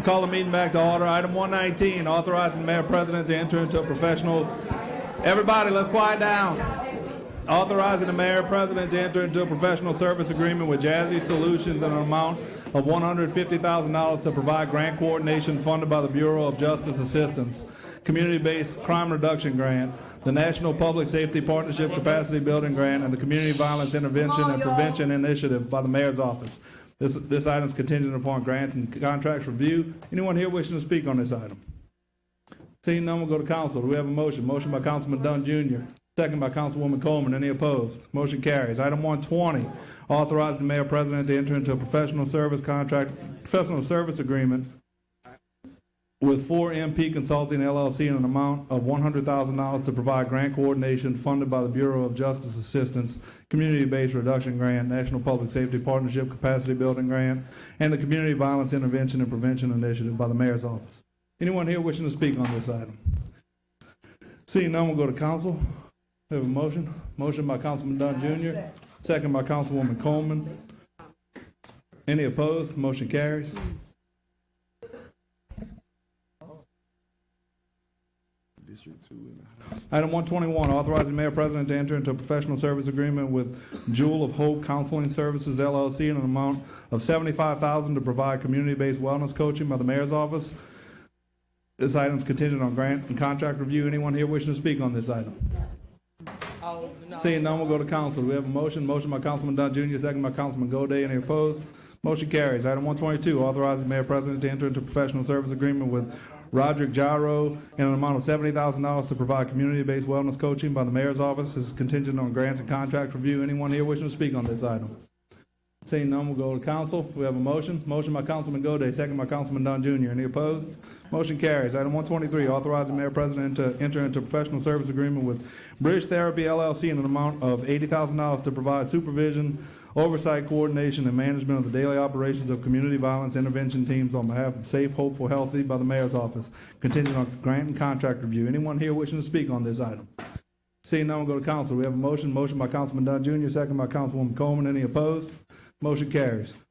Call the meeting back to order. Item 119, authorizing the mayor president to enter into a professional. Everybody, let's quiet down. Authorizing the mayor president to enter into a professional service agreement with Jazzy Solutions in an amount of $150,000 to provide grant coordination funded by the Bureau of Justice Assistance, community-based crime reduction grant, the National Public Safety Partnership Capacity Building Grant, and the Community Violence Intervention and Prevention Initiative by the mayor's office. This item is contingent upon grants and contracts review. Anyone here wishing to speak on this item? Seeing none, we'll go to council. Do we have a motion? Motion by Councilman Dunn Jr., second by Councilwoman Coleman. Any opposed? Motion carries. Item 120, authorizing the mayor president to enter into a professional service agreement with 4MP Consulting LLC in an amount of $100,000 to provide grant coordination funded by the Bureau of Justice Assistance, Community-Based Reduction Grant, National Public Safety Partnership Capacity Building Grant, and the Community Violence Intervention and Prevention Initiative by the Mayor's Office. Anyone here wishing to speak on this item? Seeing none, we'll go to council. We have a motion. Motion by Councilman Dunn Jr., second by Councilwoman Coleman. Any opposed? Motion carries. Item 121, authorizing Mayor President to enter into a professional service agreement with Jewel of Hope Counseling Services LLC in an amount of $75,000 to provide community-based wellness coaching by the Mayor's Office. This item is contingent on grant and contract review. Anyone here wishing to speak on this item? Seeing none, we'll go to council. We have a motion. Motion by Councilman Dunn Jr., second by Councilman Goday. Any opposed? Motion carries. Item 122, authorizing Mayor President to enter into a professional service agreement with Roderick Gyro in an amount of $70,000 to provide community-based wellness coaching by the Mayor's Office. This is contingent on grants and contract review. Anyone here wishing to speak on this item? Seeing none, we'll go to council. We have a motion. Motion by Councilman Goday, second by Councilman Dunn Jr. Any opposed? Motion carries. Item 123, authorizing Mayor President to enter into a professional service agreement with Bridge Therapy LLC in an amount of $80,000 to provide supervision, oversight, coordination, and management of the daily operations of community violence intervention teams on behalf of Safe, Hopeful, Healthy by the Mayor's Office, contingent on grant and contract review. Anyone here wishing to speak on this item? Seeing none, we'll go to council. We have a motion. Motion by Councilman Dunn Jr., second by Councilwoman Coleman. Any opposed? Motion carries.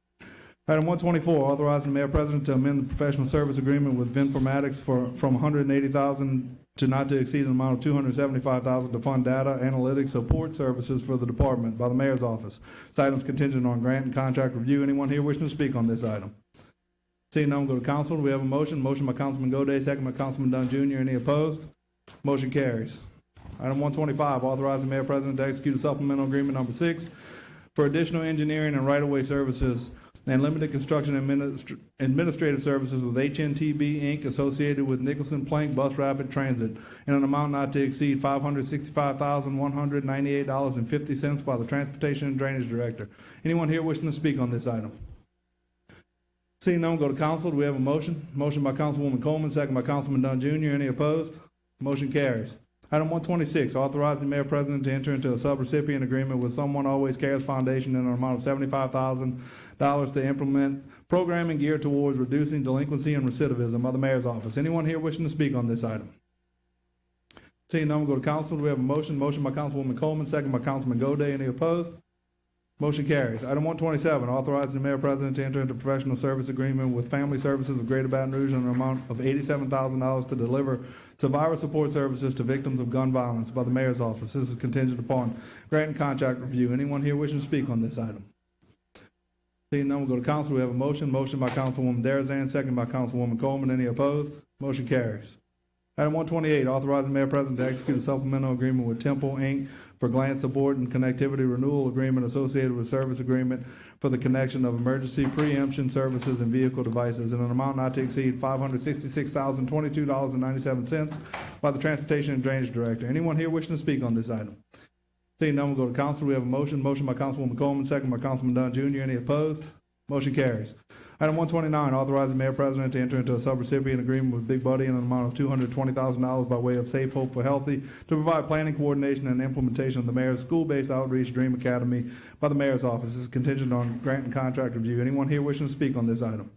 Item 124, authorizing Mayor President to amend the professional service agreement with Vinformatics from $180,000 to not to exceed an amount of $275,000 to fund data analytics support services for the department by the Mayor's Office. This item is contingent on grant and contract review. Anyone here wishing to speak on this item? Seeing none, we'll go to council. We have a motion. Motion by Councilman Goday, second by Councilman Dunn Jr. Any opposed? Motion carries. Item 125, authorizing Mayor President to execute a supplemental agreement number 6 for additional engineering and right-of-way services and limited construction administrative services with HNTB, Inc., associated with Nicholson Plank Bus Rapid Transit in an amount not to exceed $565,198.50 by the Transportation and Drainage Director. Anyone here wishing to speak on this item? Seeing none, we'll go to council. Do we have a motion? Motion by Councilwoman Coleman, second by Councilman Dunn Jr. Any opposed? Motion carries. Item 126, authorizing Mayor President to enter into a subrecipient agreement with Someone Always Cares Foundation in an amount of $75,000 to implement programming geared towards reducing delinquency and recidivism by the Mayor's Office. Anyone here wishing to speak on this item? Seeing none, we'll go to council. Do we have a motion? Motion by Councilwoman Coleman, second by Councilman Goday. Any opposed? Motion carries. Item 127, authorizing the Mayor President to enter into a professional service agreement with Family Services of Greater Baton Rouge in an amount of $87,000 to deliver survivor support services to victims of gun violence by the Mayor's Office. This is contingent upon grant and contract review. Anyone here wishing to speak on this item? Seeing none, we'll go to council. We have a motion. Motion by Councilwoman Darazan, second by Councilwoman Coleman. Any opposed? Motion carries. Item 128, authorizing Mayor President to execute a supplemental agreement with Temple, Inc. for grant support and connectivity renewal agreement associated with service agreement for the connection of emergency preemption services and vehicle devices in an amount not to exceed $566,022.97 by the Transportation and Drainage Director. Anyone here wishing to speak on this item? Seeing none, we'll go to council. We have a motion. Motion by Councilwoman Coleman, second by Councilman Dunn Jr. Any opposed? Motion carries. Item 129, authorizing Mayor President to enter into a subrecipient agreement with Big Buddy in an amount of $220,000 by way of Safe, Hopeful, Healthy to provide planning, coordination, and implementation of the Mayor's School-Based Outreach Dream Academy by the Mayor's Office. This is contingent on grant and contract review. Anyone here wishing to speak on this item?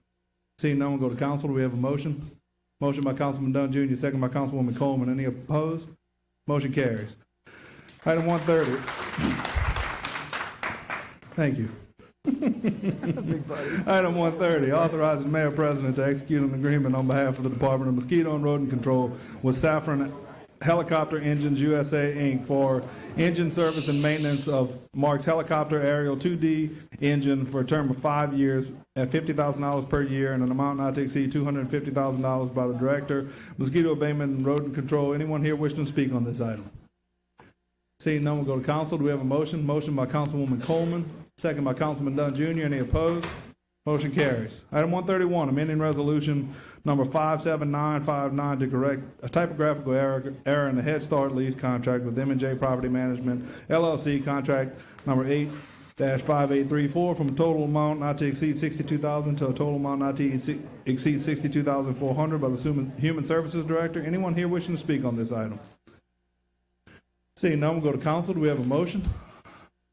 Seeing none, we'll go to council. Do we have a motion? Motion by Councilman Dunn Jr., second by Councilwoman Coleman. Any opposed? Motion carries. Item 130. Thank you. Item 130, authorizing Mayor President to execute an agreement on behalf of the Department of Mosquito and Rodent Control with Saffron Helicopter Engines USA, Inc. for engine service and maintenance of Mark's Helicopter Aerial 2D engine for a term of 5 years at $50,000 per year and an amount not to exceed $250,000 by the Director, Mosquito Abatement and Rodent Control. Anyone here wishing to speak on this item? Seeing none, we'll go to council. Do we have a motion? Motion by Councilwoman Coleman, second by Councilman Dunn Jr. Any opposed? Motion carries. Item 131, amending resolution number 57959 to correct a typographical error in the Head Start lease contract with M&J Property Management, LLC, contract number 5834 from a total amount not to exceed $62,000 to a total amount not to exceed $62,400 by the Human Services Director. Anyone here wishing to speak on this item? Seeing none, we'll go to council. Do we have a motion?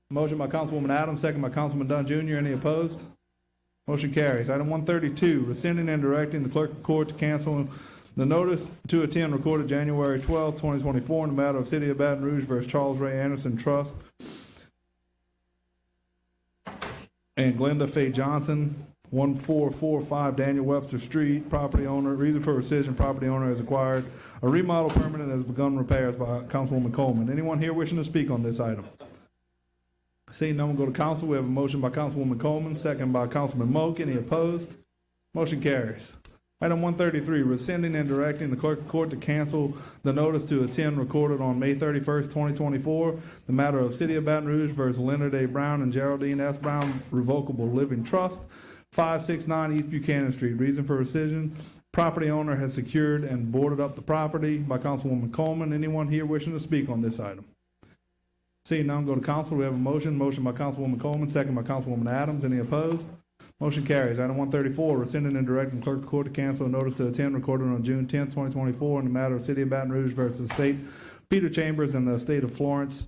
Motion by Councilwoman Adams, second by Councilman Dunn Jr. Any opposed? Motion carries. Item 132, rescinding and directing the clerk of court to cancel the notice to attend recorded January 12, 2024 in the matter of City of Baton Rouge versus Charles Ray Anderson Trust and Glenda Faye Johnson, 1445 Daniel Webster Street, property owner, reason for rescission, property owner has acquired a remodel permit and has begun repairs by Councilwoman Coleman. Anyone here wishing to speak on this item? Seeing none, we'll go to council. We have a motion by Councilwoman Coleman, second by Councilman Moak. Any opposed? Motion carries. Item 133, rescinding and directing the clerk of court to cancel the notice to attend recorded on May 31st, 2024, the matter of City of Baton Rouge versus Leonard A. Brown and Geraldine S. Brown Revocable Living Trust, 569 East Buchanan Street. Reason for rescission, property owner has secured and boarded up the property by Councilwoman Coleman. Anyone here wishing to speak on this item? Seeing none, go to council. We have a motion. Motion by Councilwoman Coleman, second by Councilwoman Adams. Any opposed? Motion carries. Item 134, rescinding and directing clerk of court to cancel a notice to attend recorded on June 10, 2024 in the matter of City of Baton Rouge versus the State Peter Chambers and the Estate of Florence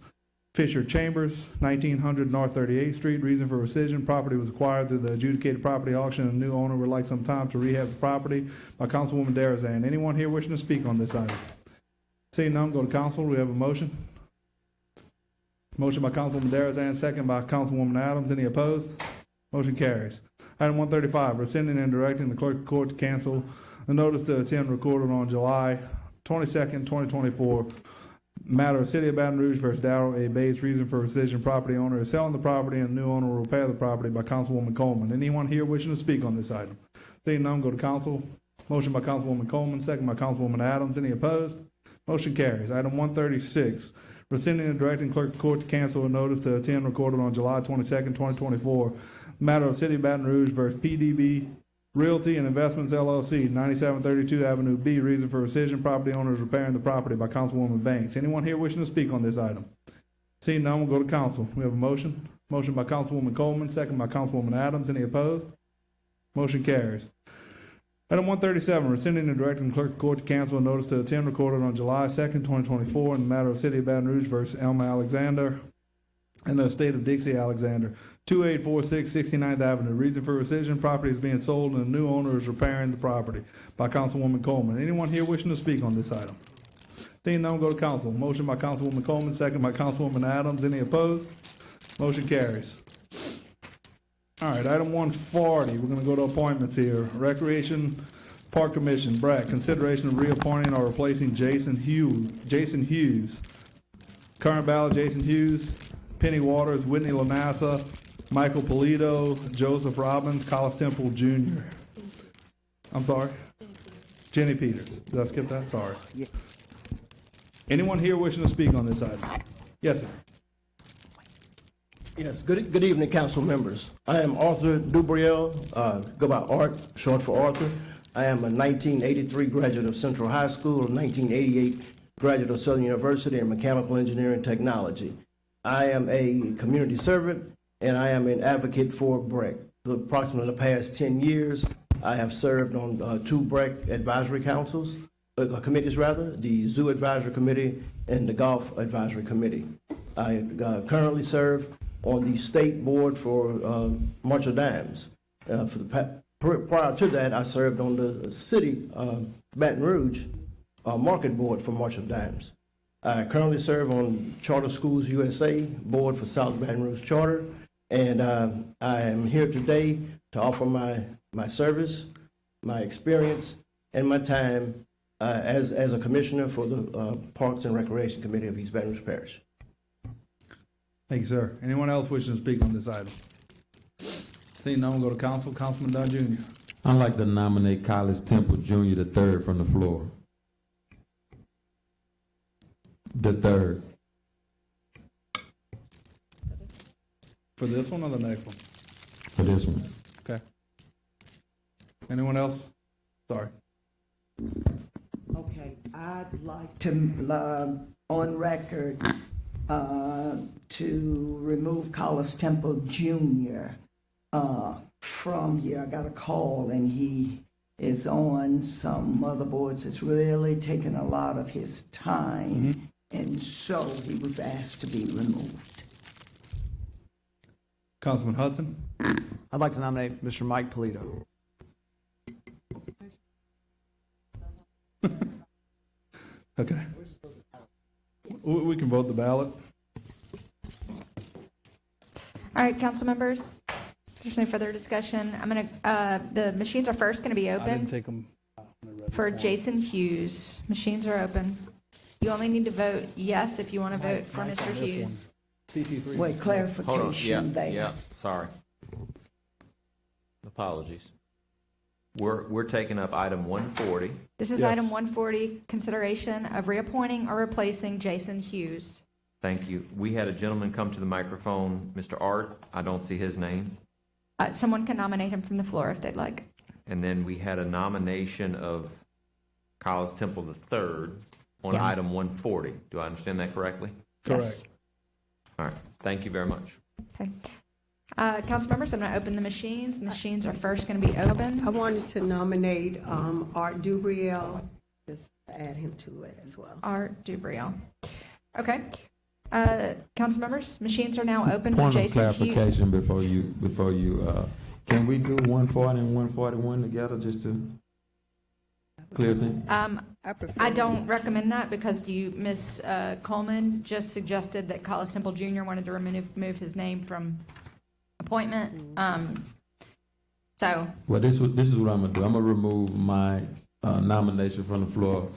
Fisher Chambers, 1900 North 38th Street. Reason for rescission, property was acquired through the adjudicated property auction and the new owner would like some time to rehab the property by Councilwoman Darazan. Anyone here wishing to speak on this item? Seeing none, go to council. We have a motion. Motion by Councilwoman Darazan, second by Councilwoman Adams. Any opposed? Motion carries. Item 135, rescinding and directing the clerk of court to cancel the notice to attend recorded on July 22nd, 2024. Matter of City of Baton Rouge versus Darrell A. Bates. Reason for rescission, property owner is selling the property and the new owner will repair the property by Councilwoman Coleman. Anyone here wishing to speak on this item? Seeing none, go to council. Motion by Councilwoman Coleman, second by Councilwoman Adams. Any opposed? Motion carries. Item 136, rescinding and directing clerk of court to cancel a notice to attend recorded on July 22nd, 2024. Matter of City of Baton Rouge versus PDB Realty and Investments LLC, 9732 Avenue B. Reason for rescission, property owner is repairing the property by Councilwoman Banks. Anyone here wishing to speak on this item? Seeing none, we'll go to council. We have a motion. Motion by Councilwoman Coleman, second by Councilwoman Adams. Any opposed? Motion carries. Item 137, rescinding and directing the clerk of court to cancel a notice to attend recorded on July 2nd, 2024 in the matter of City of Baton Rouge versus Elma Alexander and the estate of Dixie Alexander, 2846 69th Avenue. Reason for rescission, property is being sold and the new owner is repairing the property by Councilwoman Coleman. Anyone here wishing to speak on this item? Seeing none, go to council. Motion by Councilwoman Coleman, second by Councilwoman Adams. Any opposed? Motion carries. All right, item 140, we're gonna go to appointments here. Recreation Park Commission, BRAC, consideration of reappointing or replacing Jason Hughes. Current ballot, Jason Hughes, Penny Waters, Whitney Lanassa, Michael Polito, Joseph Robbins, Collis Temple Jr. I'm sorry? Jenny Peters. Did I skip that? Sorry. Anyone here wishing to speak on this item? Yes, sir. Yes, good evening, council members. I am Arthur Dubriel, go by Art, short for Arthur. I am a 1983 graduate of Central High School, a 1988 graduate of Southern University in Mechanical Engineering Technology. I am a community servant, and I am an advocate for BREC. For approximately the past 10 years, I have served on 2 BREC advisory councils, committees rather, the Zoo Advisory Committee and the Golf Advisory Committee. I currently serve on the state board for March of Dimes. Prior to that, I served on the city Baton Rouge market board for March of Dimes. I currently serve on Charter Schools USA board for South Baton Rouge Charter, and I am here today to offer my service, my experience, and my time as a commissioner for the Parks and Recreation Committee of East Baton Rouge Parish. Thank you, sir. Anyone else wishing to speak on this item? Seeing none, we'll go to council. Councilman Dunn Jr. I'd like to nominate Collis Temple Jr. the third from the floor. The third. For this one or the next one? For this one. Okay. Anyone else? Sorry. Okay, I'd like to, on record, to remove Carlos Temple Jr. From here. I got a call and he is on some motherboards. It's really taken a lot of his time, and so he was asked to be removed. Councilman Hudson? I'd like to nominate Mr. Mike Polito. Okay. We can vote the ballot. All right, council members, there's no further discussion. I'm going to, the machines are first going to be I didn't open take them. for Jason Hughes. Machines are open. You only need to vote yes if you want to vote for Mr. Hughes. Wait, clarification Hold on, there. yeah, sorry. Apologies. We're taking up item 140. This is item 140, consideration of reappointing or replacing Jason Hughes. Thank you. We had a gentleman come to the microphone, Mr. Art. I don't see his name. Someone can nominate him from the floor if they'd like. And then we had a nomination of Carlos Temple III on Yes. item 140. Do I understand that correctly? Yes. All right. Thank you very much. Okay. Council members, I'm going to open the machines. The machines are first going to be open. I wanted to nominate Art Dubriel, just add him to it as well. Art Dubriel. Okay. Council members, machines are now open for Point of Jason Hughes. clarification before you, can we do 140 and 141 together just to clear things? I don't recommend that because Ms. Coleman just suggested that Carlos Temple Jr. wanted to remove his name from appointment. So, Well, this is what I'm gonna do. I'm gonna remove my nomination from the floor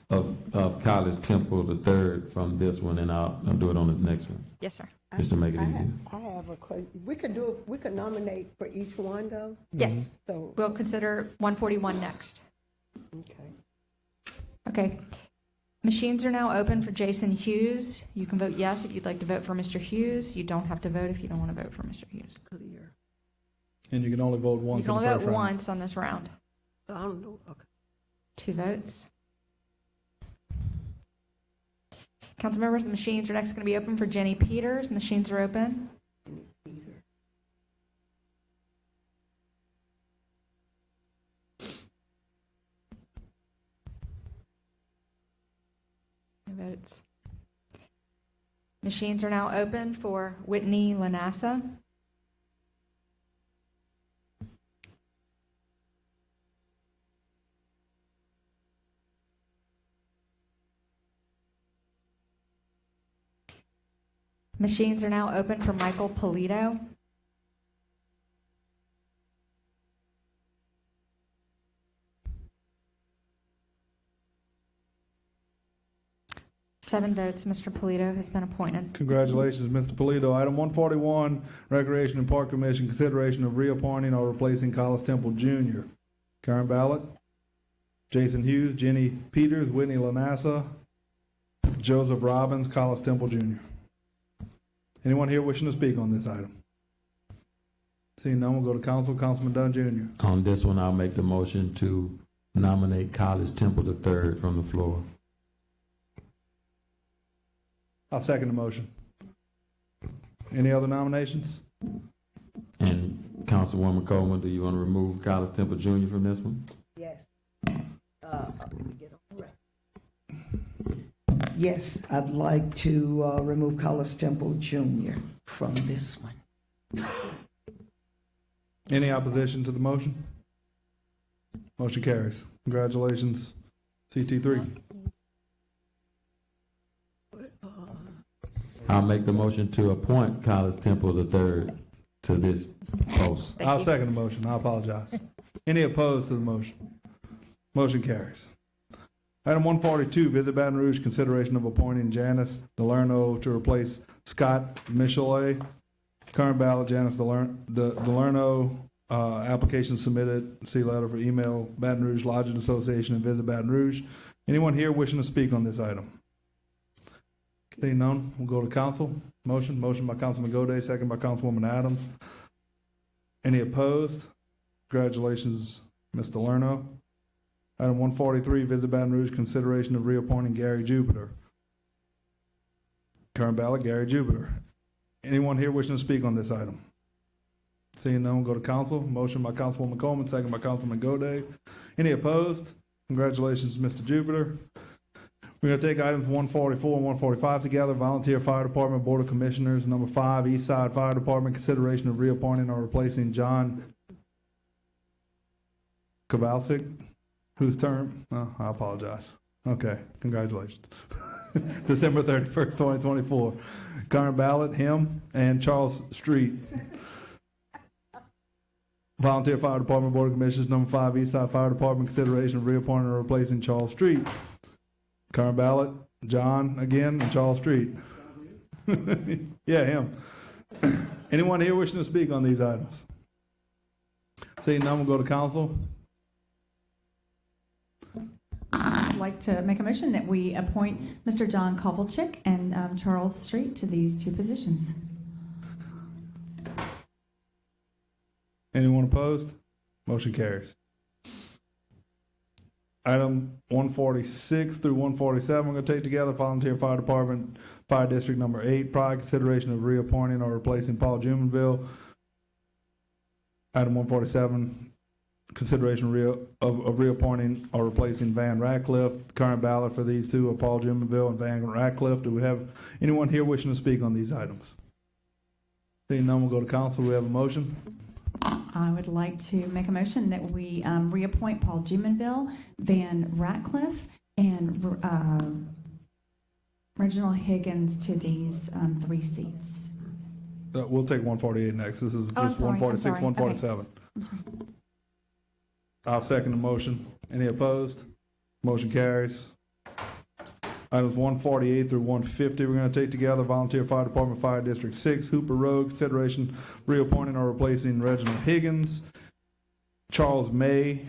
of Carlos Temple III from this one, and I'll do it on the next one, yes, sir. just to make it easier. I have a question. We could nominate for each one, though? Yes. So, We'll consider 141 next. okay. Okay. Machines are now open for Jason Hughes. You can vote yes if you'd like to vote for Mr. Hughes. You don't have to vote if you don't want to vote for Mr. Hughes. Clear. And you can only vote You once can in only the vote first round. once on this round. I don't know, okay. 2 votes. Council members, the machines are next going to be open for Jenny Peters. Machines are open. No votes. Machines are now open for Whitney Lanassa. Machines are now open for Michael Polito. Seven votes. Mr. Polito has been appointed. Congratulations, Mr. Polito. Item 141, Recreation and Park Commission, consideration of reappointing or replacing Carlos Temple Jr. Current ballot, Jason Hughes, Jenny Peters, Whitney Lanassa, Joseph Robbins, Carlos Temple Jr. Anyone here wishing to speak on this item? Seeing none, we'll go to council. Councilman Dunn Jr. On this one, I'll make the motion to nominate Carlos Temple III from the floor. I'll second the motion. Any other nominations? And Councilwoman Coleman, do you want to remove Carlos Temple Jr. from this one? Yes. Get on the record. Yes, I'd like to remove Carlos Temple Jr. from this one. Any opposition to the motion? Motion carries. Congratulations, CT3. I'll make the motion to appoint Carlos Temple III to this post. I'll second the motion. I apologize. Any opposed to the motion? Motion carries. Item 142, Visit Baton Rouge, consideration of appointing Janice DeLerno to replace Scott Michelet. Current ballot, Janice DeLerno, application submitted, see letter for email, Baton Rouge Lodging Association and Visit Baton Rouge. Anyone here wishing to speak on this item? Seeing none, we'll go to council. Motion by Councilman Goday, second by Councilwoman Adams. Any opposed? Congratulations, Ms. DeLerno. Item 143, Visit Baton Rouge, consideration of reappointing Gary Jupiter. Current ballot, Gary Jupiter. Anyone here wishing to speak on this item? Seeing none, we'll go to council. Motion by Councilwoman Coleman, second by Councilman Gode. Any opposed? Congratulations, Mr. Jupiter. We're going to take items 144 and 145 together. Volunteer Fire Department Board of Commissioners, number 5, East Side Fire Department, consideration of reappointing or replacing John Kowalczyk, whose term, I apologize. Okay, congratulations. December 31st, 2024. Current ballot, him and Charles Street. Volunteer Fire Department Board of Commissioners, number 5, East Side Fire Department, consideration of reappointing or replacing Charles Street. Current ballot, John again and Charles Street. Yeah, him. Anyone here wishing to speak on these items? Seeing none, we'll go to council. I'd like to make a motion that we appoint Mr. John Kowalczyk and Charles Street to these two positions. Anyone opposed? Motion carries. Item 146 through 147, we're going to take together. Volunteer Fire Department, Fire District number 8, prior consideration of reappointing or replacing Paul Jumonville. Item 147, consideration of reappointing or replacing Van Ratcliffe. Current ballot for these two are Paul Jumonville and Van Ratcliffe. Do we have anyone here wishing to speak on these items? Seeing none, we'll go to council. We have a motion. I would like to make a motion that we reappoint Paul Jumonville, Van Ratcliffe, and Reginald Higgins to these 3 seats. We'll take 148 next. This is just 146, 147. I'm sorry. I'll second the motion. Any opposed? Motion carries. Items 148 through 150, we're going to take together. Volunteer Fire Department, Fire District 6, Hooper Road, consideration reappointing or replacing Reginald Higgins, Charles May,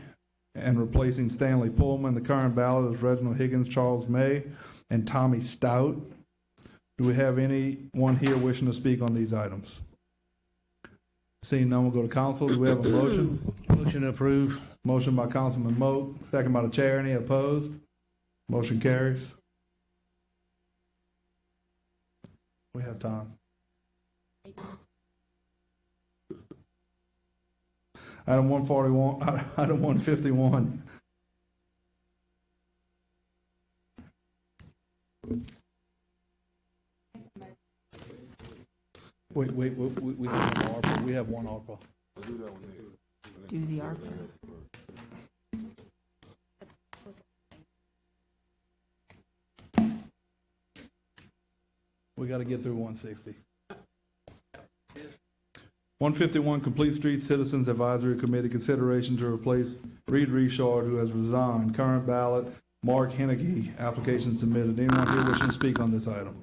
and replacing Stanley Pullman. The current ballot is Reginald Higgins, Charles May, and Tommy Stout. Do we have anyone here wishing to speak on these items? Seeing none, we'll go to council. Do we have a motion? Motion to approve. Motion by Councilman Moak, second by the chair. Any opposed? Motion carries. We have time. Item 141, item 151. Wait, we have one ARPA. We have one ARPA. Do the ARPA. We got to get through 160. 151, Complete Street Citizens Advisory Committee, consideration to replace Reed Richard, who has resigned. Current ballot, Mark Henneke, application submitted. Anyone here wishing to speak on this item?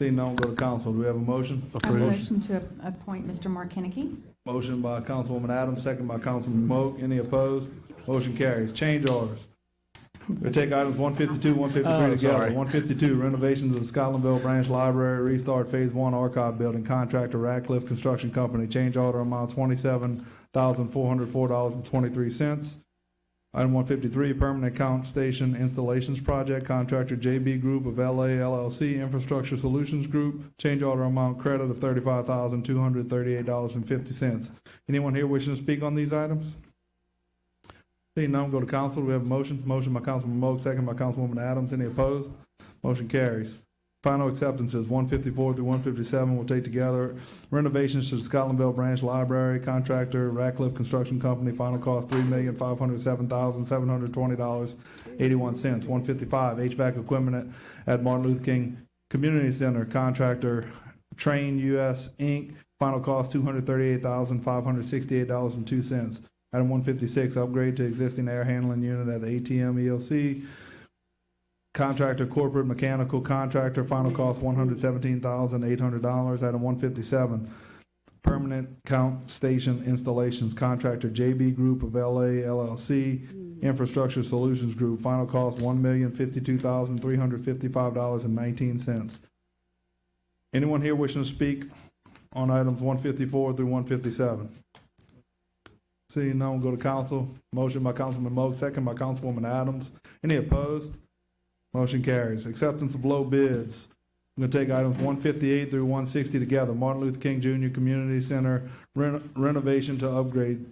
Seeing none, we'll go to council. Do we have a motion? I have a motion to appoint Mr. Mark Henneke. Motion by Councilwoman Adams, second by Councilman Moak. Any opposed? Motion carries. Change orders. We'll take items 152, 153 together. 152, renovations of the Scotlandville Branch Library, restart Phase 1 archive building, contractor Ratcliffe Construction Company, change order amount $27,404.23. Item 153, permanent count station installations project, contractor JB Group of LA LLC, Infrastructure Solutions Group, change order amount credit of $35,238.50. Anyone here wishing to speak on these items? Seeing none, go to council. We have a motion. Motion by Councilman Moak, second by Councilwoman Adams. Any opposed? Motion carries. Final acceptances, 154 through 157, we'll take together. Renovations to the Scotlandville Branch Library, contractor Ratcliffe Construction Company, final cost $3,507,720.81. 155, HVAC equipment at Martin Luther King Community Center, contractor Train US Inc., final cost $238,568.02. Item 156, upgrade to existing air handling unit at the ATM ELC. Contractor, corporate mechanical contractor, final cost $117,800. Item 157, permanent count station installations, contractor JB Group of LA LLC, Infrastructure Solutions Group, final cost $1,052,355.19. Anyone here wishing to speak on items 154 through 157? Seeing none, we'll go to council. Motion by Councilman Moak, second by Councilwoman Adams. Any opposed? Motion carries. Acceptance of low bids. We're gonna take items 158 through 160 together. Martin Luther King Jr. Community Center renovation to upgrade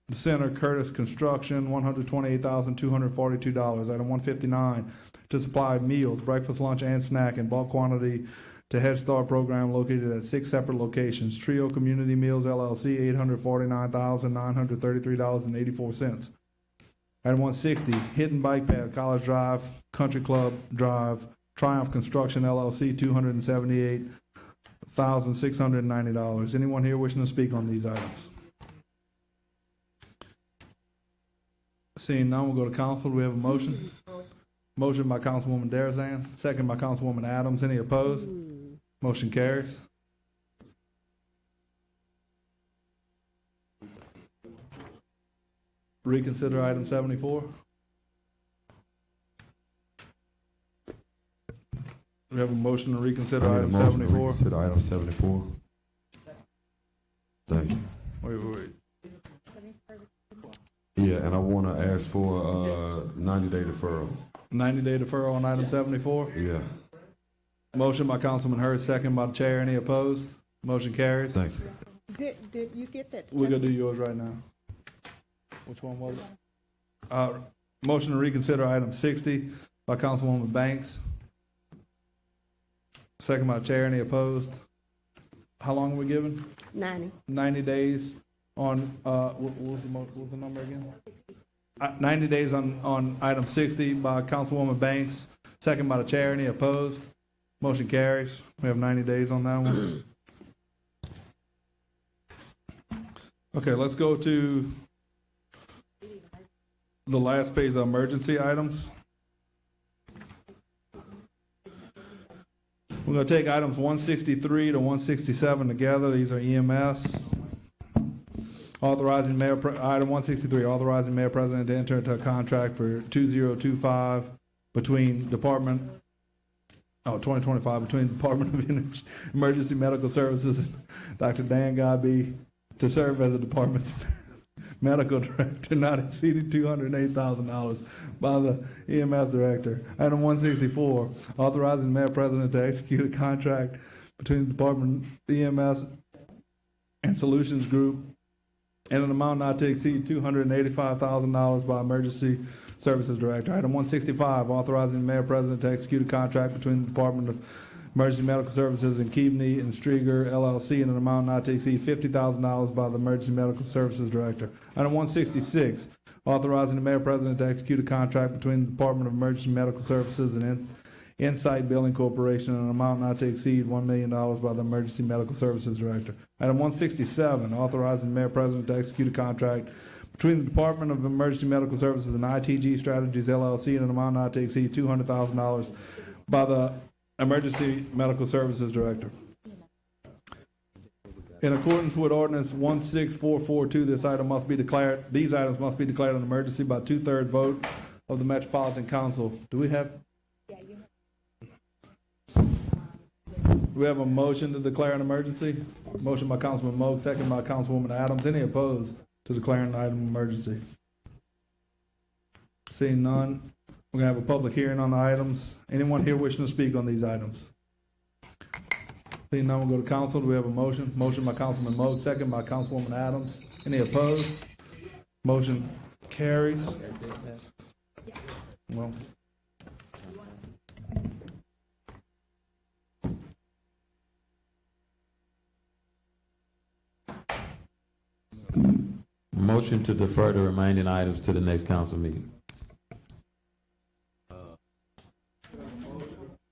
the center, Curtis Construction, $128,242. Item 159, to supply meals, breakfast, lunch, and snack in bulk quantity to Head Start program located at 6 separate locations. Trio Community Meals LLC, $849,933.84. Item 160, hidden bike path, College Drive, Country Club Drive, Triumph Construction LLC, $278,690. Anyone here wishing to speak on these items? Seeing none, we'll go to council. Do we have a motion? Motion by Councilwoman Darazan, second by Councilwoman Adams. Any opposed? Motion carries. Reconsider item 74. We have a motion to reconsider I need a item motion to 74. reconsider item 74. Thank you. Wait. Yeah, and I want to ask for a 90-day deferral. 90-day deferral on item 74. Yeah, Motion by Councilman Hurst, second by the chair. Any opposed? Motion carries. thank you. Did you get that? We're gonna do yours right now. Which one was it? Motion to reconsider item 60 by Councilwoman Banks. Second by the chair. Any opposed? How long are we given? 90. 90 days on, what was the number again? 90 days on item 60 by Councilwoman Banks, second by the chair. Any opposed? Motion carries. We have 90 days on that one. Okay, let's go to the last page, the emergency items. We're going to take items 163 to 167 together. These are EMS. Authorizing Mayor, item 163, authorizing Mayor President to enter into a contract for 2025 between 2025 between Department of Emergency Medical Services and Dr. Dan Godby to serve as the department's medical director, not exceeding $208,000 by the EMS director. Item 164, authorizing Mayor President to execute a contract between the Department EMS and Solutions Group in an amount not to exceed $285,000 by Emergency Services Director. Item 165, authorizing the Mayor President to execute a contract between the Department of Emergency Medical Services and Keaveney and Strieger LLC in an amount not to exceed $50,000 by the Emergency Medical Services Director. Item 166, authorizing the Mayor President to execute a contract between the Department of Emergency Medical Services and Insight Billing Corporation in an amount not to exceed $1 million by the Emergency Medical Services Director. Item 167, authorizing the Mayor President to execute a contract between the Department of Emergency Medical Services and ITG Strategies LLC in an amount not to exceed $200,000 by the Emergency Medical Services Director. In accordance with Ordinance 16442, these items must be declared an emergency by 2/3 vote of the Metropolitan Council. Do we have a motion to declare an emergency? Motion by Councilman Moak, second by Councilwoman Adams. Any opposed to declaring an item emergency? Seeing none, we're gonna have a public hearing on the items. Anyone here wishing to speak on these items? Seeing none, we'll go to council. Do we have a motion? Motion by Councilman Moak, second by Councilwoman Adams. Any opposed? Motion carries. Well. Motion to defer the remaining items to the next council meeting.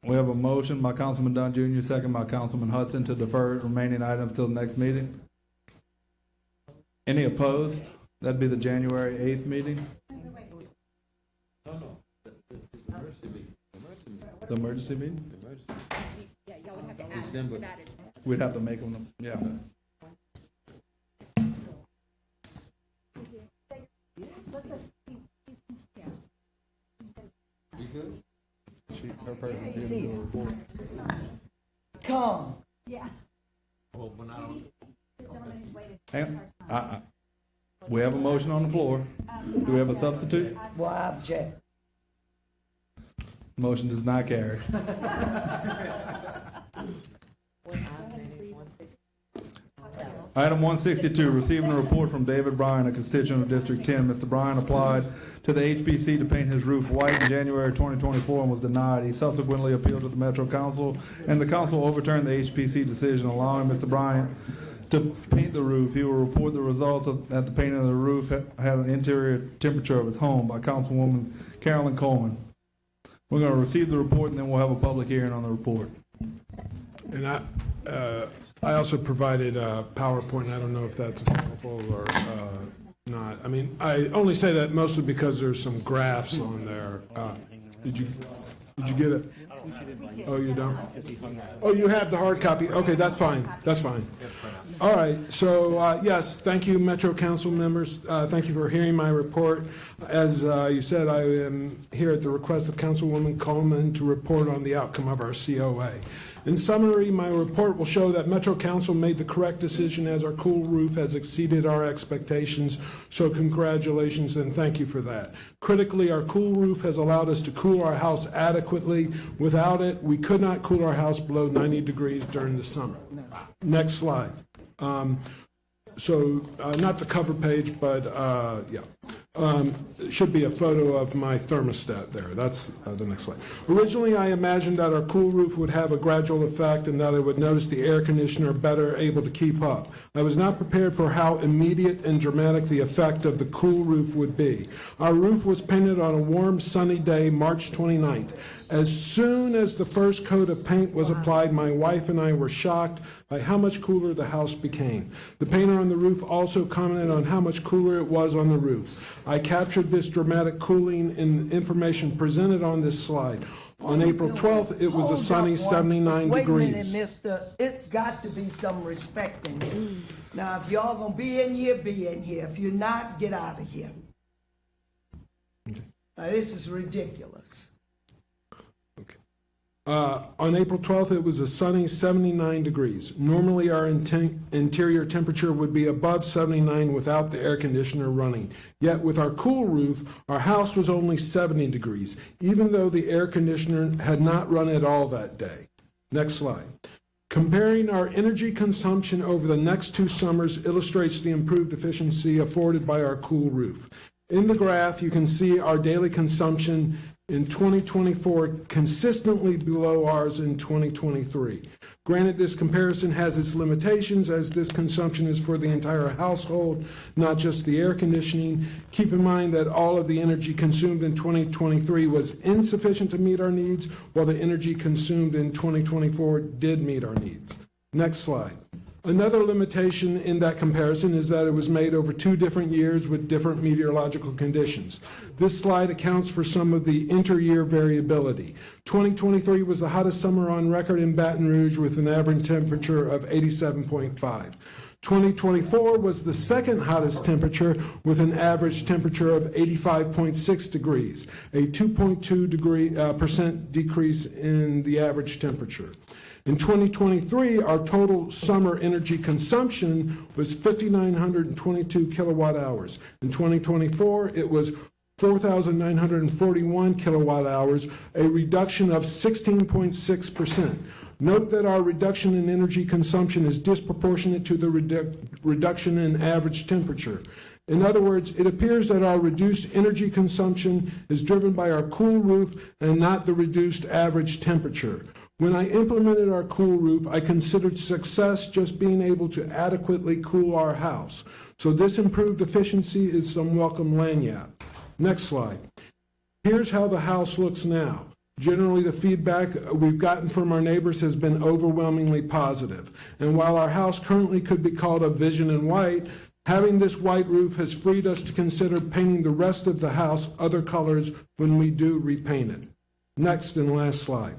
We have a motion by Councilman Dunn Jr., second by Councilman Hudson to defer remaining items till the next meeting. Any opposed? That'd be the January 8th meeting. The emergency meeting? Yeah, y'all would have to add. December. We'd have to make them, yeah. Her person's here to do a report. Come. Yeah. Hang on. We have a motion on the floor. Do we have a substitute? Well, I object. Motion does not carry. Item 162, receiving a report from David Bryan, a constituent of District 10. Mr. Bryan applied to the HPC to paint his roof white in January 2024 and was denied. He subsequently appealed to the Metro Council, and the council overturned the HPC decision, allowing Mr. Bryan to paint the roof. He will report the results that the painting of the roof had an interior temperature of his home by Councilwoman Carolyn Coleman. We're going to receive the report, and then we'll have a public hearing on the report. And I also provided a PowerPoint. I don't know if that's available or not. I mean, I only say that mostly because there's some graphs on there. Did you get it? Oh, you don't? Oh, you have the hard copy. Okay, that's fine. That's fine. All right. So, yes, thank you, Metro Council members. Thank you for hearing my report. As you said, I am here at the request of Councilwoman Coleman to report on the outcome of our COA. In summary, my report will show that Metro Council made the correct decision as our cool roof has exceeded our expectations, so congratulations and thank you for that. Critically, our cool roof has allowed us to cool our house adequately. Without it, we could not cool our house below 90 degrees during the summer. Next slide. Not the cover page, but yeah. It should be a photo of my thermostat there. That's the next slide. Originally, I imagined that our cool roof would have a gradual effect and that I would notice the air conditioner better able to keep up. I was not prepared for how immediate and dramatic the effect of the cool roof would be. Our roof was painted on a warm, sunny day, March 29th. As soon as the first coat of paint was applied, my wife and I were shocked by how much cooler the house became. The painter on the roof also commented on how much cooler it was on the roof. I captured this dramatic cooling in information presented on this slide. On April 12th, it was a sunny 79 degrees. Wait a minute, mister. It's got to be some respect in here. Now, if y'all gonna be in here, be in here. If you're not, get out of here. Now, this is ridiculous. On April 12th, it was a sunny 79 degrees. Normally, our interior temperature would be above 79 without the air conditioner running. Yet, with our cool roof, our house was only 70 degrees, even though the air conditioner had not run at all that day. Next slide. Comparing our energy consumption over the next 2 summers illustrates the improved efficiency afforded by our cool roof. In the graph, you can see our daily consumption in 2024 consistently below ours in 2023. Granted, this comparison has its limitations as this consumption is for the entire household, not just the air conditioning. Keep in mind that all of the energy consumed in 2023 was insufficient to meet our needs, while the energy consumed in 2024 did meet our needs. Next slide. Another limitation in that comparison is that it was made over 2 different years with different meteorological conditions. This slide accounts for some of the inter-year variability. 2023 was the hottest summer on record in Baton Rouge with an average temperature of 87.5. 2024 was the second hottest temperature with an average temperature of 85.6 degrees, a 2.2% decrease in the average temperature. In 2023, our total summer energy consumption was 5,922 kilowatt hours. In 2024, it was 4,941 kilowatt hours, a reduction of 16.6%. Note that our reduction in energy consumption is disproportionate to the reduction in average temperature. In other words, it appears that our reduced energy consumption is driven by our cool roof and not the reduced average temperature. When I implemented our cool roof, I considered success just being able to adequately cool our house. So this improved efficiency is some welcome lagniappe. Next slide. Here's how the house looks now. Generally, the feedback we've gotten from our neighbors has been overwhelmingly positive. And while our house currently could be called a vision in white, having this white roof has freed us to consider painting the rest of the house other colors when we do repaint it. Next and last slide.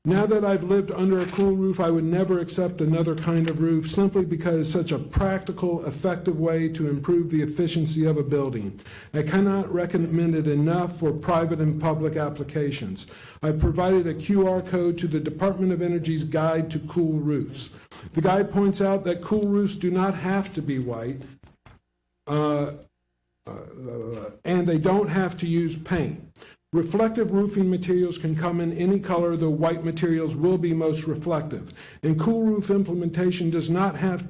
Now that I've lived under a cool roof, I would never accept another kind of roof simply because it's such a practical, effective way to improve the efficiency of a building. I cannot recommend it enough for private and public applications. I've provided a QR code to the Department of Energy's Guide to Cool Roofs. The guide points out that cool roofs do not have to be white, and they don't have to use paint. Reflective roofing materials can come in any color, though white materials will be most reflective. And cool roof implementation does not have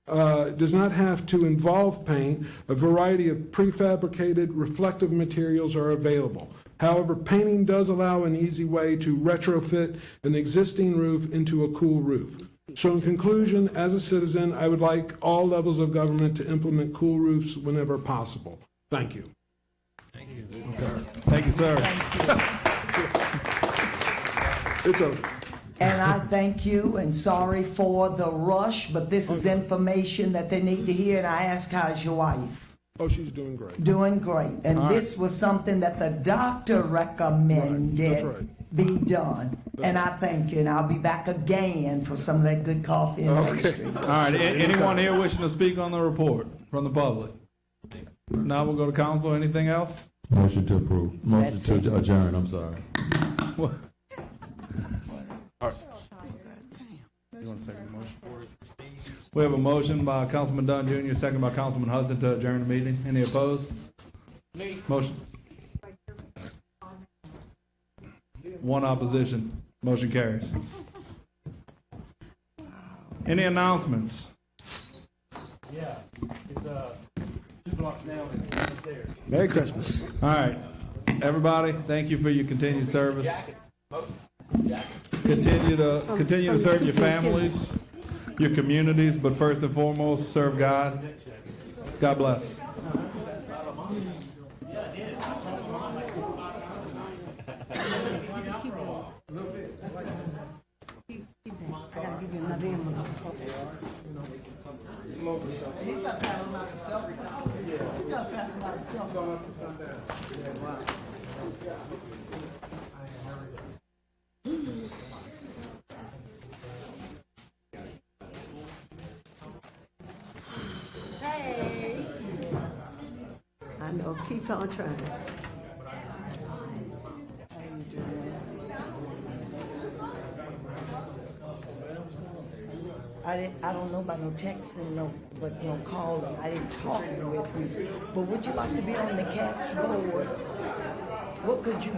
to involve paint. A variety of prefabricated reflective materials are available. However, painting does allow an easy way to retrofit an existing roof into a cool roof. So in conclusion, as a citizen, I would like all levels of government to implement cool roofs whenever possible. Thank you. Thank you, sir. It's over. And I thank you and sorry for the rush, but this is information that they need to hear, and I ask, how's your wife? Oh, she's doing great. Doing great. And All right. this was something that the doctor recommended That's right. be done. And I thank you, and I'll be back again for some of that good coffee and pastries. All right, anyone here wishing to speak on the report from the public? Now we'll go to council. Anything else? Motion to approve. Motion to adjourn, I'm sorry. We have a motion by Councilman Dunn Jr., second by Councilman Hudson to adjourn the meeting. Any opposed? Motion. One opposition. Motion carries. Any announcements? Yeah, it's 2 blocks down upstairs. Merry Christmas. All right, everybody, thank you for your continued service. Continue to serve your families, your communities, but first and foremost, serve God. God bless. He's got to pass them out himself. He's got to pass them out himself. Hey. I know, keep on trying. I don't know about no texting, no calling. I didn't talk with you. But would you like to be on the CATS board? What could you